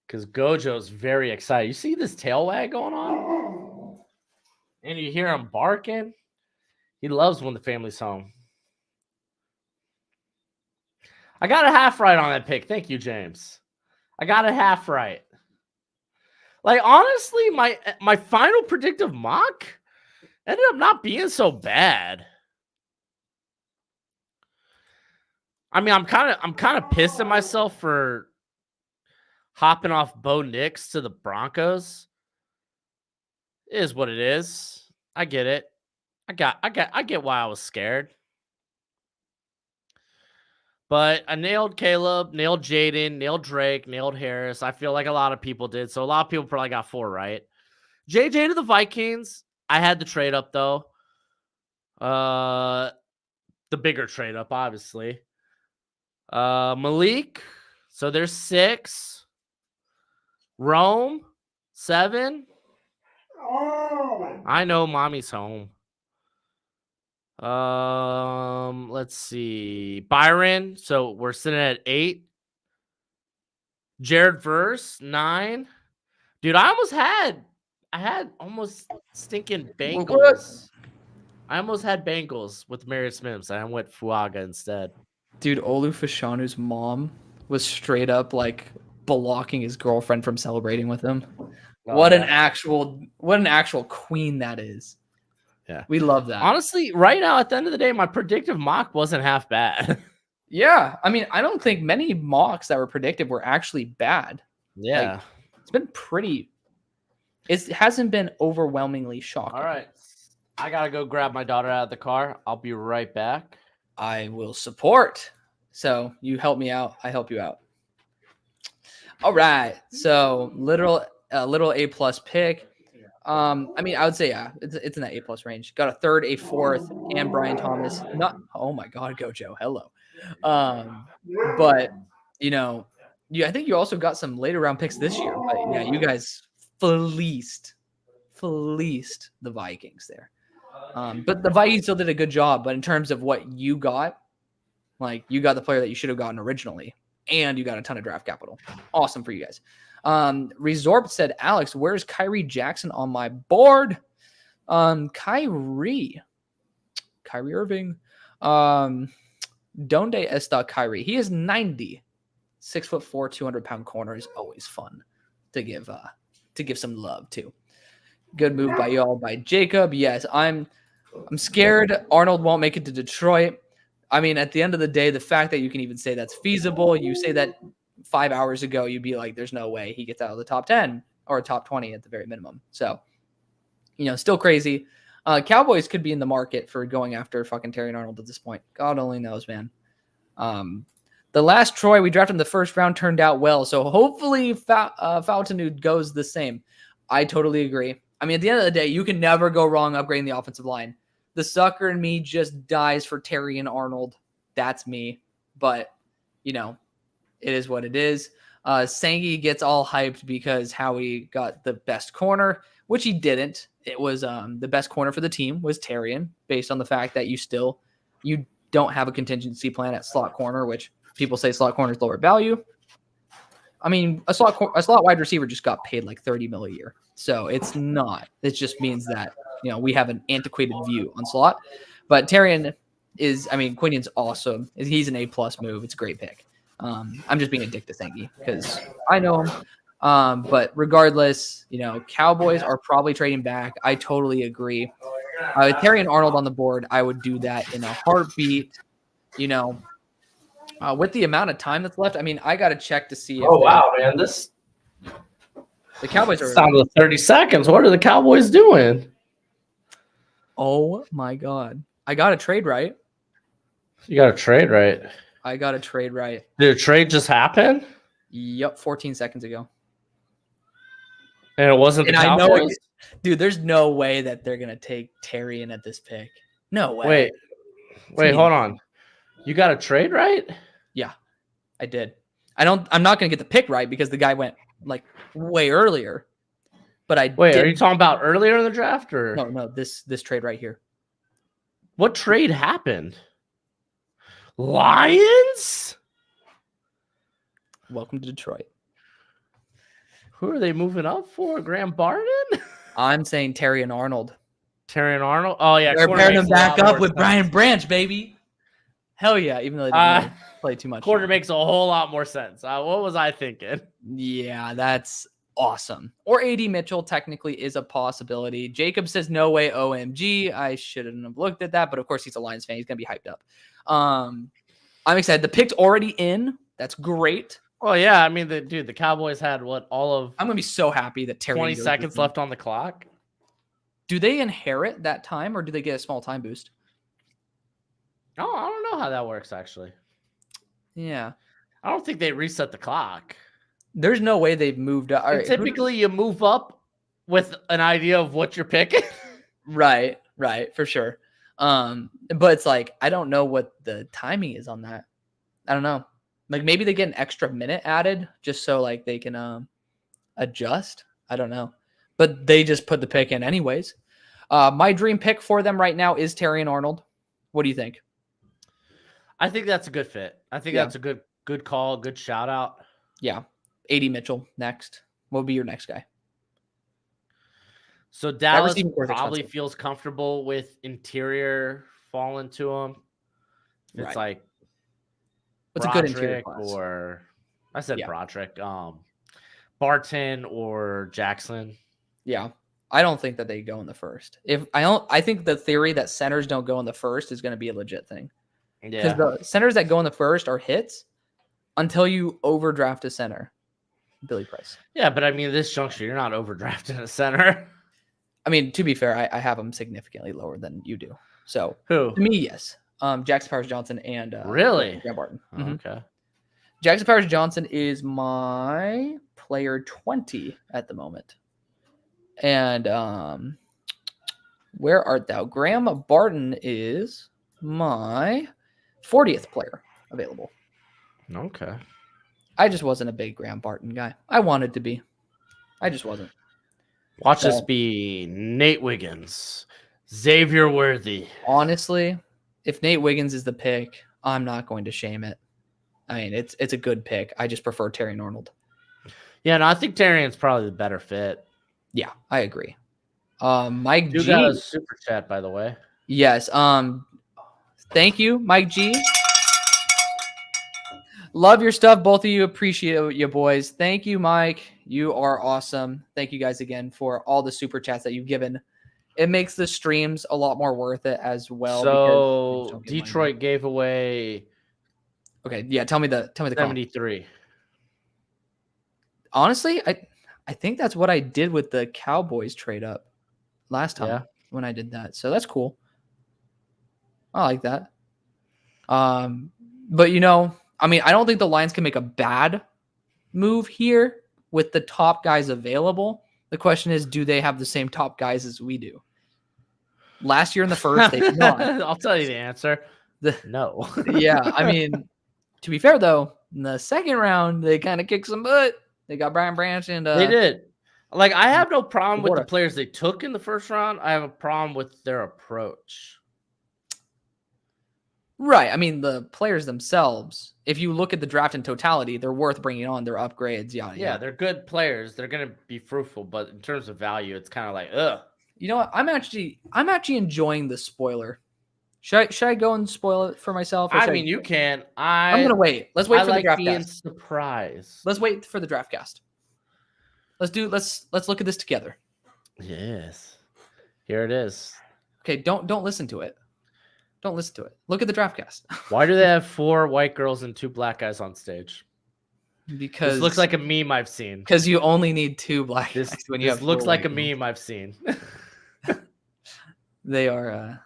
[SPEAKER 2] Because Gojo's very excited. You see this tail wag going on? And you hear him barking? He loves when the family's home. I got a half right on that pick. Thank you, James. I got a half right. Like, honestly, my final predictive mock ended up not being so bad. I mean, I'm kind of pissed at myself for hopping off Bo Nix to the Broncos. It is what it is. I get it. I get why I was scared. But I nailed Caleb, nailed Jaden, nailed Drake, nailed Harris. I feel like a lot of people did. So a lot of people probably got 4 right. JJ to the Vikings. I had the trade up though. The bigger trade up, obviously. Malik. So there's 6. Rome, 7. I know mommy's home. Let's see. Byron. So we're sitting at 8. Jared Verse, 9. Dude, I had almost stinking Bengals. I almost had Bengals with Marius Mims. I went Fuaga instead.
[SPEAKER 1] Dude, Olu Fashanu's mom was straight up like blocking his girlfriend from celebrating with him.
[SPEAKER 2] Oh,
[SPEAKER 1] what an actual queen that is.
[SPEAKER 2] Yeah.
[SPEAKER 1] We love that.
[SPEAKER 2] Honestly, right now at the end of the day, my predictive mock wasn't half bad.
[SPEAKER 1] Yeah. I mean, I don't think many mocks that were predicted were actually bad.
[SPEAKER 2] Yeah.
[SPEAKER 1] Like, it's been pretty. It hasn't been overwhelmingly shocking.
[SPEAKER 2] All right. I got to go grab my daughter out of the car. I'll be right back.
[SPEAKER 1] I will support. So you help me out. I help you out. All right. So little A+ pick. I mean, I would say, yeah, it's in that A+ range. Got a 3rd, a 4th, and Brian Thomas. Not, oh my God, Gojo. Hello. But you know, I think you also got some later round picks this year. But yeah, you guys fleeced the Vikings there. But the Vikings still did a good job. But in terms of what you got, like you got the player that you should have gotten originally, and you got a ton of draft capital. Awesome for you guys. Resort said, Alex, where's Kyrie Jackson on my board? Kyrie Irving. Donde está Kyrie? He is 90. 6'4", 200-pound corner is always fun to give some love to. Good move by y'all, by Jacob. Yes, I'm scared Arnold won't make it to Detroit. I mean, at the end of the day, the fact that you can even say that's feasible, you say that 5 hours ago, you'd be like, there's no way he gets out of the top 10 or top 20 at the very minimum. So, still crazy. Cowboys could be in the market for going after fucking Terry Arnold at this point. God only knows, man. The last Troy we drafted in the first round turned out well. So hopefully Faltanud goes the same. I totally agree. I mean, at the end of the day, you can never go wrong upgrading the offensive line. The sucker in me just dies for Terry and Arnold. That's me. But, it is what it is. Sangi gets all hyped because Howie got the best corner, which he didn't. It was the best corner for the team was Terrian, based on the fact that you don't have a contingency plan at slot corner, which people say slot corner is lower value. I mean, a slot wide receiver just got paid like $30 million a year. So it's not. It just means that, we have an antiquated view on slot. But Terrian Quinian's awesome. He's an A+ move. It's a great pick. I'm just being a dick to Sangi because I know him. But regardless, Cowboys are probably trading back. I totally agree. With Terry and Arnold on the board, I would do that in a heartbeat. With the amount of time that's left, I mean, I got to check to see.
[SPEAKER 2] Man,
[SPEAKER 1] The Cowboys are
[SPEAKER 2] down to 30 seconds. What are the Cowboys doing?
[SPEAKER 1] Oh my God. I got a trade right.
[SPEAKER 2] You got a trade right.
[SPEAKER 1] I got a trade right.
[SPEAKER 2] Did a trade just happen?
[SPEAKER 1] Yep, 14 seconds ago.
[SPEAKER 2] And it wasn't the Cowboys?
[SPEAKER 1] Dude, there's no way that they're gonna take Terry in at this pick. No way.
[SPEAKER 2] Wait, hold on. You got a trade right?
[SPEAKER 1] Yeah, I did. I'm not gonna get the pick right because the guy went like way earlier. But
[SPEAKER 2] are you talking about earlier in the draft or
[SPEAKER 1] no, this trade right here.
[SPEAKER 2] What trade happened? Lions?
[SPEAKER 1] Welcome to Detroit.
[SPEAKER 2] Who are they moving up for? Graham Barden?
[SPEAKER 1] I'm saying Terry and Arnold.
[SPEAKER 2] Terry and Arnold? Oh, yeah.
[SPEAKER 1] They're pairing them back up with Brian Branch, baby. Hell yeah, even though they didn't play too much.
[SPEAKER 2] Quarter makes a whole lot more sense. What was I thinking?
[SPEAKER 1] Yeah, that's awesome. Or AD Mitchell technically is a possibility. Jacob says, no way, OMG. I shouldn't have looked at that, but of course he's a Lions fan. He's going to be hyped up. I'm excited. The pick's already in. That's great.
[SPEAKER 2] Well, yeah. I mean, the Cowboys had what, all of
[SPEAKER 1] I'm gonna be so happy that Terry
[SPEAKER 2] 20
[SPEAKER 1] goes
[SPEAKER 2] seconds left on the clock.
[SPEAKER 1] Do they inherit that time, or do they get a small time boost?
[SPEAKER 2] Oh, I don't know how that works, actually.
[SPEAKER 1] Yeah.
[SPEAKER 2] I don't think they reset the clock.
[SPEAKER 1] There's no way they've moved up. All right,
[SPEAKER 2] typically, you move up with an idea of what you're picking.
[SPEAKER 1] Right, for sure. But it's like, I don't know what the timing is on that. I don't know. Like, maybe they get an extra minute added just so like they can adjust. I don't know. But they just put the pick in anyways. My dream pick for them right now is Terry and Arnold. What do you think?
[SPEAKER 2] I think that's a good fit. I think that's a good call, good shout out.
[SPEAKER 1] Yeah. AD Mitchell next. What would be your next guy?
[SPEAKER 2] So Dallas probably feels comfortable with interior falling to him. It's like
[SPEAKER 1] what's a good interior
[SPEAKER 2] class? Or I said Broderick, Barton or Jackson.
[SPEAKER 1] Yeah. I don't think that they go in the first. I think the theory that centers don't go in the first is going to be a legit thing. Because the centers that go in the first are hits until you overdraft a center. Billy Price.
[SPEAKER 2] Yeah, but I mean, this juncture, you're not overdrafting a center.
[SPEAKER 1] I mean, to be fair, I have them significantly lower than you do. So
[SPEAKER 2] who?
[SPEAKER 1] To me, yes. Jackson Powers Johnson and
[SPEAKER 2] really
[SPEAKER 1] Graham Barton.
[SPEAKER 2] Okay.
[SPEAKER 1] Jackson Powers Johnson is my player 20 at the moment. And where art thou? Graham Barton is my 40th player available.
[SPEAKER 2] Okay.
[SPEAKER 1] I just wasn't a big Graham Barton guy. I wanted to be. I just wasn't.
[SPEAKER 2] Watch this be Nate Wiggins, Xavier Worthy.
[SPEAKER 1] Honestly, if Nate Wiggins is the pick, I'm not going to shame it. I mean, it's a good pick. I just prefer Terry and Arnold.
[SPEAKER 2] Yeah, no, I think Terrian's probably the better fit.
[SPEAKER 1] Yeah, I agree. Mike G.
[SPEAKER 2] You got a super chat, by the way.
[SPEAKER 1] Yes. Thank you, Mike G. Love your stuff, both of you. Appreciate you, boys. Thank you, Mike. You are awesome. Thank you guys again for all the super chats that you've given. It makes the streams a lot more worth it as well.
[SPEAKER 2] So Detroit gave away.
[SPEAKER 1] Okay, yeah. Tell me the
[SPEAKER 2] 73.
[SPEAKER 1] Comment. Honestly, I think that's what I did with the Cowboys trade up last time when I did that. So that's cool. I like that. But I mean, I don't think the Lions can make a bad move here with the top guys available. The question is, do they have the same top guys as we do? Last year in the first, they did not.
[SPEAKER 2] I'll tell you the answer. No.
[SPEAKER 1] Yeah, I mean, to be fair though, in the second round, they kind of kicked some butt. They got Brian Branch and
[SPEAKER 2] they did. Like, I have no problem with the players they took in the first round. I have a problem with their approach.
[SPEAKER 1] Right. I mean, the players themselves, if you look at the draft in totality, they're worth bringing on. Their upgrades,
[SPEAKER 2] Yeah, they're good players. They're going to be fruitful, but in terms of value, it's kind of like, ugh.
[SPEAKER 1] You know what? I'm actually enjoying the spoiler. Should I go and spoil it for myself?
[SPEAKER 2] I mean, you can.
[SPEAKER 1] I'm gonna wait. Let's wait for the draft
[SPEAKER 2] being
[SPEAKER 1] cast.
[SPEAKER 2] Surprise.
[SPEAKER 1] Let's wait for the draft cast. Let's look at this together.
[SPEAKER 2] Yes. Here it is.
[SPEAKER 1] Okay, don't listen to it. Don't listen to it. Look at the draft cast.
[SPEAKER 2] Why do they have 4 white girls and 2 black guys on stage?
[SPEAKER 1] Because
[SPEAKER 2] this looks like a meme I've seen.
[SPEAKER 1] Because you only need 2 black guys when you have.
[SPEAKER 2] This looks like a meme I've seen.
[SPEAKER 1] They are.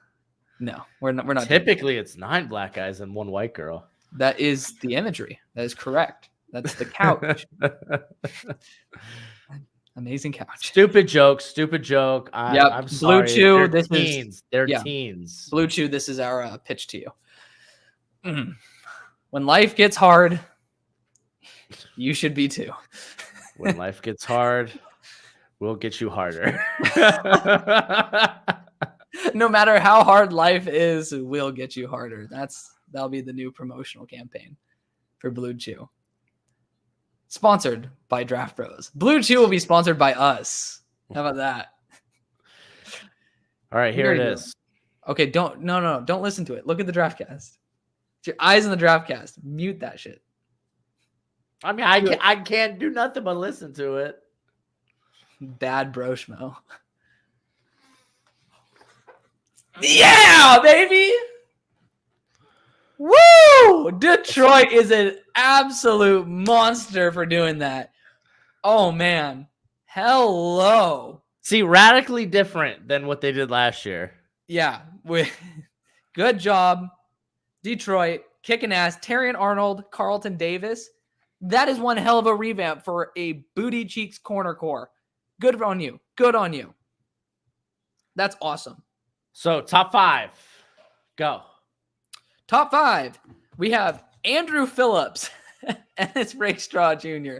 [SPEAKER 1] No, we're not.
[SPEAKER 2] Typically, it's 9 black guys and 1 white girl.
[SPEAKER 1] That is the imagery. That is correct. That's the couch. Amazing couch.
[SPEAKER 2] Stupid joke. I'm sorry.
[SPEAKER 1] Blue Chew.
[SPEAKER 2] They're teens. They're teens.
[SPEAKER 1] Blue Chew. This is our pitch to you. When life gets hard, you should be too.
[SPEAKER 2] When life gets hard, we'll get you harder.
[SPEAKER 1] No matter how hard life is, we'll get you harder. That'll be the new promotional campaign for Blue Chew. Sponsored by Draft Bros. Blue Chew will be sponsored by us. How about that?
[SPEAKER 2] All right, here it is.
[SPEAKER 1] Okay, don't listen to it. Look at the draft cast. Your eyes on the draft cast. Mute that shit.
[SPEAKER 2] I mean, I can't do nothing but listen to it.
[SPEAKER 1] Bad Broshmo. Yeah, baby. Woo! Detroit is an absolute monster for doing that. Oh, man. Hello.
[SPEAKER 2] See, radically different than what they did last year.
[SPEAKER 1] Yeah. Good job, Detroit. Kicking ass. Terrion Arnold, Carlton Davis. That is one hell of a revamp for a booty cheeks corner core. Good on you. Good on you. That's awesome.
[SPEAKER 2] So, top 5. Go.
[SPEAKER 1] Top 5. We have Andrew Phillips, Ennis Rakestraw Jr.,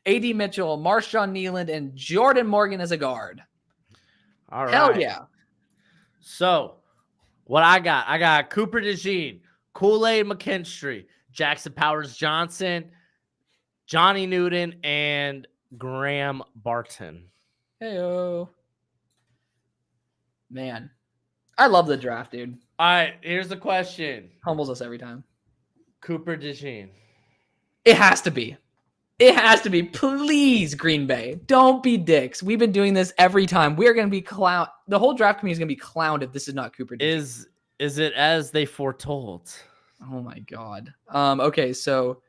[SPEAKER 1] A.D. Mitchell, Marshawn Nealand, and Jordan Morgan as a guard.
[SPEAKER 2] All right.
[SPEAKER 1] Hell yeah.
[SPEAKER 2] So, what I got Cooper DeJean, Kool-Aid McKinstry, Jackson Powers Johnson, Johnny Newton, and Graham Barton.
[SPEAKER 1] Heyo. Man, I love the draft, dude.
[SPEAKER 2] All right, here's the question.
[SPEAKER 1] Humbles us every time.
[SPEAKER 2] Cooper DeJean.
[SPEAKER 1] It has to be. It has to be. Please, Green Bay. Don't be dicks. We've been doing this every time. We're going to be clown. The whole draft community is going to be clowned if this is not Cooper DeJean.
[SPEAKER 2] Is it as they foretold?
[SPEAKER 1] Oh, my God. Okay, so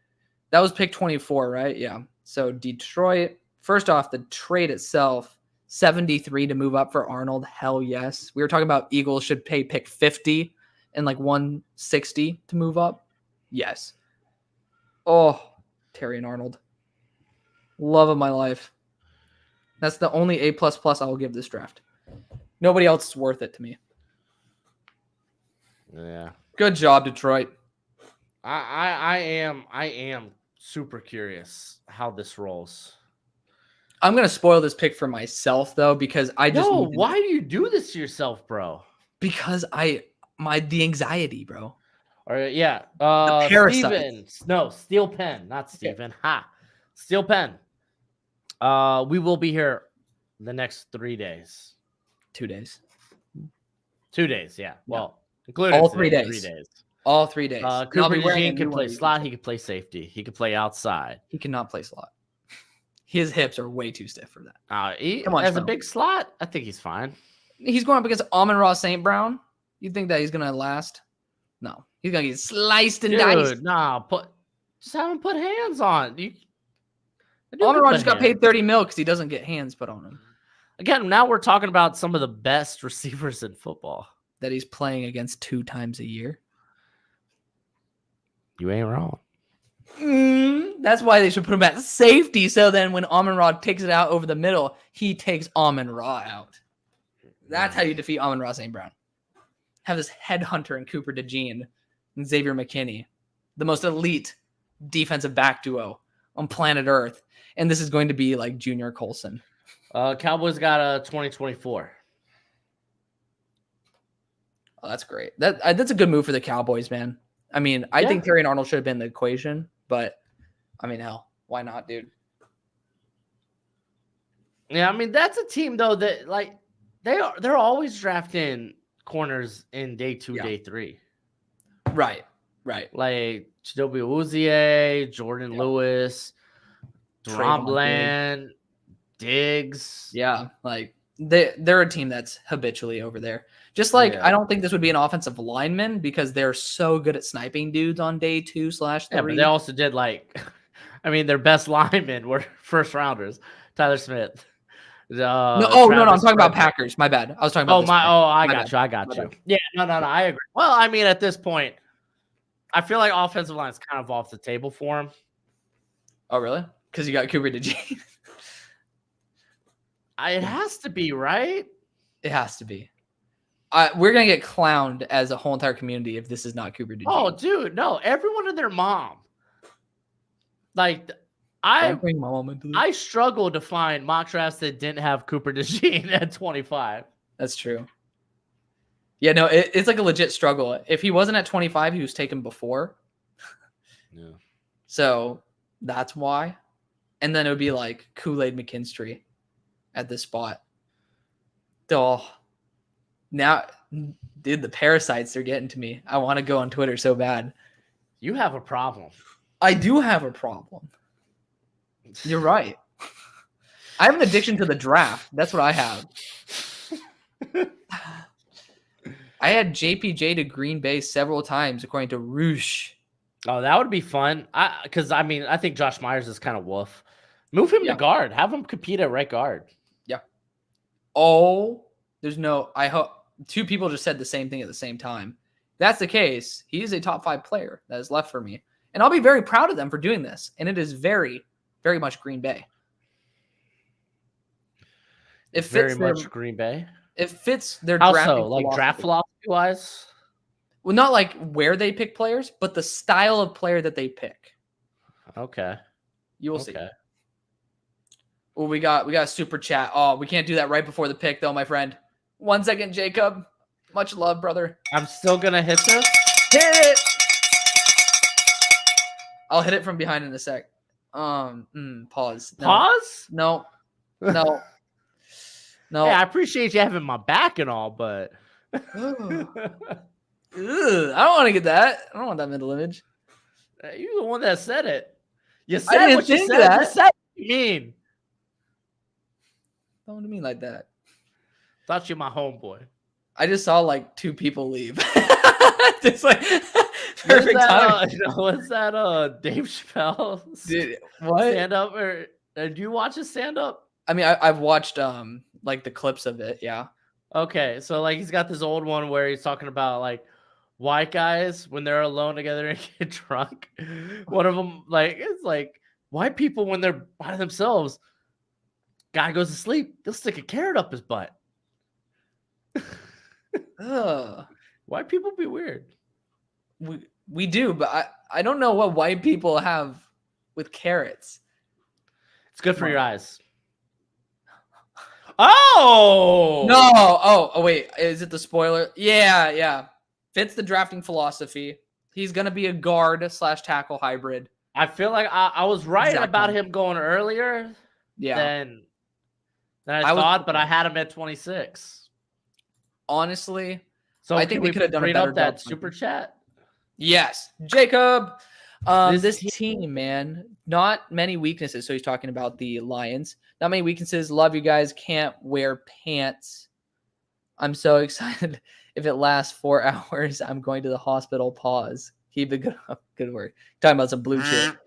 [SPEAKER 1] that was pick 24, right? Yeah. So Detroit, first off, the trade itself, 73 to move up for Arnold. Hell yes. We were talking about Eagles should pay pick 50 and like 160 to move up. Yes. Oh, Terry and Arnold. Love of my life. That's the only A++ I will give this draft. Nobody else is worth it to me.
[SPEAKER 2] Yeah.
[SPEAKER 1] Good job, Detroit.
[SPEAKER 2] I am super curious how this rolls.
[SPEAKER 1] I'm going to spoil this pick for myself, though, because I just...
[SPEAKER 2] No, why do you do this to yourself, bro?
[SPEAKER 1] Because the anxiety, bro.
[SPEAKER 2] All right, yeah.
[SPEAKER 1] Parasites.
[SPEAKER 2] Steven. No, Steel Pen, not Steven. Okay. Ha. Steel Pen. We will be here the next 3 days.
[SPEAKER 1] 2 days.
[SPEAKER 2] 2 days, yeah. Well, including
[SPEAKER 1] all
[SPEAKER 2] today,
[SPEAKER 1] 3 days.
[SPEAKER 2] 3 days.
[SPEAKER 1] All 3 days.
[SPEAKER 2] Cooper DeJean can play slot. He can play safety. He can play outside.
[SPEAKER 1] He cannot play slot. His hips are way too stiff for that.
[SPEAKER 2] Come on, as a big slot, I think he's fine.
[SPEAKER 1] He's going up against Amon-Ra St. Brown. You think that he's going to last? No. He's going to get sliced and diced.
[SPEAKER 2] Nah, just have him put hands on.
[SPEAKER 1] Amon-Ra just got paid $30 million because he doesn't get hands put on him.
[SPEAKER 2] Again, now we're talking about some of the best receivers in football.
[SPEAKER 1] That he's playing against 2 times a year.
[SPEAKER 2] You ain't wrong.
[SPEAKER 1] That's why they should put him at safety. So then when Amon-Ra takes it out over the middle, he takes Amon-Ra out. That's how you defeat Amon-Ra St. Brown. Have this headhunter in Cooper DeJean and Xavier McKinney, the most elite defensive back duo on planet Earth. And this is going to be like Junior Colson.
[SPEAKER 2] Cowboys got a 2024.
[SPEAKER 1] Oh, that's great. That's a good move for the Cowboys, man. I mean, I think Terry and Arnold should have been the equation, but I mean, hell, why not, dude?
[SPEAKER 2] Yeah, I mean, that's a team though that like they're always drafting corners in day 2, day 3.
[SPEAKER 1] Right.
[SPEAKER 2] Like Chidobe Awuzie, Jordan Lewis, Tromblin, Diggs.
[SPEAKER 1] Yeah, like they're a team that's habitually over there. Just like I don't think this would be an offensive lineman because they're so good at sniping dudes on day 2/3.
[SPEAKER 2] Yeah, but they also did like, I mean, their best linemen were first rounders. Tyler Smith.
[SPEAKER 1] No, I'm talking about Packers. My bad. I was talking about.
[SPEAKER 2] I got you. Yeah, no, I agree. Well, I mean, at this point, I feel like offensive line is kind of off the table for him.
[SPEAKER 1] Oh, really? Because you got Cooper DeJean.
[SPEAKER 2] It has to be, right?
[SPEAKER 1] It has to be. We're going to get clowned as a whole entire community if this is not Cooper DeJean.
[SPEAKER 2] Oh, dude, no. Everyone and their mom. Like, I struggled to find mock drafts that didn't have Cooper DeJean at 25.
[SPEAKER 1] That's true. Yeah, no, it's like a legit struggle. If he wasn't at 25, he was taken before.
[SPEAKER 2] Yeah. So
[SPEAKER 1] that's why. And then it would be like Kool-Aid McKinstry at this spot. Oh, now, dude, the parasites are getting to me. I want to go on Twitter so bad.
[SPEAKER 2] You have a problem.
[SPEAKER 1] I do have a problem. You're right. I have an addiction to the draft. That's what I have. I had JPJ to Green Bay several times, according to Roosh.
[SPEAKER 2] Oh, that would be fun. Because I mean, I think Josh Myers is kind of woof. Move him to guard. Have him compete at right guard.
[SPEAKER 1] Yeah. Oh, there's no. I hope two people just said the same thing at the same time. If that's the case, he is a top 5 player that is left for me, and I'll be very proud of them for doing this. And it is very, very much Green Bay. It fits
[SPEAKER 2] very much Green Bay.
[SPEAKER 1] It fits their
[SPEAKER 2] also like draft philosophy wise.
[SPEAKER 1] Well, not like where they pick players, but the style of player that they pick.
[SPEAKER 2] Okay.
[SPEAKER 1] You will see. Well, we got a super chat. Oh, we can't do that right before the pick, though, my friend. 1 second, Jacob. Much love, brother.
[SPEAKER 2] I'm still gonna hit this.
[SPEAKER 1] Hit it. I'll hit it from behind in a sec. Pause. No.
[SPEAKER 2] Pause?
[SPEAKER 1] No. No.
[SPEAKER 2] Hey, I appreciate you having my back and all, but
[SPEAKER 1] I don't want to get that. I don't want that mental image.
[SPEAKER 2] You're the one that said it. You said what you said.
[SPEAKER 1] That.
[SPEAKER 2] You said what you mean.
[SPEAKER 1] Don't mean like that.
[SPEAKER 2] Thought you're my homeboy.
[SPEAKER 1] I just saw like 2 people leave. Just like perfect
[SPEAKER 2] time. What's that? Dave Chappelle.
[SPEAKER 1] Dude, what
[SPEAKER 2] stand up? Or did you watch a stand up?
[SPEAKER 1] I mean, I've watched like the clips of it. Yeah.
[SPEAKER 2] Okay, so like he's got this old one where he's talking about like white guys when they're alone together and get drunk. One of them like it's like white people when they're by themselves. Guy goes to sleep, they'll stick a carrot up his butt. White people be weird.
[SPEAKER 1] We do, but I don't know what white people have with carrots.
[SPEAKER 2] It's good for your eyes. Oh
[SPEAKER 1] no! Oh wait, is it the spoiler? Yeah. Fits the drafting philosophy. He's gonna be a guard / tackle hybrid.
[SPEAKER 2] I feel like I was right about him going earlier.
[SPEAKER 1] Yeah.
[SPEAKER 2] Than I thought, but I had him at 26.
[SPEAKER 1] Honestly,
[SPEAKER 2] so
[SPEAKER 1] I think we could have done a better
[SPEAKER 2] that super chat.
[SPEAKER 1] Yes, Jacob. This team, man, not many weaknesses. So he's talking about the Lions. Not many weaknesses. Love you guys. Can't wear pants. I'm so excited. If it lasts 4 hours, I'm going to the hospital. Pause. Keep it good up. Good work. Talking about some blue chip.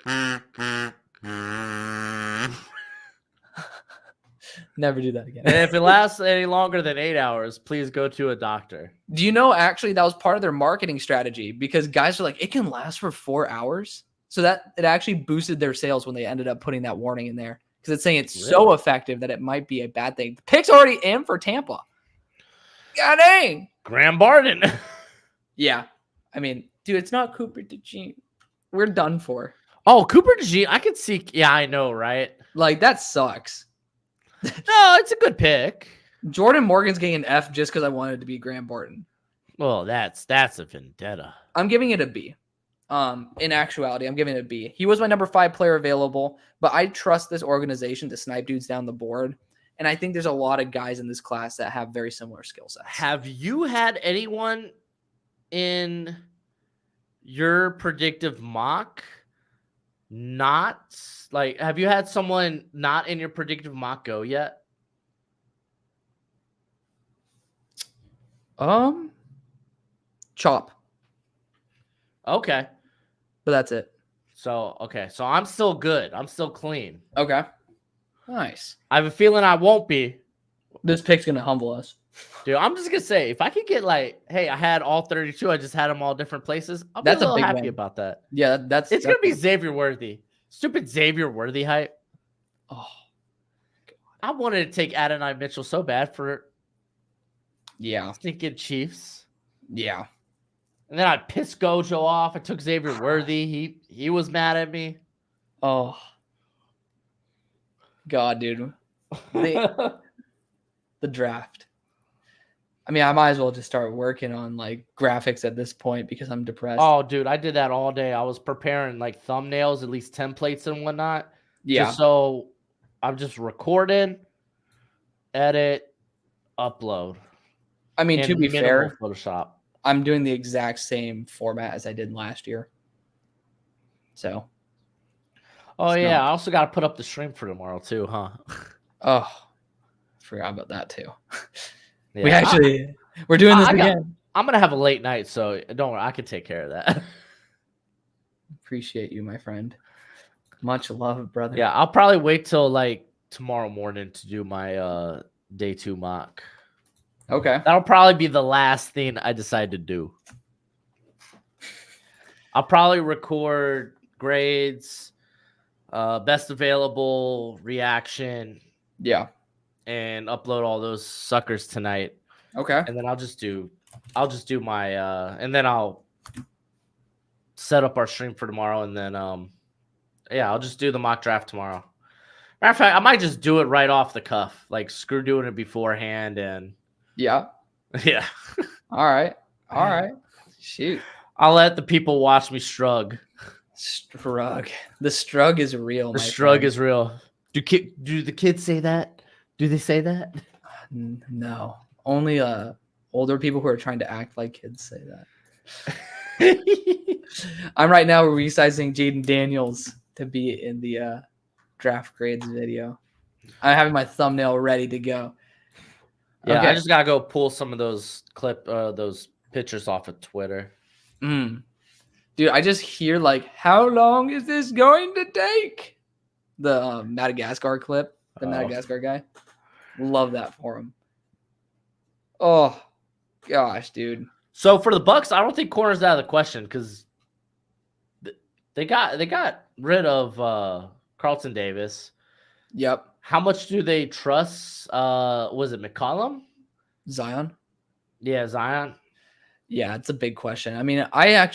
[SPEAKER 1] Never do that again.
[SPEAKER 2] And if it lasts any longer than 8 hours, please go to a doctor.
[SPEAKER 1] Do you know, actually, that was part of their marketing strategy because guys are like, it can last for 4 hours. So that it actually boosted their sales when they ended up putting that warning in there because it's saying it's so effective that it might be a bad thing. The pick's already in for Tampa. God dang.
[SPEAKER 2] Graham Barden.
[SPEAKER 1] Yeah. I mean, dude, it's not Cooper DeJean. We're done for.
[SPEAKER 2] Oh, Cooper DeJean. I could see. Yeah, I know, right?
[SPEAKER 1] Like, that sucks.
[SPEAKER 2] No, it's a good pick.
[SPEAKER 1] Jordan Morgan's getting an F just because I wanted to be Graham Barton.
[SPEAKER 2] Well, that's a vendetta.
[SPEAKER 1] I'm giving it a B. In actuality, I'm giving it a B. He was my number 5 player available, but I trust this organization to snipe dudes down the board. And I think there's a lot of guys in this class that have very similar skill sets.
[SPEAKER 2] Have you had anyone in your predictive mock not like, have you had someone not in your predictive mock go yet?
[SPEAKER 1] Chop.
[SPEAKER 2] Okay.
[SPEAKER 1] But that's it.
[SPEAKER 2] So I'm still good. I'm still clean.
[SPEAKER 1] Okay. Nice.
[SPEAKER 2] I have a feeling I won't be.
[SPEAKER 1] This pick's going to humble us.
[SPEAKER 2] Dude, I'm just going to say, if I could get like, hey, I had all 32, I just had them all different places. I'll be a little happy about that.
[SPEAKER 1] Yeah,
[SPEAKER 2] it's going to be Xavier Worthy. Stupid Xavier Worthy hype.
[SPEAKER 1] Oh,
[SPEAKER 2] God. I wanted to take Adonai Mitchell so bad for stinking Chiefs.
[SPEAKER 1] Yeah.
[SPEAKER 2] And then I pissed Gojo off. I took Xavier Worthy. He was mad at me.
[SPEAKER 1] Oh. God, dude. The draft. I mean, I might as well just start working on like graphics at this point because I'm depressed.
[SPEAKER 2] Oh, dude, I did that all day. I was preparing like thumbnails, at least templates and whatnot.
[SPEAKER 1] Yeah.
[SPEAKER 2] So I'm just recording, edit, upload.
[SPEAKER 1] I mean, to be fair,
[SPEAKER 2] Photoshop.
[SPEAKER 1] I'm doing the exact same format as I did last year. So.
[SPEAKER 2] Oh, yeah. I also got to put up the stream for tomorrow too, huh?
[SPEAKER 1] Oh, forgot about that too. Yeah. We're doing this again.
[SPEAKER 2] I'm gonna have a late night, so don't worry, I can take care of that.
[SPEAKER 1] Appreciate you, my friend. Much love, brother.
[SPEAKER 2] Yeah, I'll probably wait till like tomorrow morning to do my day 2 mock.
[SPEAKER 1] Okay.
[SPEAKER 2] That'll probably be the last thing I decide to do. I'll probably record grades, best available reaction,
[SPEAKER 1] Yeah.
[SPEAKER 2] and upload all those suckers tonight.
[SPEAKER 1] Okay.
[SPEAKER 2] And then I'll just do my and then I'll set up our stream for tomorrow, and then yeah, I'll just do the mock draft tomorrow. Matter of fact, I might just do it right off the cuff. Like screw doing it beforehand and
[SPEAKER 1] Yeah.
[SPEAKER 2] yeah.
[SPEAKER 1] All right. All right. Shoot.
[SPEAKER 2] I'll let the people watch me strug.
[SPEAKER 1] Strug. The strug is real.
[SPEAKER 2] The
[SPEAKER 1] my
[SPEAKER 2] strug
[SPEAKER 1] friend.
[SPEAKER 2] is real. Do the kids say that? Do they say that?
[SPEAKER 1] No. Only older people who are trying to act like kids say that. I'm right now resizing Jaden Daniels to be in the draft grades video. I'm having my thumbnail ready to go.
[SPEAKER 2] Yeah,
[SPEAKER 1] Okay.
[SPEAKER 2] I just gotta go pull some of those those pictures off of Twitter.
[SPEAKER 1] Dude, I just hear like, how long is this going to take? The Madagascar clip, the Madagascar guy. Love that for him. Oh, gosh, dude.
[SPEAKER 2] So for the Bucks, I don't think corner's out of the question because they got rid of Carlton Davis.
[SPEAKER 1] Yep.
[SPEAKER 2] How much do they trust? Was it McCollum?
[SPEAKER 1] Zion?
[SPEAKER 2] Yeah, Zion.
[SPEAKER 1] Yeah, it's a big question. I mean, I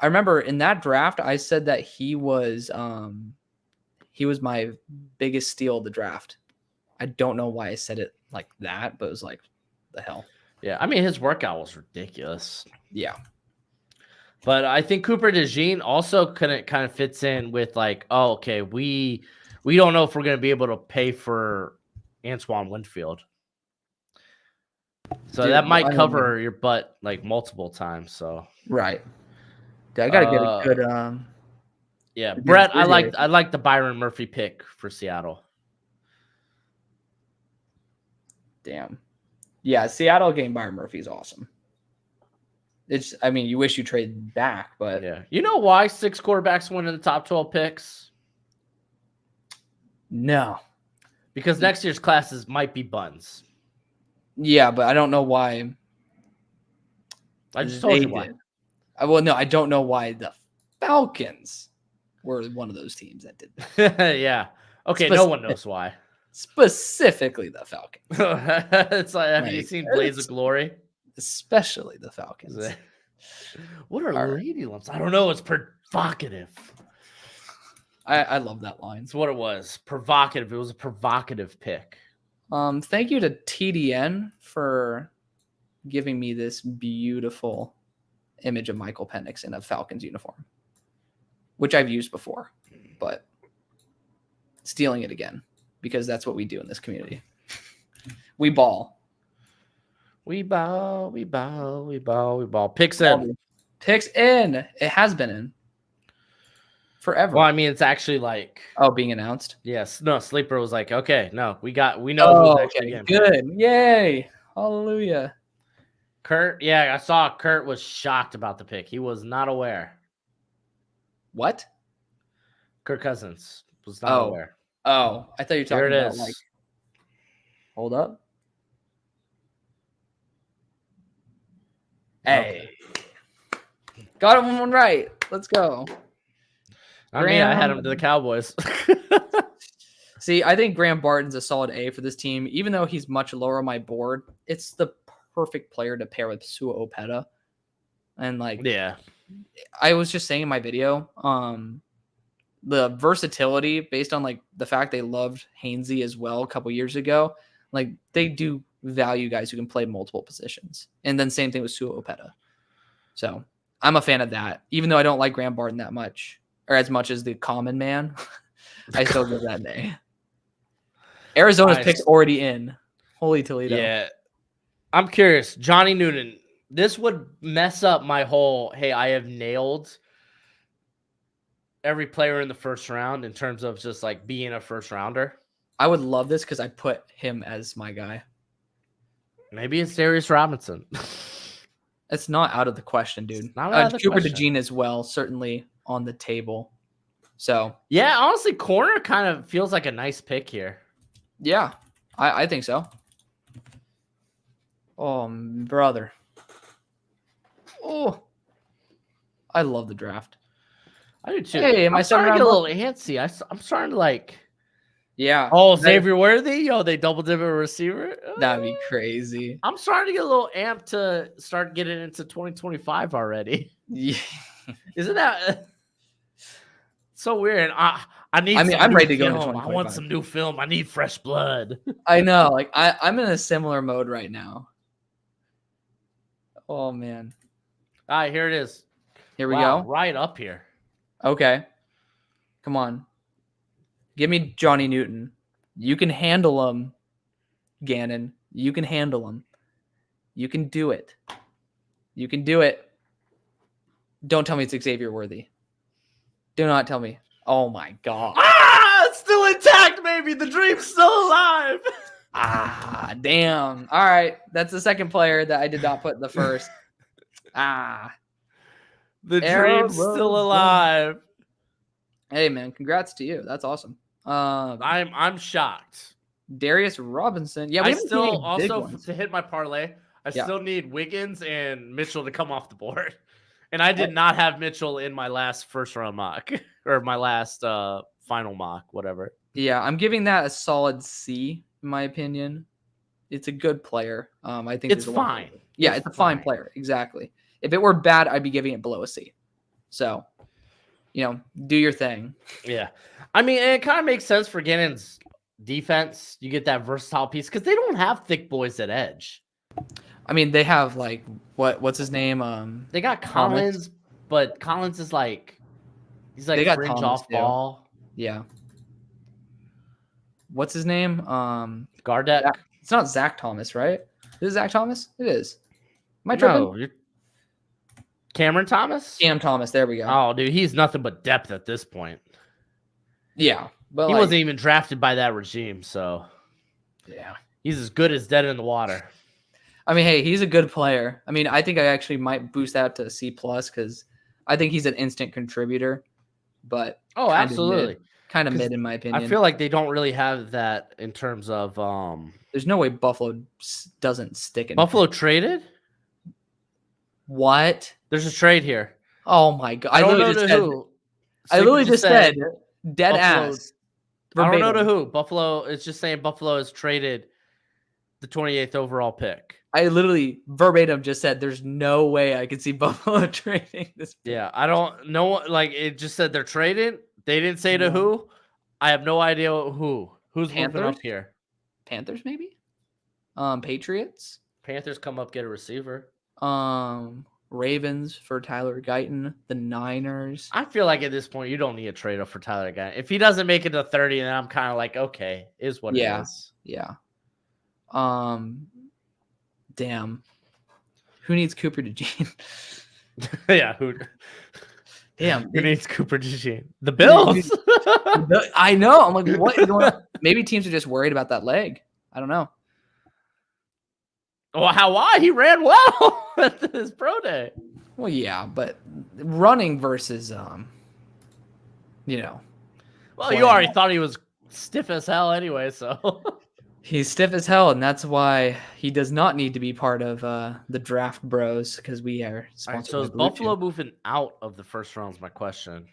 [SPEAKER 1] remember in that draft, I said that he was my biggest steal of the draft. I don't know why I said it like that, but it was like, the hell.
[SPEAKER 2] Yeah, I mean, his workout was ridiculous.
[SPEAKER 1] Yeah.
[SPEAKER 2] But I think Cooper DeJean also kind of fits in with like, oh, okay, we don't know if we're going to be able to pay for Antoine Winfield. So
[SPEAKER 1] Dude,
[SPEAKER 2] that might cover your butt like multiple times. So
[SPEAKER 1] right. Dude, I gotta get a good
[SPEAKER 2] yeah, Brett, I like the Byron Murphy pick for Seattle.
[SPEAKER 1] Damn. Yeah, Seattle getting Byron Murphy is awesome. I mean, you wish you traded back, but
[SPEAKER 2] yeah. You know why 6 quarterbacks went in the top 12 picks?
[SPEAKER 1] No.
[SPEAKER 2] Because next year's classes might be buns.
[SPEAKER 1] Yeah, but I don't know why.
[SPEAKER 2] I just told you why.
[SPEAKER 1] Well, no, I don't know why the Falcons were one of those teams that did
[SPEAKER 2] that. Yeah. Okay, no one knows why.
[SPEAKER 1] Specifically the Falcons.
[SPEAKER 2] It's like, have you seen Blades of Glory?
[SPEAKER 1] Especially the Falcons.
[SPEAKER 2] What are lady lumps? I don't know. It's provocative.
[SPEAKER 1] I love that line.
[SPEAKER 2] It's what it was. Provocative. It was a provocative pick.
[SPEAKER 1] Thank you to TDN for giving me this beautiful image of Michael Penix in a Falcons uniform, which I've used before, but stealing it again because that's what we do in this community. We ball.
[SPEAKER 2] We bow, we bow, we bow, we bow. Picks in.
[SPEAKER 1] Picks in. It has been in forever.
[SPEAKER 2] Well, I mean, it's actually like
[SPEAKER 1] being announced.
[SPEAKER 2] Yes. No, Sleeper was like, okay, no, we know who's actually getting
[SPEAKER 1] good. Yay. Hallelujah.
[SPEAKER 2] Kurt, yeah, I saw Kurt was shocked about the pick. He was not aware.
[SPEAKER 1] What?
[SPEAKER 2] Kirk Cousins was not aware.
[SPEAKER 1] Oh, I thought you were talking about
[SPEAKER 2] is.
[SPEAKER 1] like. Hold up. Hey. Okay. Got him one right. Let's go.
[SPEAKER 2] I mean, I had him to the Cowboys.
[SPEAKER 1] See, I think Graham Barton's a solid A for this team. Even though he's much lower on my board, it's the perfect player to pair with Sua Opeta. And like,
[SPEAKER 2] yeah,
[SPEAKER 1] I was just saying in my video, the versatility based on like the fact they loved Hainsey as well a couple years ago, like they do value guys who can play multiple positions. And then same thing with Sua Opeta. So I'm a fan of that, even though I don't like Graham Barton that much or as much as the common man. I still give that an A. Arizona's pick's already in. Holy Toledo.
[SPEAKER 2] Yeah. I'm curious. Johnny Noonan, this would mess up my whole, hey, I have nailed every player in the first round in terms of just like being a first rounder.
[SPEAKER 1] I would love this because I put him as my guy.
[SPEAKER 2] Maybe it's Darius Robinson.
[SPEAKER 1] It's not out of the question, dude.
[SPEAKER 2] not out of the
[SPEAKER 1] Cooper
[SPEAKER 2] question.
[SPEAKER 1] DeJean as well, certainly on the table. So
[SPEAKER 2] Yeah, honestly, corner kind of feels like a nice pick here.
[SPEAKER 1] yeah, I think so. Oh, brother. Oh, I love the draft.
[SPEAKER 2] I do too.
[SPEAKER 1] Hey, am I
[SPEAKER 2] I'm starting to
[SPEAKER 1] starting
[SPEAKER 2] get a
[SPEAKER 1] around?
[SPEAKER 2] little antsy. I'm starting to like.
[SPEAKER 1] Yeah.
[SPEAKER 2] Oh, Xavier Worthy. Yo, they double dip a receiver.
[SPEAKER 1] That'd be crazy.
[SPEAKER 2] I'm starting to get a little amped to start getting into 2025 already.
[SPEAKER 1] Yeah.
[SPEAKER 2] Isn't that so weird? I need.
[SPEAKER 1] I mean,
[SPEAKER 2] some
[SPEAKER 1] I'm
[SPEAKER 2] new
[SPEAKER 1] ready to go into
[SPEAKER 2] film. I want
[SPEAKER 1] 2025.
[SPEAKER 2] some new film. I need fresh blood.
[SPEAKER 1] I know. Like I'm in a similar mode right now. Oh man.
[SPEAKER 2] All right, here it is.
[SPEAKER 1] Here we
[SPEAKER 2] Wow,
[SPEAKER 1] go.
[SPEAKER 2] right up here.
[SPEAKER 1] Okay. Come on. Give me Johnny Newton. You can handle him, Gannon. You can handle him. You can do it. You can do it. Don't tell me it's Xavier Worthy. Do not tell me. Oh my god.
[SPEAKER 2] It's still intact, baby. The dream's still alive.
[SPEAKER 1] Damn. All right. That's the second player that I did not put in the first.
[SPEAKER 2] The dream's still alive.
[SPEAKER 1] Hey man, congrats to you. That's awesome.
[SPEAKER 2] I'm shocked.
[SPEAKER 1] Darius Robinson. Yeah, we
[SPEAKER 2] I
[SPEAKER 1] haven't seen any
[SPEAKER 2] still
[SPEAKER 1] big
[SPEAKER 2] also
[SPEAKER 1] ones.
[SPEAKER 2] to hit my parlay. I
[SPEAKER 1] Yeah.
[SPEAKER 2] still need Wiggins and Mitchell to come off the board, and I did not have Mitchell in my last first round mock or my last final mock, whatever.
[SPEAKER 1] Yeah, I'm giving that a solid C in my opinion. It's a good player. I think
[SPEAKER 2] It's fine.
[SPEAKER 1] Yeah, it's a fine player. Exactly. If it were bad, I'd be giving it below a C. So, do your thing.
[SPEAKER 2] Yeah. I mean, and it kind of makes sense for Gannon's defense. You get that versatile piece because they don't have thick boys at edge.
[SPEAKER 1] I mean, they have like what's his name?
[SPEAKER 2] They got Collins, but Collins is like he's like fringe off ball.
[SPEAKER 1] Yeah. What's his name?
[SPEAKER 2] Gardeck.
[SPEAKER 1] It's not Zach Thomas, right? Is it Zach Thomas? It is. Am I
[SPEAKER 2] tripping? Cameron Thomas?
[SPEAKER 1] Cam Thomas. There we go.
[SPEAKER 2] Oh, dude, he's nothing but depth at this point.
[SPEAKER 1] Yeah, but
[SPEAKER 2] he wasn't even drafted by that regime, so
[SPEAKER 1] yeah,
[SPEAKER 2] he's as good as dead in the water.
[SPEAKER 1] I mean, hey, he's a good player. I mean, I think I actually might boost that to C+ because I think he's an instant contributor. But
[SPEAKER 2] absolutely,
[SPEAKER 1] kind of mid in my opinion.
[SPEAKER 2] I feel like they don't really have that in terms of.
[SPEAKER 1] There's no way Buffalo doesn't stick in.
[SPEAKER 2] Buffalo traded.
[SPEAKER 1] What?
[SPEAKER 2] There's a trade here.
[SPEAKER 1] Oh my god!
[SPEAKER 2] I don't know to who.
[SPEAKER 1] I literally just said dead
[SPEAKER 2] Buffalo,
[SPEAKER 1] ass.
[SPEAKER 2] Verbatim. I don't know to who. Buffalo. It's just saying Buffalo has traded the 28th overall pick.
[SPEAKER 1] I literally verbatim just said there's no way I could see Buffalo trading this pick.
[SPEAKER 2] Yeah, I don't know. Like it just said they're trading. They didn't say to who. I have no idea who. Who's moving up here?
[SPEAKER 1] Panthers maybe. Patriots.
[SPEAKER 2] Panthers come up, get a receiver.
[SPEAKER 1] Ravens for Tyler Guyton. The Niners.
[SPEAKER 2] I feel like at this point you don't need a trade up for Tyler Guyton. If he doesn't make it to 30, then I'm kind of like, okay, is what it is.
[SPEAKER 1] Yeah. Damn. Who needs Cooper DeJean?
[SPEAKER 2] Yeah, who?
[SPEAKER 1] Damn.
[SPEAKER 2] Who needs Cooper DeJean? The Bills.
[SPEAKER 1] I know. I'm like, what? Maybe teams are just worried about that leg. I don't know.
[SPEAKER 2] Well, why? He ran well at his pro day.
[SPEAKER 1] Well, yeah, but running versus,
[SPEAKER 2] Well, you already thought he was stiff as hell anyway, so.
[SPEAKER 1] He's stiff as hell, and that's why he does not need to be part of the draft bros because we are sponsored.
[SPEAKER 2] So is Buffalo moving out of the first round is my question.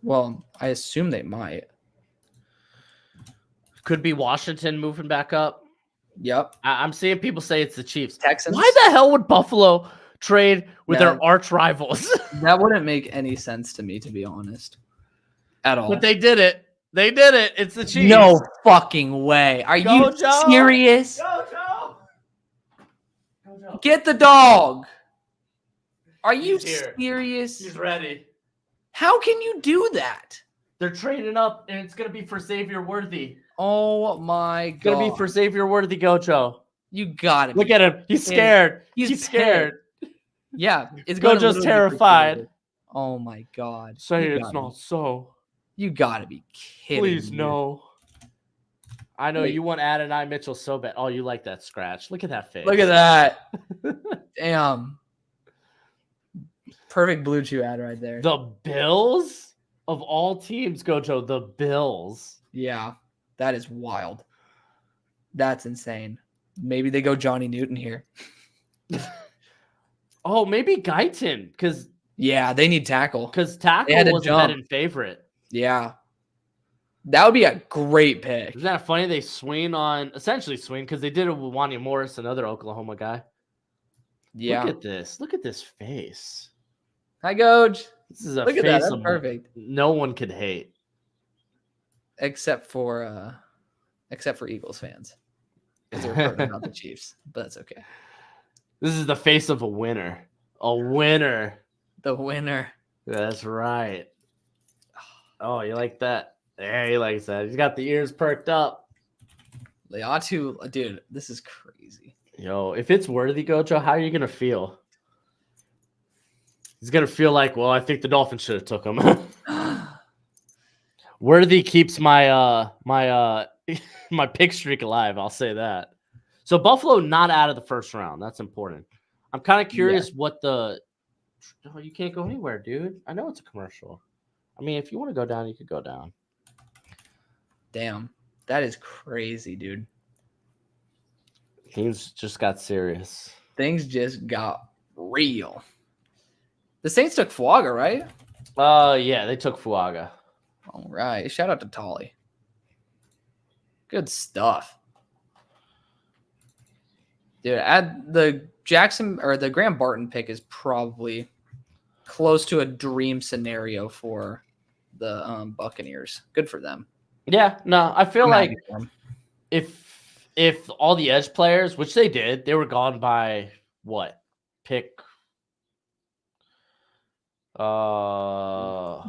[SPEAKER 1] Well, I assume they might.
[SPEAKER 2] Could be Washington moving back up.
[SPEAKER 1] Yep.
[SPEAKER 2] I'm seeing people say it's the Chiefs.
[SPEAKER 1] Texans.
[SPEAKER 2] Why the hell would Buffalo trade with their arch rivals?
[SPEAKER 1] That wouldn't make any sense to me, to be honest. At all.
[SPEAKER 2] But they did it. They did it. It's the Chiefs.
[SPEAKER 1] No fucking way. Are you serious?
[SPEAKER 2] Go.
[SPEAKER 1] Get the dog. Are you serious?
[SPEAKER 2] He's ready.
[SPEAKER 1] How can you do that?
[SPEAKER 2] They're trading up, and it's going to be for Xavier Worthy.
[SPEAKER 1] Oh, my God.
[SPEAKER 2] It's going to be for Xavier Worthy, Gojo.
[SPEAKER 1] You got it.
[SPEAKER 2] Look at him. He's scared. He's scared.
[SPEAKER 1] Yeah. It's
[SPEAKER 2] Gojo's terrified.
[SPEAKER 1] Oh, my God.
[SPEAKER 2] Say it's not so.
[SPEAKER 1] You got to be kidding
[SPEAKER 2] Please,
[SPEAKER 1] me.
[SPEAKER 2] no. I know
[SPEAKER 1] Wait.
[SPEAKER 2] you want Adonai Mitchell so bad. Oh, you like that scratch. Look at that face.
[SPEAKER 1] Look at that. Damn. Perfect blue chew ad right there.
[SPEAKER 2] The Bills? Of all teams, Gojo, the Bills.
[SPEAKER 1] Yeah, that is wild. That's insane. Maybe they go Johnny Newton here.
[SPEAKER 2] Oh, maybe Guyton, because
[SPEAKER 1] they need tackle.
[SPEAKER 2] tackle
[SPEAKER 1] to
[SPEAKER 2] was a
[SPEAKER 1] jump.
[SPEAKER 2] betting favorite.
[SPEAKER 1] Yeah. That would be a great pick.
[SPEAKER 2] Isn't that funny? They essentially swing, because they did it with Wanya Morris, another Oklahoma guy.
[SPEAKER 1] Yeah.
[SPEAKER 2] Look at this. Look at this face.
[SPEAKER 1] Hi, Coach.
[SPEAKER 2] This is a
[SPEAKER 1] Look
[SPEAKER 2] face
[SPEAKER 1] at that. That's
[SPEAKER 2] of
[SPEAKER 1] perfect.
[SPEAKER 2] no one could hate.
[SPEAKER 1] Except for Eagles fans. Because they're hurting about the Chiefs. But that's okay.
[SPEAKER 2] This is the face of a winner. A winner.
[SPEAKER 1] The winner.
[SPEAKER 2] That's right. Oh, you like that? Yeah, he likes that. He's got the ears perked up.
[SPEAKER 1] Leatu, dude, this is crazy.
[SPEAKER 2] Yo, if it's worthy, Gojo, how are you gonna feel? He's gonna feel like, well, I think the Dolphins should have took him. Worthy keeps my my pick streak alive. I'll say that. So Buffalo not out of the first round. That's important. I'm kind of curious what the. Oh, you can't go anywhere, dude. I know it's a commercial. I mean, if you want to go down, you could go down.
[SPEAKER 1] Damn, that is crazy, dude.
[SPEAKER 2] Things just got serious.
[SPEAKER 1] Things just got real. The Saints took Fuaga, right?
[SPEAKER 2] Yeah, they took Fuaga.
[SPEAKER 1] All right. Shout out to Tolly. Good stuff. Dude, the Jackson or the Graham Barton pick is probably close to a dream scenario for the Buccaneers. Good for them.
[SPEAKER 2] Yeah, no, I feel
[SPEAKER 1] I'm
[SPEAKER 2] like
[SPEAKER 1] happy for 'em.
[SPEAKER 2] if all the edge players, which they did, they were gone by what? Pick
[SPEAKER 1] What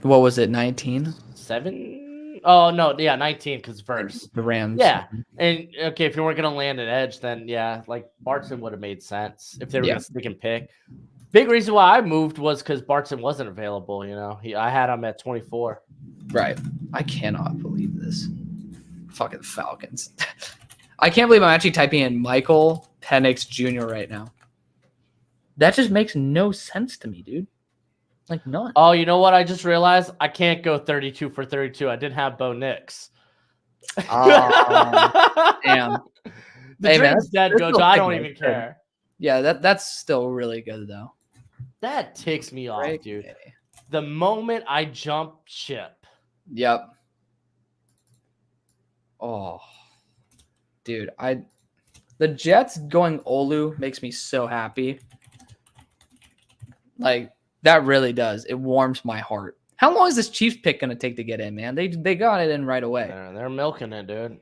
[SPEAKER 1] was it, 19?
[SPEAKER 2] 7? Oh no, yeah, 19 because verse.
[SPEAKER 1] The Rams.
[SPEAKER 2] Yeah. And okay, if you weren't gonna land an edge, then yeah, like Barton would have made sense if they were gonna stick and pick. Big reason why I moved was because Barton wasn't available, you know. I had him at 24.
[SPEAKER 1] Right. I cannot believe this. Fucking Falcons. I can't believe I'm actually typing in Michael Penix Jr. right now. That just makes no sense to me, dude. Like none.
[SPEAKER 2] Oh, you know what? I just realized I can't go 32 for 32. I didn't have Bo Nix.
[SPEAKER 1] Damn.
[SPEAKER 2] The dream's dead, Gojo. I don't even care.
[SPEAKER 1] Yeah, that's still really good though.
[SPEAKER 2] That ticks me off,
[SPEAKER 1] Right?
[SPEAKER 2] dude. The moment I jump ship.
[SPEAKER 1] Yep. Oh, dude, the Jets going Olu makes me so happy. Like that really does. It warms my heart. How long is this Chiefs pick gonna take to get in, man? They got it in right away.
[SPEAKER 2] They're milking it, dude.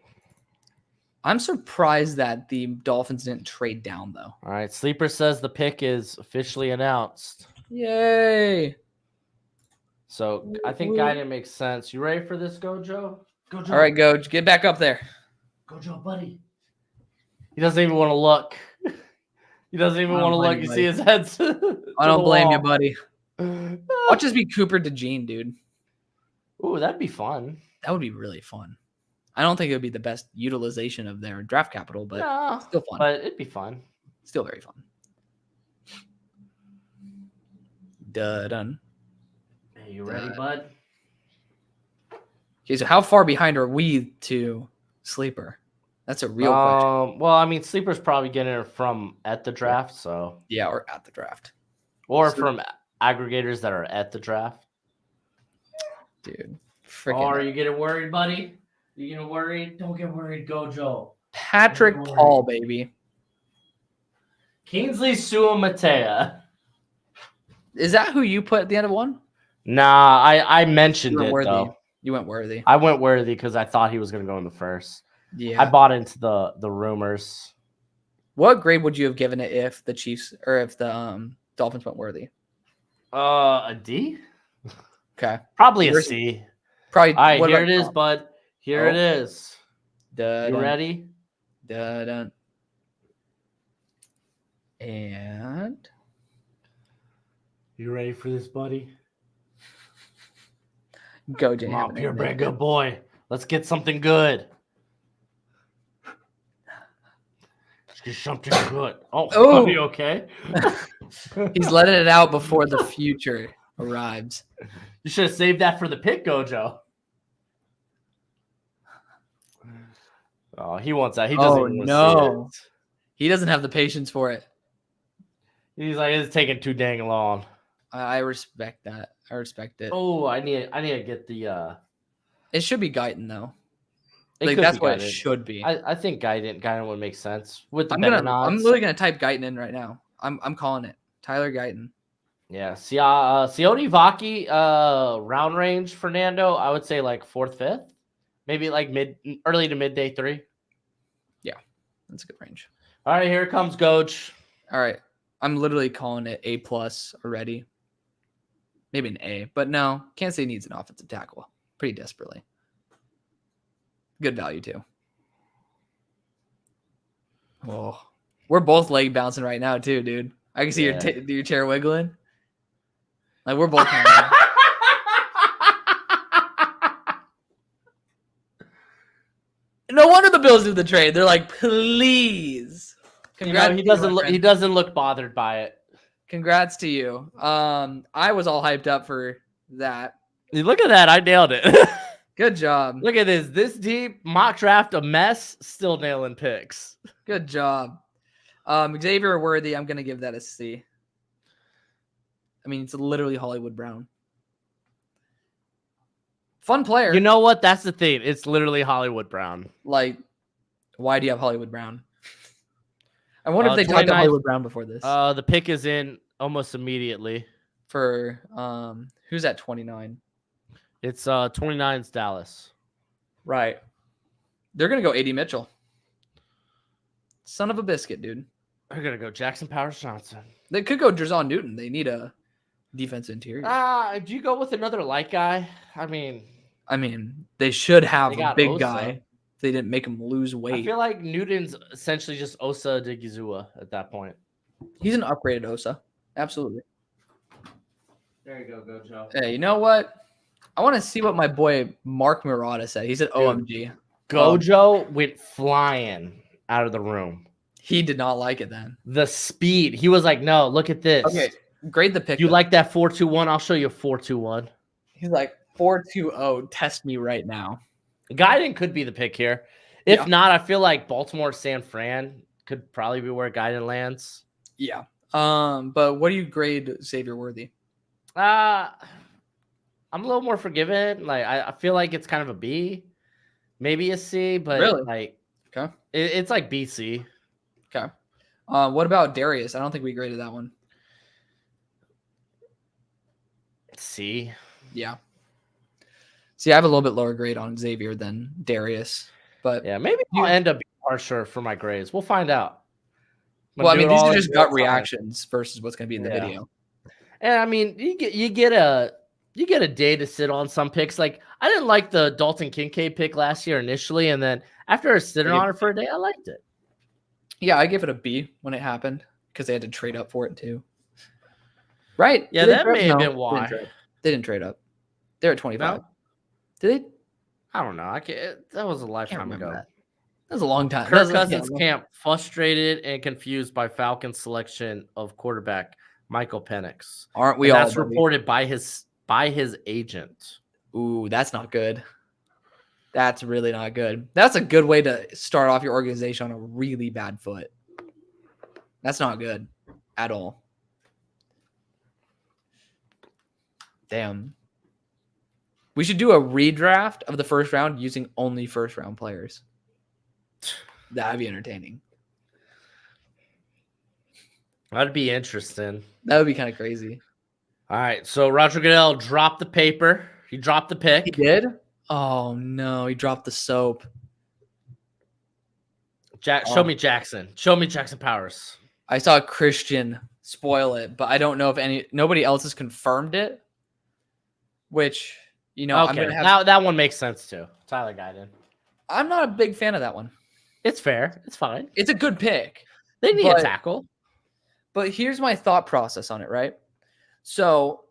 [SPEAKER 1] I'm surprised that the Dolphins didn't trade down though.
[SPEAKER 2] All right, Sleeper says the pick is officially announced.
[SPEAKER 1] Yay!
[SPEAKER 2] So I think Guyton makes sense. You ready for this, Gojo?
[SPEAKER 1] All right, Goj, get back up there.
[SPEAKER 2] Gojo, buddy. He doesn't even want to look. He doesn't even want to look. You see his head.
[SPEAKER 1] I don't blame you, buddy. Watch us be Cooper DeJean, dude.
[SPEAKER 2] Ooh, that'd be fun.
[SPEAKER 1] That would be really fun. I don't think it would be the best utilization of their draft capital, but still fun.
[SPEAKER 2] But it'd be fun.
[SPEAKER 1] Still very fun. Done.
[SPEAKER 2] Hey, you ready, bud?
[SPEAKER 1] Okay, so how far behind are we to Sleeper? That's a real question.
[SPEAKER 2] Well, I mean, Sleeper's probably getting it from at the draft, so
[SPEAKER 1] yeah, or at the draft,
[SPEAKER 2] or from aggregators that are at the draft.
[SPEAKER 1] Dude,
[SPEAKER 2] are you getting worried, buddy? You getting worried? Don't get worried, Gojo.
[SPEAKER 1] Patrick Paul, baby.
[SPEAKER 2] Kingsley Suamatea.
[SPEAKER 1] Is that who you put at the end of one?
[SPEAKER 2] Nah, I mentioned it though.
[SPEAKER 1] You went Worthy.
[SPEAKER 2] I went Worthy because I thought he was going to go in the first.
[SPEAKER 1] Yeah,
[SPEAKER 2] I bought into the rumors.
[SPEAKER 1] What grade would you have given it if the Chiefs or if the Dolphins went Worthy?
[SPEAKER 2] A D.
[SPEAKER 1] Okay,
[SPEAKER 2] probably a C.
[SPEAKER 1] Probably.
[SPEAKER 2] All right, here it is, bud. Here it is.
[SPEAKER 1] You
[SPEAKER 2] ready?
[SPEAKER 1] Dun. And
[SPEAKER 2] you ready for this, buddy?
[SPEAKER 1] Go, Jay.
[SPEAKER 2] Come on, purebred good boy. Let's get something good. Get something good. Oh,
[SPEAKER 1] Oh.
[SPEAKER 2] are you okay?
[SPEAKER 1] He's letting it out before the future arrives.
[SPEAKER 2] You should have saved that for the pick, Gojo. Oh, he wants that. He doesn't
[SPEAKER 1] Oh,
[SPEAKER 2] even want to
[SPEAKER 1] no.
[SPEAKER 2] see
[SPEAKER 1] He doesn't have the patience for it.
[SPEAKER 2] it. He's like, it's taking too dang long.
[SPEAKER 1] I respect that. I respect it.
[SPEAKER 2] Oh, I need to get the.
[SPEAKER 1] It should be Guyton, though.
[SPEAKER 2] It
[SPEAKER 1] Like,
[SPEAKER 2] could
[SPEAKER 1] that's
[SPEAKER 2] be
[SPEAKER 1] what it
[SPEAKER 2] Gaiden.
[SPEAKER 1] should be.
[SPEAKER 2] I think Gaiden would make sense with the
[SPEAKER 1] I'm
[SPEAKER 2] betting odds.
[SPEAKER 1] literally gonna type Guyton in right now. I'm calling it. Tyler Guyton.
[SPEAKER 2] Yeah, Sione Vaki, round range Fernando. I would say like 4th, 5th, maybe like early to mid day 3.
[SPEAKER 1] Yeah, that's a good range.
[SPEAKER 2] All right, here comes Goj.
[SPEAKER 1] All right, I'm literally calling it A+ already. Maybe an A, but no, Kansas City needs an offensive tackle pretty desperately. Good value too. Oh, we're both leg bouncing right now too, dude. I can see your chair wiggling. Like we're both. No wonder the Bills do the trade. They're like, please.
[SPEAKER 2] Congrats. He doesn't look bothered by it.
[SPEAKER 1] Congrats to you. I was all hyped up for that.
[SPEAKER 2] Look at that. I nailed it.
[SPEAKER 1] Good job.
[SPEAKER 2] Look at this. This deep mock draft a mess. Still nailing picks.
[SPEAKER 1] Good job. Xavier Worthy, I'm gonna give that a C. I mean, it's literally Hollywood Brown. Fun player.
[SPEAKER 2] You know what? That's the thing. It's literally Hollywood Brown.
[SPEAKER 1] Like, why do you have Hollywood Brown? I wonder if they talked to Hollywood Brown before this.
[SPEAKER 2] The pick is in almost immediately.
[SPEAKER 1] For who's at 29?
[SPEAKER 2] It's 29's Dallas.
[SPEAKER 1] Right. They're gonna go AD Mitchell. Son of a biscuit, dude.
[SPEAKER 2] They're gonna go Jackson Powers Johnson.
[SPEAKER 1] They could go Drazon Newton. They need a defense interior.
[SPEAKER 2] Do you go with another light guy? I mean,
[SPEAKER 1] they should have a big
[SPEAKER 2] Osa.
[SPEAKER 1] guy. They didn't make him lose weight.
[SPEAKER 2] I feel like Newton's essentially just Osa Digizua at that point.
[SPEAKER 1] He's an upgraded Osa. Absolutely.
[SPEAKER 2] There you go, Gojo.
[SPEAKER 1] Hey, you know what? I want to see what my boy Mark Murata said. He said, OMG.
[SPEAKER 2] Gojo went flying out of the room.
[SPEAKER 1] He did not like it then.
[SPEAKER 2] The speed. He was like, no, look at this.
[SPEAKER 1] Okay, grade the pick.
[SPEAKER 2] You like that 4-2-1? I'll show you a 4-2-1.
[SPEAKER 1] He's like, 4-2-0. Test me right now.
[SPEAKER 2] Gaiden could be the pick here. If not, I feel like Baltimore, San Fran could probably be where Gaiden lands.
[SPEAKER 1] Yeah. But what do you grade Xavier Worthy?
[SPEAKER 2] I'm a little more forgiving. Like I feel like it's kind of a B, maybe a C, but
[SPEAKER 1] really?
[SPEAKER 2] Like
[SPEAKER 1] okay,
[SPEAKER 2] it's like BC.
[SPEAKER 1] Okay. What about Darius? I don't think we graded that one.
[SPEAKER 2] C.
[SPEAKER 1] Yeah. See, I have a little bit lower grade on Xavier than Darius, but
[SPEAKER 2] yeah, maybe I'll end up being harsher for my grades. We'll find out.
[SPEAKER 1] Well, I mean, these are just gut reactions versus what's going to be in the video.
[SPEAKER 2] And I mean, you get a day to sit on some picks. Like I didn't like the Dalton Kincaid pick last year initially, and then after sitting on it for a day, I liked it.
[SPEAKER 1] Yeah, I gave it a B when it happened because they had to trade up for it too. Right?
[SPEAKER 2] Yeah, that may have been why
[SPEAKER 1] they didn't trade up. They're at 25.
[SPEAKER 2] No?
[SPEAKER 1] Did they?
[SPEAKER 2] I don't know. That was a lifetime ago.
[SPEAKER 1] That was a long time.
[SPEAKER 2] Kirk Cousins camp frustrated and confused by Falcons selection of quarterback Michael Penix.
[SPEAKER 1] Aren't we all?
[SPEAKER 2] That's reported by his agent.
[SPEAKER 1] Ooh, that's not good. That's really not good. That's a good way to start off your organization on a really bad foot. That's not good at all. Damn. We should do a redraft of the first round using only first round players. That'd be entertaining.
[SPEAKER 2] That'd be interesting.
[SPEAKER 1] That would be kind of crazy.
[SPEAKER 2] All right. So Roger Goodell dropped the paper. He dropped the pick.
[SPEAKER 1] He did? Oh, no. He dropped the soap.
[SPEAKER 2] Show me Jackson. Show me Jackson Powers.
[SPEAKER 1] I saw Christian spoil it, but I don't know if nobody else has confirmed it. Which, you know,
[SPEAKER 2] okay.
[SPEAKER 1] I'm gonna have
[SPEAKER 2] that one makes sense too. Tyler Guyton.
[SPEAKER 1] I'm not a big fan of that one.
[SPEAKER 2] It's fair. It's fine.
[SPEAKER 1] It's a good pick.
[SPEAKER 2] They need a tackle.
[SPEAKER 1] But here's my thought process on it, right? So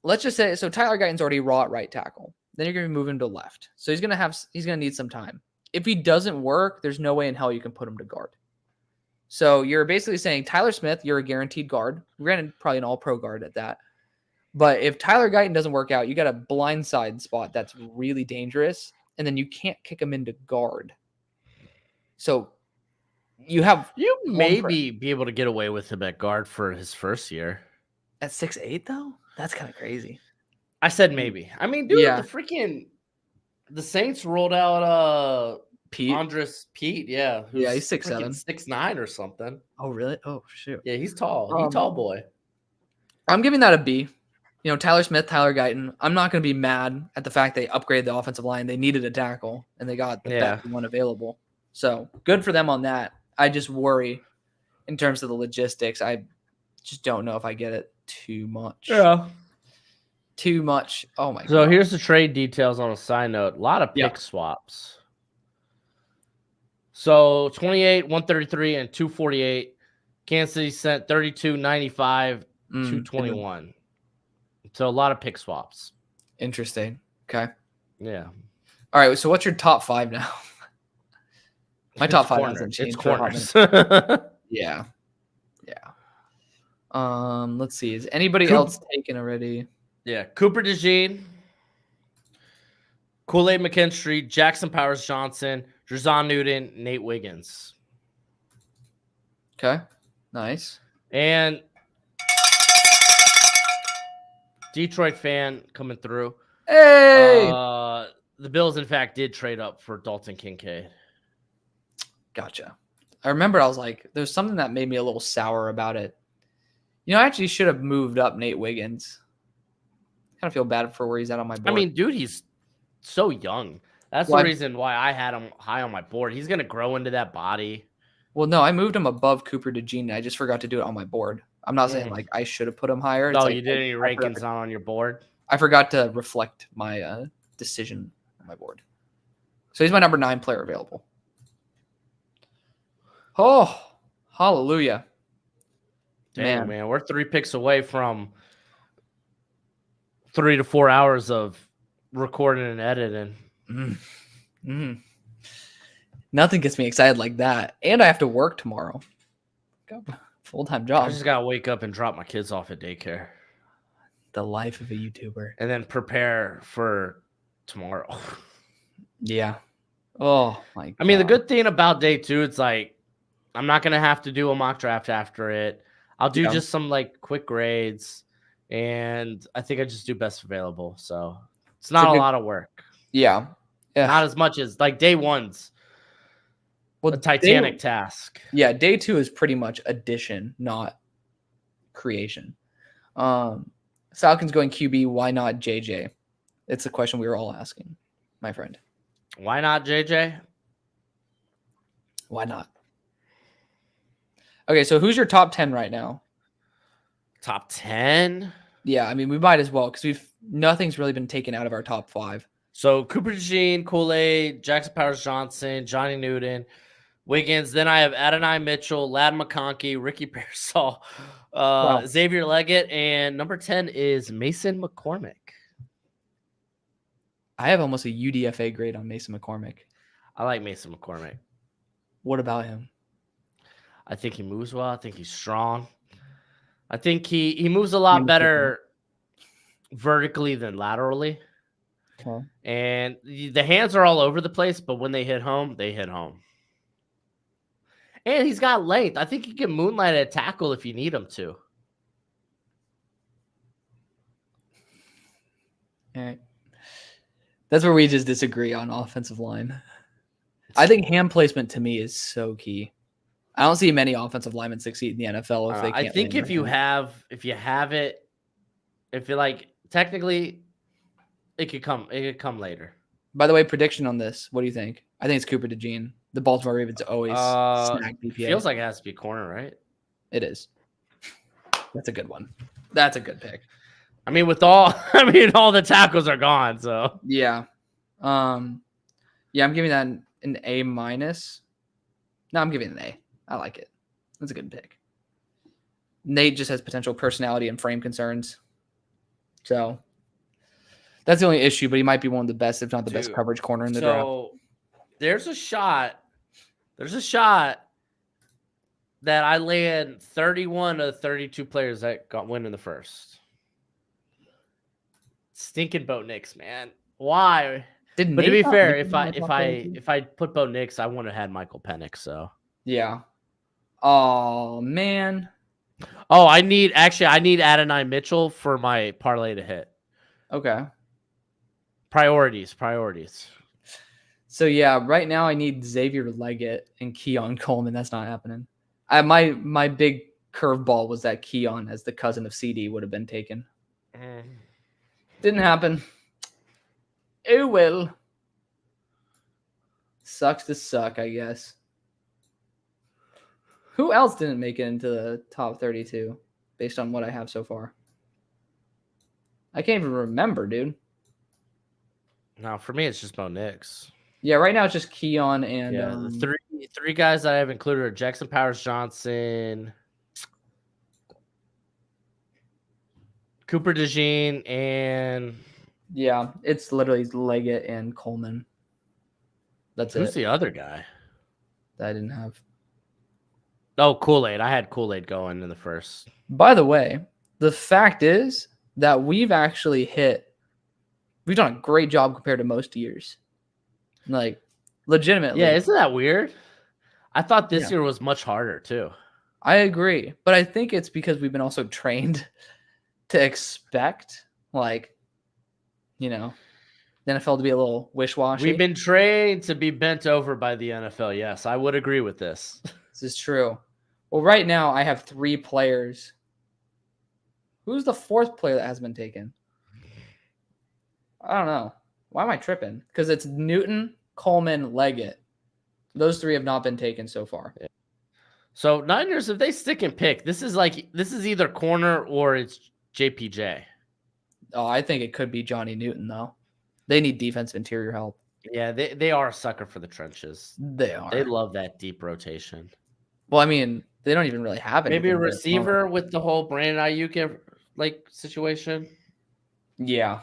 [SPEAKER 1] let's just say Tyler Guyton's already raw at right tackle. Then you're gonna move him to left. So he's gonna need some time. If he doesn't work, there's no way in hell you can put him to guard. So you're basically saying Tyler Smith, you're a guaranteed guard. Granted, probably an all-pro guard at that. But if Tyler Guyton doesn't work out, you got a blindside spot that's really dangerous, and then you can't kick him into guard. So you have
[SPEAKER 2] You maybe be able to get away with him at guard for his first year.
[SPEAKER 1] at 6'8", though? That's kind of crazy.
[SPEAKER 2] I said maybe. I mean, dude,
[SPEAKER 1] Yeah.
[SPEAKER 2] the Saints rolled out
[SPEAKER 1] Pete.
[SPEAKER 2] Andres Pete, yeah.
[SPEAKER 1] Yeah, he's 6'7".
[SPEAKER 2] 6'9" or something.
[SPEAKER 1] Oh, really? Oh, shoot.
[SPEAKER 2] Yeah, he's tall. He's tall boy.
[SPEAKER 1] I'm giving that a B. You know, Tyler Smith, Tyler Guyton. I'm not going to be mad at the fact they upgraded the offensive line. They needed a tackle, and they got the best one available. So good for them on that. I just worry in terms of the logistics. I just don't know if I get it too much.
[SPEAKER 2] Yeah.
[SPEAKER 1] Too much. Oh, my God.
[SPEAKER 2] So here's the trade details on a side note. A lot of pick swaps. So 28, 133, and 248. Kansas City sent 32, 95, 221. So a lot of pick swaps.
[SPEAKER 1] Interesting. Okay.
[SPEAKER 2] Yeah.
[SPEAKER 1] All right. So what's your top 5 now? My top 5 hasn't changed.
[SPEAKER 2] It's corners.
[SPEAKER 1] Yeah. Let's see. Is anybody else taken already?
[SPEAKER 2] Yeah. Cooper DeJean, Kool-Aid McKinstry, Jackson Powers Johnson, Drazon Newton, Nate Wiggins.
[SPEAKER 1] Okay. Nice.
[SPEAKER 2] And Detroit fan coming through.
[SPEAKER 1] Hey!
[SPEAKER 2] The Bills, in fact, did trade up for Dalton Kincaid.
[SPEAKER 1] Gotcha. I remember I was like, there's something that made me a little sour about it. You know, I actually should have moved up Nate Wiggins. Kind of feel bad for where he's at on my board.
[SPEAKER 2] I mean, dude, he's so young. That's the reason why I had him high on my board. He's going to grow into that body.
[SPEAKER 1] Well, no, I moved him above Cooper DeJean. I just forgot to do it on my board. I'm not saying like I should have put him higher.
[SPEAKER 2] No,
[SPEAKER 1] like,
[SPEAKER 2] you did any rankings on your board?
[SPEAKER 1] I forgot to reflect my decision on my board. So he's my number 9 player available. Oh, hallelujah.
[SPEAKER 2] Dang, man. We're 3 picks away from 3 to 4 hours of recording and editing.
[SPEAKER 1] Nothing gets me excited like that. And I have to work tomorrow. Full-time job.
[SPEAKER 2] I just got to wake up and drop my kids off at daycare.
[SPEAKER 1] The life of a YouTuber.
[SPEAKER 2] And then prepare for tomorrow.
[SPEAKER 1] Yeah. Oh, my God.
[SPEAKER 2] I mean, the good thing about day 2, it's like, I'm not going to have to do a mock draft after it. I'll do just some like quick grades. And I think I just do best available. So it's not a lot of work.
[SPEAKER 1] Yeah.
[SPEAKER 2] Not as much as like day 1's. Well, a titanic task.
[SPEAKER 1] Yeah, day 2 is pretty much addition, not creation. Falcons going QB, why not JJ? It's a question we were all asking, my friend.
[SPEAKER 2] Why not JJ?
[SPEAKER 1] Why not? Okay, so who's your top 10 right now?
[SPEAKER 2] Top 10?
[SPEAKER 1] Yeah, I mean, we might as well because nothing's really been taken out of our top 5.
[SPEAKER 2] So Cooper DeJean, Kool-Aid, Jackson Powers Johnson, Johnny Newton, Wiggins. Then I have Adonai Mitchell, Lad McConkey, Ricky Pearsall, Xavier Leggett, and number 10 is Mason McCormick.
[SPEAKER 1] I have almost a UDFA grade on Mason McCormick.
[SPEAKER 2] I like Mason McCormick.
[SPEAKER 1] What about him?
[SPEAKER 2] I think he moves well. I think he's strong. I think he moves a lot better vertically than laterally.
[SPEAKER 1] Okay.
[SPEAKER 2] And the hands are all over the place, but when they hit home, they hit home. And he's got length. I think he can moonlight at tackle if you need him to.
[SPEAKER 1] All right. That's where we just disagree on offensive line. I think hand placement to me is so key. I don't see many offensive linemen succeed in the NFL if they can't.
[SPEAKER 2] I think if you have it, if you're like technically, it could come later.
[SPEAKER 1] By the way, prediction on this. What do you think? I think it's Cooper DeJean. The Baltimore Ravens always snag BPA.
[SPEAKER 2] Feels like it has to be corner, right?
[SPEAKER 1] It is. That's a good one. That's a good pick.
[SPEAKER 2] I mean, all the tackles are gone, so
[SPEAKER 1] yeah. I'm giving that an A-. No, I'm giving it an A. I like it. That's a good pick. Nate just has potential personality and frame concerns. So that's the only issue, but he might be one of the best, if not the best coverage corner in the draft.
[SPEAKER 2] So there's a shot that I land 31 of 32 players that got win in the first. Stinking Bo Nix, man. Why?
[SPEAKER 1] Did
[SPEAKER 2] But to
[SPEAKER 1] Nate
[SPEAKER 2] be
[SPEAKER 1] not
[SPEAKER 2] fair,
[SPEAKER 1] make it in my top 32?
[SPEAKER 2] if I put Bo Nix, I wouldn't have had Michael Penix. So
[SPEAKER 1] Yeah. Oh man.
[SPEAKER 2] oh, I need Adonai Mitchell for my parlay to hit.
[SPEAKER 1] Okay.
[SPEAKER 2] Priorities.
[SPEAKER 1] So yeah, right now I need Xavier Leggett and Keon Coleman. That's not happening. My big curveball was that Keon, as the cousin of CD, would have been taken. Didn't happen. Oh well. Sucks to suck, I guess. Who else didn't make it into the top 32 based on what I have so far? I can't even remember, dude.
[SPEAKER 2] No, for me it's just Bo Nix.
[SPEAKER 1] Yeah, right now it's just Keon and
[SPEAKER 2] the three guys that I have included are Jackson Powers Johnson, Cooper DeJean, and
[SPEAKER 1] yeah, it's literally Leggett and Coleman. That's
[SPEAKER 2] who's
[SPEAKER 1] it.
[SPEAKER 2] the other guy?
[SPEAKER 1] That I didn't have.
[SPEAKER 2] Oh, Kool-Aid. I had Kool-Aid going in the first.
[SPEAKER 1] By the way, the fact is that we've done a great job compared to most years. Like, legitimately.
[SPEAKER 2] Yeah, isn't that weird? I thought this year was much harder too.
[SPEAKER 1] I agree. But I think it's because we've been also trained to expect, like, the NFL to be a little wish-washy.
[SPEAKER 2] We've been trained to be bent over by the NFL. Yes, I would agree with this.
[SPEAKER 1] This is true. Well, right now I have 3 players. Who's the 4th player that has been taken? I don't know. Why am I tripping? Because it's Newton, Coleman, Leggett. Those 3 have not been taken so far.
[SPEAKER 2] Yeah. So Niners, if they stick and pick, this is either corner or it's JPJ.
[SPEAKER 1] Oh, I think it could be Johnny Newton, though. They need defensive interior help.
[SPEAKER 2] Yeah, they are a sucker for the trenches.
[SPEAKER 1] They are.
[SPEAKER 2] They love that deep rotation.
[SPEAKER 1] Well, I mean, they don't even really have it.
[SPEAKER 2] Maybe a receiver with the whole Brandon Ayuk situation.
[SPEAKER 1] Yeah.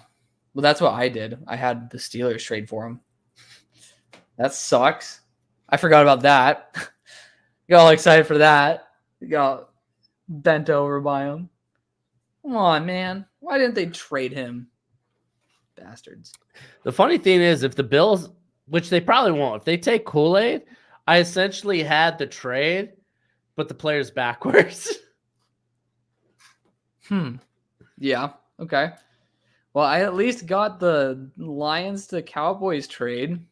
[SPEAKER 1] Well, that's what I did. I had the Steelers trade for him. That sucks. I forgot about that. Got all excited for that. Got bent over by him. Come on, man. Why didn't they trade him? Bastards.
[SPEAKER 2] The funny thing is, if the Bills, which they probably won't, if they take Kool-Aid, I essentially had the trade, but the players backwards.
[SPEAKER 1] Yeah. Okay. Well, I at least got the Lions to Cowboys trade.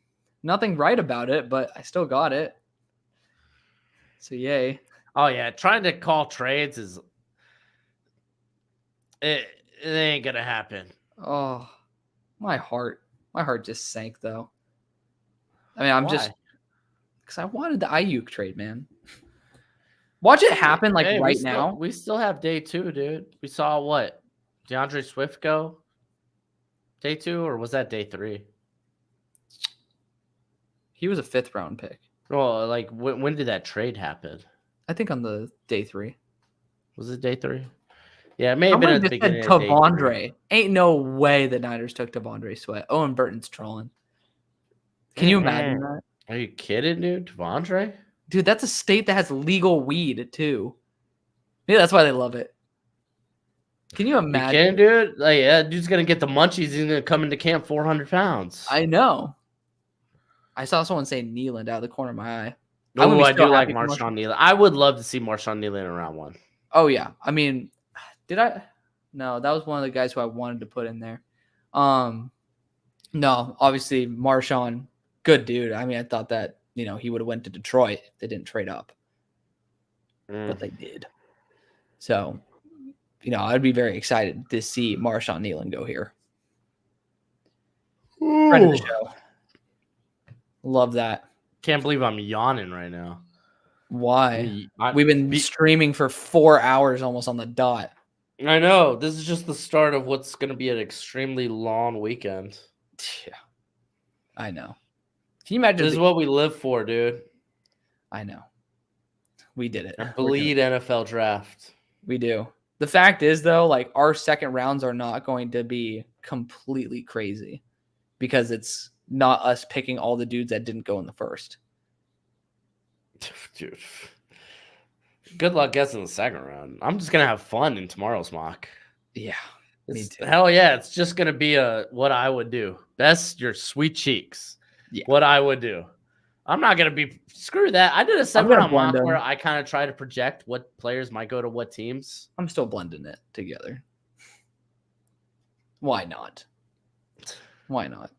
[SPEAKER 1] Nothing right about it, but I still got it. So yay.
[SPEAKER 2] Oh yeah, trying to call trades it ain't gonna happen.
[SPEAKER 1] Oh, my heart just sank though. I mean, because I wanted the Ayuk trade, man. Watch it happen now.
[SPEAKER 2] We still have day 2, dude. We saw what? DeAndre Swift go? Day 2, or was that day 3?
[SPEAKER 1] He was a 5th round pick.
[SPEAKER 2] Well, like when did that trade happen?
[SPEAKER 1] I think on the day 3.
[SPEAKER 2] Was it day 3? Yeah, it may have been at the beginning of day 3.
[SPEAKER 1] Ain't no way the Niners took Tavondre Sweat. Owen Burton's trolling. Can you imagine that?
[SPEAKER 2] Are you kidding, dude? Tavondre?
[SPEAKER 1] Dude, that's a state that has legal weed too. Maybe that's why they love it. Can you imagine?
[SPEAKER 2] You can, dude. Like, yeah, dude's gonna get the munchies. He's gonna come into camp 400 pounds.
[SPEAKER 1] I know. I saw someone say Nealand out of the corner of my eye.
[SPEAKER 2] Oh, I do like Marshawn Nealand. I would love to see Marshawn Nealand in round 1.
[SPEAKER 1] Oh yeah. I mean, did I? No, that was one of the guys who I wanted to put in there. No, obviously Marshawn, good dude. I mean, I thought that he would have went to Detroit if they didn't trade up, but they did. So, I'd be very excited to see Marshawn Nealand go here. Friend of the show. Love that.
[SPEAKER 2] Can't believe I'm yawning right now.
[SPEAKER 1] Why? We've been streaming for 4 hours almost on the dot.
[SPEAKER 2] I know. This is just the start of what's going to be an extremely long weekend.
[SPEAKER 1] Yeah. I know. Can you imagine?
[SPEAKER 2] This is what we live for, dude.
[SPEAKER 1] I know. We did it.
[SPEAKER 2] A bleed NFL draft.
[SPEAKER 1] We do. The fact is, though, like our second rounds are not going to be completely crazy because it's not us picking all the dudes that didn't go in the first.
[SPEAKER 2] Dude. Good luck guessing the second round. I'm just gonna have fun in tomorrow's mock.
[SPEAKER 1] Yeah, me too.
[SPEAKER 2] Hell yeah, it's just gonna be a what I would do. Best your sweet cheeks.
[SPEAKER 1] Yeah.
[SPEAKER 2] What I would do. I'm not gonna be screw that. I did a 7 round mock where I kind of try to project what players might go to what teams.
[SPEAKER 1] I'm still blending it together. Why not? Why not?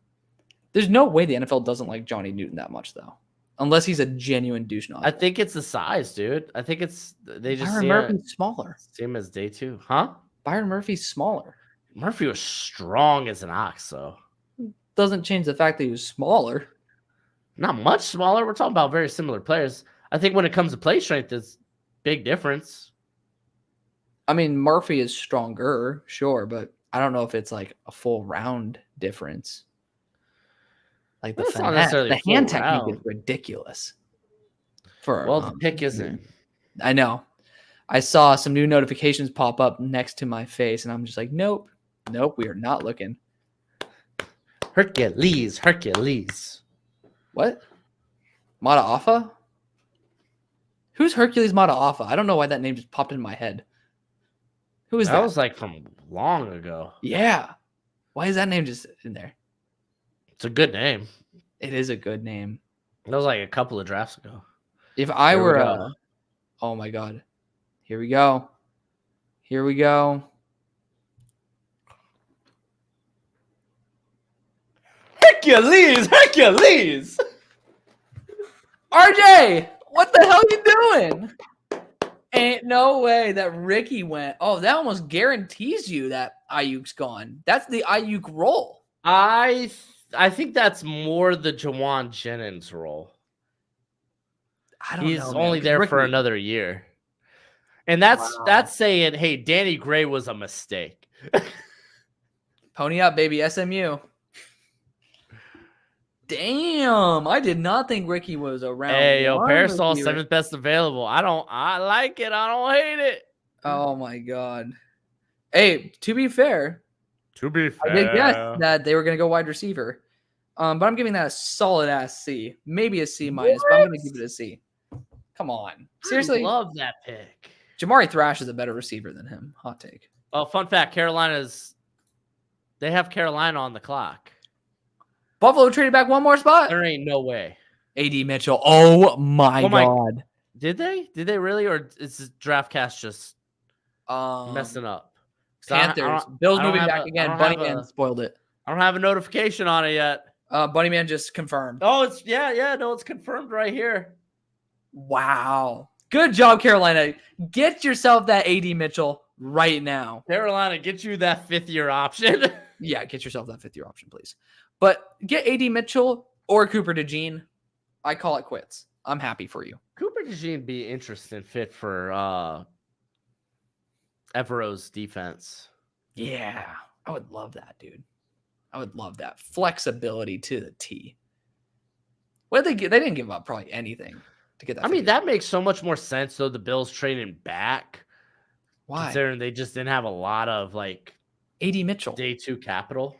[SPEAKER 1] There's no way the NFL doesn't like Johnny Newton that much, though. Unless he's a genuine douche nozzle.
[SPEAKER 2] I think it's the size, dude. I think it's they just
[SPEAKER 1] Byron Murphy's smaller.
[SPEAKER 2] See him as day 2, huh?
[SPEAKER 1] Byron Murphy's smaller.
[SPEAKER 2] Murphy was strong as an ox, though.
[SPEAKER 1] Doesn't change the fact that he was smaller.
[SPEAKER 2] Not much smaller. We're talking about very similar players. I think when it comes to play strength, it's big difference.
[SPEAKER 1] I mean, Murphy is stronger, sure, but I don't know if it's like a full round difference. Like the finesse, the hand technique is ridiculous.
[SPEAKER 2] The pick isn't.
[SPEAKER 1] I know. I saw some new notifications pop up next to my face, and I'm just like, nope, we are not looking.
[SPEAKER 2] Hercules.
[SPEAKER 1] What? Mataafa? Who's Hercules Mataafa? I don't know why that name just popped in my head. Who is that?
[SPEAKER 2] That was like from long ago.
[SPEAKER 1] Yeah. Why is that name just in there?
[SPEAKER 2] It's a good name.
[SPEAKER 1] It is a good name.
[SPEAKER 2] That was like a couple of drafts ago.
[SPEAKER 1] If I were oh my God. Here we go.
[SPEAKER 2] Hercules.
[SPEAKER 1] RJ, what the hell you doing? Ain't no way that Ricky went. Oh, that almost guarantees you that Ayuk's gone. That's the Ayuk role.
[SPEAKER 2] I think that's more the Jawan Jennings role.
[SPEAKER 1] I don't know.
[SPEAKER 2] He's only there for another year. And that's saying, hey, Danny Gray was a mistake.
[SPEAKER 1] Pony up, baby, SMU. Damn, I did not think Ricky was around.
[SPEAKER 2] Hey, yo, Parasol 7th best available. I like it. I don't hate it.
[SPEAKER 1] Oh my God. Hey, to be fair, I did guess that they were gonna go wide receiver. But I'm giving that a solid ass C, maybe a C minus, but I'm gonna give it a C. Come on, seriously.
[SPEAKER 2] I love that pick.
[SPEAKER 1] Jamari Thrash is a better receiver than him. Hot take.
[SPEAKER 2] Oh, fun fact: they have Carolina on the clock.
[SPEAKER 1] Buffalo traded back one more spot.
[SPEAKER 2] There ain't no way.
[SPEAKER 1] AD Mitchell. Oh my God.
[SPEAKER 2] Did they? Did they really? Or is DraftCast just messing up?
[SPEAKER 1] Panthers. Bills moving back again. Bunnyman spoiled it.
[SPEAKER 2] I don't have a notification on it yet.
[SPEAKER 1] Bunnyman just confirmed.
[SPEAKER 2] Oh, it's it's confirmed right here.
[SPEAKER 1] Wow. Good job, Carolina. Get yourself that AD Mitchell right now.
[SPEAKER 2] Carolina, get you that 5th-year option.
[SPEAKER 1] Yeah, get yourself that 5th-year option, please. But get AD Mitchell or Cooper DeJean. I call it quits. I'm happy for you.
[SPEAKER 2] Cooper DeJean be interesting fit for Evero's defense.
[SPEAKER 1] Yeah, I would love that, dude. I would love that flexibility to the T. What did they get? They didn't give up probably anything to get that.
[SPEAKER 2] I mean, that makes so much more sense. Though the Bills trading back.
[SPEAKER 1] Why?
[SPEAKER 2] Considering they just didn't have a lot of like
[SPEAKER 1] AD Mitchell
[SPEAKER 2] day 2 capital.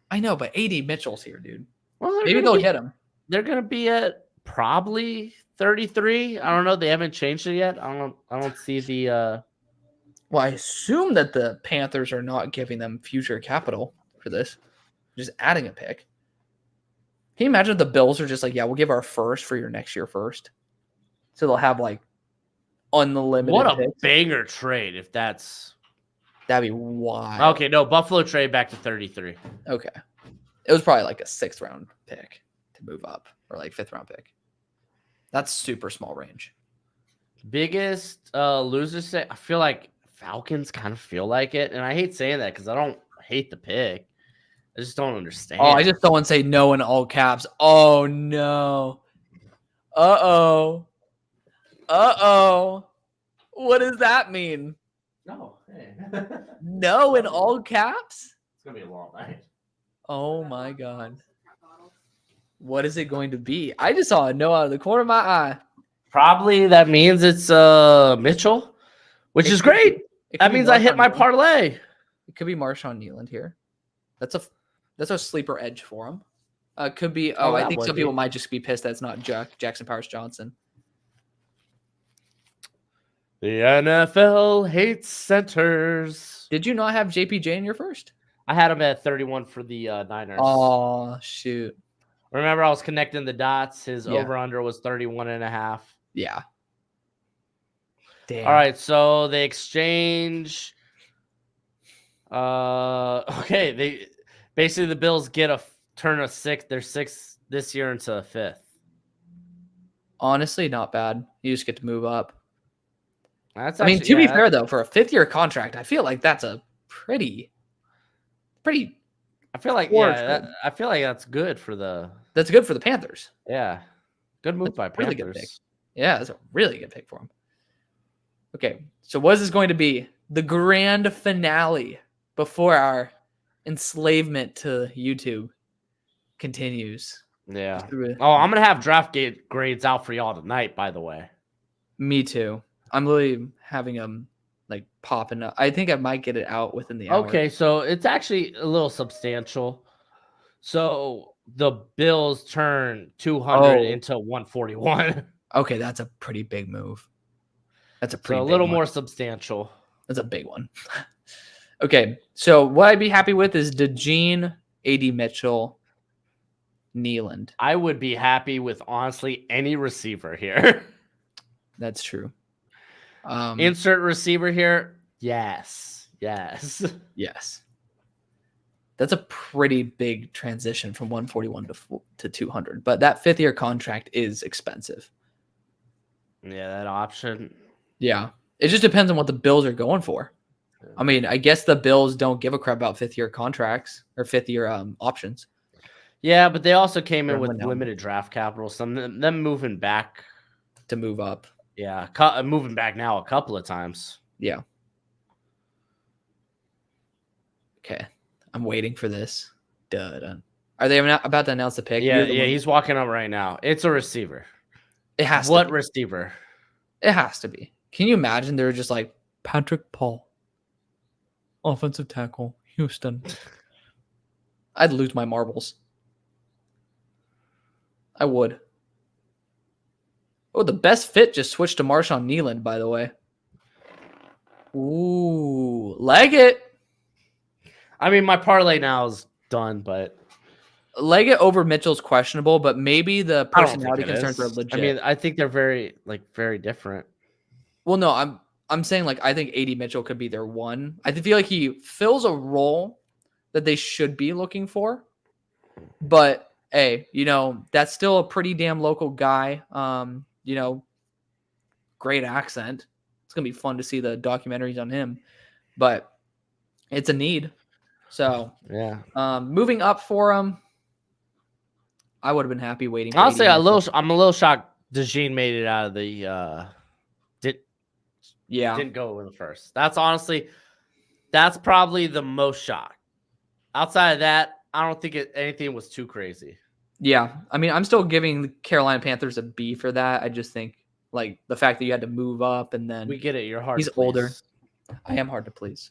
[SPEAKER 1] I know, but AD Mitchell's here, dude.
[SPEAKER 2] Well,
[SPEAKER 1] maybe they'll get him.
[SPEAKER 2] They're gonna be at probably 33. I don't know. They haven't changed it yet. I don't see the.
[SPEAKER 1] Well, I assume that the Panthers are not giving them future capital for this. Just adding a pick. Can you imagine if the Bills are just like, yeah, we'll give our first for your next year first? So they'll have like unlimited.
[SPEAKER 2] What a
[SPEAKER 1] picks.
[SPEAKER 2] banger trade if that's.
[SPEAKER 1] That'd be wild.
[SPEAKER 2] Okay, no, Buffalo trade back to 33.
[SPEAKER 1] Okay. It was probably like a 6th round pick to move up or like 5th round pick. That's super small range.
[SPEAKER 2] Biggest losers say I feel like Falcons kind of feel like it. And I hate saying that because I don't hate the pick. I just don't understand.
[SPEAKER 1] Oh, I just don't want to say no in all caps. Oh, no. Uh-oh. What does that mean?
[SPEAKER 2] No. Hey.
[SPEAKER 1] No in all caps?
[SPEAKER 2] It's going to be a long night.
[SPEAKER 1] Oh, my God. What is it going to be? I just saw a no out of the corner of my eye.
[SPEAKER 2] Probably that means it's Mitchell, which is great. That means I hit my parlay.
[SPEAKER 1] It could be Marshawn Neiland here. That's a sleeper edge for him. Could be. I think some people might just be pissed that it's not Jackson Powers Johnson.
[SPEAKER 2] The NFL hates centers.
[SPEAKER 1] Did you not have JPJ in your first?
[SPEAKER 2] I had him at 31 for the Niners.
[SPEAKER 1] Oh, shoot.
[SPEAKER 2] Remember, I was connecting the dots. His
[SPEAKER 1] Yeah.
[SPEAKER 2] over-under was 31.5.
[SPEAKER 1] Yeah. Damn.
[SPEAKER 2] All right, so they exchange. Okay, they basically the Bills get a turn of six. They're sixth this year into a fifth.
[SPEAKER 1] Honestly, not bad. You just get to move up.
[SPEAKER 2] That's
[SPEAKER 1] I mean, to be fair though, for a 5th-year contract, I feel like that's a pretty.
[SPEAKER 2] I feel like I feel like that's good for the.
[SPEAKER 1] That's good for the Panthers.
[SPEAKER 2] Yeah, good move by Panthers.
[SPEAKER 1] Really good pick. Yeah, that's a really good pick for him. Okay, so what is this going to be? The grand finale before our enslavement to YouTube continues.
[SPEAKER 2] Yeah. Oh, I'm gonna have draft grades out for y'all tonight. By the way.
[SPEAKER 1] Me too. I'm literally having them like popping up. I think I might get it out within the hour.
[SPEAKER 2] Okay, so it's actually a little substantial. So the Bills turn 200 into 141.
[SPEAKER 1] Okay, that's a pretty big move. That's a pretty
[SPEAKER 2] a
[SPEAKER 1] big
[SPEAKER 2] little
[SPEAKER 1] one.
[SPEAKER 2] more substantial.
[SPEAKER 1] That's a big one. Okay, so what I'd be happy with is DeJean, A.D. Mitchell, Nealand.
[SPEAKER 2] I would be happy with honestly any receiver here.
[SPEAKER 1] That's true.
[SPEAKER 2] Insert receiver here. Yes.
[SPEAKER 1] Yes. That's a pretty big transition from 141 to 200. But that 5th-year contract is expensive.
[SPEAKER 2] Yeah, that option.
[SPEAKER 1] Yeah. It just depends on what the Bills are going for. I mean, I guess the Bills don't give a crap about 5th-year contracts or 5th-year options.
[SPEAKER 2] Yeah, but they also came in with limited draft capital. Some of them moving back
[SPEAKER 1] to move up.
[SPEAKER 2] Yeah, moving back now a couple of times.
[SPEAKER 1] Yeah. Okay, I'm waiting for this. Are they about to announce the pick?
[SPEAKER 2] Yeah, he's walking up right now. It's a receiver.
[SPEAKER 1] It has
[SPEAKER 2] what
[SPEAKER 1] to be.
[SPEAKER 2] Receiver?
[SPEAKER 1] It has to be. Can you imagine they're just like Patrick Paul, offensive tackle, Houston? I'd lose my marbles. I would. Oh, the best fit just switched to Marshawn Nealand, by the way. Ooh, Leggett.
[SPEAKER 2] I mean, my parlay now is done, but
[SPEAKER 1] Leggett over Mitchell's questionable, but maybe the personality concerns are legit.
[SPEAKER 2] I mean, I think they're very different.
[SPEAKER 1] Well, no, I'm saying like I think A.D. Mitchell could be their one. I feel like he fills a role that they should be looking for. But hey, that's still a pretty damn local guy. Great accent. It's gonna be fun to see the documentaries on him. But it's a need. So
[SPEAKER 2] yeah.
[SPEAKER 1] Moving up for him, I would have been happy waiting.
[SPEAKER 2] Honestly, I'm a little shocked DeJean made it out of the didn't go in the first. That's probably the most shock. Outside of that, I don't think anything was too crazy.
[SPEAKER 1] Yeah, I mean, I'm still giving the Carolina Panthers a B for that. I just think like the fact that you had to move up and then
[SPEAKER 2] we get it. You're hard.
[SPEAKER 1] He's older. I am hard to please.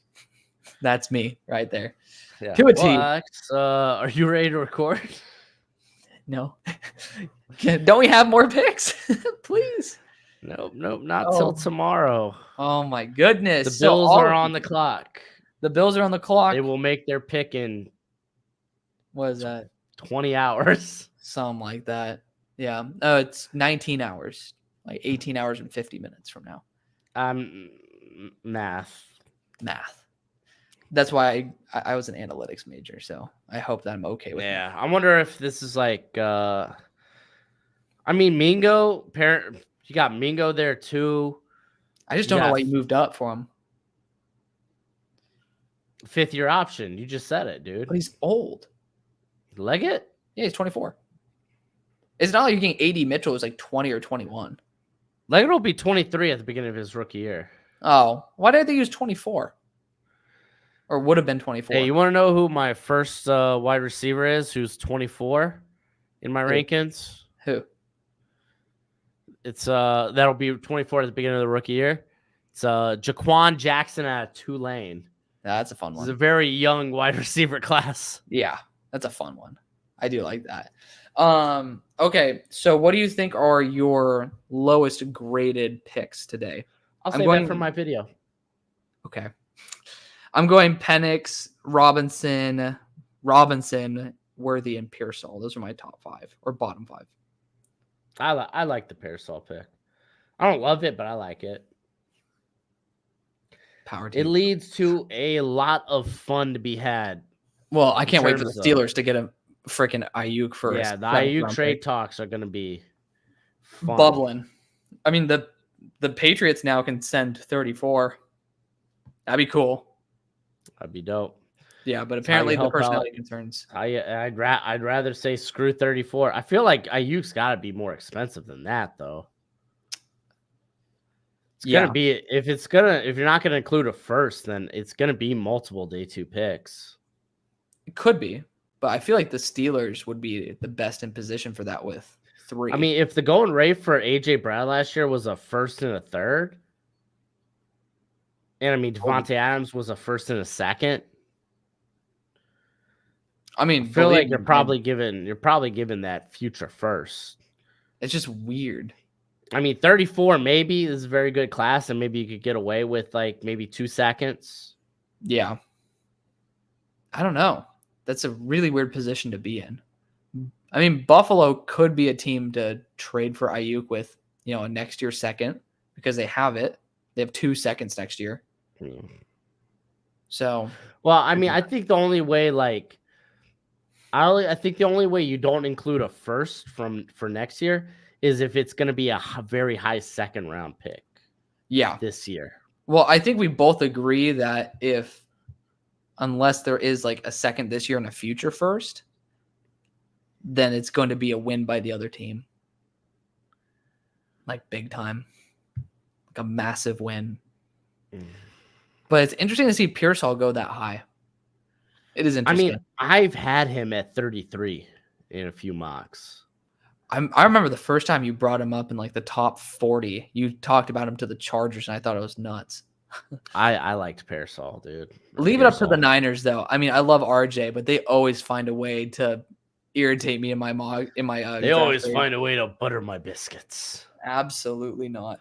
[SPEAKER 1] That's me right there.
[SPEAKER 2] Yeah.
[SPEAKER 1] To a T.
[SPEAKER 2] Are you ready to record?
[SPEAKER 1] No. Don't we have more picks? Please.
[SPEAKER 2] Nope, not till tomorrow.
[SPEAKER 1] Oh my goodness.
[SPEAKER 2] The Bills are on the clock.
[SPEAKER 1] The Bills are on the clock.
[SPEAKER 2] They will make their pick in
[SPEAKER 1] what is that?
[SPEAKER 2] 20 hours. Something
[SPEAKER 1] like that. Yeah. Oh, it's 19 hours. Like 18 hours and 50 minutes from now.
[SPEAKER 2] Math.
[SPEAKER 1] That's why I was an analytics major, so I hope that I'm okay with it.
[SPEAKER 2] Yeah, I wonder if this is like Mingo, you got Mingo there too.
[SPEAKER 1] I just don't know why you moved up for him.
[SPEAKER 2] 5th-year option. You just said it, dude.
[SPEAKER 1] But he's old.
[SPEAKER 2] Leggett?
[SPEAKER 1] Yeah, he's 24. It's not like you're getting A.D. Mitchell who's like 20 or 21.
[SPEAKER 2] Leggett will be 23 at the beginning of his rookie year.
[SPEAKER 1] Oh, why did I think he was 24? Or would have been 24.
[SPEAKER 2] Hey, you want to know who my first wide receiver is who's 24 in my rankings?
[SPEAKER 1] Who?
[SPEAKER 2] It's that'll be 24 at the beginning of the rookie year. It's Jaquan Jackson out of Tulane.
[SPEAKER 1] That's a fun one.
[SPEAKER 2] It's a very young wide receiver class.
[SPEAKER 1] Yeah, that's a fun one. I do like that. Okay, so what do you think are your lowest graded picks today?
[SPEAKER 2] I'll
[SPEAKER 1] I'm
[SPEAKER 2] save
[SPEAKER 1] going
[SPEAKER 2] that for my video.
[SPEAKER 1] Okay. I'm going Penix, Robinson, Worthy, and Pearsall. Those are my top 5 or bottom 5.
[SPEAKER 2] I like the Pearsall pick. I don't love it, but I like it.
[SPEAKER 1] Power
[SPEAKER 2] It
[SPEAKER 1] team.
[SPEAKER 2] leads to a lot of fun to be had.
[SPEAKER 1] Well, I can't wait for the
[SPEAKER 2] terms of-
[SPEAKER 1] Steelers to get a freaking Ayuk for
[SPEAKER 2] Yeah,
[SPEAKER 1] a
[SPEAKER 2] the
[SPEAKER 1] 7th
[SPEAKER 2] Ayuk
[SPEAKER 1] round
[SPEAKER 2] trade
[SPEAKER 1] pick.
[SPEAKER 2] talks are going to be fun.
[SPEAKER 1] Bubbling. I mean, the Patriots now can send 34. That'd be cool.
[SPEAKER 2] That'd be dope.
[SPEAKER 1] Yeah, but
[SPEAKER 2] That's how you
[SPEAKER 1] apparently the
[SPEAKER 2] help out.
[SPEAKER 1] personality concerns.
[SPEAKER 2] I'd rather say screw 34. I feel like Ayuk's got to be more expensive than that, though. It's
[SPEAKER 1] Yeah.
[SPEAKER 2] gonna be if you're not gonna include a first, then it's gonna be multiple day 2 picks.
[SPEAKER 1] It could be, but I feel like the Steelers would be the best in position for that with 3.
[SPEAKER 2] I mean, if the going rate for AJ Brown last year was a first and a third, and I mean Devontae Adams was a first and a second,
[SPEAKER 1] I mean,
[SPEAKER 2] I feel like
[SPEAKER 1] believe
[SPEAKER 2] you're probably given that future first.
[SPEAKER 1] it's just weird.
[SPEAKER 2] I mean, 34 maybe is a very good class, and maybe you could get away with like maybe 2 seconds.
[SPEAKER 1] Yeah. I don't know. That's a really weird position to be in. I mean, Buffalo could be a team to trade for Ayuk with, a next year second because they have it. They have 2 seconds next year. So,
[SPEAKER 2] well, I mean, I think the only way I think the only way you don't include a first for next year is if it's going to be a very high second round pick.
[SPEAKER 1] Yeah.
[SPEAKER 2] This year.
[SPEAKER 1] Well, I think we both agree that unless there is like a second this year and a future first, then it's going to be a win by the other team. Like big time. Like a massive win. But it's interesting to see Pearsall go that high. It is interesting.
[SPEAKER 2] I mean, I've had him at 33 in a few mocks.
[SPEAKER 1] I remember the first time you brought him up in like the top 40. You talked about him to the Chargers, and I thought it was nuts.
[SPEAKER 2] I liked Pearsall, dude.
[SPEAKER 1] Leave it up to the Niners, though. I mean, I love RJ, but they always find a way to irritate me in my
[SPEAKER 2] they always find a way to butter my biscuits.
[SPEAKER 1] Absolutely not.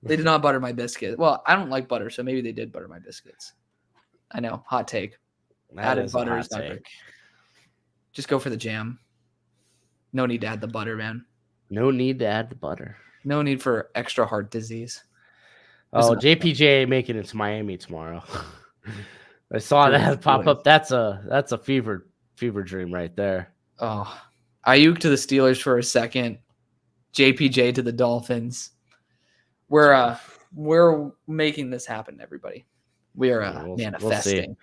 [SPEAKER 1] They did not butter my biscuit. Well, I don't like butter, so maybe they did butter my biscuits. I know, hot take. Added butter is not good. Just go for the jam. No need to add the butter, man.
[SPEAKER 2] No need to add the butter.
[SPEAKER 1] No need for extra heart disease.
[SPEAKER 2] Oh, JPJ making it to Miami tomorrow. I saw that pop up. That's a fever dream right there.
[SPEAKER 1] Oh, Ayuk to the Steelers for a second. JPJ to the Dolphins. We're making this happen, everybody. We are manifesting.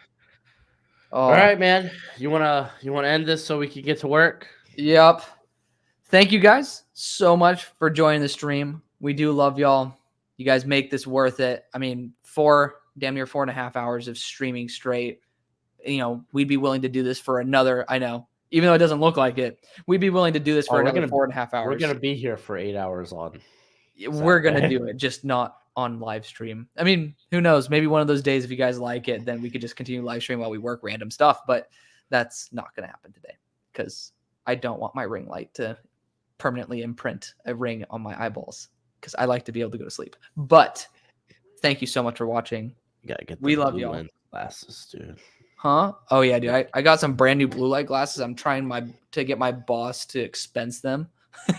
[SPEAKER 2] We'll all right, man. You wanna end this so we can get to work?
[SPEAKER 1] Yep. Thank you guys so much for joining the stream. We do love y'all. You guys make this worth it. I mean, damn near 4.5 hours of streaming straight. We'd be willing to do this for another. I know, even though it doesn't look like it, we'd be willing to do this for another 4.5 hours.
[SPEAKER 2] We're gonna be here for 8 hours on.
[SPEAKER 1] We're gonna do it, just not on live stream. I mean, who knows? Maybe one of those days, if you guys like it, then we could just continue live stream while we work random stuff. But that's not gonna happen today because I don't want my ring light to permanently imprint a ring on my eyeballs because I like to be able to go to sleep. But thank you so much for watching.
[SPEAKER 2] You gotta get
[SPEAKER 1] we love y'all.
[SPEAKER 2] Glasses, dude.
[SPEAKER 1] Huh? Oh yeah, dude. I got some brand new blue light glasses. I'm trying to get my boss to expense them.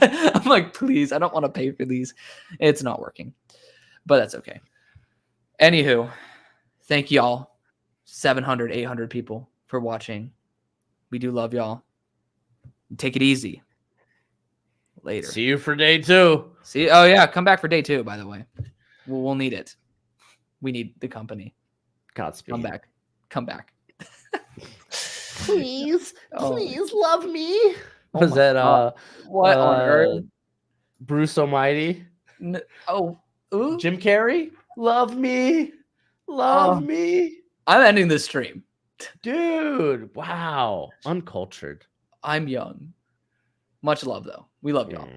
[SPEAKER 1] I'm like, please, I don't want to pay for these. It's not working, but that's okay. Anywho, thank y'all, 700, 800 people for watching. We do love y'all. Take it easy. Later.
[SPEAKER 2] See you for day 2.
[SPEAKER 1] See? Oh yeah, come back for day 2. By the way, we'll need it. We need the company.
[SPEAKER 2] Godspeed.
[SPEAKER 1] Come back.
[SPEAKER 2] Please love me. Was that
[SPEAKER 1] what on earth?
[SPEAKER 2] Bruce Almighty?
[SPEAKER 1] Ooh.
[SPEAKER 2] Jim Carrey? Love me. Love me.
[SPEAKER 1] I'm ending this stream.
[SPEAKER 2] Dude, wow. Uncultured.
[SPEAKER 1] I'm young. Much love though. We love y'all.